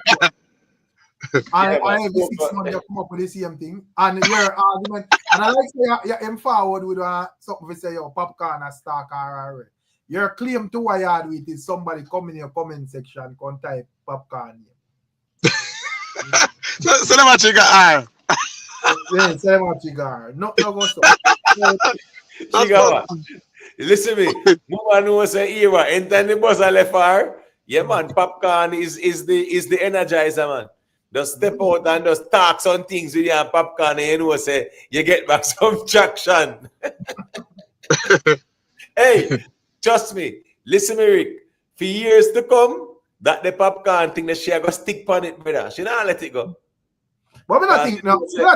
[SPEAKER 4] I every 6 months you come up with the same thing. And your argument, and I like say you're forward with something to say, yo, popcorn a stock or your claim to what you had with is somebody come in your comment section, come type popcorn.
[SPEAKER 17] So them a trigger R.
[SPEAKER 4] Yeah, say them a trigger. No go so.
[SPEAKER 1] Listen me. Mama knows say Eva. Anytime the bus a left her, yeah man, popcorn is the energizer, man. Just step out and just talk some things with your popcorn and you know say you get back some traction. Hey, trust me. Listen me, Rick. For years to come, that the popcorn thing that she go stick on it, brother. She not let it go.
[SPEAKER 4] But I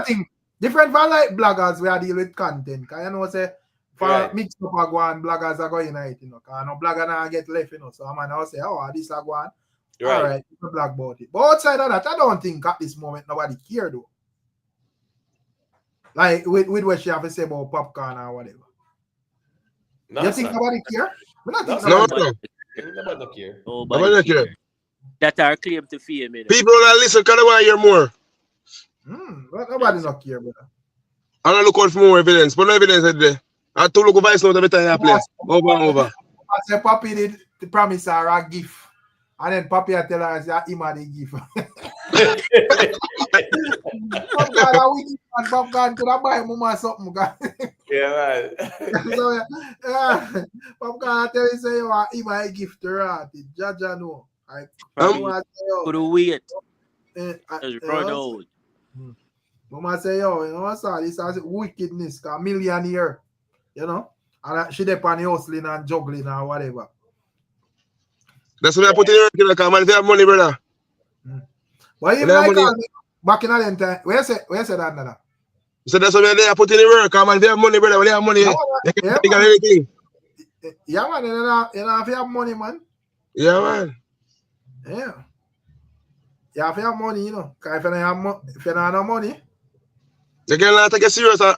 [SPEAKER 4] think different from like bloggers we are deal with content. Cause you know say for mix up a go on, bloggers are going night, you know. Cause no blogger now get left, you know. So I'm now say, oh, this a go on.
[SPEAKER 1] Right.
[SPEAKER 4] All right, you blog about it. But outside of that, I don't think at this moment nobody care though. Like with what she have to say about popcorn or whatever.
[SPEAKER 1] No,
[SPEAKER 4] you think nobody care?
[SPEAKER 1] Nobody care.
[SPEAKER 17] Nobody care.
[SPEAKER 10] That are claim to fame.
[SPEAKER 17] People that listen because they want to hear more.
[SPEAKER 4] Nobody not care, brother.
[SPEAKER 17] And I look out for more evidence, but no evidence is there. I told look voice note every time I play. Over and over.
[SPEAKER 4] I said Papi did the promise her a gift. And then Papi I tell her that him had a gift. Popcorn could I buy mama something?
[SPEAKER 1] Yeah, man.
[SPEAKER 4] So Popcorn I tell you say him had a gift to her. Jaja know.
[SPEAKER 10] Could wait. Run out.
[SPEAKER 4] Mama say, yo, you know what's that? This is wickedness, a millionaire, you know? And she depend on hustling and juggling or whatever.
[SPEAKER 17] That's what I put in your account, man. If you have money, brother.
[SPEAKER 4] But even like back in that time, where you say that, Nana?
[SPEAKER 17] So that's what I put in the work, man. If you have money, brother, when you have money, you can take anything.
[SPEAKER 4] Yeah, man. You know, if you have money, man.
[SPEAKER 17] Yeah, man.
[SPEAKER 4] Yeah. You have to have money, you know. Because if you don't have no money,
[SPEAKER 17] you can take it serious and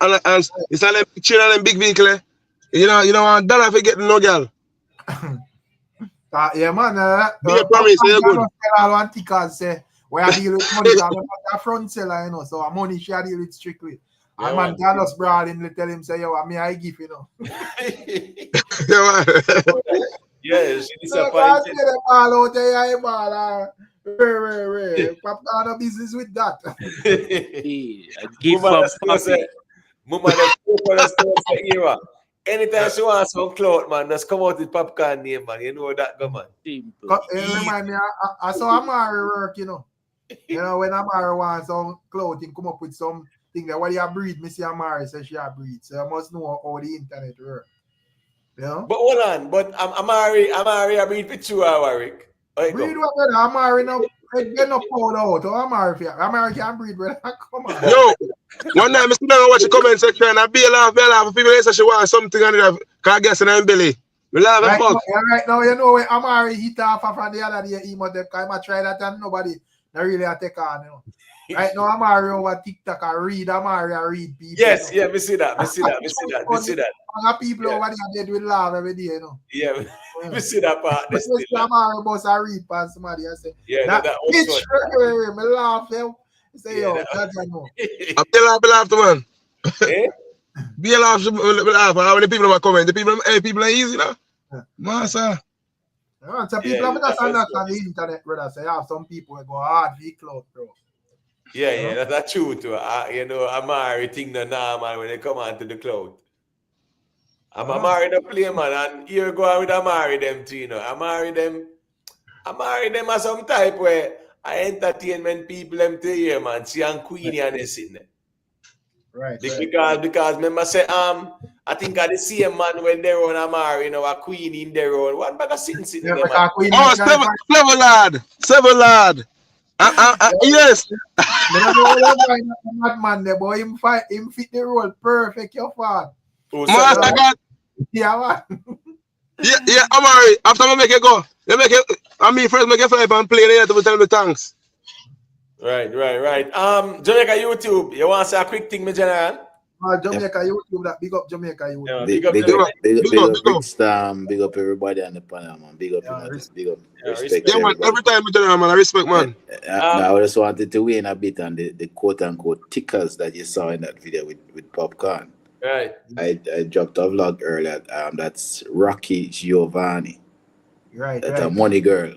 [SPEAKER 17] it's all them chain and them big vehicle. You know, want dollar for getting no girl.
[SPEAKER 4] Yeah, man.
[SPEAKER 17] Be a promise, you're good.
[SPEAKER 4] All tickers say, where I deal with money, I'm a front seller, you know. So money she deal with strictly.
[SPEAKER 1] Yeah,
[SPEAKER 4] and man, Carlos Brawlin tell him, say, yo, I give, you know.
[SPEAKER 17] Yeah, man.
[SPEAKER 1] Yeah, she disappointed.
[SPEAKER 4] All out there, Papa no business with that.
[SPEAKER 10] Give
[SPEAKER 1] Mama
[SPEAKER 10] Papi.
[SPEAKER 1] anytime she wants some clout, man, just come out with popcorn name, man. You know that go, man.
[SPEAKER 4] Remind me, I saw Amari work, you know. You know, when Amari wants some clothing, come up with some thing that what you breed, me see Amari says she breed. So I must know how the internet works. You know?
[SPEAKER 1] But hold on, but Amari I breed for 2 hours, Rick.
[SPEAKER 4] Breed what, brother? Amari no get no pulled out. Amari can breed, brother. Come on.
[SPEAKER 17] Yo, one night I sit down and watch the comment section and I be laugh. People say she want something on it. Can't guess in her belly. We laugh and fuck.
[SPEAKER 4] Right now, you know where Amari hit off from the other day. He must have try that and nobody really take on, you know. Right now, Amari over TikTok I read people.
[SPEAKER 1] Yes, yeah, we see that.
[SPEAKER 4] People over there dead with love every day, you know.
[SPEAKER 1] Yeah, we see that part.
[SPEAKER 4] Amari boss I read past somebody and say,
[SPEAKER 1] yeah,
[SPEAKER 4] that bitch, me laugh, say, yo, that's I know.
[SPEAKER 17] I laugh to man. Be a laugh, how many people are coming? The people are easy now. Master.
[SPEAKER 4] So people have just understand the internet, brother. So you have some people who go hard for clout, bro.
[SPEAKER 1] Yeah, that's true too. Amari thing the normal when they come onto the cloud. I'm Amari the play man, and here go on with Amari them too, Amari them are some type where I entertainment people them to hear, man. See and Queenie and they sitting there.
[SPEAKER 4] Right.
[SPEAKER 1] Because remember say I think at the same man when they run Amari, a Queenie in their own. One bag of sitting there, man.
[SPEAKER 17] Seven lad. Yes.
[SPEAKER 4] That man there, boy, him fit the role perfect, your father.
[SPEAKER 17] Master God.
[SPEAKER 4] Yeah, man.
[SPEAKER 17] Yeah, Amari. After I make it go, you make it. I mean, first make it fly and play later to tell me thanks.
[SPEAKER 1] Right. Jamaica YouTube. You want to say a quick thing, my general?
[SPEAKER 4] Jamaica YouTube, that big up Jamaica YouTube.
[SPEAKER 6] Yeah, big up Brixton, big up everybody on the panel, man. Big up, big up. Respect
[SPEAKER 17] man, every time, man, I respect, man.
[SPEAKER 6] I just wanted to weigh in a bit on the quote-unquote tickers that you saw in that video with Popcorn.
[SPEAKER 1] Right.
[SPEAKER 6] I dropped a vlog earlier. That's Rocky Giovanni.
[SPEAKER 4] Right.
[SPEAKER 6] That's a money girl.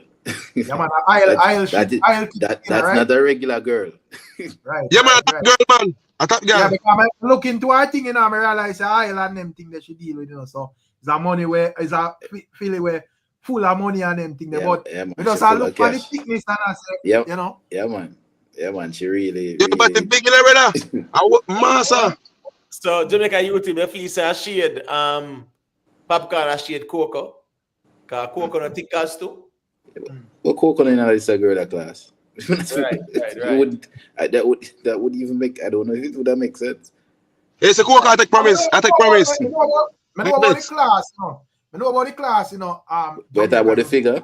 [SPEAKER 4] Yeah, man,
[SPEAKER 6] that's not a regular girl.
[SPEAKER 4] Right.
[SPEAKER 17] Yeah, man, a girl, man. A top girl.
[SPEAKER 4] Yeah, because I look into her thing, I realize I'll and them thing that she deal with, So it's a money where it's a feeling where full of money and them thing. But because I look for the thickness and I say,
[SPEAKER 6] Yeah, man. She really.
[SPEAKER 17] Yeah, but the big brother. Massa.
[SPEAKER 1] So Jamaica YouTube, if you say a shade, Popcorn a shade Coco. Because Coco no thick as too.
[SPEAKER 6] Well, Coco is a girl class.
[SPEAKER 1] Right.
[SPEAKER 6] That would even make. I don't know if it would make sense.
[SPEAKER 17] It's a Coco. I take promise.
[SPEAKER 4] I know about the class, I know about the class,
[SPEAKER 6] But about the figure.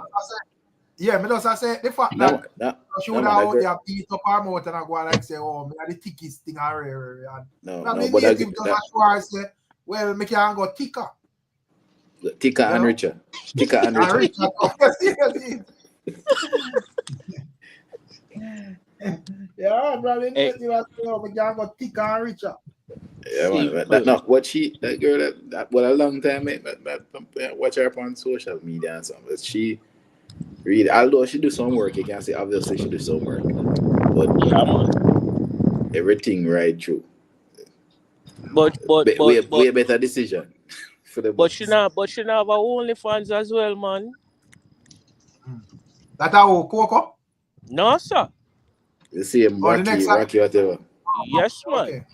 [SPEAKER 4] Yeah, I just say the fact that she would have out there beat up her mouth and I go like say, oh, me are the thickest thing around. But I give to I say, well, me can go thicker.
[SPEAKER 6] Thicker and richer. Thicker and richer.
[SPEAKER 4] Yeah, brother. Me can go thicker and richer.
[SPEAKER 6] Yeah, man. That girl, a long time, mate. Watch her on social media and something. But she really, although she do some work, you can say obviously she do some work. But yeah, man, everything right through.
[SPEAKER 10] But
[SPEAKER 6] way better decision for the.
[SPEAKER 10] But she not have her OnlyFans as well, man.
[SPEAKER 4] That our Coco?
[SPEAKER 10] No, sir.
[SPEAKER 6] The same Rocky, whatever.
[SPEAKER 10] Yes, man.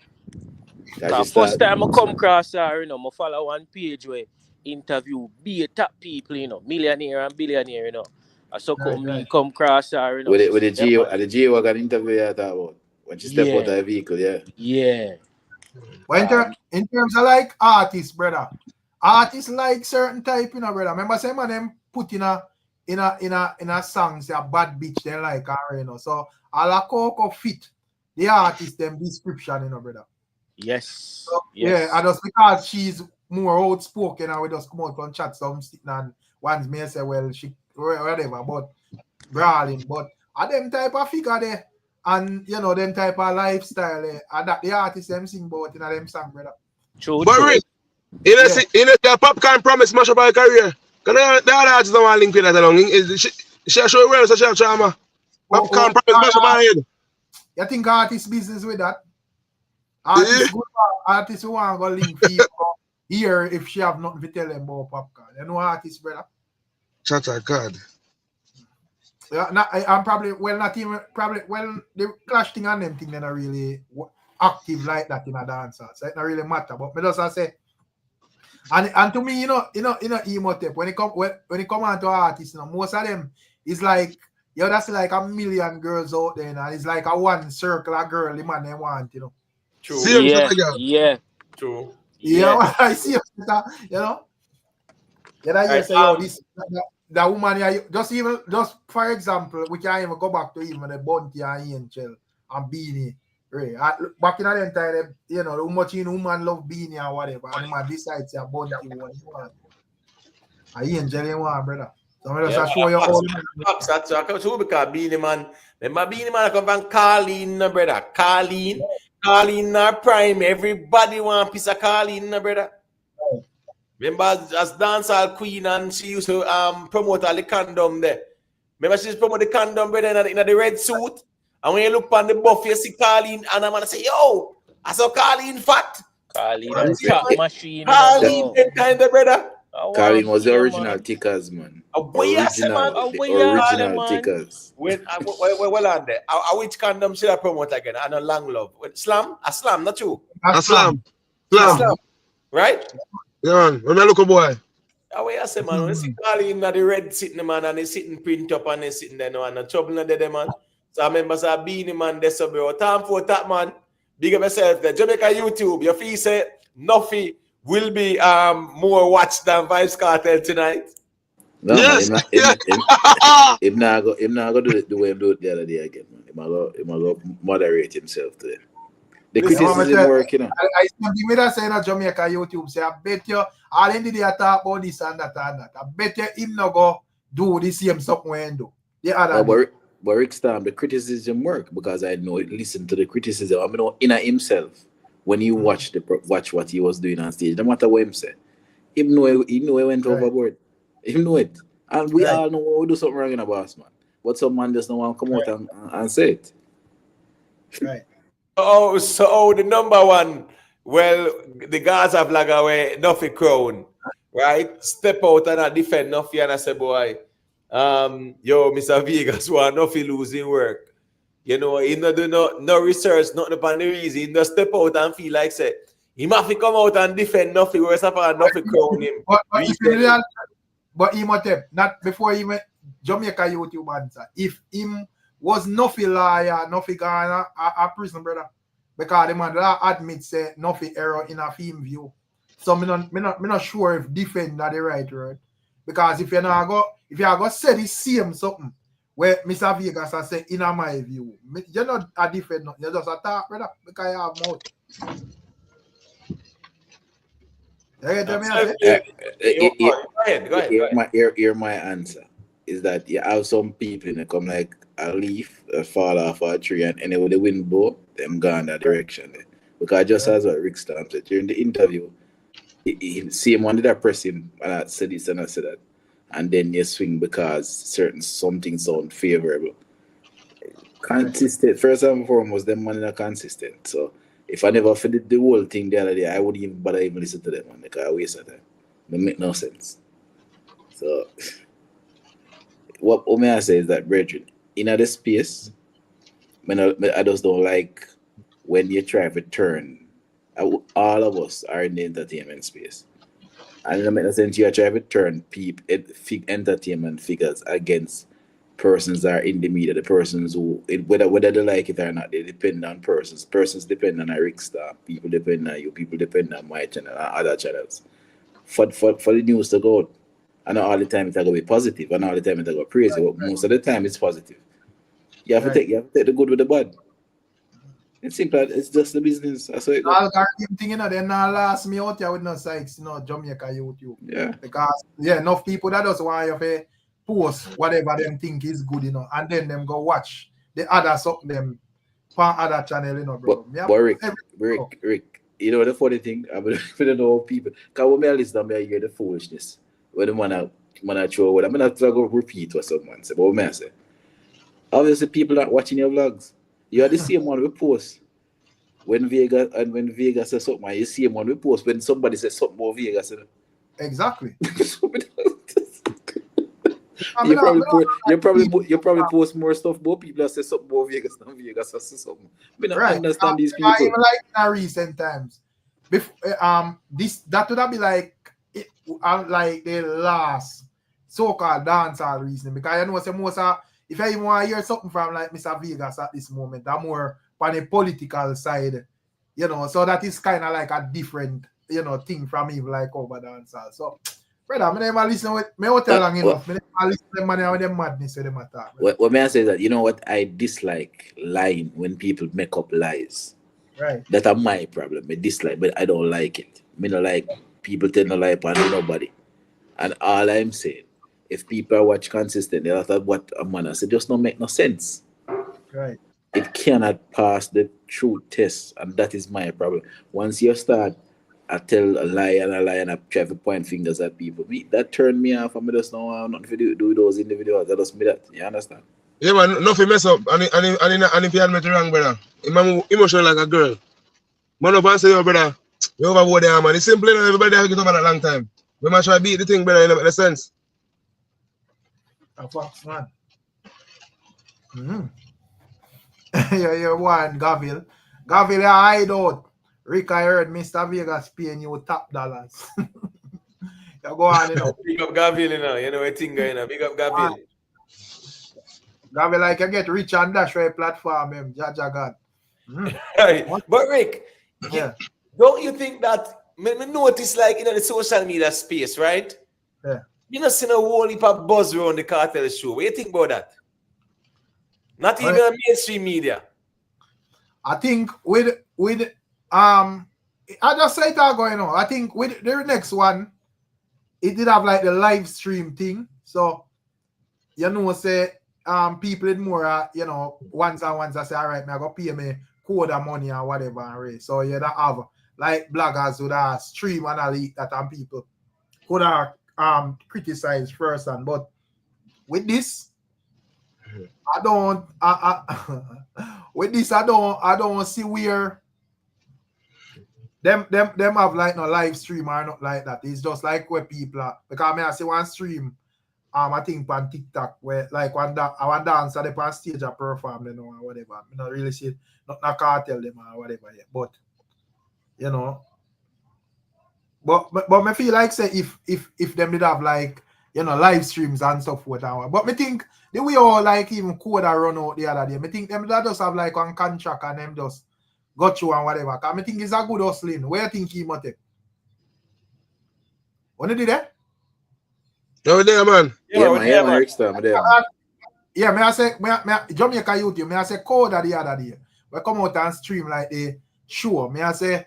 [SPEAKER 4] Okay.
[SPEAKER 10] First time I come across her, I follow one page where interview top people, millionaire and billionaire, I so come across her,
[SPEAKER 6] With the G-Wagon interview you talk about when she step out of the vehicle,
[SPEAKER 10] Yeah.
[SPEAKER 4] But in terms of like artists, brother, artists like certain type, brother. Remember some of them put in a song say a bad bitch they like her, So all a Coco fit the artist them description, brother.
[SPEAKER 10] Yes.
[SPEAKER 4] So, yeah, and just because she's more outspoken and we just come out and chat some sitting and ones may say, well, she whatever, but brawling. But them type of figure there and them type of lifestyle there, and that the artists them sing about in them song, brother.
[SPEAKER 10] True.
[SPEAKER 17] But Rick, the Popcorn promise smash up her career. Can the other artists don't want to link with that along? She show well, so she have trauma. Popcorn promise smash up her head.
[SPEAKER 4] You think artist business with that? Artists who want to go link people here if she have nothing to tell them about Popcorn. You know artists, brother?
[SPEAKER 17] Shut up, God.
[SPEAKER 4] I'm probably the clash thing and them thing they're not really active like that in a dancer. So it not really matter. But me just say, and to me, emo tape when it come on to artists, most of them is like, that's like a million girls out there, and it's like a one circle of girl the man they want,
[SPEAKER 1] True.
[SPEAKER 10] Yeah.
[SPEAKER 1] True.
[SPEAKER 4] Yeah, I see it, Yeah, you say, this that woman, just for example, we can even go back to even the Bounty and Angel and Beanie. Right. Back in that time, how much woman love Beanie or whatever, and the man decides to Bounty what you want. And Angel you want, brother. So I just show you all.
[SPEAKER 1] That's true because Beanie Man, remember Beanie Man come from Carlene, brother. Carlene prime. Everybody want a piece of Carlene, brother. Remember as dancehall queen and she used to promote all the condom there. Remember she used to promote the condom, brother, in the red suit. And when you look on the buff, you see Carleen, and I'm gonna say, yo, I saw Carleen fat.
[SPEAKER 10] Carleen a chop machine.
[SPEAKER 1] Carleen, that kind of brother.
[SPEAKER 6] Carleen was the original tickers, man. Original tickers.
[SPEAKER 1] Well on there. Which condom should I promote again? I know Long Love. Slam? A slam, not you.
[SPEAKER 17] A slam.
[SPEAKER 1] Slam. Right?
[SPEAKER 17] Yeah, man. When I look a boy.
[SPEAKER 1] How you say, man? When you see Carleen in the red sitting, man, and he's sitting print up and he's sitting there, no, and the trouble in there, man. So I remember say Beanie man, there, so bro. Time for that, man. Big up yourself there. Jamaica YouTube. Your fee say Nuffy will be more watched than Vibes Kartel tonight.
[SPEAKER 6] No, yes. Him not go do it the way he do it the other day again, man. He might go moderate himself today. The criticism work, you know.
[SPEAKER 4] I give me that saying on Jamaica YouTube. Say, I bet you all in the day talk about this and that and that. I bet you him not go do the same something when do. The other
[SPEAKER 6] but Rick Stam, the criticism work because I know listen to the criticism. I know in himself when you watch what he was doing on stage, no matter what him said. He know he went overboard. He know it. And we all know we do something wrong in a boss, man. But some man just don't want to come out and say it.
[SPEAKER 4] Right.
[SPEAKER 1] So the number one, well, the Gaza vlogger where Nuffy crown, right? Step out and defend Nuffy and I say, boy, yo, Mr. Vegas, who Nuffy losing work. You know, he not do no research, not upon the reason. He just step out and feel like say, he must come out and defend Nuffy, whereas Nuffy crown him.
[SPEAKER 4] But he must have, not before he went Jamaica YouTube answer. If him was Nuffy liar, Nuffy gone a prison, brother. Because the man admit say Nuffy error in a film view. So me not sure if defend that the right word. Because if you go say the same something where Mr. Vegas has said in my view, you're not a defend, you're just a talk, brother, because you have mouth.
[SPEAKER 6] Here my answer is that you have some people that come like a leaf that fall off a tree and anyway the wind blow, them gone that direction. Because just as what Rick Stam said during the interview, he same one did I press him and I said this and I said that. And then you swing because something sound favorable. Consistent. First and foremost, them man are consistent. So if I never did the whole thing the other day, I wouldn't even bother even listen to them, man. Because I waste of time. It make no sense. So what may I say is that, brethren, in other space, I just don't like when you try to turn. All of us are in the entertainment space. And it makes no sense you try to turn entertainment figures against persons that are in the media, the persons who, whether they like it or not, they depend on persons. Persons depend on a Rick Star, people depend on you, people depend on my channel and other channels. For the news to go out. And not all the time it's going to be positive, and all the time it's going to go crazy, but most of the time it's positive. You have to take the good with the bad. It's simple. It's just the business. That's how it goes.
[SPEAKER 4] Algorithm thing, they're not last me out here with no sites, Jamaica YouTube.
[SPEAKER 6] Yeah.
[SPEAKER 4] Because enough people that just want you to post whatever them think is good, and then them go watch the other something them from other channel, bro.
[SPEAKER 6] But Rick, you know the funny thing, I don't know people. Because when I listen, I hear the foolishness. When the man throw what I'm not trying to repeat what someone said, but what I say. Obviously, people not watching your vlogs. You are the same one we post when Vegas says something. You see one we post when somebody says something about Vegas.
[SPEAKER 4] Exactly.
[SPEAKER 6] you probably post more stuff about people that say something about Vegas than Vegas that say something. I don't understand these people.
[SPEAKER 4] Even like in recent times, that would have been like the last so-called dancehall reason, because most if I even want to hear something from like Mr. Vegas at this moment, I'm more on the political side, so that is kind of like a different, thing from even like over dancehall. So, brother, I never listen with me hotel long enough. I never listen to them with them madness with them attack.
[SPEAKER 6] What may I say is that, you know what, I dislike lying when people make up lies.
[SPEAKER 4] Right.
[SPEAKER 6] That's my problem. I dislike, but I don't like it. I don't like people telling a lie upon nobody. And all I'm saying, if people watch consistently, that's what a man said, just don't make no sense.
[SPEAKER 4] Right.
[SPEAKER 6] It cannot pass the truth test, and that is my problem. Once you start, I tell a lie and I try to point fingers at people. That turned me off, and I just don't want nothing to do with those individuals. That just me that. You understand?
[SPEAKER 17] Yeah, man, nothing mess up. And if you admit it wrong, brother. I'm emotional like a girl. Man up and say, yo, brother, you overboard there, man. It's simple, you know, everybody has to get over that long time. We must try to beat the thing, brother, in a sense.
[SPEAKER 4] A fox, man. You're one, Gavil. Gavil, you hide out. Rick, I heard Mr. Vegas paying you top dollars. You go on, you know.
[SPEAKER 1] Big up Gavil, you know, a thing going on. Big up Gavil.
[SPEAKER 4] Gavil, like you get rich on that right platform, him, Jaja God.
[SPEAKER 1] Right. But Rick,
[SPEAKER 4] yeah.
[SPEAKER 1] Don't you think that, me notice like, you know, the social media space, right?
[SPEAKER 4] Yeah.
[SPEAKER 1] You know, see a whole heap of buzz around the Kartel show. What do you think about that? Not even a mainstream media.
[SPEAKER 4] I think with I just say that going on. I think with the next one, it did have like the live stream thing. So you know, say people did more you know, once I say, all right, I go pay me quota money or whatever, right? So you don't have like bloggers would have stream and all that, and people could have criticize first, and but with this, I don't with this I don't see where them have like no live stream or not like that. It's just like where people are, because I see one stream I think on TikTok where like one dancer they on stage a perform, you know, or whatever. I don't really see not Kartel them or whatever yet. But you know, but me feel like say if them did have like, you know, live streams and stuff with that. But me think the way all like even code that run out the other day, me think them that just have like one contract and them just got you and whatever. Cause me think it's a good hustling. Where you think he might take? When you did that?
[SPEAKER 17] No, there, man.
[SPEAKER 6] Yeah, man. Rick Star, there.
[SPEAKER 4] Yeah, me I say, Jamaica YouTube, me I say code the other day. We come out and stream like the show. Me I say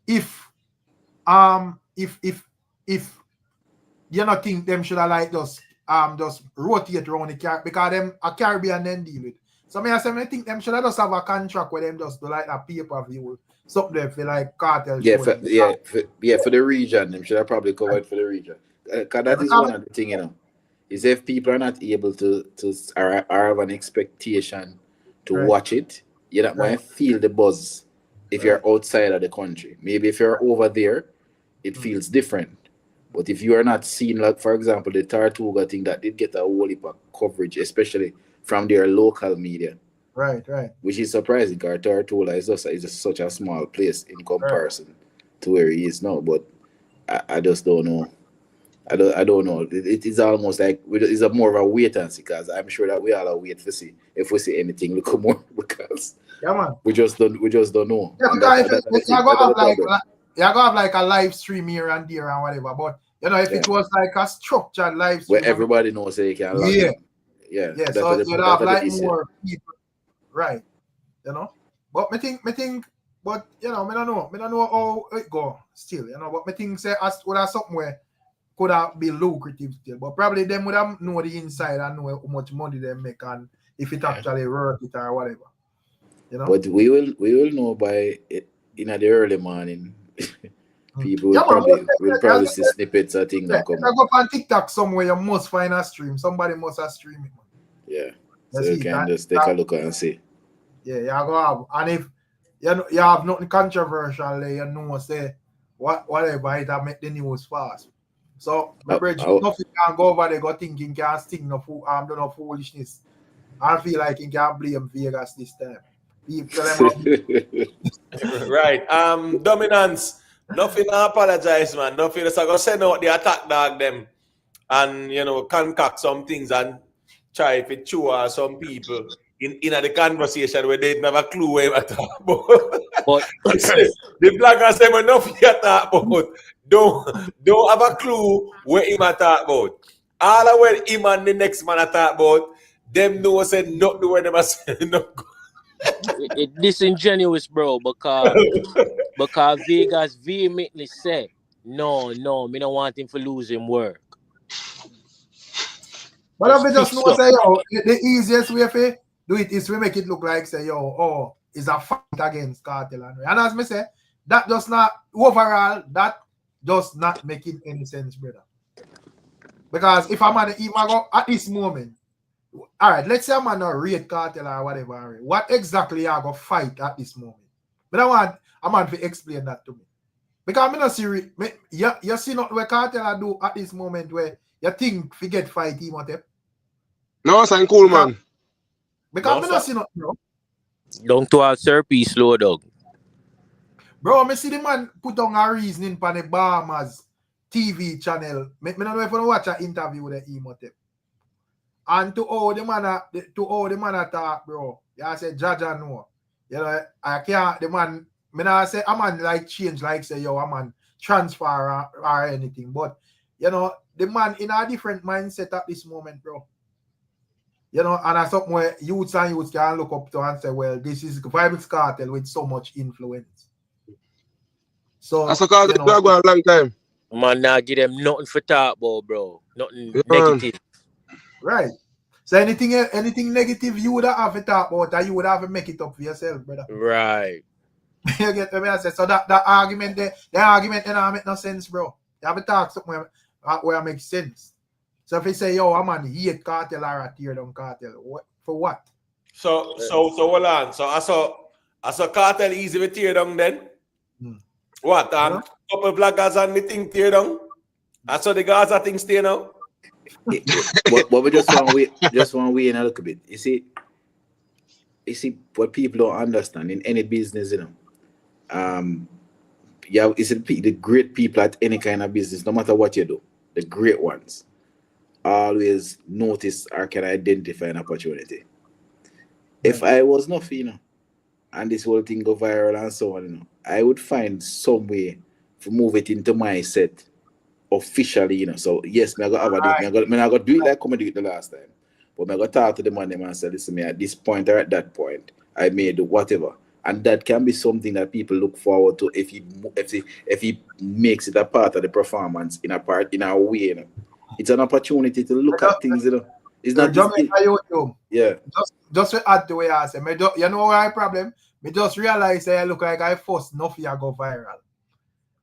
[SPEAKER 4] if you not think them should have like just rotate around the car because them a Caribbean then deal with. So me I say I think them should have just have a contract with them just to like a pay-per-view something for like Kartel.
[SPEAKER 6] For the region, them should have probably covered for the region. Because that is one of the things, you know, is if people are not able to or have an expectation to watch it, you're not going to feel the buzz if you're outside of the country. Maybe if you're over there, it feels different. But if you are not seeing, like, for example, the Tortuga thing that did get a whole heap of coverage, especially from their local media.
[SPEAKER 4] Right.
[SPEAKER 6] Which is surprising, because Tortuga is just such a small place in comparison to where he is now. But I just don't know. I don't know. It is almost like it's a more of a wait and see, because I'm sure that we all are wait to see if we see anything look more, because we just don't know.
[SPEAKER 4] Yeah, because you're gonna have like a live stream here and there and whatever. But you know, if it was like a structured live stream
[SPEAKER 6] where everybody knows they can log in. Yeah.
[SPEAKER 4] So you'd have like more people, right? You know, but me think, but you know, I don't know how it go still. You know, but me think say as would have something where could have be lucrative still, but probably them would have know the inside and know how much money they make and if it actually worth it or whatever. You know,
[SPEAKER 6] but we will know by it in the early morning. People will probably see snippets of things that come.
[SPEAKER 4] If I go on TikTok somewhere, you must find a stream. Somebody must have streamed it.
[SPEAKER 6] Yeah, so you can just take a look and see.
[SPEAKER 4] Yeah, you go have, and if you have nothing controversial, you know, say whatever it make the news fast. So my brother, nothing can go over there, go thinking can sting no foolishness. I feel like he can blame Vegas this time.
[SPEAKER 1] Right. Dominance. Nothing to apologize, man. Nothing. Just I go send out the attack dog them and you know concoct some things and try to chew some people in the conversation where they didn't have a clue where I talk about. But the blogger say enough you talk about. Don't have a clue where him talk about. All of where him and the next man talk about, them know say nothing where them say no.
[SPEAKER 10] It's disingenuous, bro, because Vegas vehemently said, no, me don't want him to lose him work.
[SPEAKER 4] But if we just know say, yo, the easiest way to do it is we make it look like say, yo, it's a fight against Kartel and as me say, that does not overall that does not making any sense, brother. Because if I'm at go at this moment, all right, let's say I'm on a rate Kartel or whatever. What exactly are going to fight at this moment? But I want to explain that to me. Because I'm not serious. You see not what Kartel do at this moment where you think we get fight him or them?
[SPEAKER 17] No, it's cool, man.
[SPEAKER 4] Because I'm not see not, bro.
[SPEAKER 10] Don't to a Serpy slow dog.
[SPEAKER 4] Bro, I see the man put on a reasoning for the Bahamas TV channel. I don't know if you watch an interview with him or them. And to all the man talk, bro. You say Jaja no. You know, I can't the man. Me not say a man like change, like say yo, a man transfer or anything. But you know, the man in a different mindset at this moment, bro. You know, and that's something where youths can look up to and say, well, this is Vibes Kartel with so much influence. So
[SPEAKER 17] that's a Kartel you know, go a long time.
[SPEAKER 10] Man, now give them nothing for talk about, bro. Nothing negative.
[SPEAKER 4] Right. So anything negative you would have to talk about, and you would have to make it up for yourself, brother.
[SPEAKER 10] Right.
[SPEAKER 4] You get what I say? So that argument there, the argument then make no sense, bro. You have to talk something where it makes sense. So if you say, yo, I'm on hate Kartel or a tear down Kartel, for what?
[SPEAKER 1] So hold on. So I saw Kartel easy with tear down then. What? Couple bloggers and the thing tear down. I saw the Gaza thing stay now.
[SPEAKER 6] But we just want to wait in a little bit. You see what people don't understand in any business, you know. It's the great people at any kind of business, no matter what you do, the great ones always notice or can identify an opportunity. If I was Nuffy, you know, and this whole thing go viral and so on, you know, I would find some way to move it into my set officially, you know. So yes, I got to do it like I did the last time. But I got to talk to the man and say, listen, me at this point or at that point, I may do whatever. And that can be something that people look forward to if he makes it a part of the performance in a way, you know. It's an opportunity to look at things, you know. It's not just yeah.
[SPEAKER 4] Just to add to the way I say, you know what my problem? Me just realize I look like I forced Nuffy to go viral.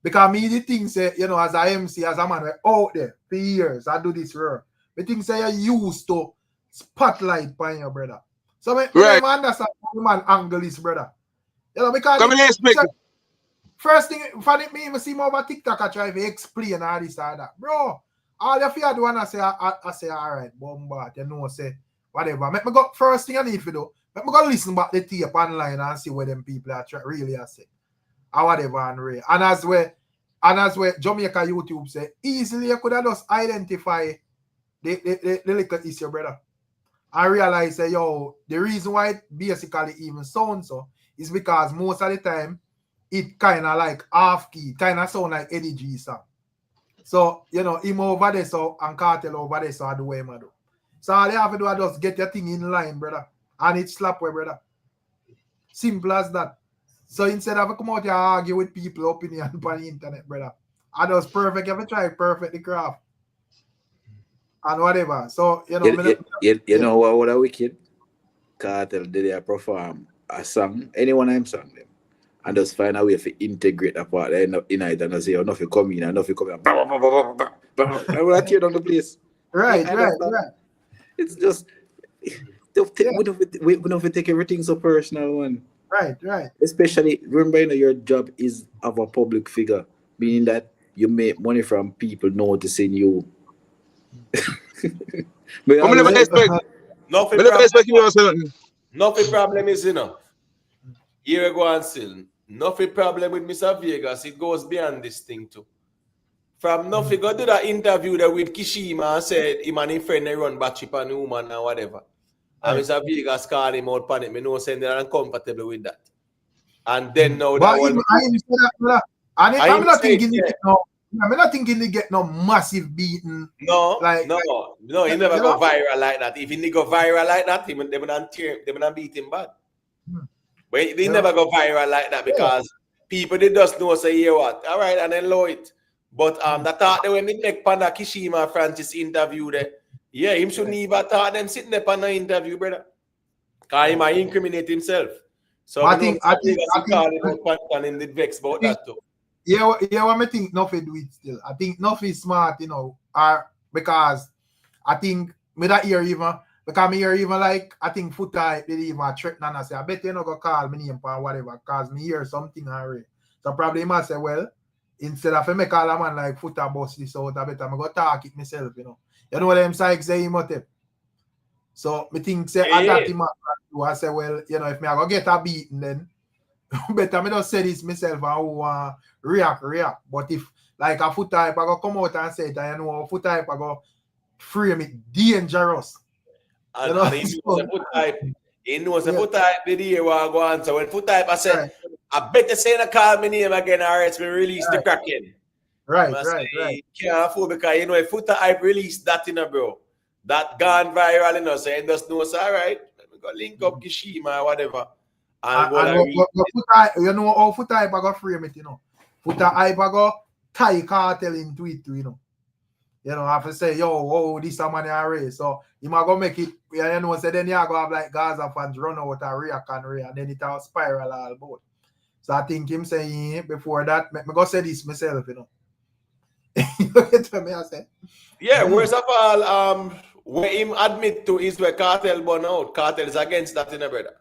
[SPEAKER 4] Because me the thing say, you know, as a MC, as a man out there for years, I do this work. Me think say you used to spotlight on your brother. So me understand how the man angle is, brother. You know, because first thing, funny me see more about TikTok, I try to explain all this and that. Bro, all you feel do I say all right, bombard, you know, say whatever. Make me go first thing I need to do. Make me go listen back the tape online and see what them people are really say. Or whatever and as well Jamaica YouTube say easily you could have just identify the little issue, brother. I realize that yo, the reason why it basically even sounds so is because most of the time it kind of like half key, kind of sound like Eddy G song. So you know him over there so and Kartel over there so I do what him do. So all you have to do is just get your thing in line, brother, and it slap way, brother. Simple as that. So instead of come out here and argue with people opinion on the internet, brother, I just perfect. You have to try perfect the craft and whatever. So you know,
[SPEAKER 6] you know what a wicked Kartel did they perform a song, anyone I'm song them, and just find a way to integrate a part in it and say, oh, Nuffy come in and Nuffy come in. I will tear down the place.
[SPEAKER 4] Right.
[SPEAKER 6] It's just we don't take everything so personal, one.
[SPEAKER 4] Right.
[SPEAKER 6] Especially remember, you know, your job is of a public figure, meaning that you make money from people noticing you.
[SPEAKER 1] Nothing problem is, you know. Here we go and still. Nothing problem with Mr. Vegas. It goes beyond this thing too. From Nuffy go do that interview there with Kishima and said him and his friend they run batship on the woman and whatever. And Mr. Vegas called him out panic. Me know saying they're uncomfortable with that. And then now that one.
[SPEAKER 4] I'm not thinking they get no massive beating.
[SPEAKER 1] No, he never go viral like that. If he go viral like that, they would beat him bad. But they never go viral like that because people they just know say, yeah, what? All right, and then low it. But the thought that when they make Panda Kishima Francis interview there, yeah, him shouldn't even thought them sitting there on the interview, brother. Because he might incriminate himself. So I think him did vex about that too.
[SPEAKER 4] Yeah, what I think Nuffy do it still. I think Nuffy is smart, you know, because I think me that year even Because me hear even like, I think Foot Hype did even threaten and I say, I bet you not gonna call me name or whatever, because me hear something already. So probably he must say, well, instead of me call a man like Foot and bust this out, I bet I'm gonna talk it myself, you know. You know what them psych say him out. So me think say I got him do. I say, well, you know, if me I go get a beating, then better me just say this myself and who react. But if like a Foot Hype I go come out and say it, and you know Foot Hype I go frame it dangerous.
[SPEAKER 1] And,
[SPEAKER 4] you know?
[SPEAKER 1] and he knows a Foot Hype. He knows a Foot Hype video I go on. So when Foot Hype I said, I bet you say not call me name again, or else we release the Kraken.
[SPEAKER 4] Right.
[SPEAKER 1] Can't afford because you know if Foot Hype release that in a bro, that gone viral, you know, so you just know, so all right, let me go link up Kishima or whatever.
[SPEAKER 4] Foot Hype, you know how Foot Hype I go frame it, you know. Foot Hype I go tie Kartel into it too, you know. You know, I have to say, yo, this a man race. So you might go make it, you know, so then you go have like Gaza fans run out and react and then it will spiral all about. So I think him saying before that, me go say this myself, you know. You get what I say?
[SPEAKER 1] Yeah, worst of all, where him admit to is where Kartel burn out. Kartel is against that, you know, brother.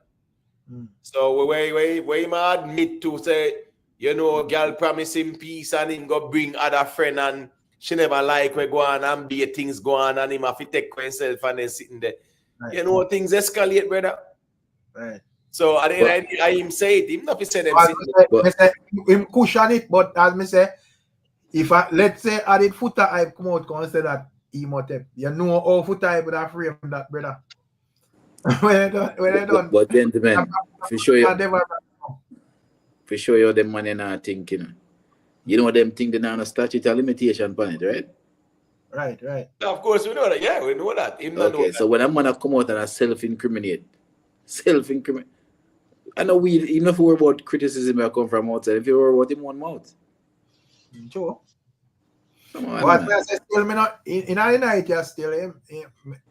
[SPEAKER 1] So where him admit to say, you know, girl promise him peace and him go bring other friend and she never like we go on and be things go on and him have to take himself and then sitting there. Right. You know, things escalate, brother.
[SPEAKER 4] Right.
[SPEAKER 1] So I him say it, him not say them sitting
[SPEAKER 4] him cushion it, but as me say, if let's say I did Foot Hype come out and say that Imhotep, you know how Foot Hype would have framed that, brother. when I done.
[SPEAKER 6] But gentlemen, for sure you them money not thinking. You know them think they not a statute of limitation on it, right?
[SPEAKER 4] Right.
[SPEAKER 1] Of course we know that. Yeah, we know that.
[SPEAKER 6] Okay, so when a man come out and self-incriminate. I know we enough worry about criticism that come from outside. If you worry about him one mouth.
[SPEAKER 4] Sure.
[SPEAKER 6] Come on,
[SPEAKER 4] but I say still me not in the night you still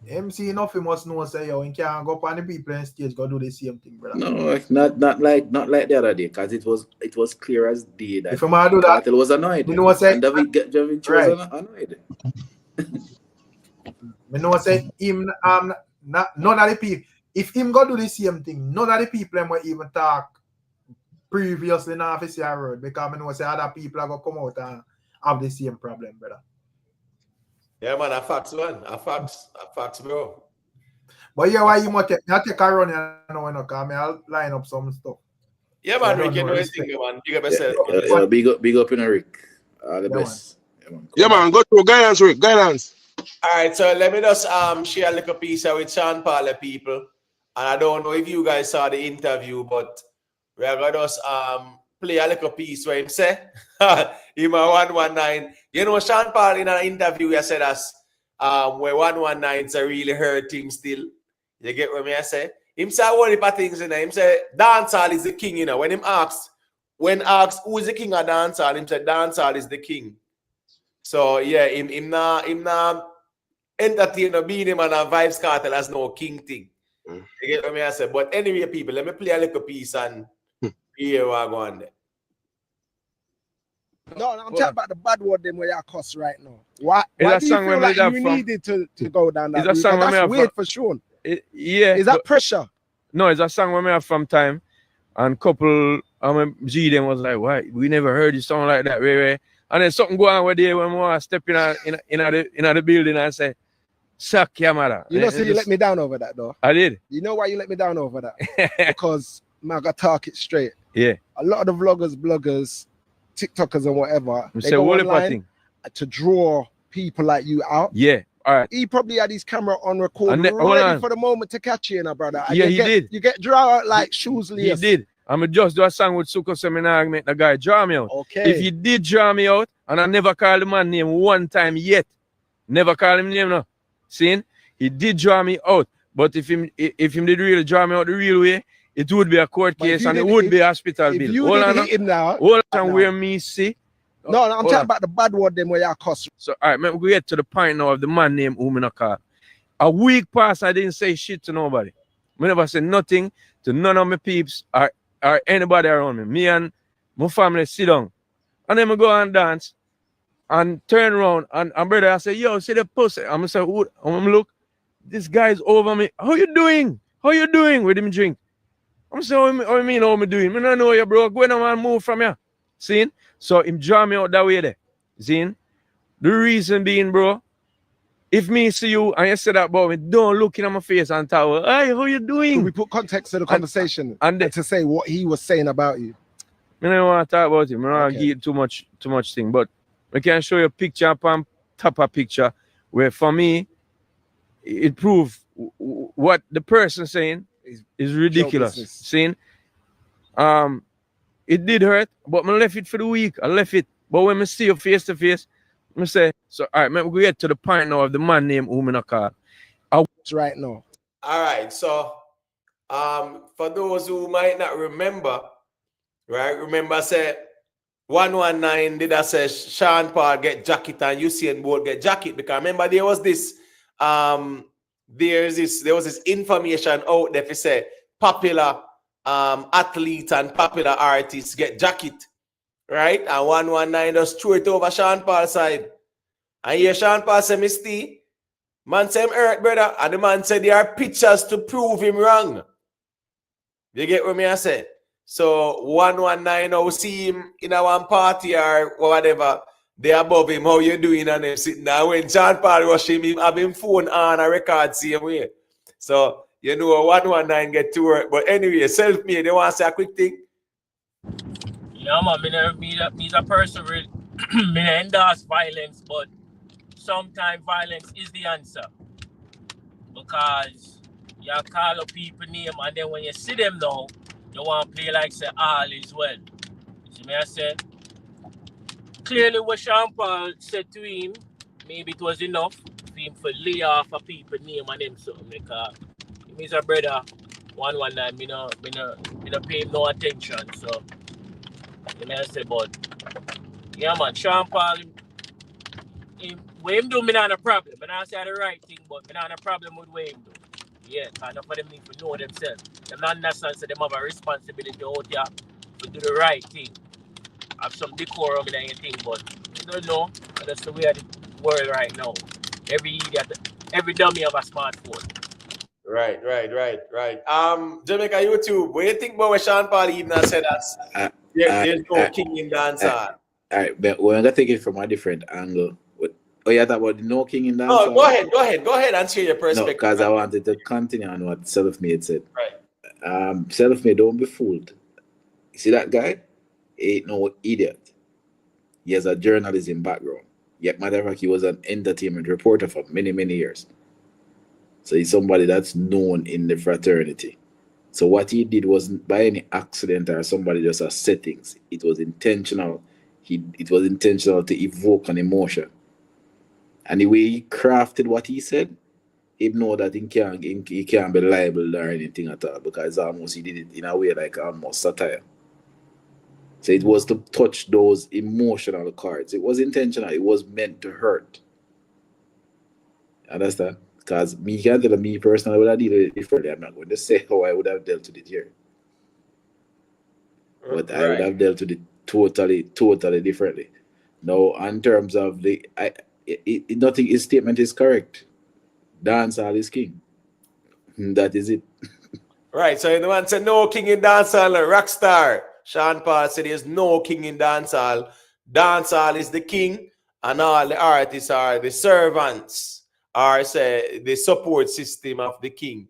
[SPEAKER 4] MC Nuffy must know say yo he can't go up on the people on stage go do the same thing, brother.
[SPEAKER 6] No, not like the other day, because it was clear as day that
[SPEAKER 4] if I'm do that,
[SPEAKER 6] Kartel was annoyed.
[SPEAKER 4] You know say,
[SPEAKER 6] and David was annoyed.
[SPEAKER 4] Me know say him none of the people, if him go do the same thing, none of the people will even talk previously in official road, because I know say other people are gonna come out and have the same problem, brother.
[SPEAKER 1] Yeah, man, a facts, man. A facts, bro.
[SPEAKER 4] But yeah, why you must take a run and because I'll line up some stuff.
[SPEAKER 1] Yeah, man, Rick, you know anything, man. Big up yourself.
[SPEAKER 6] Big up in a Rick. All the best.
[SPEAKER 17] Yeah, man, go through guidance, Rick. Guidance.
[SPEAKER 1] All right, so let me just share a little piece with Sean Paul people. And I don't know if you guys saw the interview, but we are going to just play a little piece where him say, him a 119. You know, Sean Paul in an interview, he said us, where 119 is a really hurt him still. You get what I say? Him say one of the things, you know, him say dancehall is the king, you know. When asked who is the king of dancehall, him say dancehall is the king. So yeah, him not entertain or being him and a Vibes Kartel as no king thing. You get what I say? But anyway, people, let me play a little piece and hear what I go on there.
[SPEAKER 18] No, I'm talking about the bad word them where you cuss right now. Why do you feel like you needed to go down that route? That's weird for sure.
[SPEAKER 17] Yeah.
[SPEAKER 18] Is that pressure?
[SPEAKER 17] No, it's a song where I have from time. And couple G them was like, why? We never heard you sound like that, Ray. And then something go on where they when I step in the building and say, suck your mother.
[SPEAKER 18] You know, so you let me down over that though.
[SPEAKER 17] I did.
[SPEAKER 18] You know why you let me down over that? Because man, I got to talk it straight.
[SPEAKER 17] Yeah.
[SPEAKER 18] A lot of the vloggers, bloggers, TikTokers and whatever,
[SPEAKER 17] they go online
[SPEAKER 18] to draw people like you out.
[SPEAKER 17] Yeah. All right.
[SPEAKER 18] He probably had his camera on record, ready for the moment to catch you, you know, brother. And
[SPEAKER 17] yeah, he did.
[SPEAKER 18] You get draw out like shoes lace.
[SPEAKER 17] He did. I'm just do a song with Suko Seminar, make the guy draw me out.
[SPEAKER 18] Okay.
[SPEAKER 17] If he did draw me out, and I never called the man name one time yet, never called him name no. See, he did draw me out. But if him did really draw me out the real way, it would be a court case and it would be a hospital bill.
[SPEAKER 18] If you did hit him now,
[SPEAKER 17] hold on, where me see.
[SPEAKER 18] No, I'm talking about the bad word them where you cuss.
[SPEAKER 17] So all right, we get to the point now of the man name whom I call. A week past, I didn't say shit to nobody. I never said nothing to none of my peeps or anybody around me. Me and my family sit down. And then I go and dance and turn around and brother I say, yo, see the pussy. I'm say, I'm look. This guy's over me. How you doing? How you doing? With him drink. I'm saying, how you mean how me doing? I don't know you, bro. Go on and move from here. See? So him draw me out that way there. See? The reason being, bro, if me see you and you say that about me, don't look in my face and tell, hey, how you doing?
[SPEAKER 18] Can we put context to the conversation and to say what he was saying about you?
[SPEAKER 17] I don't want to talk about him. I don't want to give too much thing. But I can show you a picture upon top of picture where for me, it proves what the person saying is ridiculous. Saying, it did hurt, but I left it for the week. I left it. But when I see you face to face, I say, so all right, we get to the point now of the man named Umina Car.
[SPEAKER 18] Right now.
[SPEAKER 1] All right, so for those who might not remember, right? Remember, I said 119 did I say Sean Paul get jacket and Usain Bolt get jacket, because remember there was this there was this information out there. If you say popular athlete and popular artists get jacket, right? And 119 just threw it over Sean Paul's side. And here Sean Paul said, Mr. Man said him hurt, brother. And the man said there are pictures to prove him wrong. You get what me I said? So 119 now see him in a one party or whatever, they above him, how you doing, and him sitting there. When Sean Paul rush him have him phone on a record same way. So you know 119 get to work. But anyway, self-made, they want to say a quick thing.
[SPEAKER 10] Yeah, man, me a person with me endorse violence, but sometimes violence is the answer. Because you call up people name and then when you see them now, you want to play like say all is well. See me I say? Clearly what Sean Paul said to him, maybe it was enough for him to lay off a people name and them something, because he's a brother, 119, me no pay him no attention. So you may say, but yeah man, Sean Paul what him do, me not a problem. I not say the right thing, but me not a problem with what him do. Yeah, because enough of them need to know themselves. Them not understand so them have a responsibility out here to do the right thing. Have some decorum in anything, but you don't know. That's the way of the world right now. Every idiot, every dummy have a smartphone.
[SPEAKER 1] Right. Jamaica YouTube, what do you think about what Sean Paul even said that there's no king in dancehall?
[SPEAKER 6] All right, but we're gonna take it from a different angle. Oh, yeah, about the no king in dancehall.
[SPEAKER 1] Oh, go ahead and share your perspective.
[SPEAKER 6] No, because I wanted to continue on what Self-Made said.
[SPEAKER 1] Right.
[SPEAKER 6] Self-Made, don't be fooled. You see that guy? He ain't no idiot. He has a journalism background. Yet, matter of fact, he was an entertainment reporter for many, many years. So he's somebody that's known in the fraternity. So what he did wasn't by any accident or somebody just has settings. It was intentional. It was intentional to evoke an emotion. And the way he crafted what he said, he know that he can't be liable or anything at all, because he did it in a way like almost satire. So it was to touch those emotional chords. It was intentional. It was meant to hurt. Understand? Because me can't tell me personally, I would have dealt with it differently. I'm not going to say how I would have dealt with it here. But I would have dealt with it totally differently. Now, in terms of nothing, his statement is correct. Dancehall is king. That is it.
[SPEAKER 1] Right. So the man said no king in dancehall, rock star. Sean Paul said there's no king in dancehall. Dancehall is the king, and all the artists are the servants, or say the support system of the king.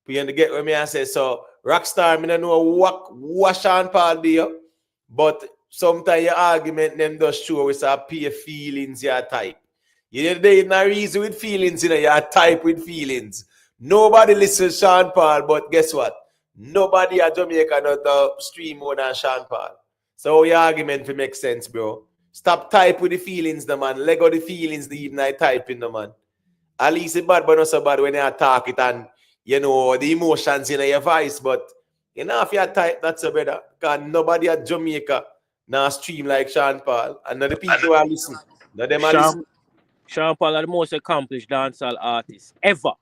[SPEAKER 1] You get what I say? So rockstar, I don't know what Sean Paul do, but sometimes your argument them just show us a pay feelings your type. You did not reason with feelings, your type with feelings. Nobody listens to Sean Paul, but guess what? Nobody at Jamaica not stream more than Sean Paul. So your argument will make sense, bro. Stop type with the feelings, the man. Let go the feelings, the even I type in the man. At least it's bad, but not so bad when you talk it and the emotions in your voice. But if you type, that's a better. Because nobody at Jamaica now stream like Sean Paul. And the people who are listening.
[SPEAKER 10] Sean Paul are the most accomplished dancehall artist ever.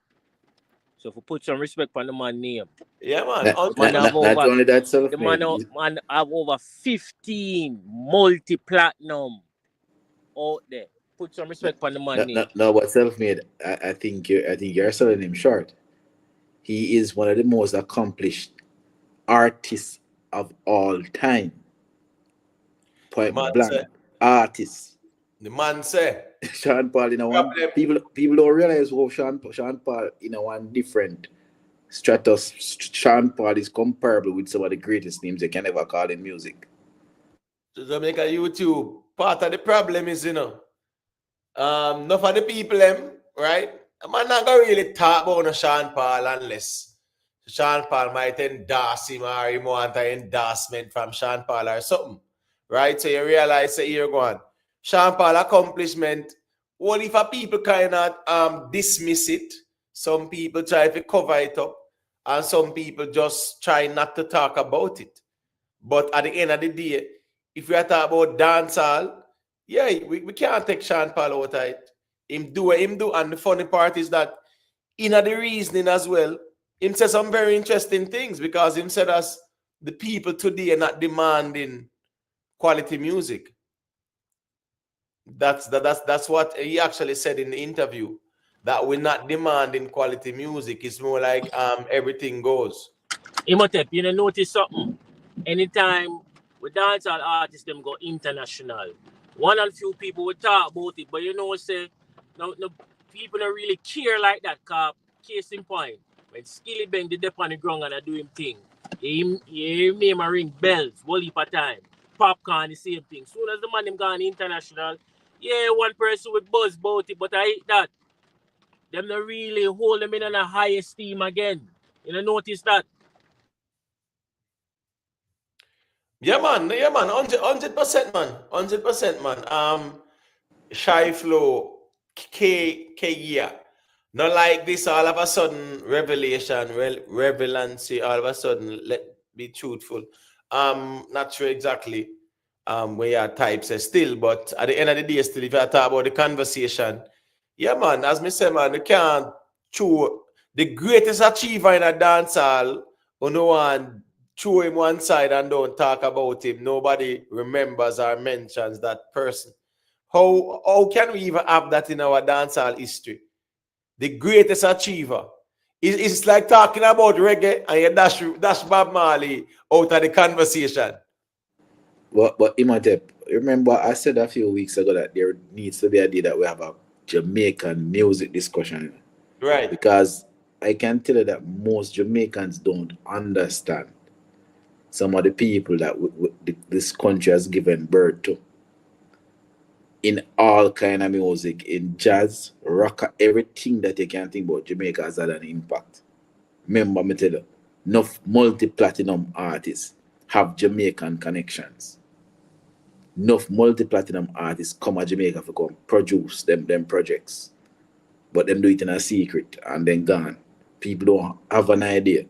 [SPEAKER 10] So if we put some respect on the man name.
[SPEAKER 1] Yeah, man.
[SPEAKER 6] Not only that,
[SPEAKER 10] the man have over 15 multi-platinum out there. put some respect on the man name.
[SPEAKER 6] No, but self-made, I think you're selling him short. He is one of the most accomplished artists of all time. Point blank. Artists.
[SPEAKER 1] The man say.
[SPEAKER 6] Sean Paul in a one. People don't realize how Sean Paul in a one different stratus. Sean Paul is comparable with some of the greatest names you can ever call in music.
[SPEAKER 1] So Jamaica YouTube, part of the problem is, enough of the people, right? A man not gonna really talk about no Sean Paul unless Sean Paul might endorse him or he want an endorsement from Sean Paul or something, right? So you realize that you're going, Sean Paul accomplishment, what if a people kind of dismiss it? Some people try to cover it up and some people just try not to talk about it. But at the end of the day, if we are talking about dancehall, yeah, we can't take Sean Paul out of it. Him do. And the funny part is that in the reasoning as well, him said some very interesting things because him said as the people today are not demanding quality music. That's what he actually said in the interview. That we're not demanding quality music. It's more like everything goes.
[SPEAKER 10] Imhotep, you know, notice something. Anytime with dancehall artists, them go international. One and few people will talk about it, but you know, say, no people don't really care like that. Cause case in point, when Skilly Bang did up on the ground and I do him thing, he name a ring bells, whole heap of time. Popcorn, the same thing. Soon as the man them gone international, yeah, one person would buzz about it, but I hate that. Them not really hold them in a high esteem again. You know, notice that.
[SPEAKER 1] Yeah, man, 100%, man, 100%, man. Shy Flow, yeah. Not like this all of a sudden revelation, relevancy, all of a sudden, let be truthful. Not sure exactly where your type says still, but at the end of the day, still, if I talk about the conversation, yeah, man, as me say, man, you can't chew the greatest achiever in a dancehall, no one throw him one side and don't talk about him. Nobody remembers or mentions that person. How can we even have that in our dancehall history? The greatest achiever. It's like talking about reggae and you dash Bob Marley out of the conversation.
[SPEAKER 6] But Imhotep, remember I said a few weeks ago that there needs to be a day that we have a Jamaican music discussion.
[SPEAKER 1] Right.
[SPEAKER 6] Because I can tell you that most Jamaicans don't understand some of the people that this country has given birth to. In all kind of music, in jazz, rock, everything that you can think about, Jamaica has had an impact. Remember me tell you, enough multi-platinum artists have Jamaican connections. Enough multi-platinum artists come to Jamaica to come produce them projects. But them do it in a secret and then gone. People don't have an idea.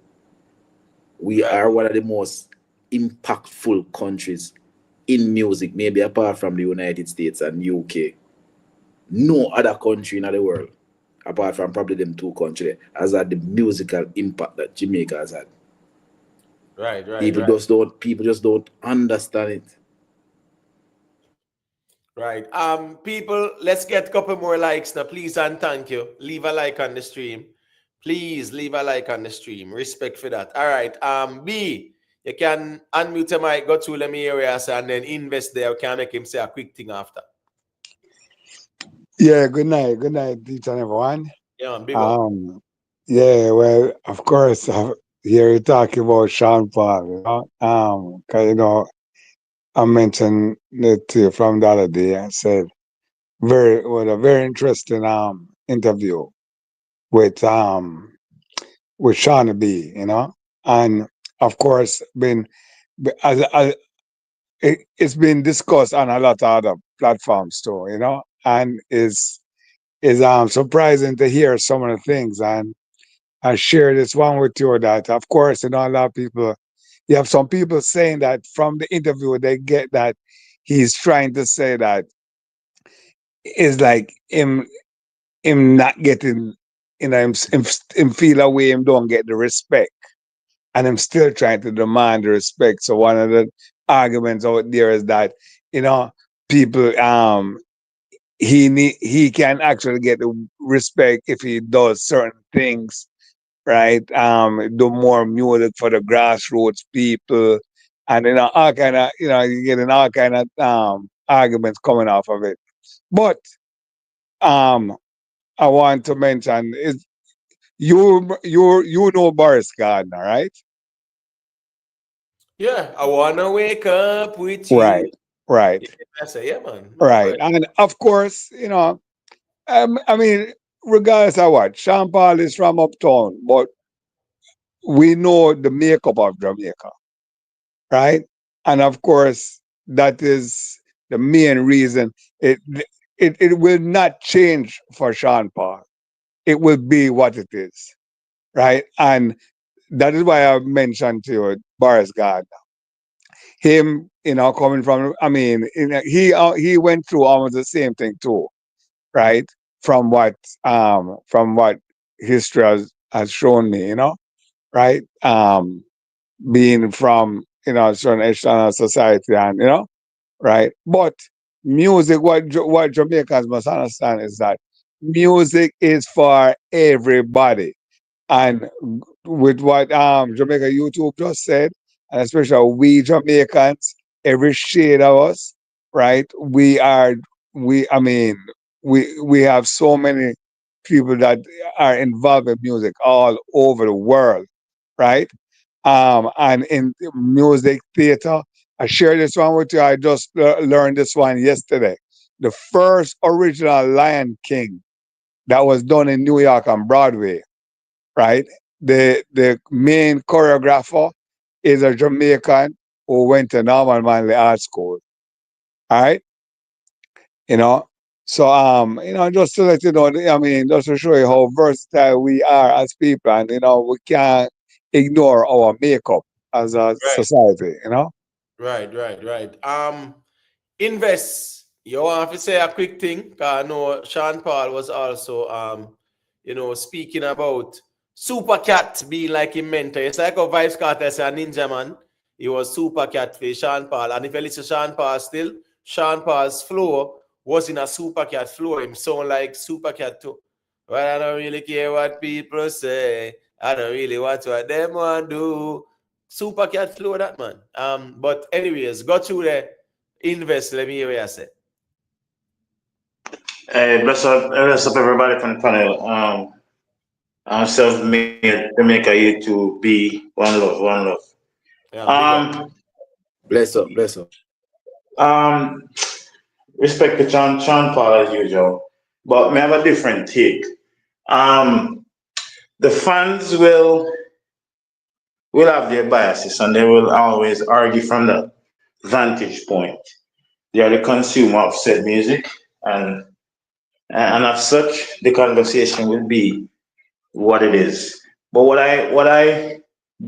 [SPEAKER 6] We are one of the most impactful countries in music, maybe apart from the United States and UK. No other country in the world, apart from probably them two countries, has had the musical impact that Jamaica has had.
[SPEAKER 1] Right.
[SPEAKER 6] People just don't understand it.
[SPEAKER 1] Right. People, let's get a couple more likes now, please, and thank you. Leave a like on the stream. Please leave a like on the stream. Respect for that. All right. B, you can unmute your mic, go through them areas, and then invest there. You can make him say a quick thing after.
[SPEAKER 19] Yeah, good night. Good night, each and everyone.
[SPEAKER 1] Yeah, big up.
[SPEAKER 19] Yeah, well, of course, here you're talking about Sean Paul, you know. Cause you know, I mentioned it to you from the other day. I said a very interesting interview with Sean B, you know, and of course it's been discussed on a lot of other platforms too, you know, and is surprising to hear some of the things. And I share this one with you that, of course, you know, a lot of people, you have some people saying that from the interview, they get that he's trying to say that it's like him not getting, you know, him feel away, him don't get the respect. And I'm still trying to demand the respect. So one of the arguments out there is that, you know, people he can actually get the respect if he does certain things, right? Do more music for the grassroots people, and all kind of you getting all kind of arguments coming off of it. But I want to mention is you know Boris Gardner, right?
[SPEAKER 1] Yeah, I wanna wake up with
[SPEAKER 19] Right,
[SPEAKER 1] you.
[SPEAKER 19] right,
[SPEAKER 1] Yeah, I say, yeah, man.
[SPEAKER 19] right. And of course, I mean, regardless of what, Sean Paul is from uptown, but we know the makeup of Jamaica, right? And of course, that is the main reason it will not change for Sean Paul. It will be what it is, right? And that is why I mentioned to you Boris Gardner. Him, coming from, I mean, he went through almost the same thing too, right? From what history has shown me, right? Being from certain external society, and right. But music, what Jamaicans must understand is that music is for everybody, and with what Jamaica YouTube just said, and especially we Jamaicans, every shade of us, right? I mean, we have so many people that are involved in music all over the world, right? And in music theater, I share this one with you. I just learned this one yesterday. The first original Lion King that was done in New York on Broadway, right? The main choreographer is a Jamaican who went to Norman Manley Art School. All right, you know. So just to let you know, I mean, just to show you how versatile we are as people, and we can't ignore our makeup as a
[SPEAKER 1] Right,
[SPEAKER 19] society.
[SPEAKER 1] right. Invest. You want to say a quick thing? Cause I know Sean Paul was also speaking about Super Cat being like a mentor. It's like a Vibes Cartel say a ninja man. He was Super Cat for Sean Paul. And if you listen to Sean Paul still, Sean Paul's flow was in a Super Cat flow. Him sound like Super Cat too. Well, I don't really care what people say. I don't really want what them want to do. Super Cat flow that man. But anyways, go through the invest. Let me hear what I say.
[SPEAKER 20] Hey, bless up everybody from the panel. I'm self-made to make a you to be one love, one love.
[SPEAKER 1] Yeah, big up.
[SPEAKER 16] Bless up, bless up.
[SPEAKER 20] Um, respect to Sean Paul as usual, but may have a different take. The fans will have their biases and they will always argue from that vantage point. They are the consumer of said music, and as such, the conversation will be what it is. But what I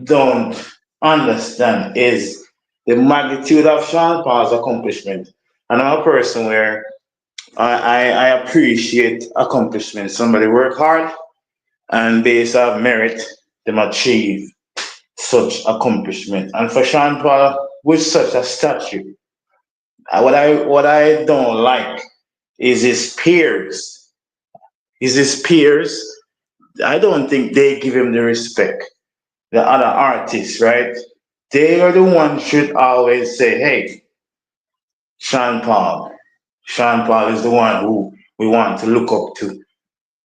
[SPEAKER 20] don't understand is the magnitude of Sean Paul's accomplishment. And I'm a person where I appreciate accomplishment. Somebody work hard and based on merit, them achieve such accomplishment. And for Sean Paul, with such a statue, what I don't like is his peers. I don't think they give him the respect. The other artists, right? They are the ones should always say, hey, Sean Paul. Sean Paul is the one who we want to look up to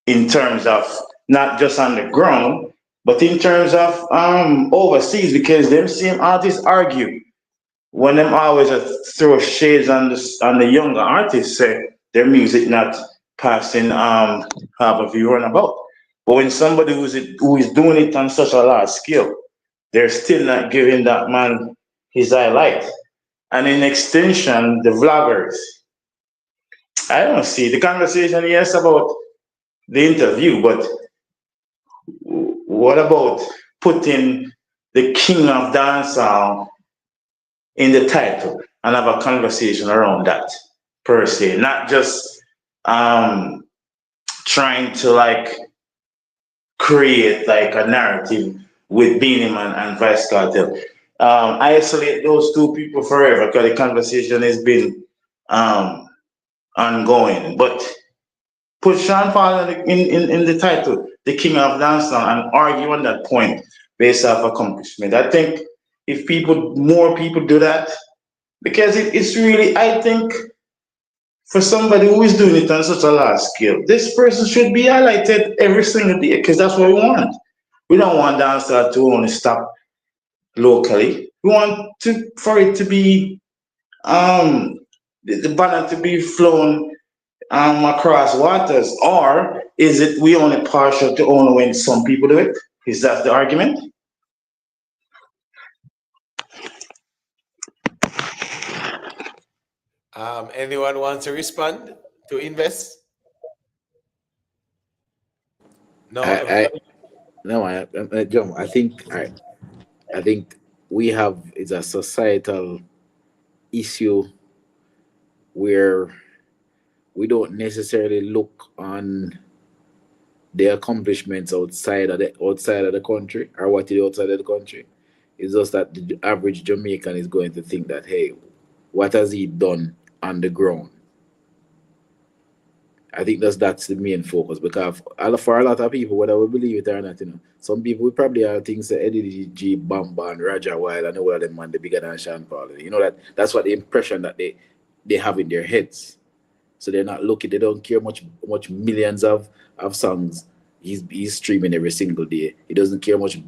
[SPEAKER 20] in terms of not just on the ground, but in terms of overseas, because them same artists argue when them always throw shades on the younger artists, say their music not passing half a view run about. But when somebody who is doing it on such a large scale, they're still not giving that man his highlight. And in extension, the vloggers. I don't see the conversation, yes, about the interview, but what about putting the king of dancehall in the title and have a conversation around that per se, not just trying to like create like a narrative with Beanie Man and Vice Cartel. Isolate those two people forever because the conversation has been ongoing. But put Sean Paul in the title, the King of Dancehall, and argue on that point based off accomplishment. I think if more people do that, because it's really, I think, for somebody who is doing it on such a large scale, this person should be highlighted every single day because that's what we want. We don't want dancehall to only stop locally. We want for it to be the banner to be flown across waters, or is it we only partial to only when some people do it? Is that the argument?
[SPEAKER 1] Anyone want to respond to Invest? No.
[SPEAKER 6] John, I think we have it's a societal issue where we don't necessarily look on the accomplishments outside of the country or what is outside of the country. It's just that the average Jamaican is going to think that, hey, what has he done on the ground? I think that's the main focus, because for a lot of people, whether we believe it or not, some people we probably have things that Eddy, G, Bamba, and Rajawild, and all of them man, they're bigger than Sean Paul. That's what the impression that they have in their heads. So they're not looking, they don't care much millions of songs he's streaming every single day. He doesn't care much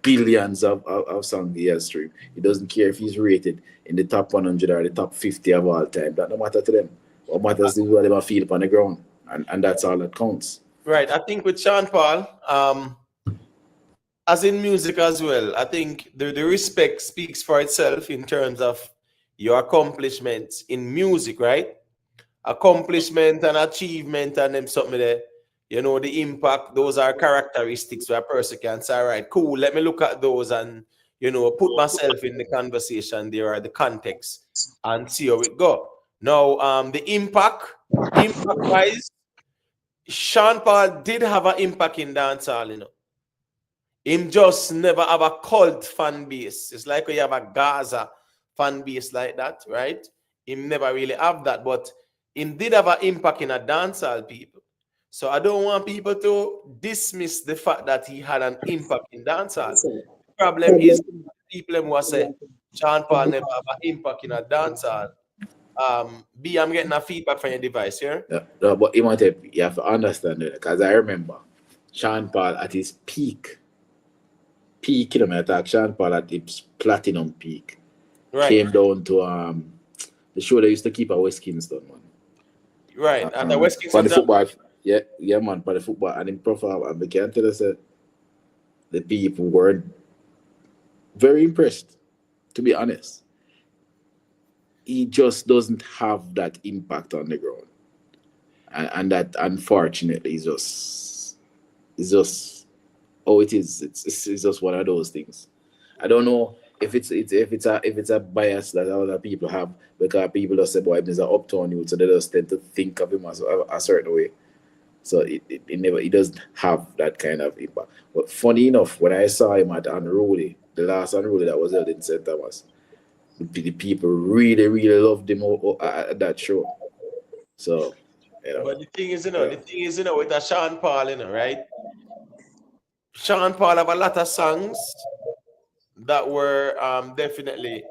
[SPEAKER 6] billions of songs he has streamed. He doesn't care if he's rated in the top 100 or the top 50 of all time. That no matter to them. What matters is what they feel on the ground. And that's all that counts.
[SPEAKER 1] Right. I think with Sean Paul, as in music as well, I think the respect speaks for itself in terms of your accomplishments in music, right? Accomplishment and achievement and them something there. The impact, those are characteristics where a person can say, all right, cool, let me look at those and, put myself in the conversation there or the context and see how it go. Now, the impact-wise, Sean Paul did have an impact in dancehall, Him just never have a cult fan base. It's like when you have a Gaza fan base like that, right? Him never really have that, but him did have an impact in a dancehall people. So I don't want people to dismiss the fact that he had an impact in dancehall. The problem is people who say Sean Paul never have an impact in a dancehall. B, I'm getting a feedback from your device here.
[SPEAKER 6] No, but you have to understand it, because I remember Sean Paul at his peak, Sean Paul at his platinum peak,
[SPEAKER 1] right,
[SPEAKER 6] came down to the show they used to keep at West Kingston, man.
[SPEAKER 1] Right, and the West Kingston
[SPEAKER 6] for the football, yeah, man, for the football, and in profile, and we can tell us that the people were very impressed, to be honest. He just doesn't have that impact on the ground, and that unfortunately is just how it is. It's just one of those things. I don't know if it's a bias that other people have, because people just say, boy, he's an uptown youth, so they just tend to think of him as a certain way. So he doesn't have that kind of impact. But funny enough, when I saw him at Unruly, the last Unruly that was held in St. Thomas, the people really, really loved him at that show. So,
[SPEAKER 1] But the thing is, with a Sean Paul, right? Sean Paul have a lot of songs that were definitely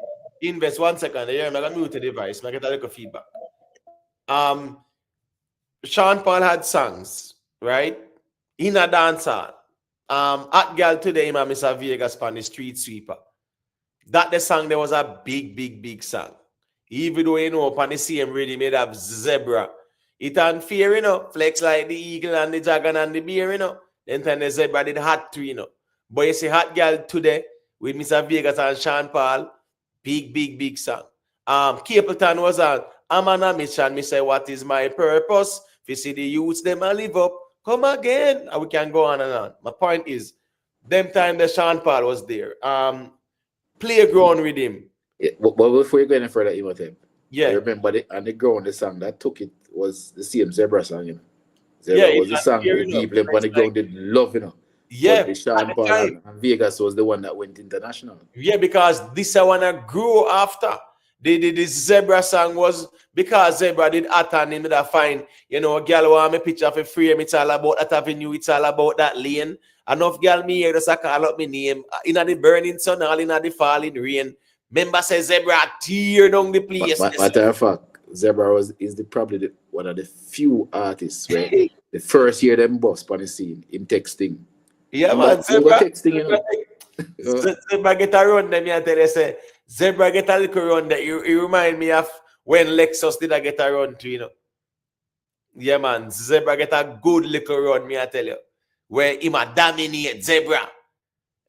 [SPEAKER 1] Invest. 1 second. Yeah, I'm gonna mute the device. I get a little feedback. Sean Paul had songs, right? In a dancehall. At Girl Today, Mr. Vegas on the Street Sweeper. That the song, there was a big song. Even though, upon the same rhythm, it have Zebra. It unfair, flex like the eagle and the dragon and the bear, Then time the Zebra did Hot 3, But you see Hot Girl Today with Mr. Vegas and Sean Paul, big song. Capleton was on, I'm on a mission, me say, what is my purpose? If you see the youths, them a live up, come again. And we can go on and on. My point is, them time the Sean Paul was there. Playground with him.
[SPEAKER 6] Yeah, but before you go any further,
[SPEAKER 1] yeah,
[SPEAKER 6] I remember on the ground, the song that took it was the same Zebra song, Zebra was the song that people on the ground did love,
[SPEAKER 1] Yeah,
[SPEAKER 6] but the Sean Paul and Vegas was the one that went international.
[SPEAKER 1] Yeah, because this I wanna grow after. the Zebra song was because Zebra did art and him that fine, you know, girl want me picture for frame, it's all about that avenue, it's all about that lane. Enough girl me here just call up my name. In the burning sun, all in the falling rain. Member says Zebra tear down the place.
[SPEAKER 16] Matter of fact, Zebra is probably one of the few artists where the first year them bust on the scene in texting.
[SPEAKER 1] Yeah, man,
[SPEAKER 16] Zebra texting, you know.
[SPEAKER 1] Zebra get a run, them I tell you say Zebra get a little run that you remind me of when Lexus did I get a run too, you know. Yeah, man, Zebra get a good little run, me I tell you. Where him a dominate Zebra.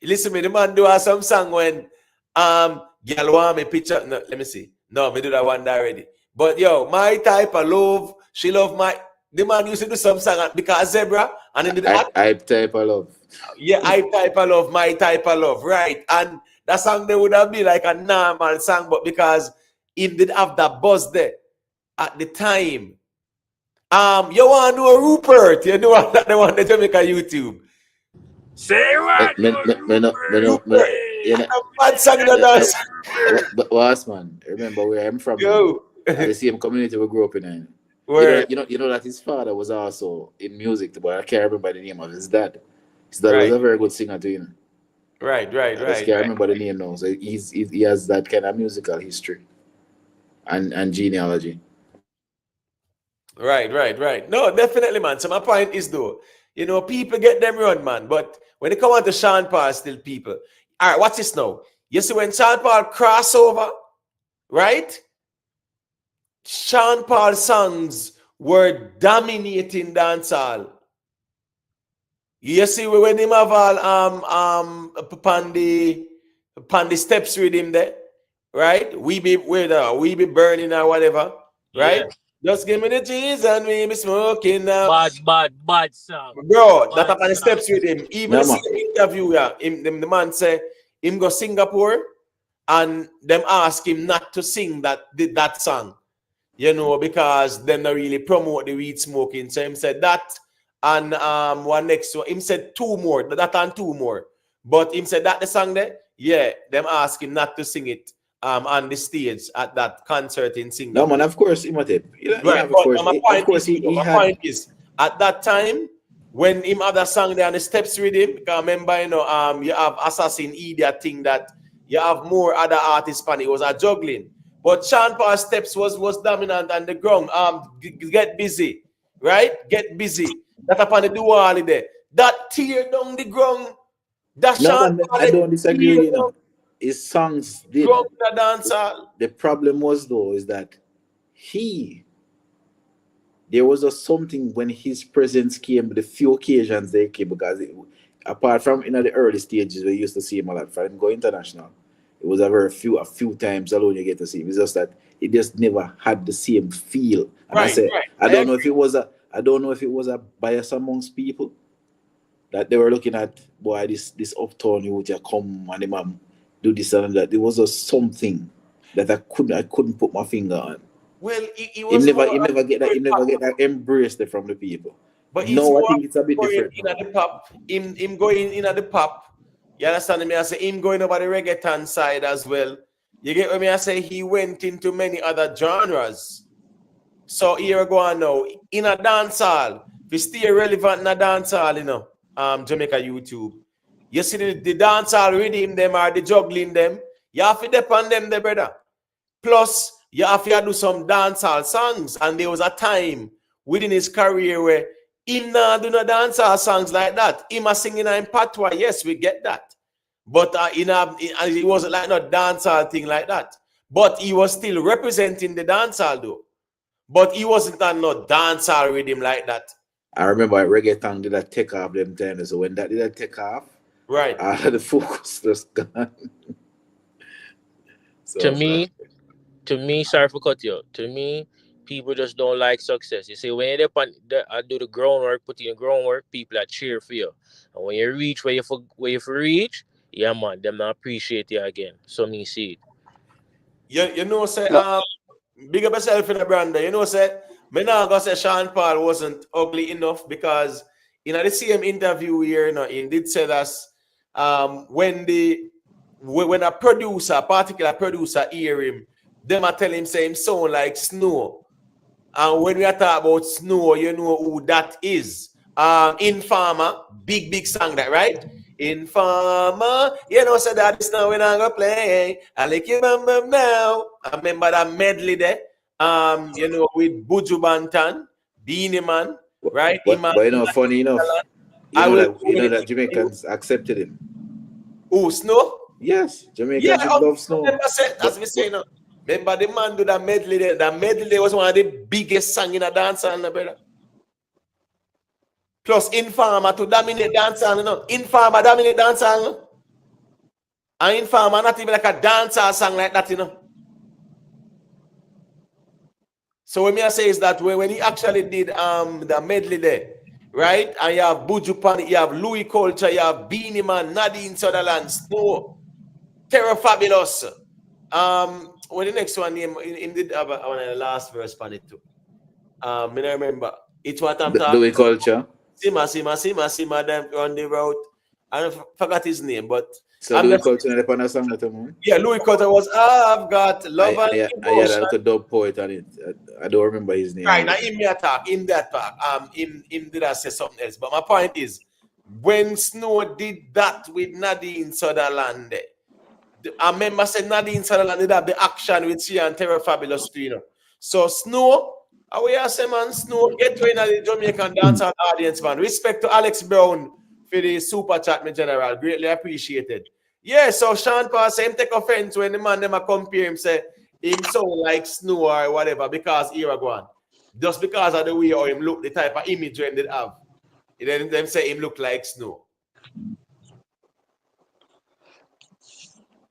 [SPEAKER 1] Listen me, the man do some song when girl want me picture. No, let me see. No, me do that one already. But yo, my type of love, she love my the man used to do some song because Zebra and then
[SPEAKER 16] I type of love.
[SPEAKER 1] Yeah, I type of love, my type of love, right? And that song they would have been like a normal song, but because him did have that buzz there at the time. You want to do a Rupert? You know what that the one the Jamaica YouTube.
[SPEAKER 10] Say what?
[SPEAKER 1] Bad song in the dance.
[SPEAKER 16] But was man, remember where I'm from?
[SPEAKER 1] Yo.
[SPEAKER 16] The same community we grew up in.
[SPEAKER 1] Where?
[SPEAKER 16] You know that his father was also in music, but I can't remember the name of his dad. His dad was a very good singer too, you know.
[SPEAKER 1] Right.
[SPEAKER 16] I just can't remember the name now. So he has that kind of musical history and genealogy.
[SPEAKER 1] Right. No, definitely, man. So my point is though, you know, people get them run, man. But when it come on to Sean Paul, still people. All right, what's this now? You see when Sean Paul crossover, right? Sean Paul songs were dominating dancehall. You see when him have all upon the steps with him there, right? We be burning or whatever, right?
[SPEAKER 10] Yeah.
[SPEAKER 1] Just give me the cheese and we be smoking now.
[SPEAKER 10] Bad song.
[SPEAKER 1] Bro,
[SPEAKER 10] bad
[SPEAKER 1] that up on the steps with him. Even the same interview, yeah. The man say him go Singapore and them ask him not to sing that song. You know, because them not really promote the weed smoking. So him said that and one next one. Him said two more, that and two more. But him said that the song there, yeah, them ask him not to sing it on the stage at that concert in Singapore.
[SPEAKER 16] No man, of course, he
[SPEAKER 1] Right, but my point is at that time when him had a song there on the steps with him, because remember, you know, you have Assassin Eddy, I think that you have more other artists, and it was a juggling. But Sean Paul steps was dominant on the ground. Get busy, right? Get busy. That upon the dual there. That tear down the ground. That Sean Paul.
[SPEAKER 16] I don't disagree with you know. His songs did. The problem was though is that there was something when his presence came, the few occasions they came, because apart from in the early stages we used to see him a lot. For him go international, it was a few times alone you get to see him. It's just that it just never had the same feel. And I don't know if it was a bias amongst people that they were looking at, boy, this uptown youth you come and them do this and that. There was something that I couldn't put my finger on.
[SPEAKER 1] Well, he was
[SPEAKER 16] never get that embraced from the people.
[SPEAKER 1] But
[SPEAKER 16] no, I think it's a bit different.
[SPEAKER 1] In the pop, him going in at the pop. You understand me? I say him going over the reggaeton side as well. You get what me? I say he went into many other genres. So here we go on now. In a dancehall, we stay relevant in a dancehall, you know. Jamaica YouTube. You see the dancehall rhythm them or the juggling them. You have to depend them, the brother. Plus, you have to do some dancehall songs. And there was a time within his career where him not do no dancehall songs like that. Him a singing in patois, yes, we get that. But he wasn't like no dancehall thing like that. But he was still representing the dancehall though. But he wasn't on no dancehall rhythm like that.
[SPEAKER 16] I remember reggaeton did a take off them times. So when that did a take off,
[SPEAKER 1] right,
[SPEAKER 16] the focus just gone.
[SPEAKER 10] To me, sorry for cut you. To me, people just don't like success. You see, when you do the groundwork, put in the groundwork, people are cheer for you. And when you reach where you reach, yeah man, them not appreciate you again. So me see it.
[SPEAKER 1] You know, say big up yourself in the brand. You know, say me now gonna say Sean Paul wasn't ugly enough because in the same interview here, you know, he did say that when a particular producer hear him them are telling him say him sound like Snow. And when we are talking about Snow, you know who that is. Informer, big song that, right? Informer, you know, so that is now when I'm gonna play. I like you remember now. I remember that medley there. You know, with Buju Banton, Beanie Man, right?
[SPEAKER 16] But you know, funny enough, you know that Jamaicans accepted him.
[SPEAKER 1] Who, Snow?
[SPEAKER 16] Yes, Jamaicans love Snow.
[SPEAKER 1] As we say now. Remember the man do that medley there. That medley was one of the biggest songs in a dancehall, brother. Plus Informer to dominate dancehall, you know. Informer dominate dancehall, you know. And Informer not even like a dancehall song like that, you know. So what me I say is that when he actually did the medley there, right? And you have Buju Pan, you have Louis Culture, you have Beanie Man, Nadine Sutherland, Snow, Terror Fabulous. What the next one name in the last verse pan it too. I don't remember. It's what I'm talking.
[SPEAKER 16] Louis Culture.
[SPEAKER 1] Sima, them on the road. I forgot his name, but
[SPEAKER 16] so Louis Culture upon a song that one.
[SPEAKER 1] Yeah, Louis Culture was I've got love and
[SPEAKER 16] emotion. I had like a dub poet on it. I don't remember his name.
[SPEAKER 1] Right, now in that talk, him did I say something else. But my point is, when Snow did that with Nadine Sutherland, I remember saying Nadine Sutherland did have the action with she and Terror Fabulous too, you know. So Snow, how we say, man, Snow, get to in the Jamaican dancehall audience, man. Respect to Alex Brown for the super chat, my general. Greatly appreciated. Yeah, so Sean Paul say him take offense when the man them a compare him, say him sound like Snow or whatever, because here go on. Just because of the way how him look, the type of image him did have. Then them say him look like Snow.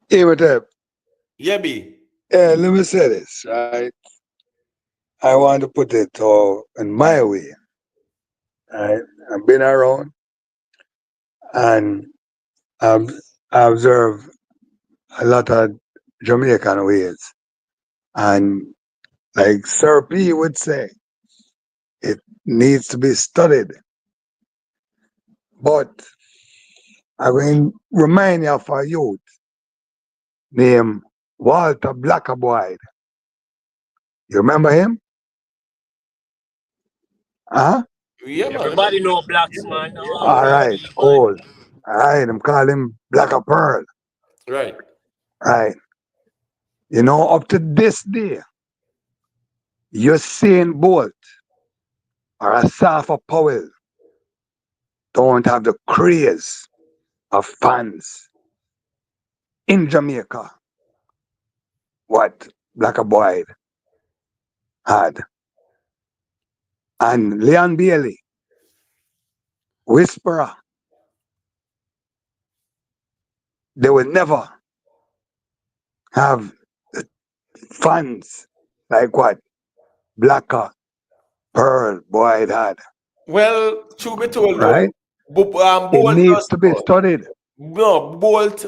[SPEAKER 19] Hey, what up?
[SPEAKER 1] Yeah, B.
[SPEAKER 19] Yeah, let me say this, right? I want to put it all in my way. Right? I've been around and I've observed a lot of Jamaican ways. And like Sir P would say, it needs to be studied. But I will remind you of a youth named Walter Blackaboyd. You remember him? Huh?
[SPEAKER 1] Yeah,
[SPEAKER 10] everybody know blacks, man.
[SPEAKER 19] All right, cool. All right, I'm calling him Blacker Pearl.
[SPEAKER 1] Right.
[SPEAKER 19] Right. You know, up to this day, Usain Bolt or Asafa Powell don't have the craze of fans in Jamaica what Blackaboyd had. And Leon Bailey, Whisperer, they will never have fans like what Blacker Pearl Boyd had.
[SPEAKER 1] Well, to be told,
[SPEAKER 19] right? It needs to be studied.
[SPEAKER 1] No, Bolt,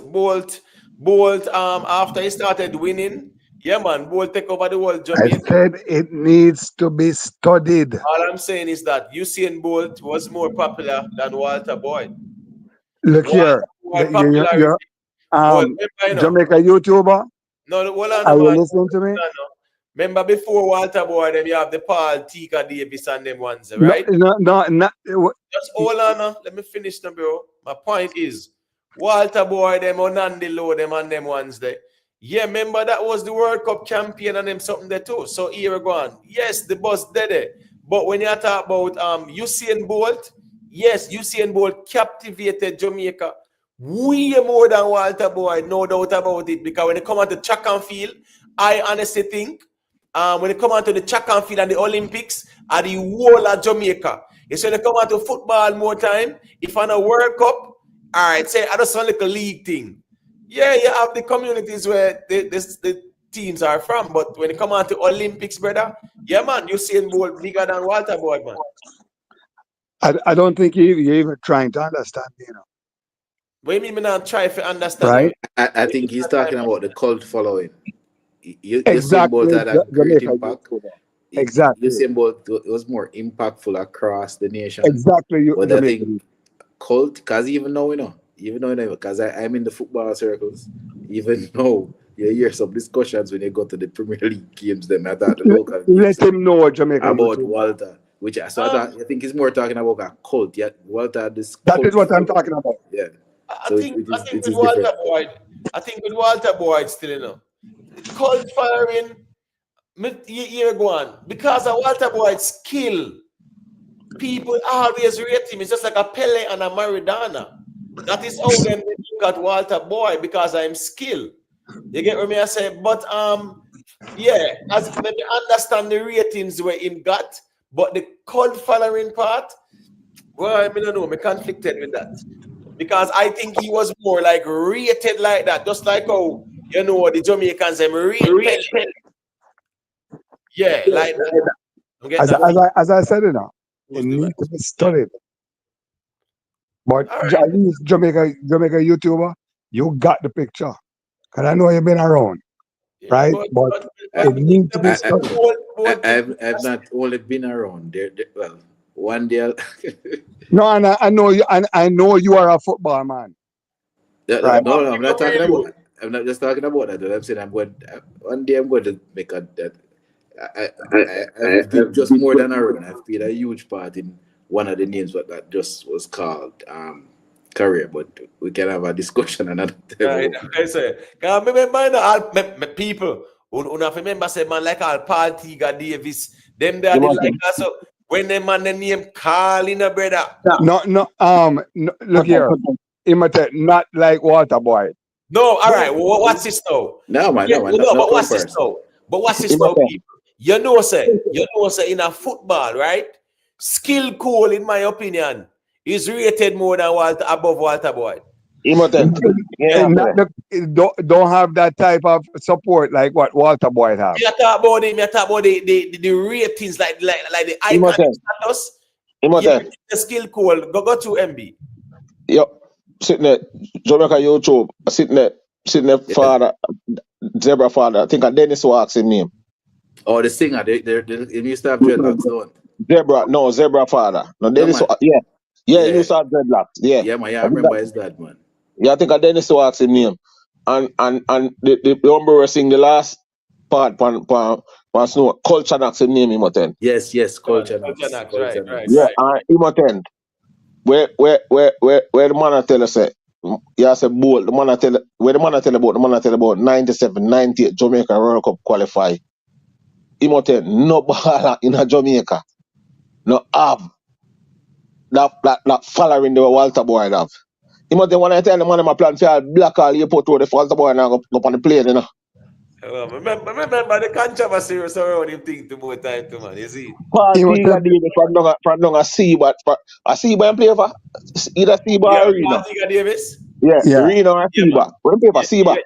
[SPEAKER 1] after he started winning, yeah, man, Bolt take over the world. Jamaica.
[SPEAKER 19] I said it needs to be studied.
[SPEAKER 1] All I'm saying is that Usain Bolt was more popular than Walter Boyd.
[SPEAKER 19] Look here, you're Jamaica YouTuber.
[SPEAKER 1] No, hold on,
[SPEAKER 19] are you
[SPEAKER 1] man.
[SPEAKER 19] listening to me?
[SPEAKER 1] Remember before Walter Boyd, them you have the Paul Tika Davis and them ones, right?
[SPEAKER 19] No.
[SPEAKER 1] Just hold on, let me finish now, bro. My point is, Walter Boyd, them on Andy Lowe, them and them ones there. Yeah, remember that was the World Cup champion and them something there too. So here we go on. Yes, the bus there. But when you talk about Usain Bolt, yes, Usain Bolt captivated Jamaica way more than Walter Boyd, no doubt about it. Because when it come on to track and field, I honestly think when it come on to the track and field and the Olympics, are the whole of Jamaica. It's when they come on to football more time, if on a World Cup, all right, say I just want like a league thing. Yeah, you have the communities where the teams are from, but when it come on to Olympics, brother, yeah, man, Usain Bolt bigger than Walter Boyd, man.
[SPEAKER 19] I don't think you're even trying to understand, you know.
[SPEAKER 1] What do you mean, me not try to understand?
[SPEAKER 19] Right?
[SPEAKER 16] I think he's talking about the cult following.
[SPEAKER 19] Exactly.
[SPEAKER 16] Usain Bolt had a great impact.
[SPEAKER 19] Exactly.
[SPEAKER 16] Usain Bolt was more impactful across the nation.
[SPEAKER 19] Exactly.
[SPEAKER 16] But I think cult, because even now, because I'm in the football circles, even though you hear some discussions when you go to the Premier League games. Them I thought the local
[SPEAKER 19] Let
[SPEAKER 16] games
[SPEAKER 19] him know, Jamaica.
[SPEAKER 16] about
[SPEAKER 19] YouTube.
[SPEAKER 16] Walter, which I think he's more talking about a cult. Yeah, Walter this.
[SPEAKER 19] That
[SPEAKER 16] cult
[SPEAKER 19] is what I'm
[SPEAKER 16] figure.
[SPEAKER 19] talking about.
[SPEAKER 16] Yeah.
[SPEAKER 1] I
[SPEAKER 16] So
[SPEAKER 1] think
[SPEAKER 16] it is
[SPEAKER 1] with
[SPEAKER 16] different.
[SPEAKER 1] Walter Boyd, I think with Walter Boyd still, you know, cult firing. You go on because of Walter Boyd's skill. People always rate him. It's just like a Pele and a Maradona. That is how them look at Walter Boyd because I'm skill. You get what I say? But yeah, as maybe understand the ratings where him got, but the cult following part, well, I don't know, I'm conflicted with that. Because I think he was more like rated like that, just like how you know the Jamaicans them rate Pele. Yeah, like that.
[SPEAKER 19] As I said, you know, it needs to be studied. But at least Jamaica YouTuber, you got the picture. Because I know you've been around. Right? But it needs to be studied.
[SPEAKER 16] I've not only been around. Well, one day.
[SPEAKER 19] No, and I know you, and I know you are a football man.
[SPEAKER 16] Right? No, I'm not talking about. I'm not just talking about that. I'm saying one day I'm going to make that. I've been just more than around. I've played a huge part in one of the names, but that just was called career. But we can have a discussion another time.
[SPEAKER 1] Right. I say, can remember all people who remember say man like all Paul Tiga Davis, them there they like us. So when them man the name calling a brother.
[SPEAKER 19] No, look here. Not like Walter Boyd.
[SPEAKER 1] No, all right. What's this now?
[SPEAKER 16] No, man,
[SPEAKER 1] but what's this now? But what's this now, people? You know, say in a football, right? Skill cool, in my opinion, is rated more than above Walter Boyd.
[SPEAKER 19] Don't have that type of support like what Walter Boyd have.
[SPEAKER 1] You talk about him. You talk about the ratings like the icon status. The skill cool. Go to MB.
[SPEAKER 21] Yo, sitting there, Jamaica YouTube, sitting there, father, Zebra father. I think Dennis Wax in name.
[SPEAKER 16] Oh, the singer. They used to have dreadlocks, don't
[SPEAKER 21] Zebra father. No, Dennis. Yeah, he used to have dreadlocks. Yeah,
[SPEAKER 16] man. Yeah, I remember his dad, man.
[SPEAKER 21] Yeah, I think Dennis Wax in name. And the umbrella sing the last part on Snow Culture Knocks in name him attend.
[SPEAKER 16] Yes, Culture Knocks.
[SPEAKER 1] Right.
[SPEAKER 21] Yeah, and him attend. Where the man tell us yeah, say bold. The man tell about 97, 98 Jamaica World Cup qualify. Him attend no ball in a Jamaica. No have that following the Walter Boyd have. Him attend when I tell the man my plan for black all you put to the Walter Boyd and go up on the plane, you know.
[SPEAKER 1] Remember the controversy around him thing to more time to man, you see?
[SPEAKER 21] Paul Tiga Davis from down a Seabat. A Seabat play for either Seabat or Reno.
[SPEAKER 1] Paul Tiga Davis?
[SPEAKER 21] Yeah. Reno and Seabat. When play for Seabat.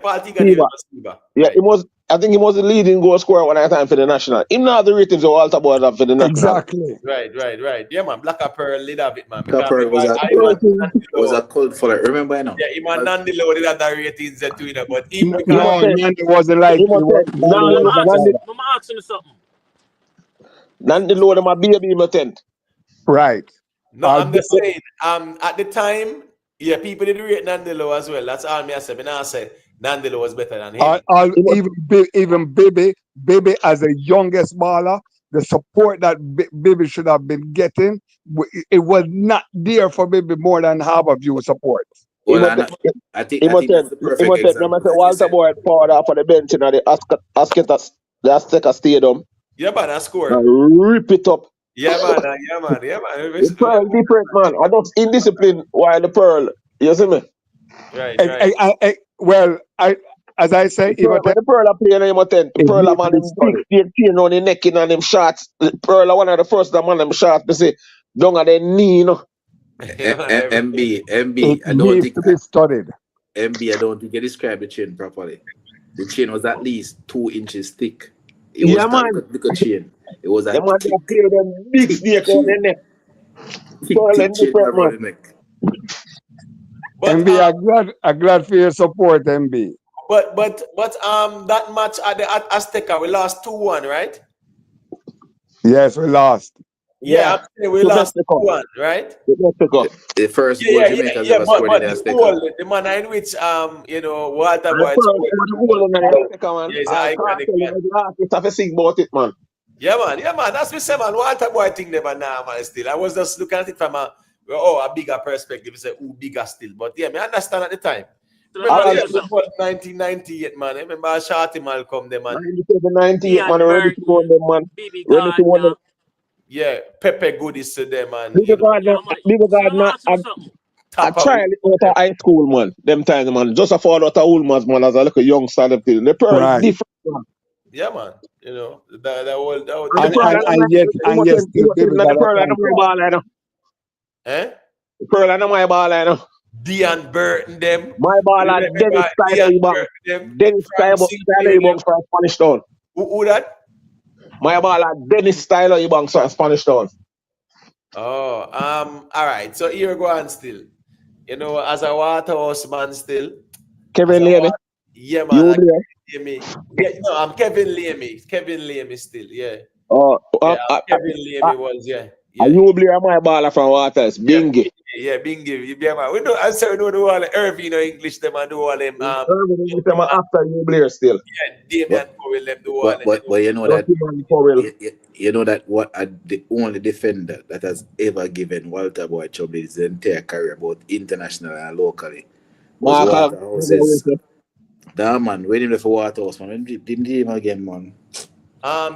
[SPEAKER 1] Paul Tiga Davis for Seabat.
[SPEAKER 21] Yeah, I think he was the leading goal scorer one time for the national. Him not the ratings of Walter Boyd have for the national.
[SPEAKER 19] Exactly.
[SPEAKER 1] Right. Yeah, man. Black Pearl lead of it, man.
[SPEAKER 16] Black Pearl was a cult follower. Remember, you know?
[SPEAKER 1] Yeah, him and Nandi Lowe did have the ratings and Twitter, but him
[SPEAKER 19] Nandi wasn't like
[SPEAKER 10] I'm asking you something.
[SPEAKER 21] Nandi Lowe them a baby in my tent.
[SPEAKER 19] Right.
[SPEAKER 1] No, I'm just saying, at the time, yeah, people did rate Nandi Lowe as well. That's all me I said. I say Nandi Lowe was better than him.
[SPEAKER 19] Even Baby as the youngest baller, the support that Baby should have been getting, it was not there for Baby more than half of you support.
[SPEAKER 16] Well, I think that's the perfect example.
[SPEAKER 21] Walter Boyd poured off of the bench in the Azteca Stadium.
[SPEAKER 1] Yeah, man, I scored.
[SPEAKER 21] Rip it up.
[SPEAKER 1] Yeah, man.
[SPEAKER 21] The Pearl different, man. I don't indiscipline while the Pearl. You see me?
[SPEAKER 1] Right.
[SPEAKER 19] As I say,
[SPEAKER 21] the Pearl are playing him attend. The Pearl are man them big chain on the neck and them shots. The Pearl are one of the first that man them shots to say down at their knee, you know.
[SPEAKER 16] MB, I don't think
[SPEAKER 19] to be studied.
[SPEAKER 16] MB, I don't think you described the chain properly. The chain was at least 2 inches thick. It was not a chain. It was a
[SPEAKER 21] big snake on the neck.
[SPEAKER 16] thick chain around the neck.
[SPEAKER 19] But, MB, I'm glad for your support, MB.
[SPEAKER 1] But that match at the Azteca, we lost 2-1, right?
[SPEAKER 19] Yes, we lost.
[SPEAKER 1] Yeah, I'm saying we lost one, right?
[SPEAKER 16] The first goal Jamaica's ever scored in the
[SPEAKER 1] the goal, the manner in which Walter Boy scored. Yes, iconic, man. Yeah, man. That's what say, man. Walter Boy thing never now, man. Still, I was just looking at it from a bigger perspective. It's who bigger still, but yeah, I understand at the time. Remember, 1998, man. I remember Shawty Malcolm, them man.
[SPEAKER 21] 98, man. Ready to go on them, man. Ready to go on them.
[SPEAKER 1] Yeah, Pepe Goodies to them, man.
[SPEAKER 21] Bigger Gardner, I tried it out of high school, man. Them times, man. Just a fall out of Ulmas, man, as a little young stand-up thing. The pearl is different, man.
[SPEAKER 1] Yeah, man. You know, that whole
[SPEAKER 21] and yes, the pearl and my ball, I know.
[SPEAKER 1] Eh?
[SPEAKER 21] The pearl and my ball, I know.
[SPEAKER 1] Dean Burton, them.
[SPEAKER 21] My ball at Dennis Tyler, Dennis Tyler, for Spanish Town.
[SPEAKER 1] Who that?
[SPEAKER 21] My ball at Dennis Tyler, for Spanish Town.
[SPEAKER 1] Oh, all right. So here go on still. You know, as a Waterhouse man still.
[SPEAKER 21] Kevin Lamy.
[SPEAKER 1] Yeah, man. Lamy. Yeah, no, I'm Kevin Lamy. Kevin Lamy still, yeah. Kevin Lamy was, yeah.
[SPEAKER 21] Are you my baller from Waters? Bingy.
[SPEAKER 1] Yeah, Bingy. Yeah, man. We know, I say we do all the Irving, English, them and do all them.
[SPEAKER 21] Irving, them after you Blair still.
[SPEAKER 1] Yeah, Damian Powell, them do all them.
[SPEAKER 16] But you know that the only defender that has ever given Walter Boy trouble his entire career, both international and locally, was Waterhouse. That man, waiting for Waterhouse, man. Didn't he even again, man?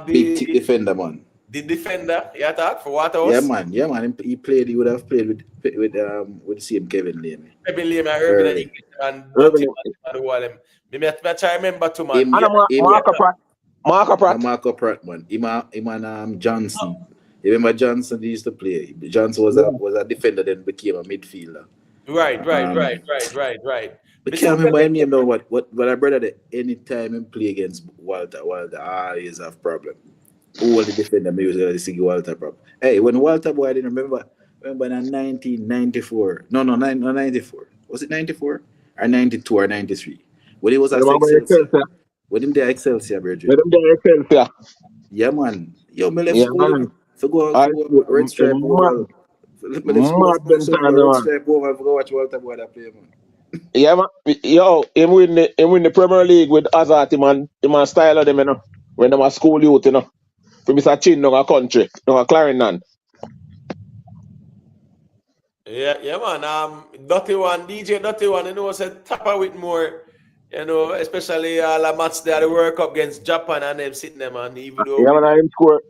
[SPEAKER 16] Big thick defender, man.
[SPEAKER 1] The defender, you attack for Waterhouse?
[SPEAKER 16] Yeah, man. He would have played with the same Kevin Lamy.
[SPEAKER 1] Kevin Lamy, Irving and English and Irving and all them. I try remember too, man.
[SPEAKER 21] Marco
[SPEAKER 16] Pratt, man. Him and Johnson. You remember Johnson? They used to play. Johnson was a defender, then became a midfielder.
[SPEAKER 1] Right.
[SPEAKER 16] But can't remember him name now. What I brother that anytime him play against Walter always have problem. All the defender me was gonna see Walter problem. Hey, when Walter Boy I didn't remember in 1994. No, 94. Was it 94 or 92 or 93? When he was at Excelsior. When him there Excelsior, Bridget. Yeah, man. Yo, me left school. So go red stripe over. Red stripe over for go watch Walter Boy that play, man.
[SPEAKER 21] Yeah, man. Yo, him win the Premier League with Hazard, man style of them, you know. When them are school youth, you know. For Mr. Chin, no a country, no a Clarendon.
[SPEAKER 1] Yeah, man. Dirty One, DJ Dirty One, you know, said tapper with more, you know, especially all the match there, the World Cup against Japan and them sitting there, man. Even though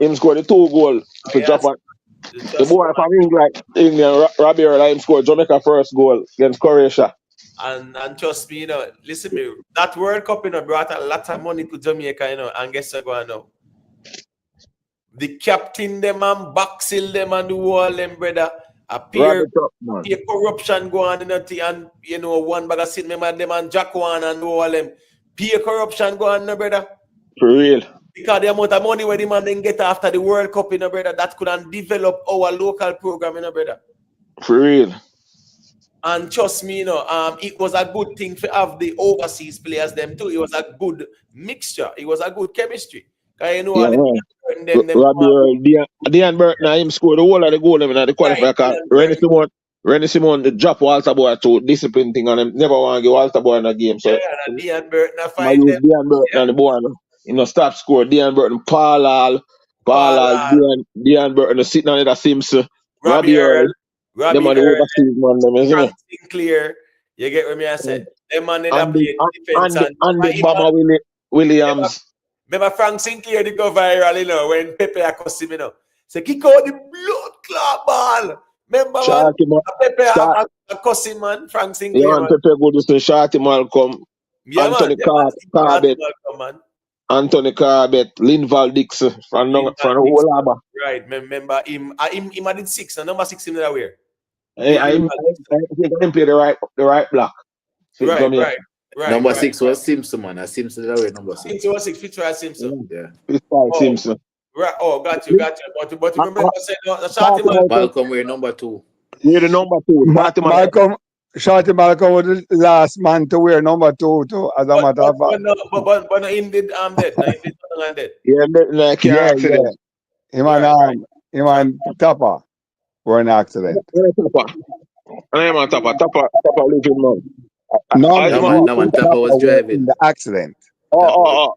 [SPEAKER 21] him scored the 2 goals for Japan. The boy from England, Rajawild, him scored Jamaica first goal against Croatia.
[SPEAKER 1] And trust me, you know, listen to me, that World Cup, you know, brought a lot of money to Jamaica, you know, and guess what's going on? The captain them and backsil them and do all them, brother. Appear corruption go on in the and you know one bag of sit them and Jack one and do all them. Peer corruption go on, no, brother.
[SPEAKER 21] For real.
[SPEAKER 1] Because the amount of money where the man then get after the World Cup, you know, brother, that could develop our local program, you know, brother.
[SPEAKER 21] For real.
[SPEAKER 1] And trust me, you know, it was a good thing to have the overseas players them too. It was a good mixture. It was a good chemistry. You know,
[SPEAKER 21] Dean Burton, him scored the whole of the goal in the qualifier. Rennie Simon, the drop Walter Boy to discipline thing, and him never want to give Walter Boy in a game. So,
[SPEAKER 1] Dean Burton, I find them.
[SPEAKER 21] Dean Burton and the boy, you know, stop score. Dean Burton, Paul Dean Burton, sitting on the Simpson, Robbie Earl, them are the overseas man, them, isn't it?
[SPEAKER 1] Sinclair, you get what I said? Them man in a play defense
[SPEAKER 21] and the Bama Williams.
[SPEAKER 1] Remember Frank Sinclair did go viral, you know, when Pepe accosted him, you know. Say, kick out the blood clot ball. Remember, Pepe accosted him, man. Frank Sinclair.
[SPEAKER 21] Yeah, man, Pepe go to say, Shawty Malcolm, Anthony Carbet, Anthony Carbet, Linval Dixon, from Olaba.
[SPEAKER 1] Right, remember him did 6, and number 6 in that way.
[SPEAKER 21] I didn't play the right block.
[SPEAKER 1] Right.
[SPEAKER 16] Number 6 was Simpson, man. Simpson that way, number 6.
[SPEAKER 1] 6 was 6, Fitzroy Simpson.
[SPEAKER 16] Yeah.
[SPEAKER 21] Simpson.
[SPEAKER 1] Right. Oh, got you. But remember, I said,
[SPEAKER 16] Malcolm, we're number 2.
[SPEAKER 21] We're the number 2.
[SPEAKER 19] Shawty Malcolm was the last man to wear number 2 too, as a matter of fact.
[SPEAKER 1] But him did dead.
[SPEAKER 21] Yeah,
[SPEAKER 19] Him and him and Tapa were in an accident.
[SPEAKER 17] Tapa. I am on Tapa. Tapa living man.
[SPEAKER 19] No,
[SPEAKER 16] No man, Tapa was
[SPEAKER 19] were in
[SPEAKER 16] driving.
[SPEAKER 19] the accident.
[SPEAKER 16] Tapa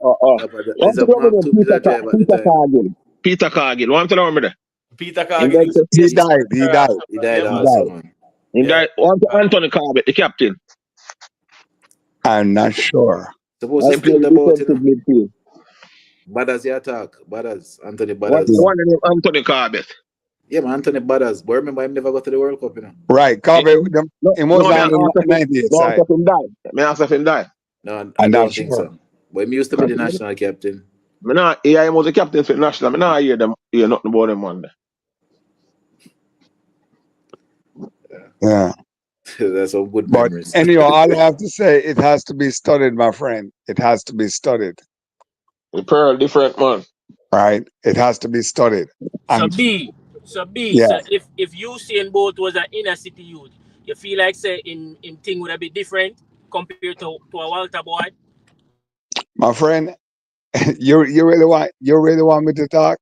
[SPEAKER 16] is a Mark II Peter driver at the time.
[SPEAKER 17] Peter Cargill. Want to know me there?
[SPEAKER 1] Peter Cargill.
[SPEAKER 19] He died.
[SPEAKER 16] He died also, man.
[SPEAKER 17] He died. Want to Anthony Corbett, the captain.
[SPEAKER 19] I'm not sure.
[SPEAKER 16] Suppose he killed about, you know. Badders the attack. Badders. Anthony Badders.
[SPEAKER 17] One name Anthony Corbett.
[SPEAKER 16] Yeah, man, Anthony Badders. But remember, him never got to the World Cup, you know.
[SPEAKER 19] Right, Corbett. He was on the 98 side.
[SPEAKER 17] May I ask him die?
[SPEAKER 16] No, I don't think so. But he used to be the national captain.
[SPEAKER 17] He was the captain for the national. I hear nothing about him one day.
[SPEAKER 19] Yeah.
[SPEAKER 16] That's some good
[SPEAKER 19] But
[SPEAKER 16] memories.
[SPEAKER 19] anyway, all I have to say, it has to be studied, my friend. It has to be studied.
[SPEAKER 17] The pearl different, man.
[SPEAKER 19] Right? It has to be studied.
[SPEAKER 10] So B.
[SPEAKER 19] Yeah.
[SPEAKER 10] So if Usain Bolt was an inner city youth, you feel like say in thing would a bit different compared to a Walter boy?
[SPEAKER 19] My friend, you really want me to talk?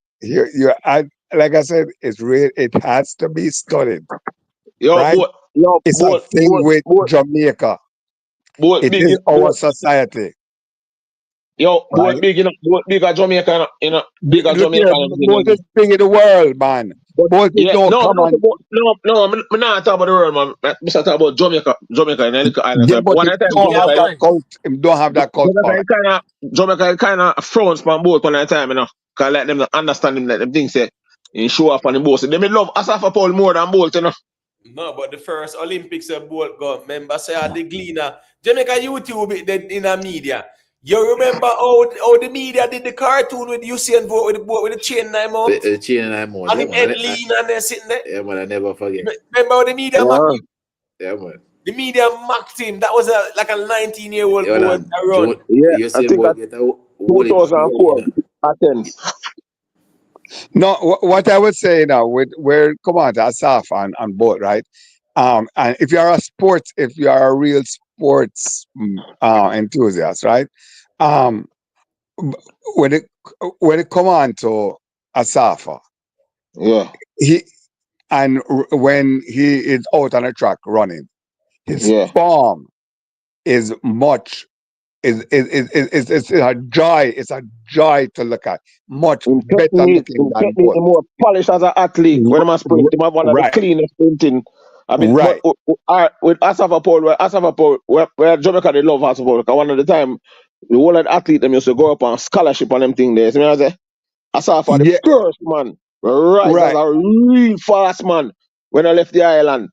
[SPEAKER 19] Like I said, it has to be studied. Right? It's a thing with Jamaica. It is our society.
[SPEAKER 17] Yo,
[SPEAKER 19] right?
[SPEAKER 17] both big at Jamaica, big at Jamaica.
[SPEAKER 19] Both is big in the world, man. Both don't come on.
[SPEAKER 17] No, I'm not talking about the world, man. I'm talking about Jamaica and the island.
[SPEAKER 19] Yeah, but it don't have that cult power.
[SPEAKER 17] Jamaica kind of frowns from both one at a time, you know. Because let them understand him, let them think, say, he show up on the boat. So they may love Asafa Paul more than Bolt, you know.
[SPEAKER 1] No, but the first Olympics of Bolt got, remember, say, the Gleaner. Jamaica YouTube in the media. You remember how the media did the cartoon with Usain Bolt with the chain 9 months?
[SPEAKER 16] The chain 9 months.
[SPEAKER 1] And him head lean and they're sitting there.
[SPEAKER 16] Yeah, man, I never forget.
[SPEAKER 1] Remember how the media mocked him?
[SPEAKER 16] Yeah, man.
[SPEAKER 1] The media mocked him. That was like a 19-year-old boy around.
[SPEAKER 17] Yeah, I think that 2004 Athens.
[SPEAKER 19] No, what I would say now, come on to Asaf and Bolt, right? And if you are a real sports enthusiast, right? When it come on to Asafa,
[SPEAKER 17] yeah,
[SPEAKER 19] when he is out on a track running, his form is much. It's a joy. It's a joy to look at. Much better looking than Bolt.
[SPEAKER 17] More polished as an athlete. When I'm a sprint, he have one of the cleanest sprinting. I mean,
[SPEAKER 19] right.
[SPEAKER 17] with Asafa Paul, where Jamaica they love Asafa Paul. Because one of the time, the whole of the athlete them used to go up on scholarship on them thing there. See me I say? Asafa the first man, right? As a real fast man when I left the island.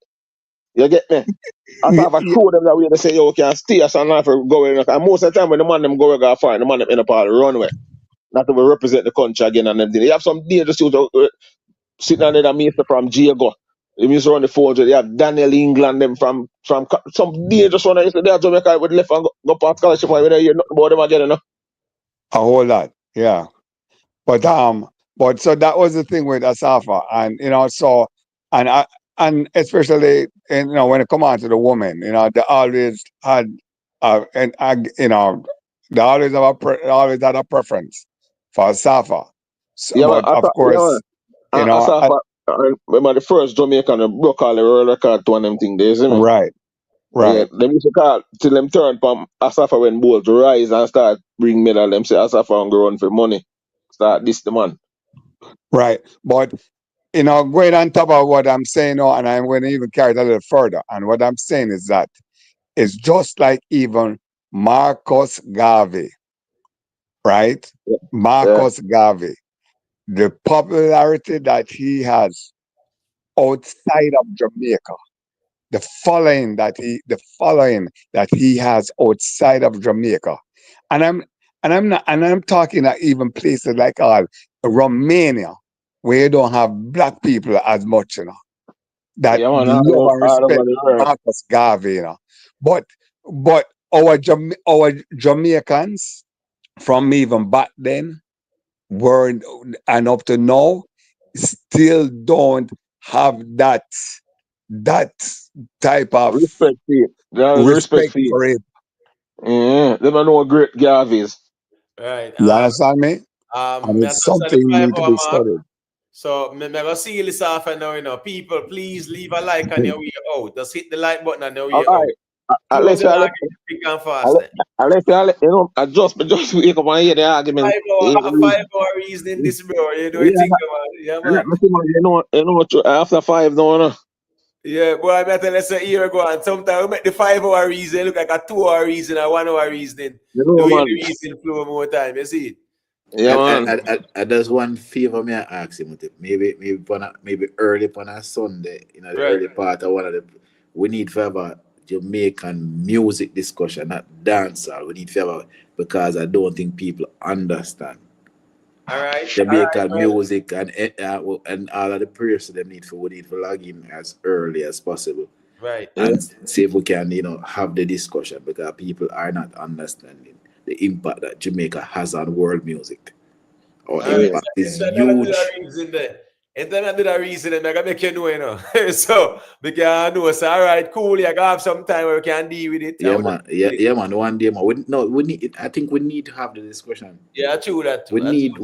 [SPEAKER 17] You get me? Asafa show them that way. They say, yo, can stay as an for going. And most of the time when the man them go far, the man them end up on the runway. Not to represent the country again and everything. You have some dangerous sitting under the minister from Diego. They used to run the 400. You have Daniel England them from some dangerous one. They have Jamaica with left and go past scholarship. Whether you hear nothing about them again, you know?
[SPEAKER 19] A whole lot, yeah. But so that was the thing with Asafa, and so and especially when it come on to the women, they always had they always had a preference for Asafa. So,
[SPEAKER 17] yeah,
[SPEAKER 19] but of course,
[SPEAKER 17] Asafa, remember the first Jamaican broke all the world record to one of them thing there, see me?
[SPEAKER 19] Right.
[SPEAKER 17] Yeah, them used to call till them turn from Asafa when Bolt rise and start bring medal. Them say Asafa and go run for money. Start this the man.
[SPEAKER 19] Right, but going on top of what I'm saying now, and I'm going to even carry it a little further. And what I'm saying is that it's just like even Marcus Garvey, right?
[SPEAKER 17] Yeah.
[SPEAKER 19] Marcus Garvey, the popularity that he has outside of Jamaica, the following that he has outside of Jamaica, and I'm talking at even places like Romania, where you don't have black people as much, that love and respect Marcus Garvey, but our Jamaicans from even back then were and up to now still don't have that type of
[SPEAKER 17] respect
[SPEAKER 19] for it.
[SPEAKER 17] Yeah, they don't know great Garveys.
[SPEAKER 1] Right.
[SPEAKER 19] You understand me? And it's something need to be studied.
[SPEAKER 1] So, I'm going to seal this off and now, you know, people, please leave a like on your way out. Just hit the like button on your way
[SPEAKER 21] All
[SPEAKER 1] out.
[SPEAKER 21] right.
[SPEAKER 1] Close the market quick and fast.
[SPEAKER 21] You know, I just wake up and hear the argument.
[SPEAKER 1] 5 hour reasoning this, bro. You know, you think about it. Yeah, man.
[SPEAKER 21] You know, after 5, no.
[SPEAKER 1] Yeah, boy, I better let's say a year ago, and sometimes we make the 5 hour reason look like a 2 hour reason or 1 hour reasoning.
[SPEAKER 21] You know,
[SPEAKER 1] the way
[SPEAKER 21] man.
[SPEAKER 1] the reason flow more time, you see it?
[SPEAKER 21] Yeah, man.
[SPEAKER 16] I there's one favor me I ask him. Maybe early on a Sunday, you know, the early part of one of the. We need to have a Jamaican music discussion, not dancehall. We need to have a, because I don't think people understand.
[SPEAKER 1] All right.
[SPEAKER 16] Jamaican music and all of the prayers to them we need to log in as early as possible.
[SPEAKER 1] Right.
[SPEAKER 16] And see if we can, you know, have the discussion, because people are not understanding the impact that Jamaica has on world music. Our impact is huge.
[SPEAKER 1] If they do that reason, then I can make you know, you know. So, because I know, so all right, cool, you can have some time where we can deal with it.
[SPEAKER 16] Yeah, man. Yeah, man. One day, man. We need. I think we need to have the discussion.
[SPEAKER 1] Yeah, true that.
[SPEAKER 16] We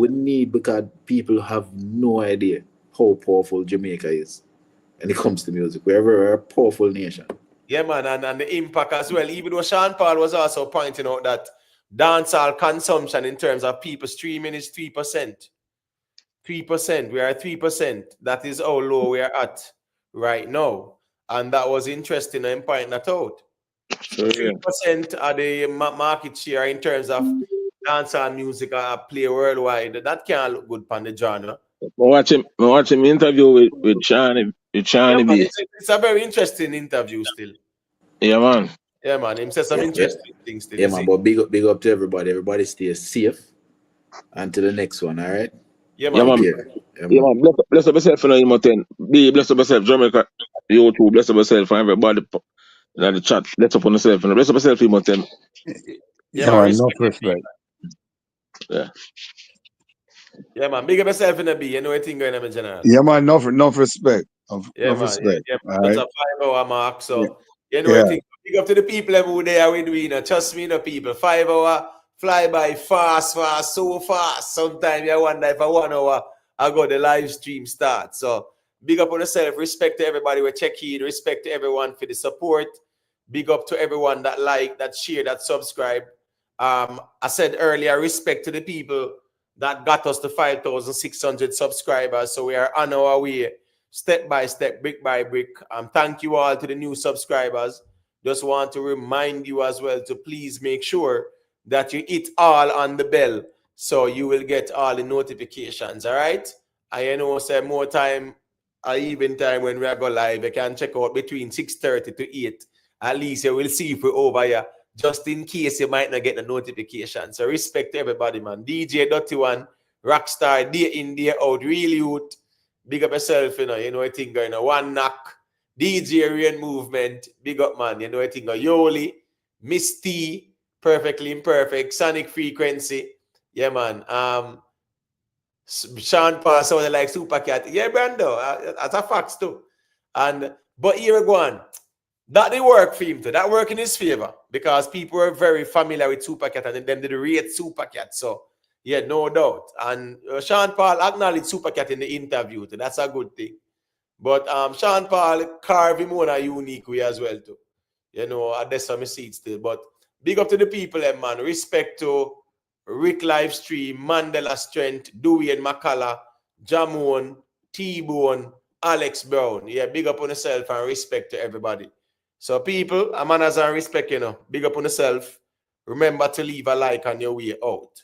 [SPEAKER 16] need because people have no idea how powerful Jamaica is when it comes to music. We're a powerful nation.
[SPEAKER 1] Yeah, man, and the impact as well. Even though Sean Paul was also pointing out that dancehall consumption in terms of people streaming is 3%. 3%. We are at 3%. That is how low we are at right now. And that was interesting and pointing that out. 3% of the market share in terms of dancehall music play worldwide. That can't look good on the genre.
[SPEAKER 21] I watch him interview with Shani B.
[SPEAKER 1] It's a very interesting interview still.
[SPEAKER 21] Yeah, man.
[SPEAKER 1] Yeah, man. Him says some interesting things still.
[SPEAKER 16] Yeah, man. But big up to everybody. Everybody stay safe. Until the next one, all right?
[SPEAKER 1] Yeah, man.
[SPEAKER 21] Yeah, man. Bless up yourself for you, Martin. Be bless up yourself, Jamaica. You too. Bless up yourself for everybody in the chat. Bless up on yourself. Bless up yourself, Martin.
[SPEAKER 1] Yeah, man.
[SPEAKER 19] Enough respect.
[SPEAKER 21] Yeah.
[SPEAKER 1] Yeah, man. Big up yourself in the B. You know anything going on in general.
[SPEAKER 19] Yeah, man. Enough respect.
[SPEAKER 1] Yeah,
[SPEAKER 19] Enough
[SPEAKER 1] man.
[SPEAKER 19] respect.
[SPEAKER 1] Yeah,
[SPEAKER 19] All
[SPEAKER 1] that's
[SPEAKER 19] right.
[SPEAKER 1] a 5 hour mark. So, you know, I think big up to the people who there with me. You know, trust me, you know, people. 5 hour fly by fast, so fast. Sometimes you wonder if a 1 hour ago the live stream starts. So, big up on yourself. Respect to everybody who check in. Respect to everyone for the support. Big up to everyone that like, that share, that subscribe. I said earlier, respect to the people that got us to 5,600 subscribers. So we are on our way, step by step, brick by brick. Thank you all to the new subscribers. Just want to remind you as well to please make sure that you hit all on the bell so you will get all the notifications. All right? I know say more time, even time when we are go live, you can check out between 6:30 to 8. At least you will see if we're over here, just in case you might not get the notification. So respect to everybody, man. DJ Dirty One, Rockstar, day in, day out, real youth. Big up yourself, you know I think going One Knock, DJ Rain Movement, big up, man. You know I think Yoli, Miss T, Perfectly Imperfect, Sonic Frequency. Yeah, man. Sean Paul sounded like Super Cat. Yeah, Brando, that's a fact too. But here we go on. That did work for him too. That worked in his favor because people were very familiar with Super Cat and them did rate Super Cat. So, yeah, no doubt. And Sean Paul acknowledged Super Cat in the interview too. That's a good thing. But Sean Paul carved him on a unique way as well too. You know, that's some seats still. But big up to the people, man. Respect to Rick Livestream, Mandela Strength, Dewey and Makala, Jamon, T-Bone, Alex Brown. Yeah, big up on yourself and respect to everybody. So people, manners and respect, you know. Big up on yourself. Remember to leave a like on your way out.